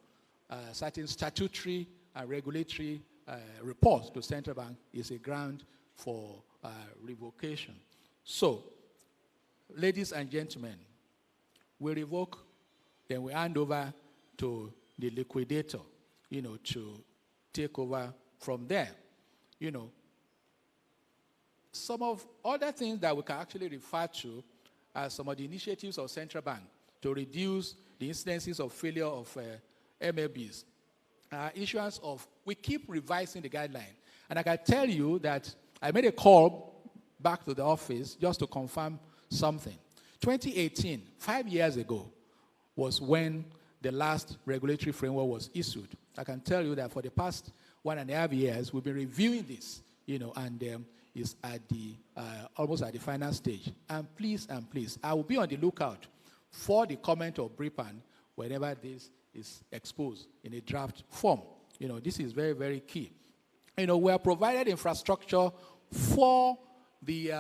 certain statutory and regulatory report to central bank is a ground for revocation. So, ladies and gentlemen, we revoke, then we hand over to the liquidator, to take over from there. Some of other things that we can actually refer to as some of the initiatives of central bank to reduce the incidences of failure of MLBs. Issuance of, we keep revising the guideline. And I can tell you that I made a call back to the office just to confirm something. 2018, 5 years ago, was when the last regulatory framework was issued. I can tell you that for the past 1.5 years, we've been reviewing this, and is at the almost at the final stage. And please, I will be on the lookout for the comment of BRIPAN whenever this is exposed in a draft form. This is very, very key. We are provided infrastructure for the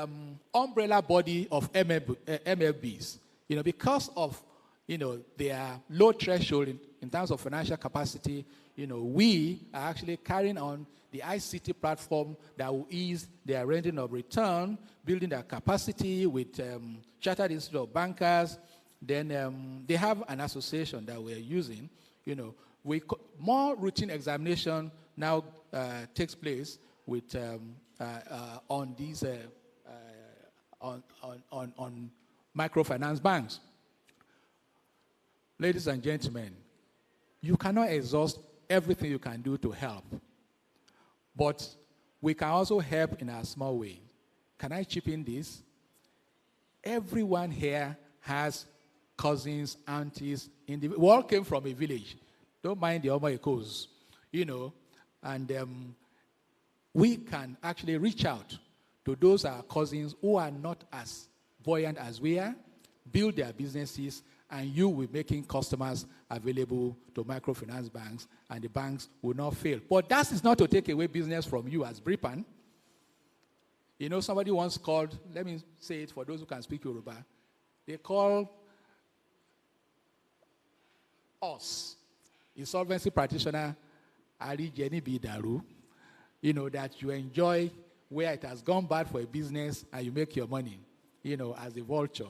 umbrella body of MLBs. Because of their low threshold in terms of financial capacity, we are actually carrying on the ICT platform that will ease their rendering of return, building their capacity with Chartered Institute of Bankers. Then they have an association that we're using. More routine examination now takes place with on these on microfinance banks. Ladies and gentlemen, you cannot exhaust everything you can do to help, but we can also help in a small way. Can I chip in this? Everyone here has cousins, aunties. We all came from a village. Don't mind the Omo Ekos, and we can actually reach out to those our cousins who are not as buoyant as we are, build their businesses, and you will be making customers available to microfinance banks, and the banks will not fail. But that is not to take away business from you as BRIPAN. Somebody once called, let me say it for those who can speak Yoruba, they call us, insolvency practitioner, Ari Jenny Bidaru, that you enjoy where it has gone bad for a business and you make your money, as a vulture.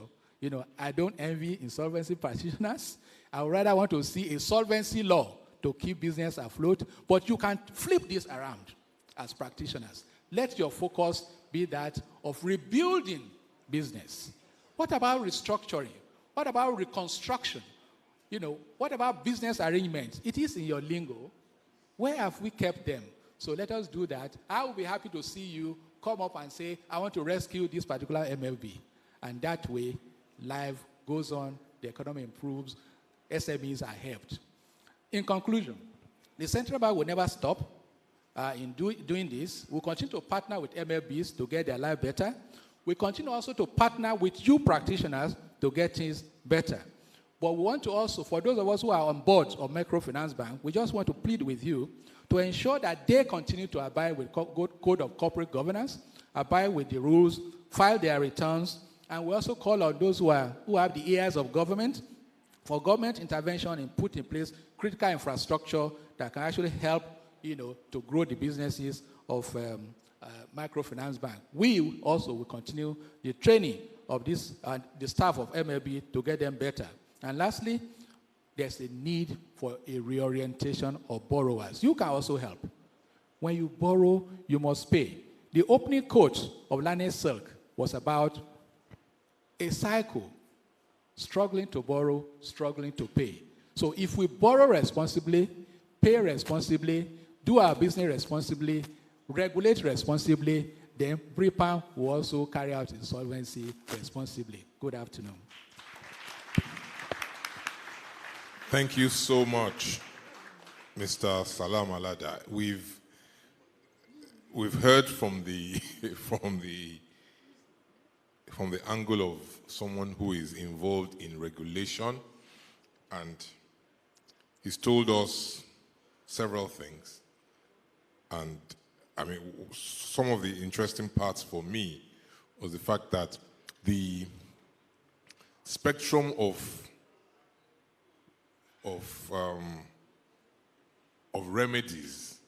I don't envy insolvency practitioners. I would rather want to see a solvency law to keep business afloat, but you can flip this around as practitioners. Let your focus be that of rebuilding business. What about restructuring? What about reconstruction? What about business arrangements? It is in your lingo. Where have we kept them? So let us do that. I will be happy to see you come up and say, I want to rescue this particular MLB. And that way, life goes on, the economy improves, SMEs are helped. In conclusion, the central bank will never stop in doing this. We'll continue to partner with MLBs to get their life better. We continue also to partner with you practitioners to get things better. But we want to also, for those of us who are on board of microfinance bank, we just want to plead with you to ensure that they continue to abide with code of corporate governance, abide with the rules, file their returns, and we also call on those who have the ears of government for government intervention and put in place critical infrastructure that can actually help, to grow the businesses of microfinance bank. We also will continue the training of the staff of MLB to get them better. And lastly, there's a need for a reorientation of borrowers. You can also help. When you borrow, you must pay. The opening quote of Lane Silk was about a cycle, struggling to borrow, struggling to pay. So if we borrow responsibly, pay responsibly, do our business responsibly, regulate responsibly, then BRIPAN will also carry out insolvency responsibly. Good afternoon. Thank you so much, Mr. Salam Alada. We've heard from the angle of someone who is involved in regulation, and he's told us several things. And some of the interesting parts for me was the fact that the spectrum of remedies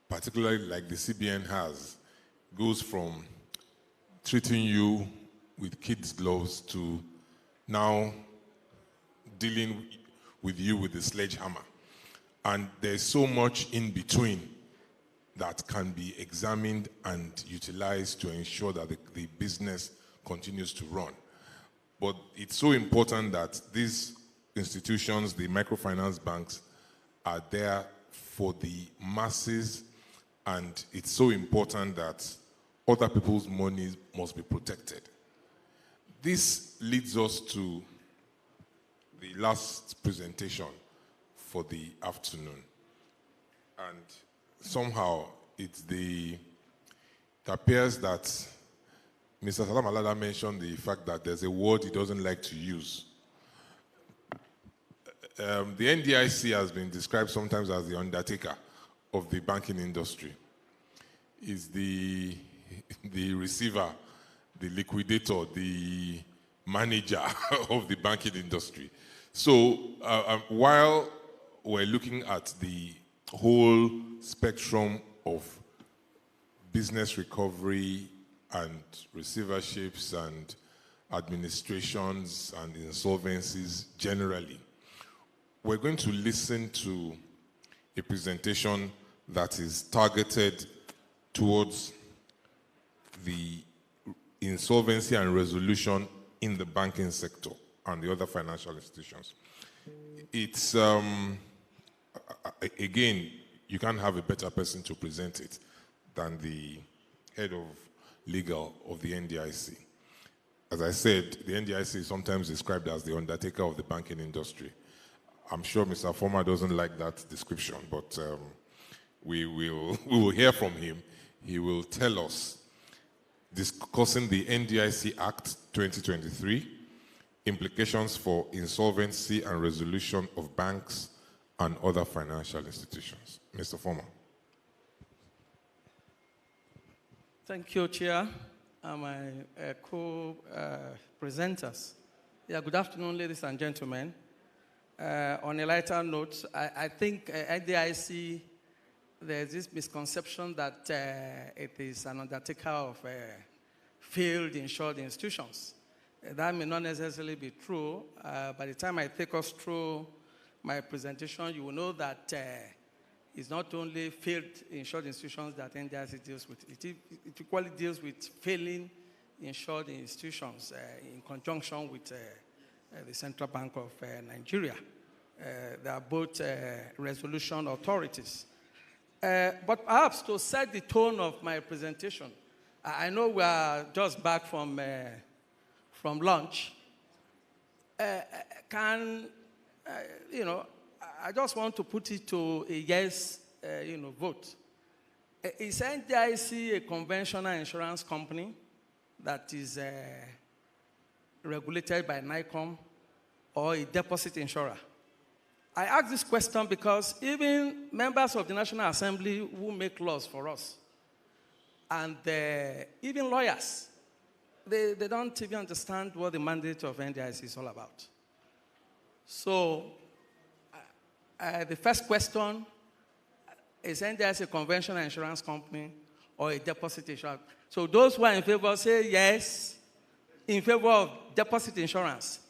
particularly like the CBN has, goes from treating you with kids' gloves to now dealing with you with the sledgehammer. And there's so much in between that can be examined and utilized to ensure that the business continues to run. But it's so important that these institutions, the microfinance banks, are there for the masses, and it's so important that other people's money must be protected. This leads us to the last presentation for the afternoon. And somehow it appears that Mr. Salam Alada mentioned the fact that there's a word he doesn't like to use. The NDIC has been described sometimes as the undertaker of the banking industry. It's the receiver, the liquidator, the manager of the banking industry. So while we're looking at the whole spectrum of business recovery and receiverships and administrations and insolvencies generally, we're going to listen to a presentation that is targeted towards the insolvency and resolution in the banking sector and the other financial institutions. It's, again, you can't have a better person to present it than the head of legal of the NDIC. As I said, the NDIC is sometimes described as the undertaker of the banking industry. I'm sure Mr. Former doesn't like that description, but we will hear from him. He will tell us, discussing the NDIC Act 2023, implications for insolvency and resolution of banks and other financial institutions. Mr. Former. Thank you, Chair, and my co-presenters. Yeah, good afternoon, ladies and gentlemen. On a lighter note, I think NDIC, there's this misconception that it is an undertaker of failed insured institutions. That may not necessarily be true. By the time I take us through my presentation, you will know that it's not only failed insured institutions that NDIC deals with. It equally deals with failing insured institutions in conjunction with the Central Bank of Nigeria. They are both resolution authorities. But perhaps to set the tone of my presentation, I know we are just back from lunch. I just want to put it to a yes, vote. Is NDIC a conventional insurance company that is regulated by NICOM or a deposit insurer? I ask this question because even members of the National Assembly who make laws for us, and even lawyers, they don't even understand what the mandate of NDIC is all about. So the first question, is NDIC a conventional insurance company or a deposit insurance? So those who are in favor say yes, in favor of deposit insurance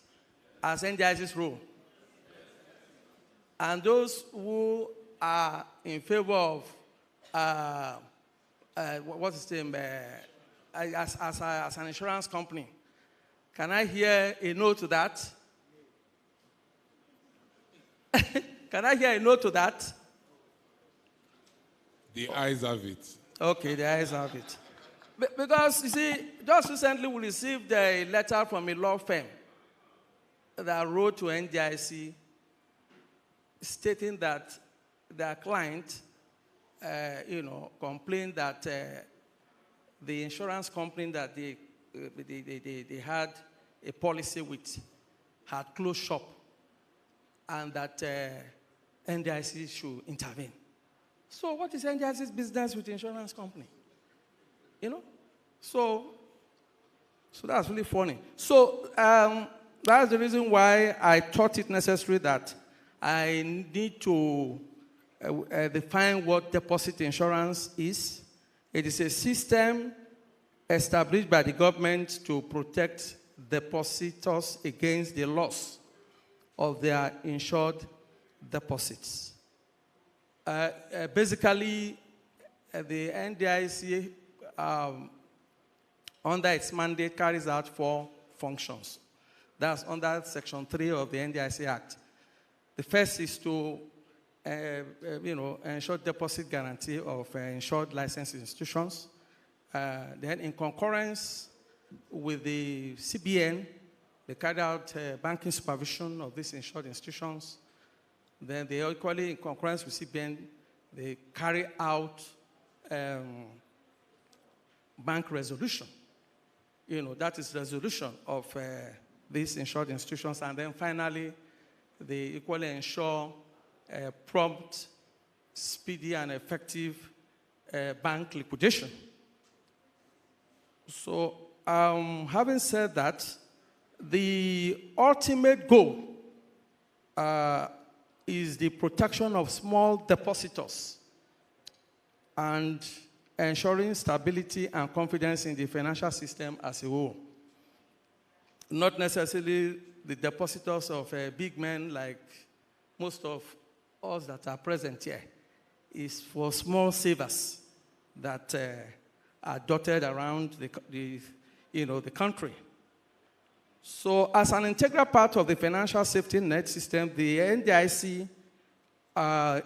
as NDIC's rule. And those who are in favor of, what's the name, as an insurance company, can I hear a no to that? Can I hear a no to that? The ayes have it. Okay, the ayes have it. Because, you see, just recently we received a letter from a law firm that wrote to NDIC stating that their client, complained that the insurance company that they had a policy with had closed shop, and that NDIC should intervene. So what is NDIC's business with the insurance company? So that's really funny. So that's the reason why I thought it necessary that I need to define what deposit insurance is. It is a system established by the government to protect depositors against the loss of their insured deposits. Basically, the NDIC, under its mandate, carries out 4 functions. That's under Section 3 of the NDIC Act. The first is to ensure deposit guarantee of insured licensed institutions. Then, in concurrence with the CBN, they carry out banking supervision of these insured institutions. Then, they equally, in concurrence with CBN, they carry out bank resolution. That is resolution of these insured institutions. And then finally, they equally ensure prompt, speedy, and effective bank liquidation. So, having said that, the ultimate goal is the protection of small depositors and ensuring stability and confidence in the financial system as a whole. Not necessarily the depositors of big men like most of us that are present here. Is for small savers that are dotted around the country. So, as an integral part of the financial safety net system, the NDIC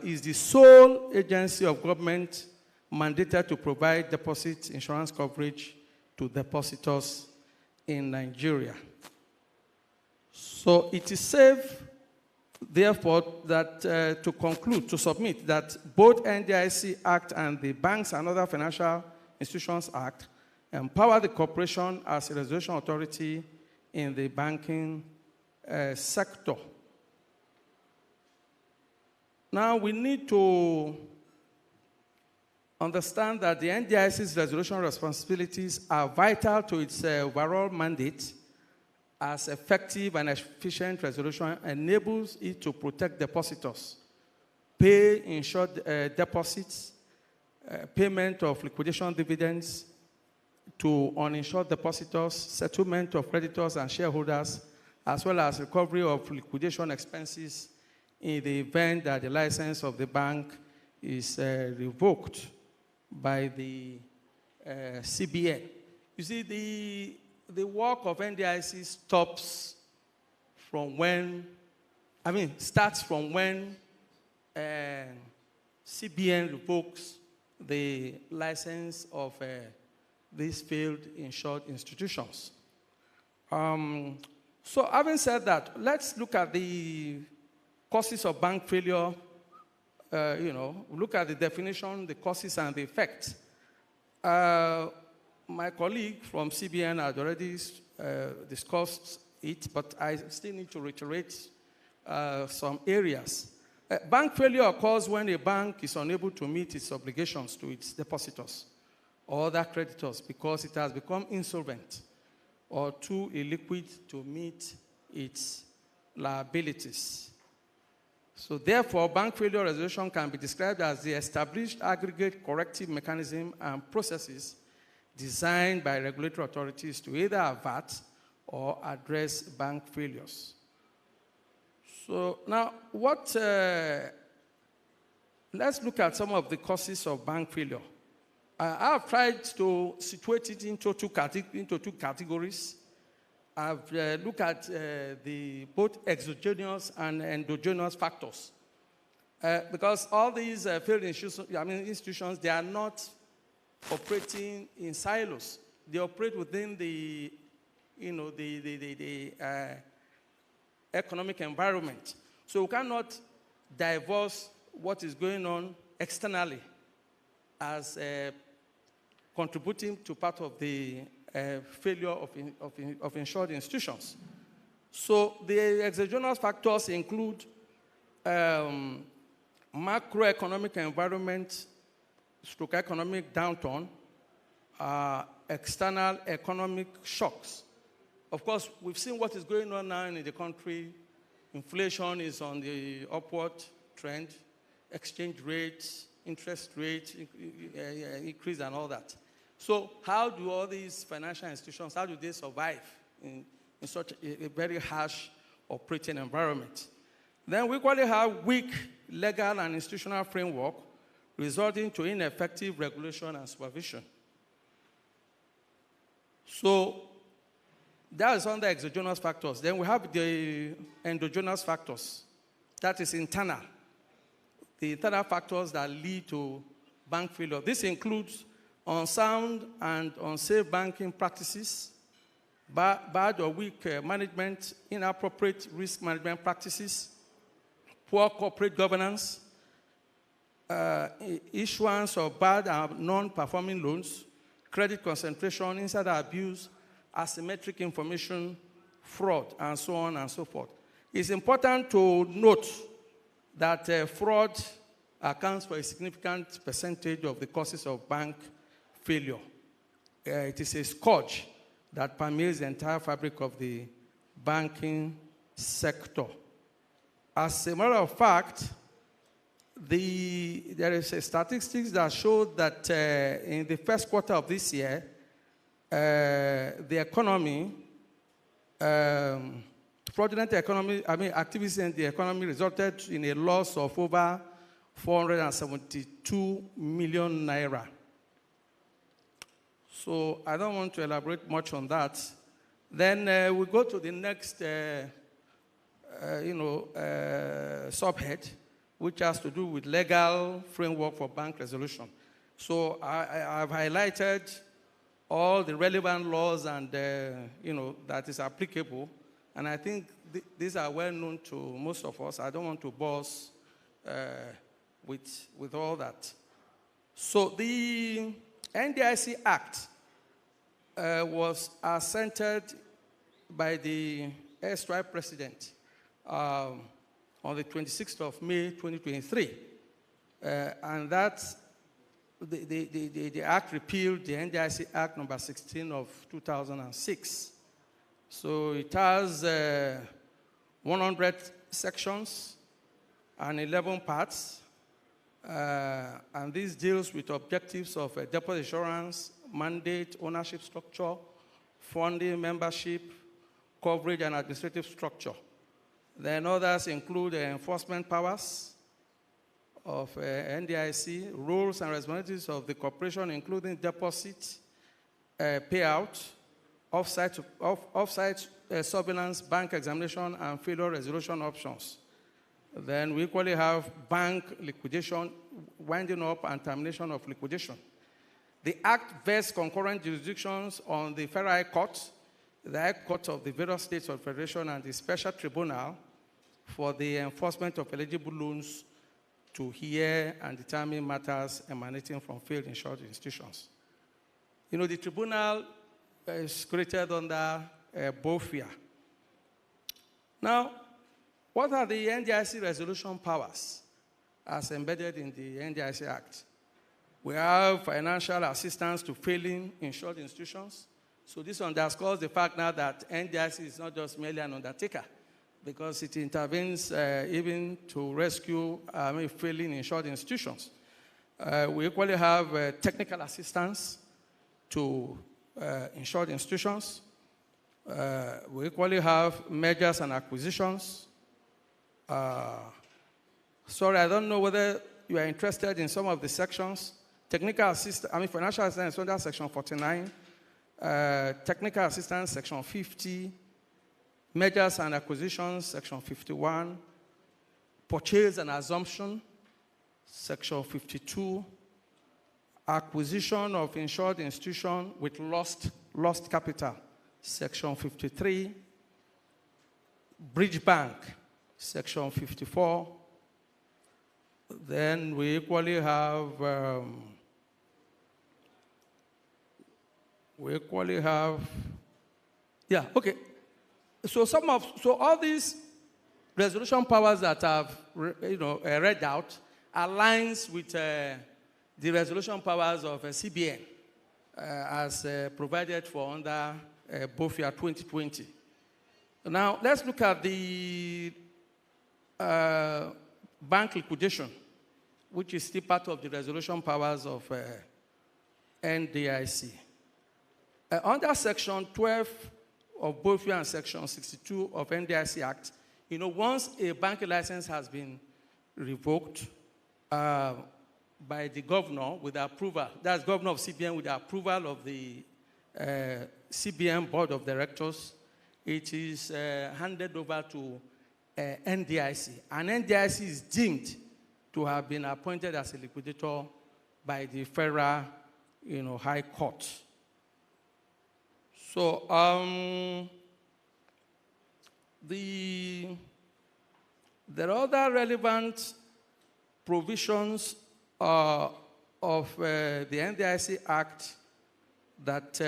is the sole agency of government mandated to provide deposit insurance coverage to depositors in Nigeria. So, it is safe, therefore, that to conclude, to submit that both NDIC Act and the Banks and Other Financial Institutions Act empower the corporation as a resolution authority in the banking sector. Now, we need to understand that the NDIC's resolution responsibilities are vital to its overall mandate, as effective and efficient resolution enables it to protect depositors, pay insured deposits, payment of liquidation dividends to uninsured depositors, settlement of creditors and shareholders, as well as recovery of liquidation expenses in the event that the license of the bank is revoked by the CBN. You see, the work of NDIC starts from when CBN revokes the license of these failed insured institutions. So, having said that, let's look at the causes of bank failure. Look at the definition, the causes, and the effects. My colleague from CBN had already discussed it, but I still need to reiterate some areas. Bank failure occurs when a bank is unable to meet its obligations to its depositors or other creditors because it has become insolvent or too illiquid to meet its liabilities. So therefore, bank failure resolution can be described as the established aggregate corrective mechanism and processes designed by regulatory authorities to either avert or address bank failures. So now, let's look at some of the causes of bank failure. I've tried to situate it into two categories. I've looked at both exogenous and endogenous factors. Because all these failed institutions, they are not operating in silos. They operate within the economic environment. So we cannot divorce what is going on externally as contributing to part of the failure of insured institutions. So the exogenous factors include macroeconomic environment, stroke economic downturn, external economic shocks. Of course, we've seen what is going on now in the country. Inflation is on the upward trend. exchange rates, interest rate increase and all that. So how do all these financial institutions, how do they survive in such a very harsh operating environment? Then we equally have weak legal and institutional framework resulting to ineffective regulation and supervision. So that is under exogenous factors. Then we have the endogenous factors. That is internal. The internal factors that lead to bank failure. This includes unsound and unsafe banking practices, bad or weak management, inappropriate risk management practices, poor corporate governance, issuance of bad and non-performing loans, credit concentration, insider abuse, asymmetric information, fraud, and so on and so forth. It's important to note that fraud accounts for a significant percentage of the causes of bank failure. It is a scourge that permeates the entire fabric of the banking sector. As a matter of fact, there is a statistics that show that in the first quarter of this year, the economy, fraudulent economy, activities in the economy resulted in a loss of over 472 million naira. So I don't want to elaborate much on that. Then we go to the next, subhead, which has to do with legal framework for bank resolution. So I've highlighted all the relevant laws and, that is applicable. And I think these are well known to most of us. I don't want to boast with all that. So the NDIC Act was assented by the erstwhile president on the 26th of May, 2023. And that's the act repealed the NDIC Act number 16 of 2006. So it has 100 sections and 11 parts. And this deals with objectives of deposit insurance, mandate, ownership structure, funding, membership, coverage, and administrative structure. Then others include enforcement powers of NDIC, roles and responsibilities of the corporation, including deposit, payout, off-site surveillance, bank examination, and failure resolution options. Then we equally have bank liquidation, winding up and termination of liquidation. The Act vests concurrent jurisdictions on the Federal High Court, the High Court of the various states of Federation, and the Special Tribunal for the enforcement of eligible loans to hear and determine matters emanating from failed insured institutions. The tribunal is created under BOFIA. Now, what are the NDIC resolution powers as embedded in the NDIC Act? We have financial assistance to failing insured institutions. So this underscores the fact now that NDIC is not just merely an undertaker, because it intervenes even to rescue failing insured institutions. We equally have technical assistance to insured institutions. We equally have mergers and acquisitions. Sorry, I don't know whether you are interested in some of the sections. Technical assistance, financial assistance under section 49. Technical assistance, section 50. Mergers and acquisitions, section 51. Purchase and assumption, section 52. Acquisition of insured institution with lost capital, section 53. Bridge bank, section 54. Then we equally have So all these resolution powers that I've read out aligns with the resolution powers of CBN as provided for under BOFIA 2020. Now let's look at the bank liquidation. which is still part of the resolution powers of NDIC. Under Section 12 of both and Section 62 of NDIC Act, once a banking license has been revoked by the governor with approval, that's governor of CBN with the approval of the CBN Board of Directors, it is handed over to NDIC. And NDIC is deemed to have been appointed as a liquidator by the federal, High Court. So there are other relevant provisions of the NDIC Act that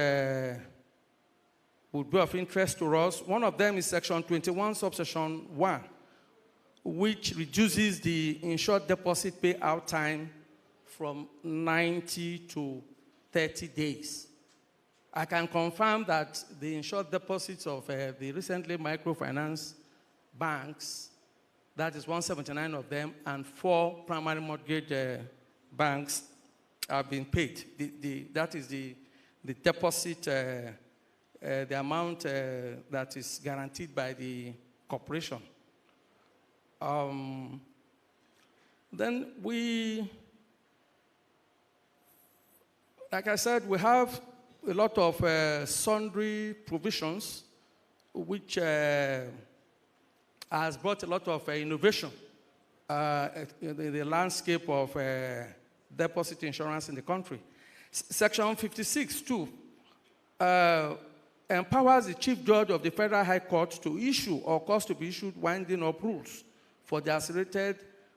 would be of interest to us. One of them is Section 21, subsection 1, which reduces the insured deposit payout time from 90 to 30 days. I can confirm that the insured deposits of the recently microfinance banks, that is 179 of them, and 4 primary mortgage banks have been paid. That is the deposit, the amount that is guaranteed by the corporation. Then like I said, we have a lot of sundry provisions which has brought a lot of innovation in the landscape of deposit insurance in the country. Section 56, too, empowers the Chief Judge of the Federal High Court to issue or cause to be issued winding up rules for the accelerated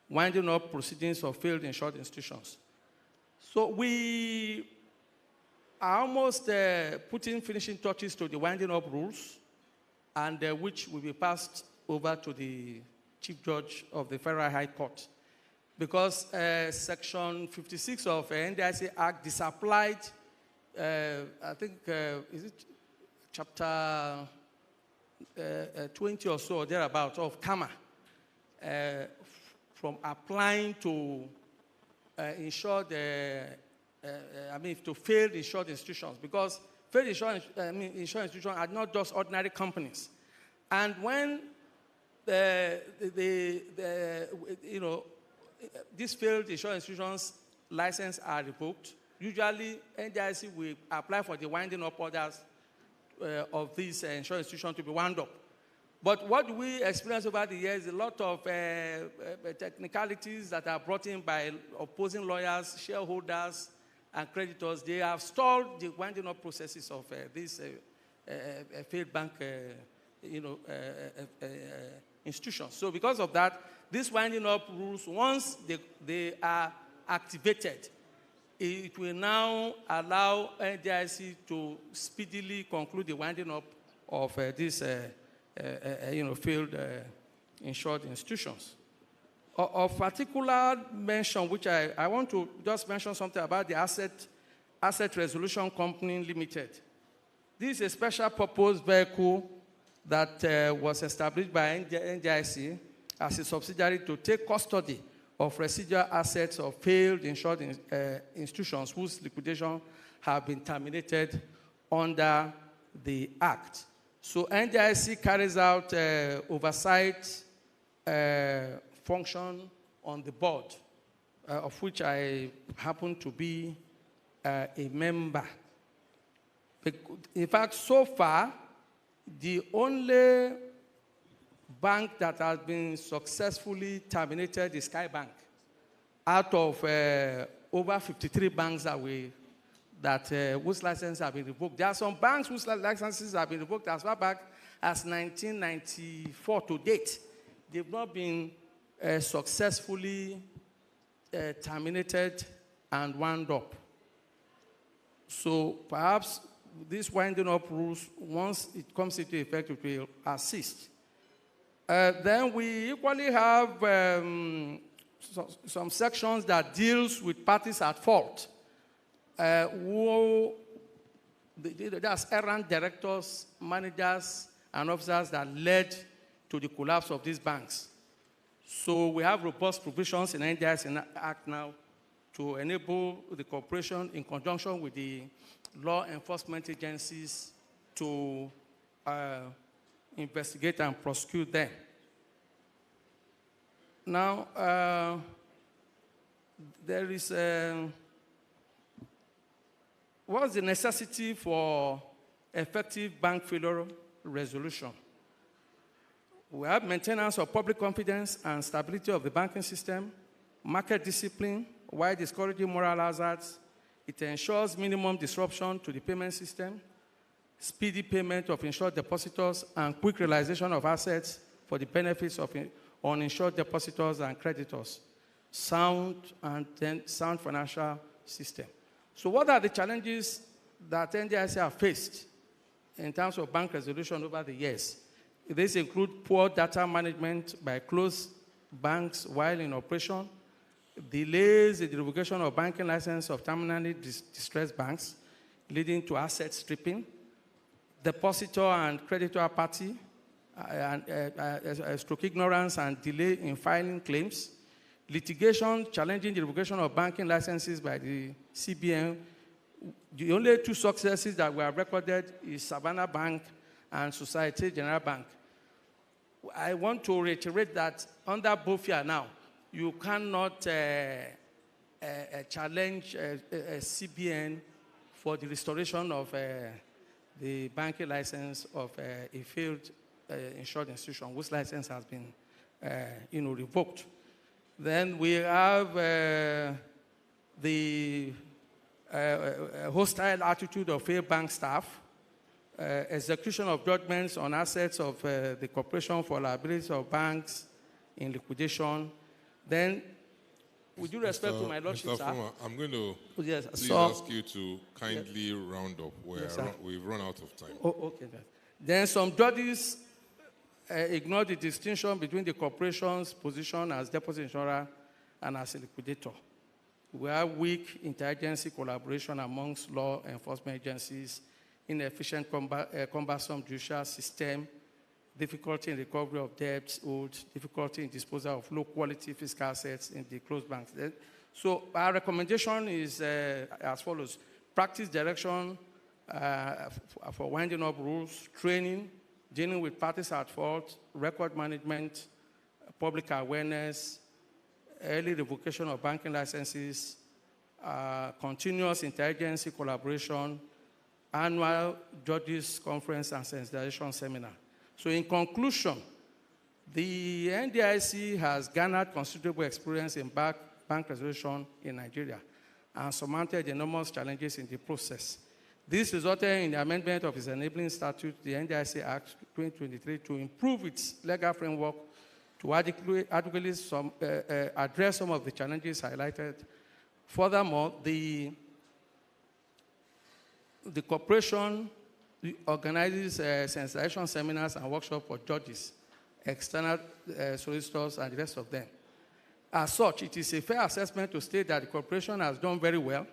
winding up proceedings of failed insured institutions. So we are almost putting finishing touches to the winding up rules, and which will be passed over to the Chief Judge of the Federal High Court. Because Section 56 of NDIC Act disapplied, I think, is it chapter 20 or so, or thereabout, of CAMA, from applying to to failed insured institutions, because failed insured institutions are not just ordinary companies. And when these failed insured institutions' license are revoked, usually NDIC will apply for the winding up orders of these insurance institutions to be wound up. But what we experience over the years is a lot of technicalities that are brought in by opposing lawyers, shareholders, and creditors. They have stalled the winding up processes of these failed bank institutions. So because of that, these winding up rules, once they are activated, it will now allow NDIC to speedily conclude the winding up of these failed insured institutions. Of particular mention, which I want to just mention something about the Asset Resolution Company Limited. This is a special purpose vehicle that was established by NDIC as a subsidiary to take custody of residual assets of failed insured institutions whose liquidation have been terminated under the Act. So NDIC carries out oversight function on the board, of which I happen to be a member. In fact, so far, the only bank that has been successfully terminated is Sky Bank, out of over 53 banks whose licenses have been revoked. There are some banks whose licenses have been revoked as far back as 1994 to date. They've not been successfully terminated and wound up. So perhaps these winding up rules, once it comes into effect, it will assist. Then we equally have some sections that deals with parties at fault. That's errant directors, managers, and officers that led to the collapse of these banks. So we have robust provisions in NDIS Act now to enable the corporation in conjunction with the law enforcement agencies to investigate and prosecute them. Now, there is what's the necessity for effective bank failure resolution? We have maintenance of public confidence and stability of the banking system, market discipline, while discouraging moral hazards. It ensures minimum disruption to the payment system, speedy payment of insured depositors, and quick realization of assets for the benefits of uninsured depositors and creditors. Sound financial system. So what are the challenges that NDIC have faced in terms of bank resolution over the years? These include poor data management by closed banks while in operation, delays in the revocation of banking license of terminally distressed banks, leading to asset stripping, depositor and creditor apathy, stroke ignorance and delay in filing claims, litigation challenging the revocation of banking licenses by the CBN. The only two successes that were recorded is Savannah Bank and Societe Generale Bank. I want to reiterate that under BOFIA now, you cannot challenge a CBN for the restoration of the banking license of a failed insured institution whose license has been revoked. Then we have the hostile attitude of failed bank staff, execution of judgments on assets of the corporation for liabilities of banks in liquidation. Then, with due respect to my lordship, Mr. sir, Foma, I'm going to yes, please so, ask you to kindly round up where yes, we've run out of time. Oh, okay. Then some judges ignore the distinction between the corporation's position as deposit insurer and as a liquidator. We have weak interagency collaboration amongst law enforcement agencies, inefficient cumbersome judicial system, difficulty in recovery of debts owed, difficulty in disposal of low-quality fiscal assets in the closed banks. So our recommendation is as follows. Practice direction for winding up rules, training, dealing with parties at fault, record management, public awareness, early revocation of banking licenses, continuous interagency collaboration, annual judges conference and sensitization seminar. So in conclusion, the NDIC has garnered considerable experience in bank resolution in Nigeria and surmounted enormous challenges in the process. This resulted in the amendment of its enabling statute, the NDIC Act 2023, to improve its legal framework to adequately address some of the challenges highlighted. Furthermore, the corporation organizes sensitization seminars and workshops for judges, external solicitors, and the rest of them. As such, it is a fair assessment to state that the corporation has done very well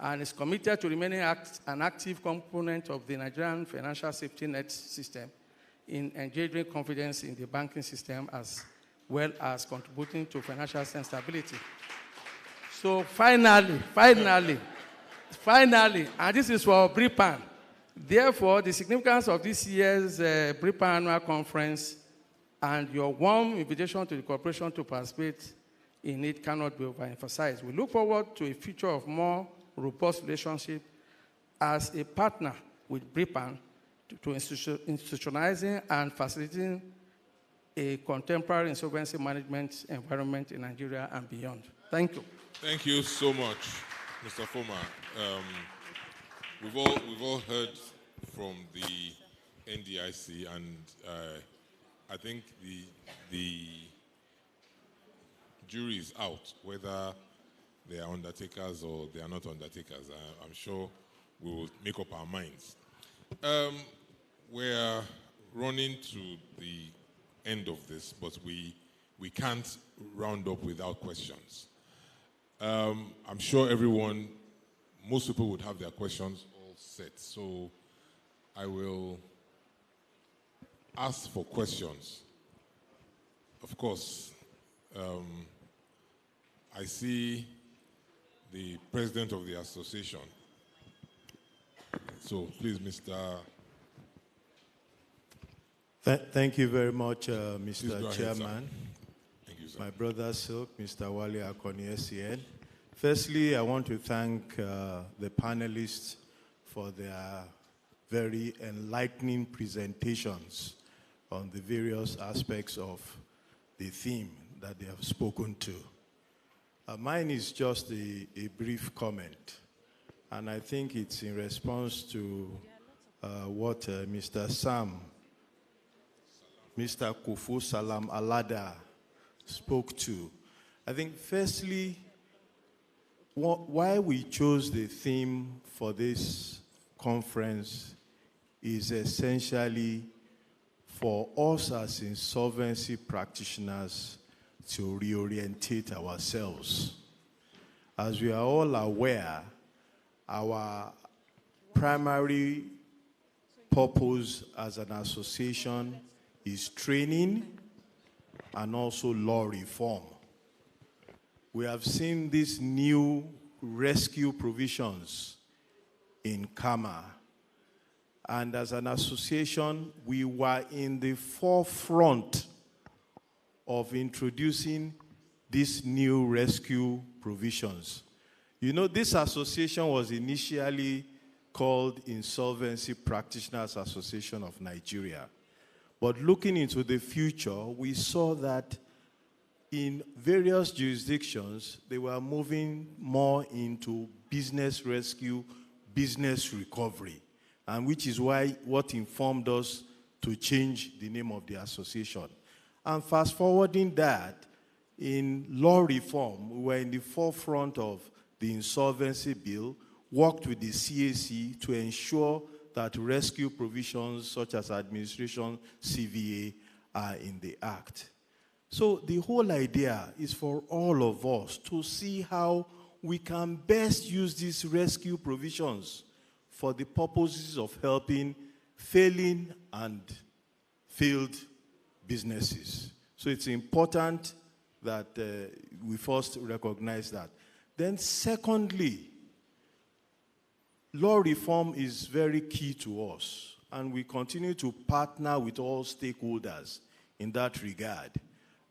and is committed to remaining an active component of the Nigerian financial safety net system in engaging confidence in the banking system as well as contributing to financial stability. So finally, and this is for BRIPAN. Therefore, the significance of this year's BRIPAN annual conference and your warm invitation to the corporation to participate in it cannot be overemphasized. We look forward to a future of more robust relationship as a partner with BRIPAN to institutionalizing and facilitating a contemporary insolvency management environment in Nigeria and beyond. Thank you. Thank you so much, Mr. Foma. We've all heard from the NDIC, and I think the jury is out whether they are undertakers or they are not undertakers. I'm sure we will make up our minds. We're running to the end of this, but we can't round up without questions. I'm sure most people would have their questions all set. So I will ask for questions. Of course, I see the president of the association. So please, Mr. Thank you very much, Please go Mr. ahead, Chairman. Thank you, sir. My brother Silk, Mr. Wale Akoni, SCN. Firstly, I want to thank the panelists for their very enlightening presentations on the various aspects of the theme that they have spoken to. Mine is just a brief comment, and I think it's in response to what Mr. Kufu Salam Alada spoke to. I think firstly, why we chose the theme for this conference is essentially for us as insolvency practitioners to reorientate ourselves. As we are all aware, our primary purpose as an association is training and also law reform. We have seen these new rescue provisions in Kama. And as an association, we were in the forefront of introducing these new rescue provisions. You know, this association was initially called Insolvency Practitioners Association of Nigeria. But looking into the future, we saw that in various jurisdictions, they were moving more into business rescue, business recovery, and which is why what informed us to change the name of the association. And fast forwarding that, in law reform, we were in the forefront of the insolvency bill, worked with the CAC to ensure that rescue provisions such as administration, CVA, are in the act. So the whole idea is for all of us to see how we can best use these rescue provisions for the purposes of helping failing and failed businesses. So it's important that we first recognize that. Then secondly, law reform is very key to us, and we continue to partner with all stakeholders in that regard.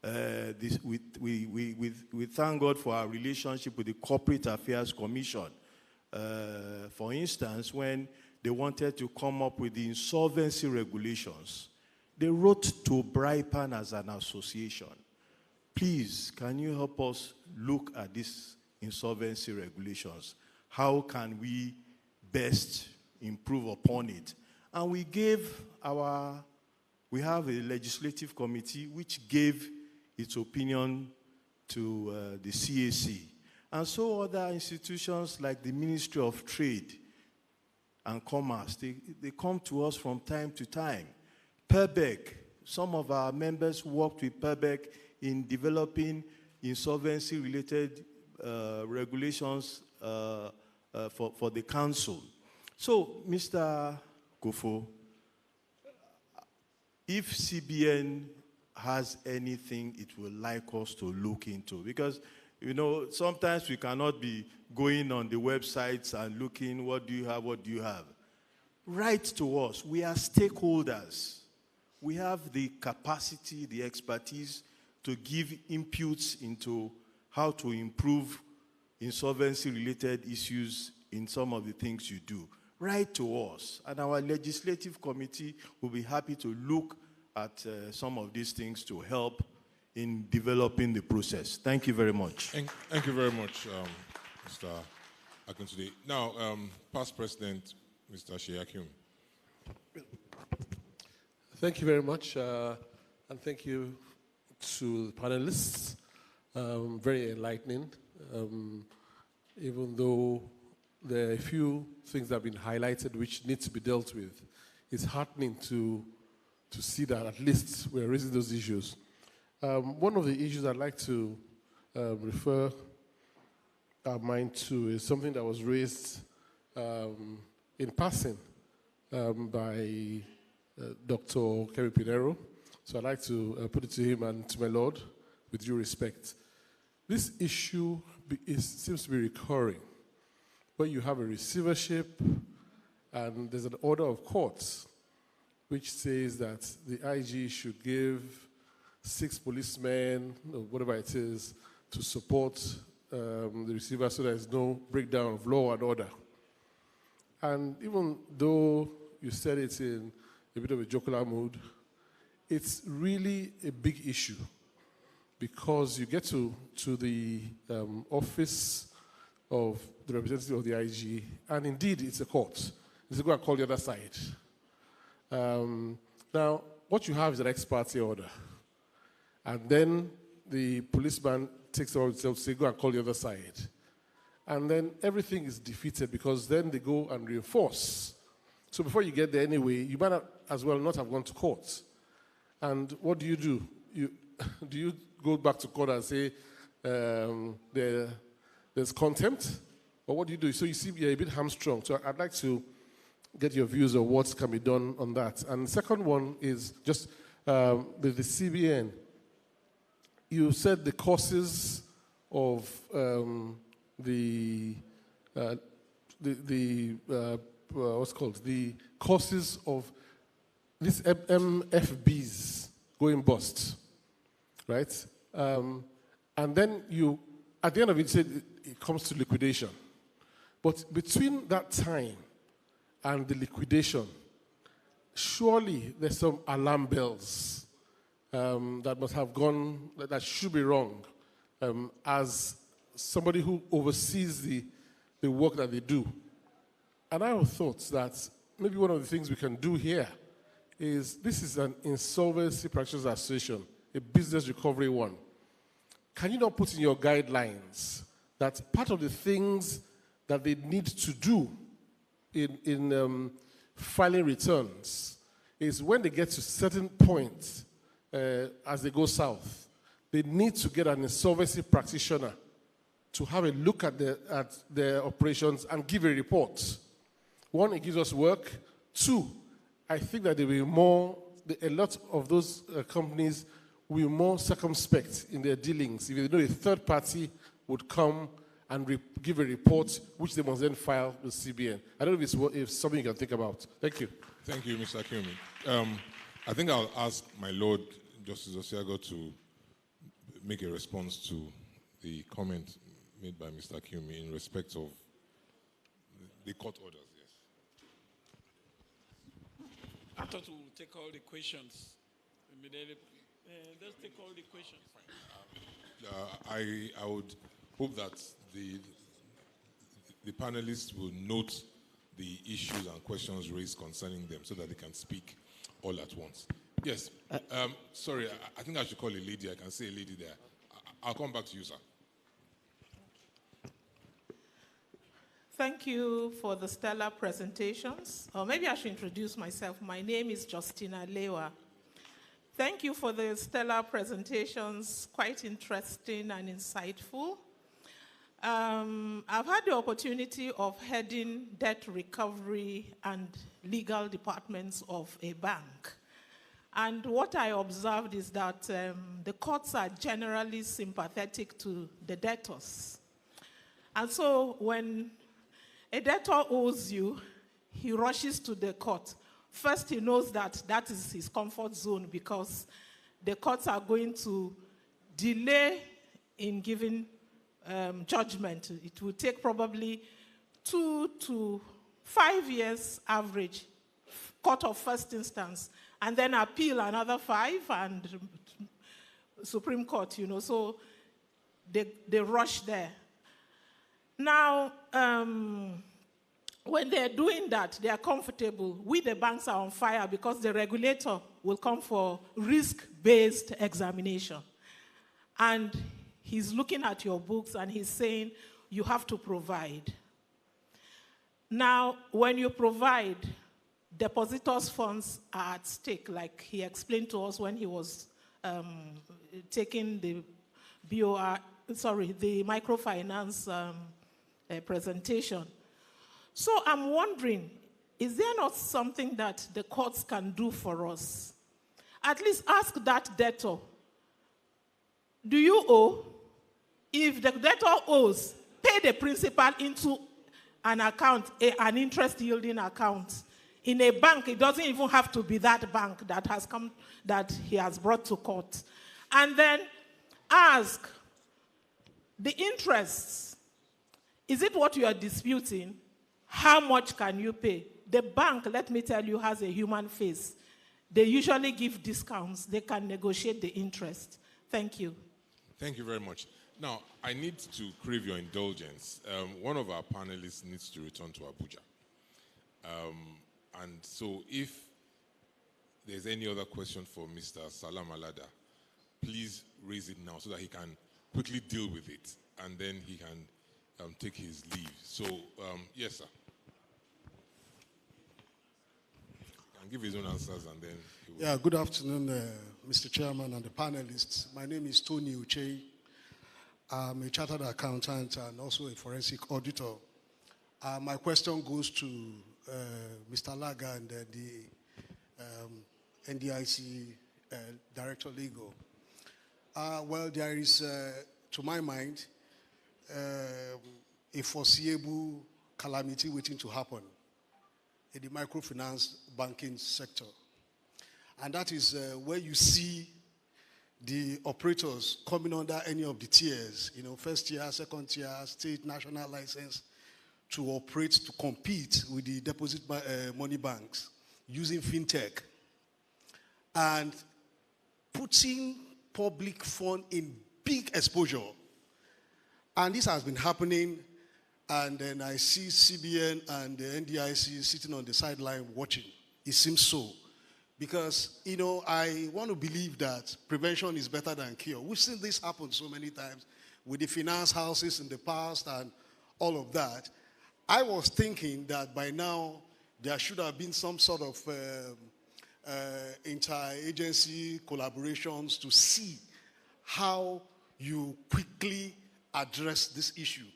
We thank God for our relationship with the Corporate Affairs Commission. For instance, when they wanted to come up with the insolvency regulations, they wrote to BRIPAN as an association. Please, can you help us look at these insolvency regulations? How can we best improve upon it? And we have a legislative committee which gave its opinion to the CAC. And so other institutions like the Ministry of Trade and Commerce, they come to us from time to time. PERBEC, some of our members worked with PERBEC in developing insolvency-related regulations for the council. So, Mr. Kofo, if CBN has anything it would like us to look into, because, you know, sometimes we cannot be going on the websites and looking, what do you have? Write to us. We are stakeholders. We have the capacity, the expertise to give inputs into how to improve insolvency-related issues in some of the things you do. Write to us, and our legislative committee will be happy to look at some of these things to help in developing the process. Thank you very much. Thank you very much, Mr. Akintunde. Now, past President, Mr. Sheyakim. Thank you very much, and thank you to the panelists. Very enlightening, even though there are a few things that have been highlighted which need to be dealt with. It's heartening to see that at least we're raising those issues. One of the issues I'd like to refer our mind to is something that was raised in passing by Dr. Kerry Pinero. So I'd like to put it to him and to my Lord with due respect. This issue seems to be recurring, where you have a receivership and there's an order of courts which says that the IG should give 6 policemen, or whatever it is, to support the receiver so there's no breakdown of law and order. And even though you said it's in a bit of a jocular mood, it's really a big issue, because you get to the office of the representative of the IG, and indeed it's a court. It's go and call the other side. Now, what you have is an ex parte order, and then the policeman takes it on himself to say, go and call the other side. And then everything is defeated, because then they go and reinforce. So before you get there anyway, you might as well not have gone to court. And what do? Do you go back to court and say there's contempt? Or what do you do? So you see you're a bit hamstrung. So I'd like to get your views on what can be done on that. And the second one is just the CBN. You said the causes of what's called the causes of these MFBs going bust, right? And then you, at the end of it, said it comes to liquidation. But between that time and the liquidation, surely there's some alarm bells that must have gone, that should be wrong, as somebody who oversees the work that they do. And I have thought that maybe one of the things we can do here is, this is an Insolvency Practitioners Association, a business recovery one. Can you not put in your guidelines that part of the things that they need to do in filing returns is when they get to certain points as they go south, they need to get an insolvency practitioner to have a look at their operations and give a report. One, it gives us work. Two, I think that there will be more, a lot of those companies will be more circumspect in their dealings. If they know a third party would come and give a report, which they must then file with CBN. I don't know if it's something you can think about. Thank you. Thank you, Mr. Akiomi. I think I'll ask my Lord, Justice Osiago, to make a response to the comment made by Mr. Akiomi in respect of the court orders. I thought we would take all the questions immediately. Let's take all the questions. I would hope that the panelists will note the issues and questions raised concerning them so that they can speak all at once. Yes. Sorry, I think I should call a lady. I can say a lady there. I'll come back to you, sir. Thank you for the stellar presentations. Or maybe I should introduce myself. My name is Justina Lewa. Thank you for the stellar presentations, quite interesting and insightful. I've had the opportunity of heading debt recovery and legal departments of a bank. And what I observed is that the courts are generally sympathetic to the debtors. And so when a debtor owes you, he rushes to the court. First, he knows that that is his comfort zone because the courts are going to delay in giving judgment. It will take probably 2 to 5 years average, court of first instance, and then appeal another 5 and Supreme Court, so they rush there. Now, when they're doing that, they are comfortable. We, the banks, are on fire because the regulator will come for risk-based examination. And he's looking at your books and he's saying, you have to provide. Now, when you provide, depositors' funds are at stake, like he explained to us when he was taking the the microfinance presentation. So I'm wondering, is there not something that the courts can do for us? At least ask that debtor, Do you owe? If the debtor owes, pay the principal into an account, an interest-yielding account. In a bank, it doesn't even have to be that bank that he has brought to court. And then ask the interests. Is it what you are disputing? How much can you pay? The bank, let me tell you, has a human face. They usually give discounts. They can negotiate the interest. Thank you. Thank you very much. Now, I need to crave your indulgence. One of our panelists needs to return to Abuja. And so if there's any other question for Mr. Salam Alada, please raise it now so that he can quickly deal with it, and then he can take his leave. So, yes, sir. He can give his own answers, and then he will. Yeah, good afternoon, Mr. Chairman and the panelists. My name is Tony Uche. I'm a chartered accountant and also a forensic auditor. My question goes to Mr. Laga and the NDIC Director Legal. Well, there is, to my mind, a foreseeable calamity waiting to happen in the microfinance banking sector. And that is where you see the operators coming under any of the tiers, first tier, second tier, state, national license, to operate, to compete with the deposit money banks using fintech and putting public fund in big exposure. And this has been happening, and then I see CBN and the NDIC sitting on the sideline watching. It seems so. Because, I want to believe that prevention is better than cure. We've seen this happen so many times with the finance houses in the past and all of that. I was thinking that by now there should have been some sort of inter-agency collaborations to see how you quickly address this issue.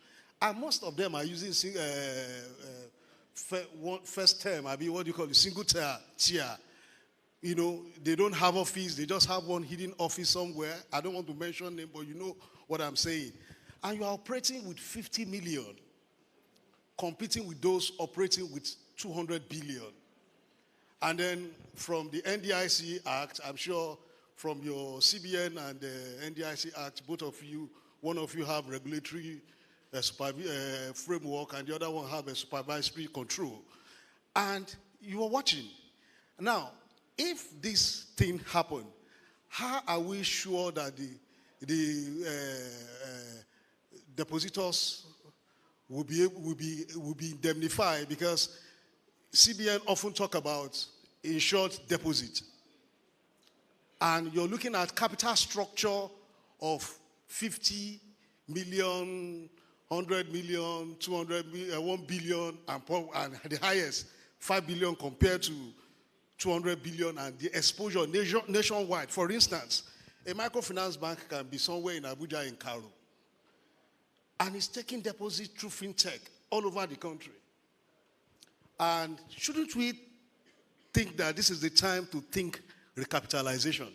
And most of them are using first term, what do you call it, single tier. They don't have office, they just have one hidden office somewhere. I don't want to mention them, but you know what I'm saying. And you are operating with 50 million, competing with those operating with 200 billion. And then from the NDIC Act, I'm sure from your CBN and the NDIC Act, both of you, one of you have regulatory framework and the other one have a supervisory control. And you are watching. Now, if this thing happened, how are we sure that the depositors will be indemnified? Because CBN often talk about insured deposit. And you're looking at capital structure of 50 million, 100 million, 200 million, 1 billion, and the highest, 5 billion compared to 200 billion, and the exposure nationwide. For instance, a microfinance bank can be somewhere in Abuja, in Cairo, and it's taking deposit through fintech all over the country. And shouldn't we think that this is the time to think recapitalization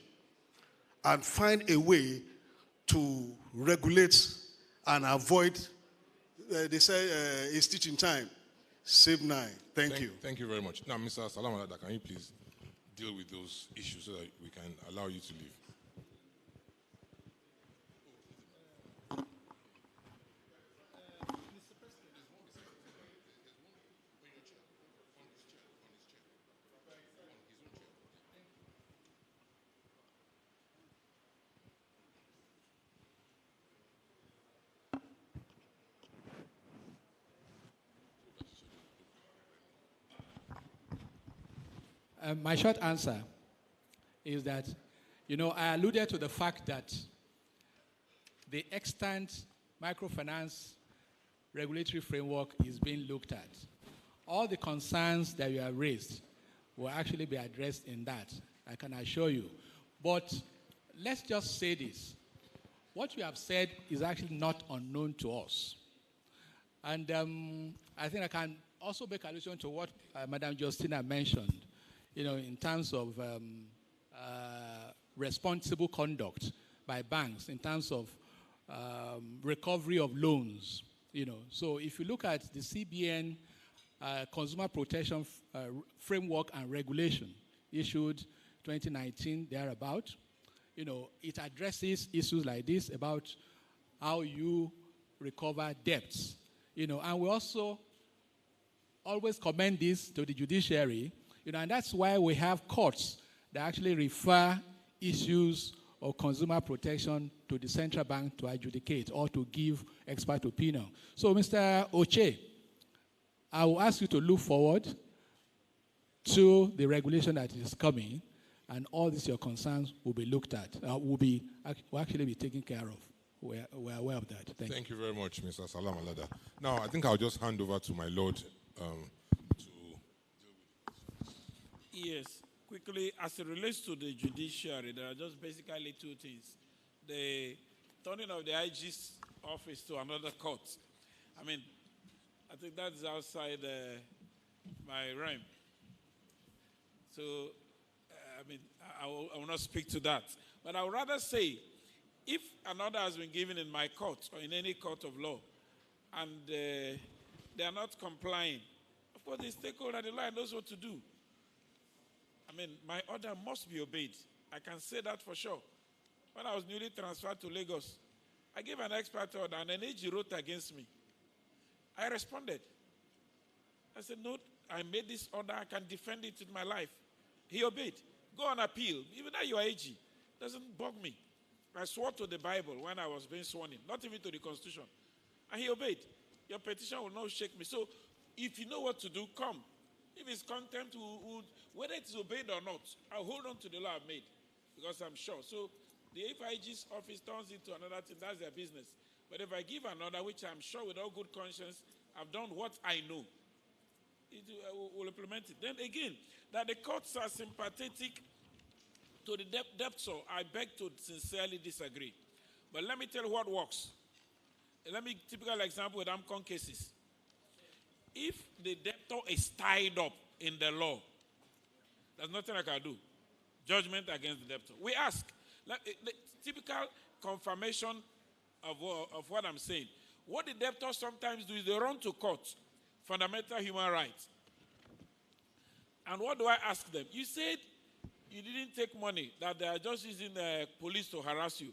and find a way to regulate and avoid, they say, a stitch in time, save 9. Thank you. Thank you very much. Now, Mr. Salam Alada, can you please deal with those issues so that we can allow you to leave? My short answer is that, I alluded to the fact that the extant microfinance regulatory framework is being looked at. All the concerns that you have raised will actually be addressed in that, I can assure you. But let's just say this. What you have said is actually not unknown to us. And I think I can also make allusion to what Madam Justina mentioned, in terms of responsible conduct by banks in terms of recovery of loans. So if you look at the CBN Consumer Protection Framework and Regulation issued 2019 thereabout, it addresses issues like this about how you recover debts. And we also always commend this to the judiciary, and that's why we have courts that actually refer issues of consumer protection to the central bank to adjudicate or to give expert opinion. So, Mr. Oche, I will ask you to look forward to the regulation that is coming, and all these your concerns will be looked at, will actually be taken care of. We're aware of that. Thank you very much, Mr. Salam Alada. Now, I think I'll just hand over to my Lord Yes, quickly, as it relates to the judiciary, there are just basically two things. The turning of the IG's office to another court. I think that's outside my realm. So, I will not speak to that. But I would rather say, if an order has been given in my court or in any court of law, and they are not complying, of course, the stakeholder, the lawyer knows what to do. My order must be obeyed. I can say that for sure. When I was newly transferred to Lagos, I gave an expert order and an AG wrote against me. I responded. I said, no, I made this order. I can defend it with my life. He obeyed. Go on appeal. Even though you are AG, doesn't bug me. I swore to the Bible when I was being sworn in, not even to the Constitution. And he obeyed. Your petition will not shake me. So if you know what to do, come. If it's contempt, whether it's obeyed or not, I'll hold on to the law I've made because I'm sure. So the FIG's office turns into another thing, that's their business. But if I give an order, which I'm sure with all good conscience, I've done what I know, will implement it. Then again, that the courts are sympathetic to the debtor, I beg to sincerely disagree. But let me tell you what works. Typical example with AMCON cases. If the debtor is tied up in the law, there's nothing I can do. Judgment against the debtor. We ask, the typical confirmation of what I'm saying. What the debtors sometimes do is they run to court, fundamental human rights. And what do I ask them? You said you didn't take money, that they are just using the police to harass you.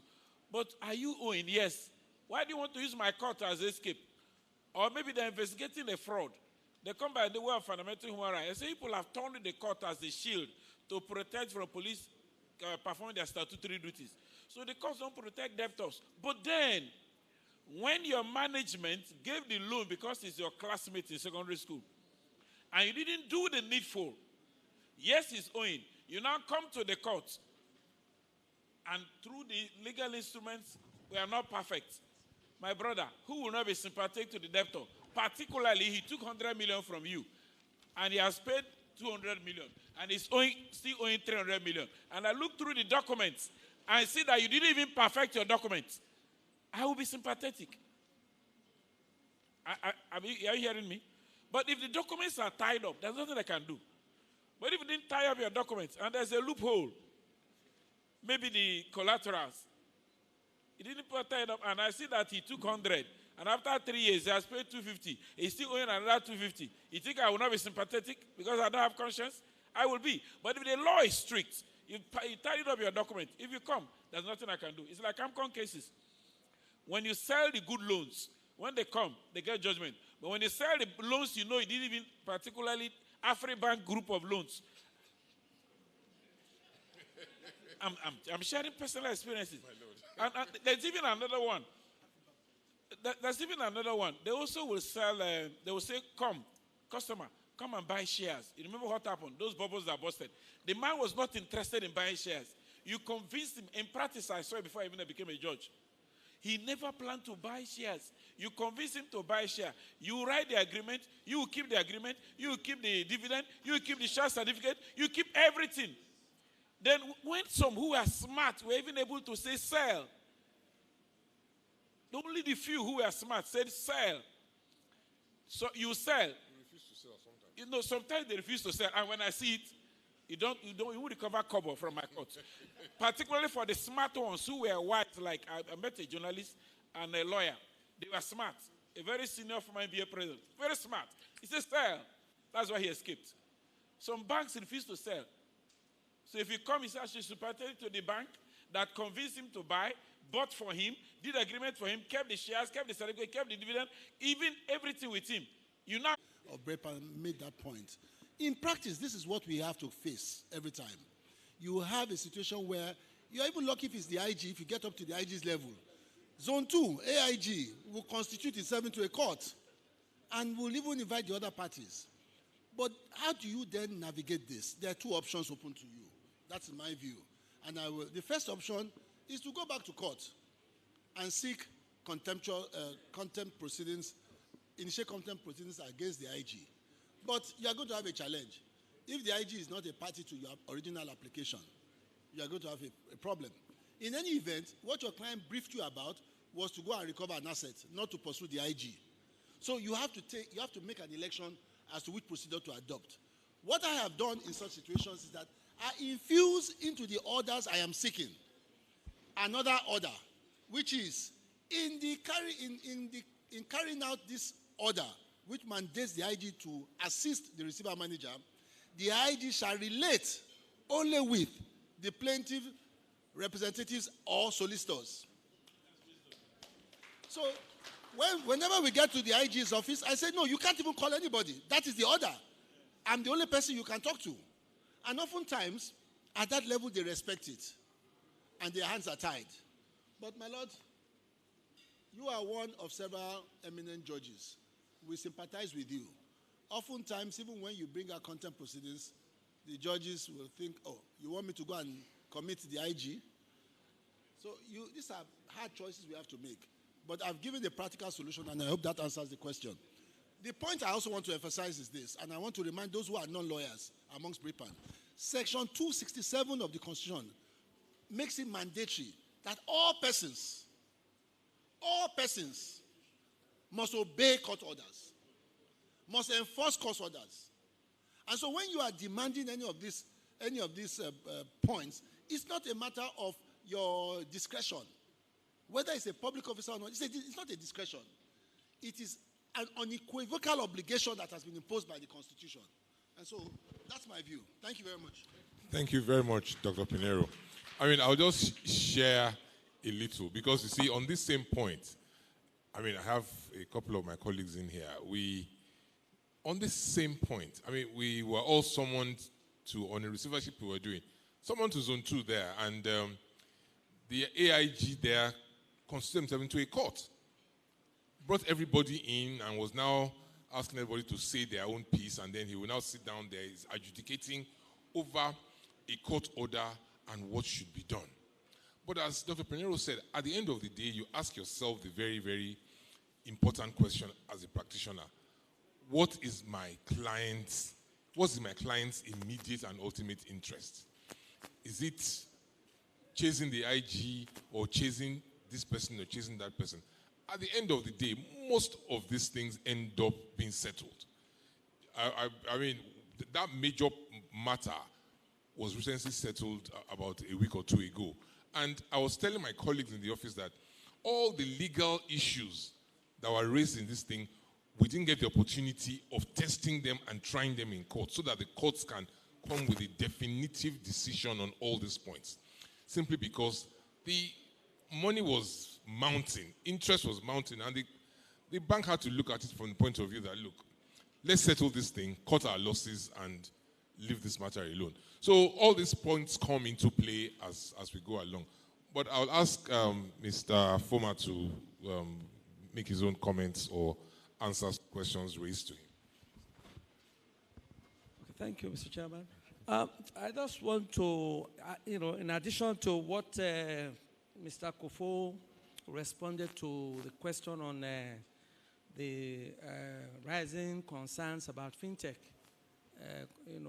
But are you owing? Yes. Why do you want to use my court as escape? Or maybe they're investigating a fraud. They come by the way of fundamental human rights. I say people have turned the court as a shield to protect from police performing their statutory duties. So the courts don't protect debtors. But then, when your management gave the loan because it's your classmate in secondary school, and you didn't do the needful, yes, he's owing. You now come to the court, and through the legal instruments, we are not perfect. My brother, who will not be sympathetic to the debtor? Particularly, he took 100 million from you, and he has paid 200 million, and he's still owing 300 million. And I look through the documents, and I see that you didn't even perfect your documents. I will be sympathetic. Are you hearing me? But if the documents are tied up, there's nothing I can do. But if you didn't tie up your documents, and there's a loophole, maybe the collaterals, he didn't put it up, and I see that he took 100, and after 3 years, he has paid 250. He's still owing another 250. You think I will not be sympathetic because I don't have conscience? I will be. But if the law is strict, you tied up your document. If you come, there's nothing I can do. It's like AMCON cases. When you sell the good loans, when they come, they get judgment. But when you sell the loans, you know it didn't even, particularly AfriBank group of loans. I'm sharing personal experiences. And there's even another one. There's even another one. They also will sell, they will say, come, customer, come and buy shares. You remember what happened? Those bubbles are busted. The man was not interested in buying shares. You convinced him. In practice, I saw it before I even became a judge. He never planned to buy shares. You convince him to buy a share. You write the agreement. You will keep the agreement. You will keep the dividend. You will keep the share certificate. You keep everything. Then when some who are smart were even able to say sell, only the few who were smart said sell. So you sell. You refuse to sell sometimes. You know, sometimes they refuse to sell. And when I see it, You won't recover cover from my court. Particularly for the smart ones who were white, like I met a journalist and a lawyer. They were smart. A very senior former NBA president. Very smart. He said, sell. That's why he escaped. Some banks refuse to sell. So if you come, he says, superintendent to the bank that convinced him to buy, bought for him, did agreement for him, kept the shares, kept the certificate, kept the dividend, even everything with him. You now... Of BRIPAN made that point. In practice, this is what we have to face every time. You have a situation where you're even lucky if it's the IG, if you get up to the IG's level. Zone 2, AIG, will constitute itself into a court and will even invite the other parties. But how do you then navigate this? There are two options open to you. That's my view. And the first option is to go back to court and seek contempt proceedings, initiate contempt proceedings against the IG. But you are going to have a challenge. If the IG is not a party to your original application, you are going to have a problem. In any event, what your client briefed you about was to go and recover an asset, not to pursue the IG. So you have to make an election as to which procedure to adopt. What I have done in such situations is that I infuse into the orders I am seeking another order, which is in carrying out this order, which mandates the IG to assist the receiver manager, the IG shall relate only with the plaintiff representatives or solicitors. So whenever we get to the IG's office, I say, no, you can't even call anybody. That is the order. I'm the only person you can talk to. And oftentimes, at that level, they respect it. And their hands are tied. But my lord, you are one of several eminent judges. We sympathize with you. Oftentimes, even when you bring out contempt proceedings, the judges will think, oh, you want me to go and commit the IG? So these are hard choices we have to make. But I've given the practical solution, and I hope that answers the question. The point I also want to emphasize is this, and I want to remind those who are non-lawyers amongst BRIPAN. Section 267 of the Constitution makes it mandatory that all persons must obey court orders, must enforce court orders. And so when you are demanding any of these points, it's not a matter of your discretion. Whether it's a public officer or not, it's not a discretion. It is an unequivocal obligation that has been imposed by the Constitution. And so that's my view. Thank you very much. Thank you very much, Dr. Pinero. I mean, I'll just share a little, because you see, on this same point, I mean, I have a couple of my colleagues in here. On this same point, I mean, we were all summoned on a receivership we were doing, summoned to Zone 2 there, and the AIG there constituted himself into a court, brought everybody in and was now asking everybody to say their own piece, and then he will now sit down there, he's adjudicating over a court order and what should be done. But as Dr. Pinero said, at the end of the day, you ask yourself the very, very important question as a practitioner. What's my client's immediate and ultimate interest? Is it chasing the IG or chasing this person or chasing that person? At the end of the day, most of these things end up being settled. I mean, that major matter was recently settled about a week or two ago. And I was telling my colleagues in the office that all the legal issues that were raised in this thing, we didn't get the opportunity of testing them and trying them in court so that the courts can come with a definitive decision on all these points. Simply because the money was mounting, interest was mounting, and the bank had to look at it from the point of view that, look, let's settle this thing, cut our losses, and leave this matter alone. So all these points come into play as we go along. But I'll ask Mr. Foma to make his own comments or answer questions raised to him. Thank you, Mr. Chairman. I just want to, in addition to what Mr. Kofo responded to the question on the rising concerns about fintech,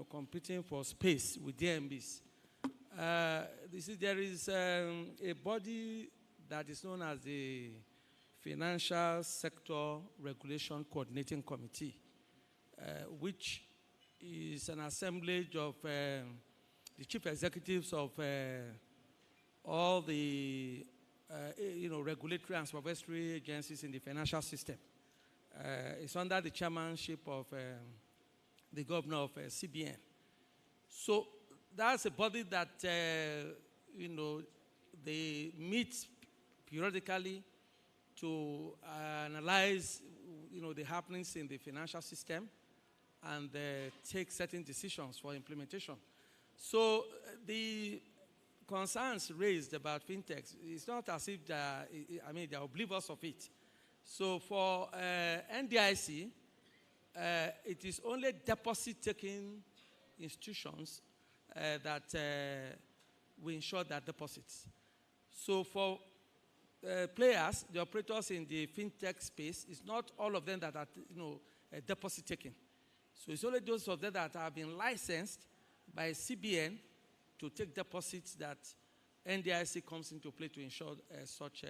competing for space with DMBs. There is a body that is known as the Financial Sector Regulation Coordinating Committee, which is an assemblage of the chief executives of all the regulatory and supervisory agencies in the financial system. It's under the chairmanship of the governor of CBN. So that's a body that, they meet periodically to analyze, the happenings in the financial system and take certain decisions for implementation. So the concerns raised about fintechs, it's not as if they're oblivious of it. So for NDIC, it is only deposit-taking institutions that we ensure their deposits. So for players, the operators in the fintech space, it's not all of them that are deposit-taking. So it's only those of them that have been licensed by CBN to take deposits that NDIC comes into play to ensure such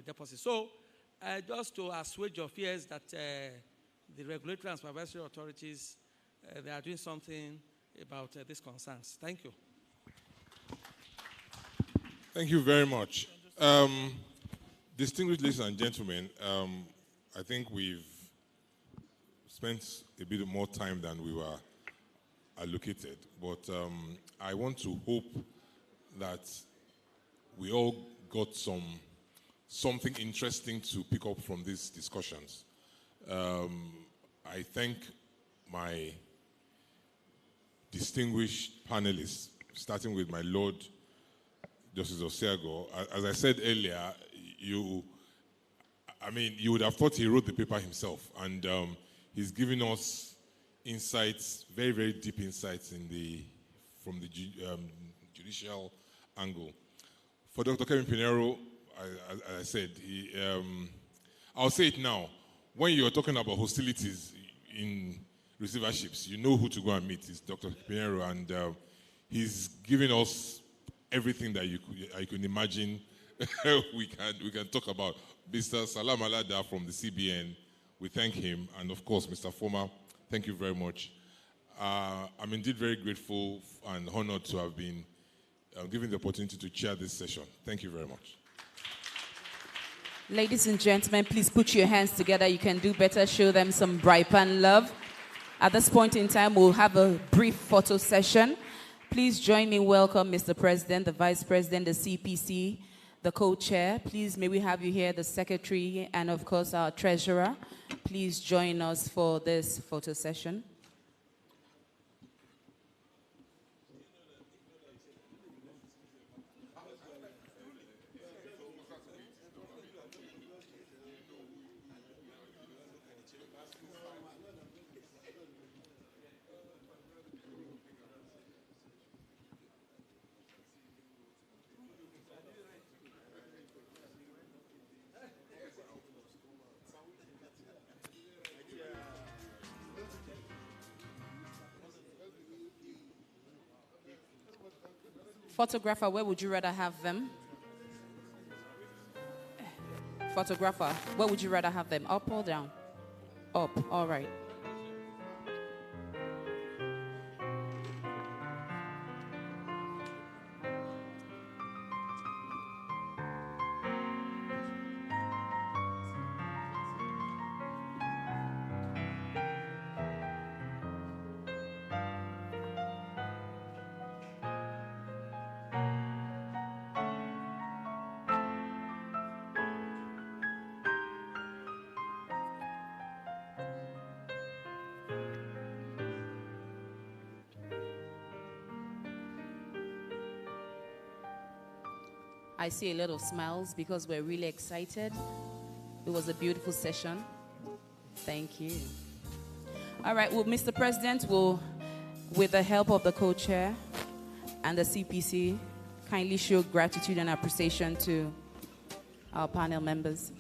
deposits. So just to assuage your fears that the regulatory and supervisory authorities, they are doing something about these concerns. Thank you. Thank you very much. Distinguished ladies and gentlemen, I think we've spent a bit more time than we were allocated, but I want to hope that we all got something interesting to pick up from these discussions. I thank my distinguished panelists, starting with my Lord Justice Osiago. As I said earlier, you would have thought he wrote the paper himself, and he's giving us insights, very, very deep insights from the judicial angle. For Dr. Kevin Pinheiro, as I said, I'll say it now. When you're talking about hostilities in receiverships, you know who to go and meet. It's Dr. Pinheiro, and he's giving us everything that you can imagine we can talk about. Mr. Salam Alada from the CBN, we thank him. And of course, Mr. Former, thank you very much. I'm indeed very grateful and honored to have been given the opportunity to chair this session. Thank you very much. Ladies and gentlemen, please put your hands together. You can do better. Show them some BRIPAN love. At this point in time, we'll have a brief photo session. Please join me welcome Mr. President, the Vice President, the CPC, the co-chair. Please, may we have you here, the Secretary, and of course our Treasurer. Please join us for this photo session. Photographer, where would you rather have them? Photographer, where would you rather have them? Up or down? Up, all right. I see a lot of smiles because we're really excited. It was a beautiful session. Thank you. All right, well, Mr. President will, with the help of the co-chair and the CPC, kindly show gratitude and appreciation to our panel members.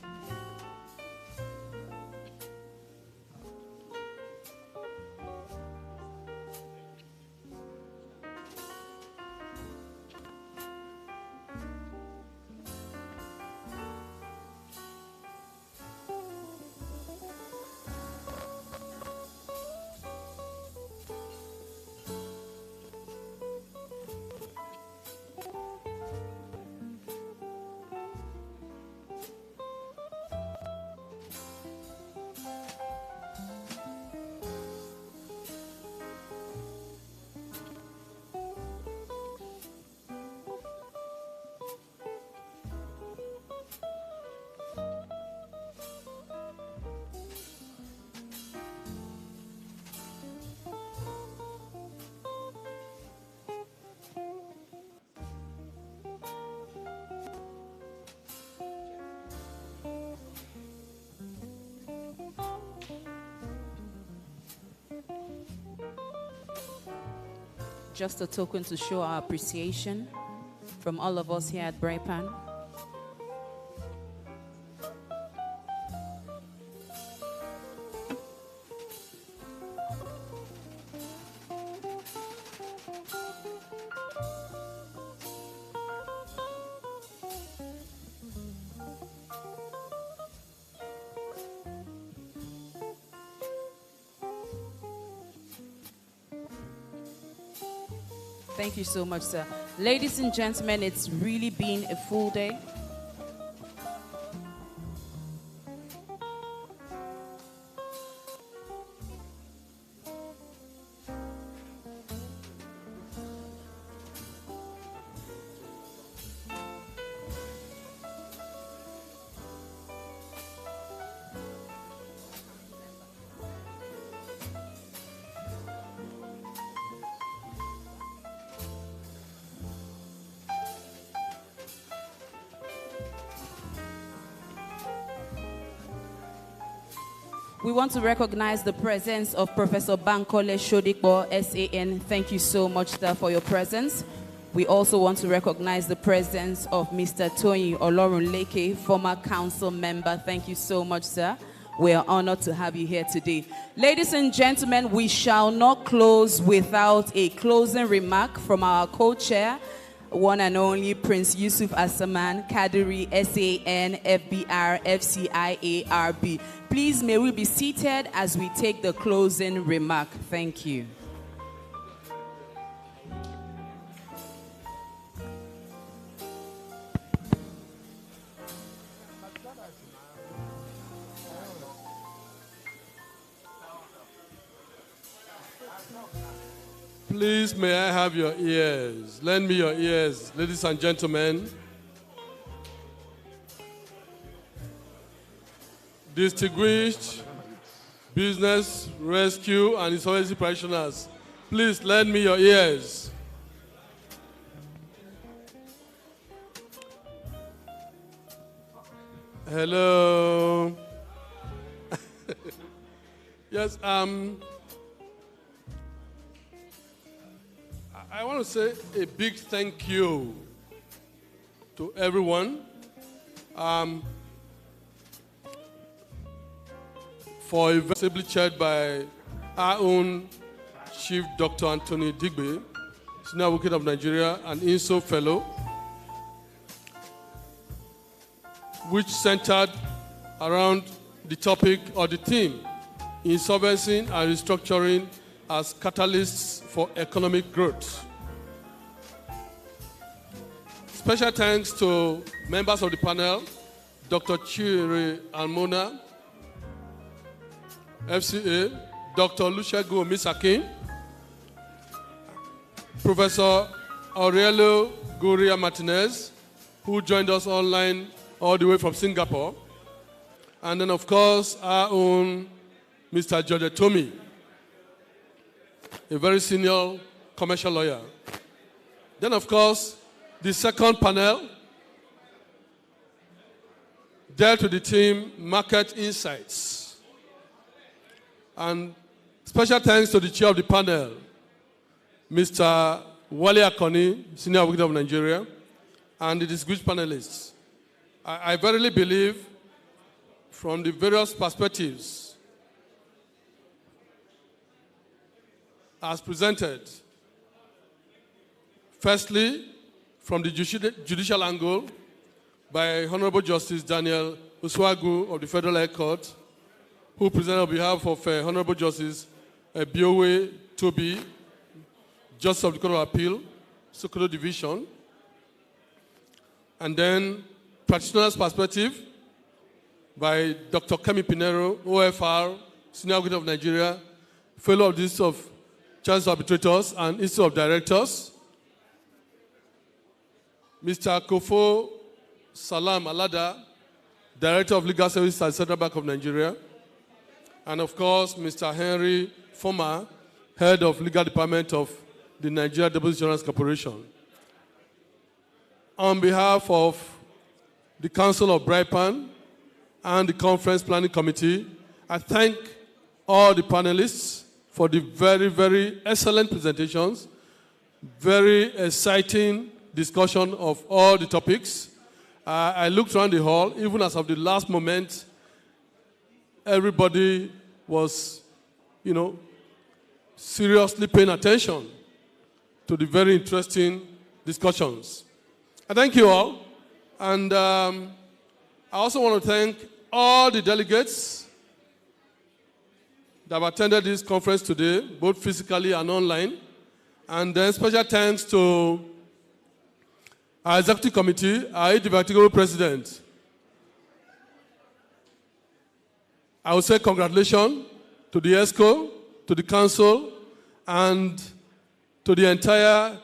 Just a token to show our appreciation from all of us here at BRIPAN. Thank you so much, sir. Ladies and gentlemen, it's really been a full day. We want to recognize the presence of Professor Bankole Shodikbo, SAN. Thank you so much, sir, for your presence. We also want to recognize the presence of Mr. Tony Olorunleke, former council member. Thank you so much, sir. We are honored to have you here today. Ladies and gentlemen, we shall not close without a closing remark from our co-chair, one and only Prince Yusuf Asaman, Kadiri, SAN, FBR, FCIARB. Please, may we be seated as we take the closing remark. Thank you. Please, may I have your ears? Lend me your ears, ladies and gentlemen. Distinguished business, rescue, and insolvency practitioners, please lend me your ears. Hello. Yes, I want to say a big thank you to everyone for a very ably chaired by our own Chief Dr. Anthony Digbe, Senior Advocate of Nigeria and INSO Fellow, which centered around the topic or the theme, insolvency and restructuring as catalysts for economic growth. Special thanks to members of the panel, Dr. Chiri Almona, FCA, Dr. Olusegun Omisakin, Professor Aurelio Guria Martinez, who joined us online all the way from Singapore, and then, of course, our own Mr. George Tomi, a very senior commercial lawyer. Then, of course, the second panel dealt with the theme Market Insights. And special thanks to the chair of the panel, Mr. Wale Akoni, Senior Advocate of Nigeria, and the distinguished panelists. I verily believe, from the various perspectives as presented, firstly, from the judicial angle by Honorable Justice Daniel Uswagu of the Federal High Court, who presented on behalf of Honorable Justice Biowe Toby, Justice of the Court of Appeal, Sokoto Division. And then, practitioner's perspective by Dr. Kemi Pinero, OFR, Senior Advocate of Nigeria, Fellow of the Institute of Chartered Arbitrators and Institute of Directors. Mr. Kofo Salam Alada, Director of Legal Services at Central Bank of Nigeria. And of course, Mr. Henry Foma, Head of Legal Department of the Nigeria Deposit Insurance Corporation. On behalf of the Council of BRIPAN and the Conference Planning Committee, I thank all the panelists for the very, very excellent presentations, very exciting discussion of all the topics. I looked around the hall, even as of the last moment, everybody was, seriously paying attention to the very interesting discussions. I thank you all. And I also want to thank all the delegates that have attended this conference today, both physically and online. And then special thanks to our executive committee, our indefatigable president. I would say congratulations to the ESCO, to the council, and to the entire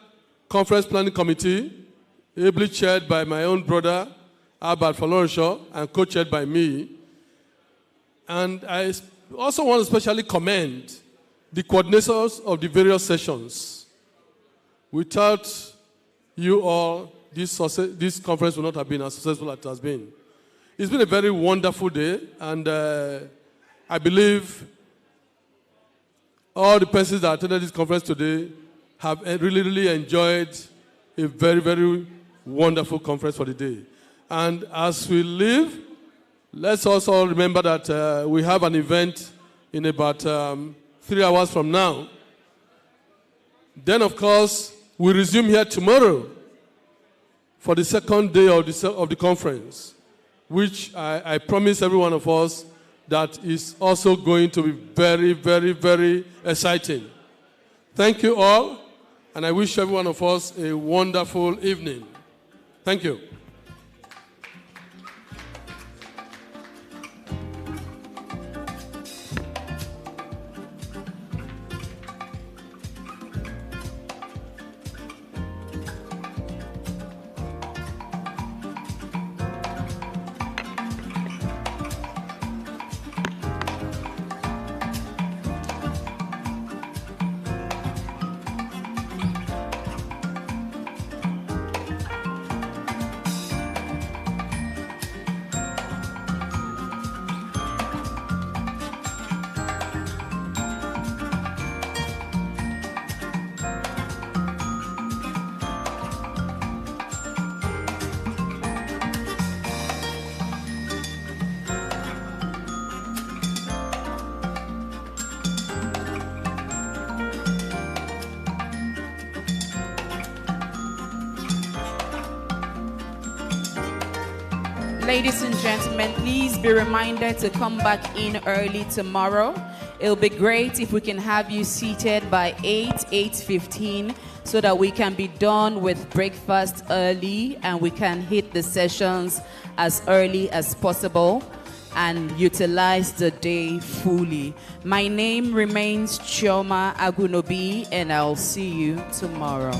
conference planning committee, ably chaired by my own brother, Albert Folorunsho, and co-chaired by me. And I also want to especially commend the coordinators of the various sessions. Without you all, this conference would not have been as successful as it has been. It's been a very wonderful day, and I believe all the persons that attended this conference today have really, really enjoyed a very, very wonderful conference for the day. And as we leave, let's also remember that we have an event in about 3 hours from now. Then, of course, we resume here tomorrow for the second day of the conference, which I promise every one of us that is also going to be very, very, very exciting. Thank you all, and I wish every one of us a wonderful evening. Thank you. Ladies and gentlemen, please be reminded to come back in early tomorrow. It'll be great if we can have you seated by 8:15, so that we can be done with breakfast early and we can hit the sessions as early as possible and utilize the day fully. My name remains Chioma Agunobi, and I'll see you tomorrow.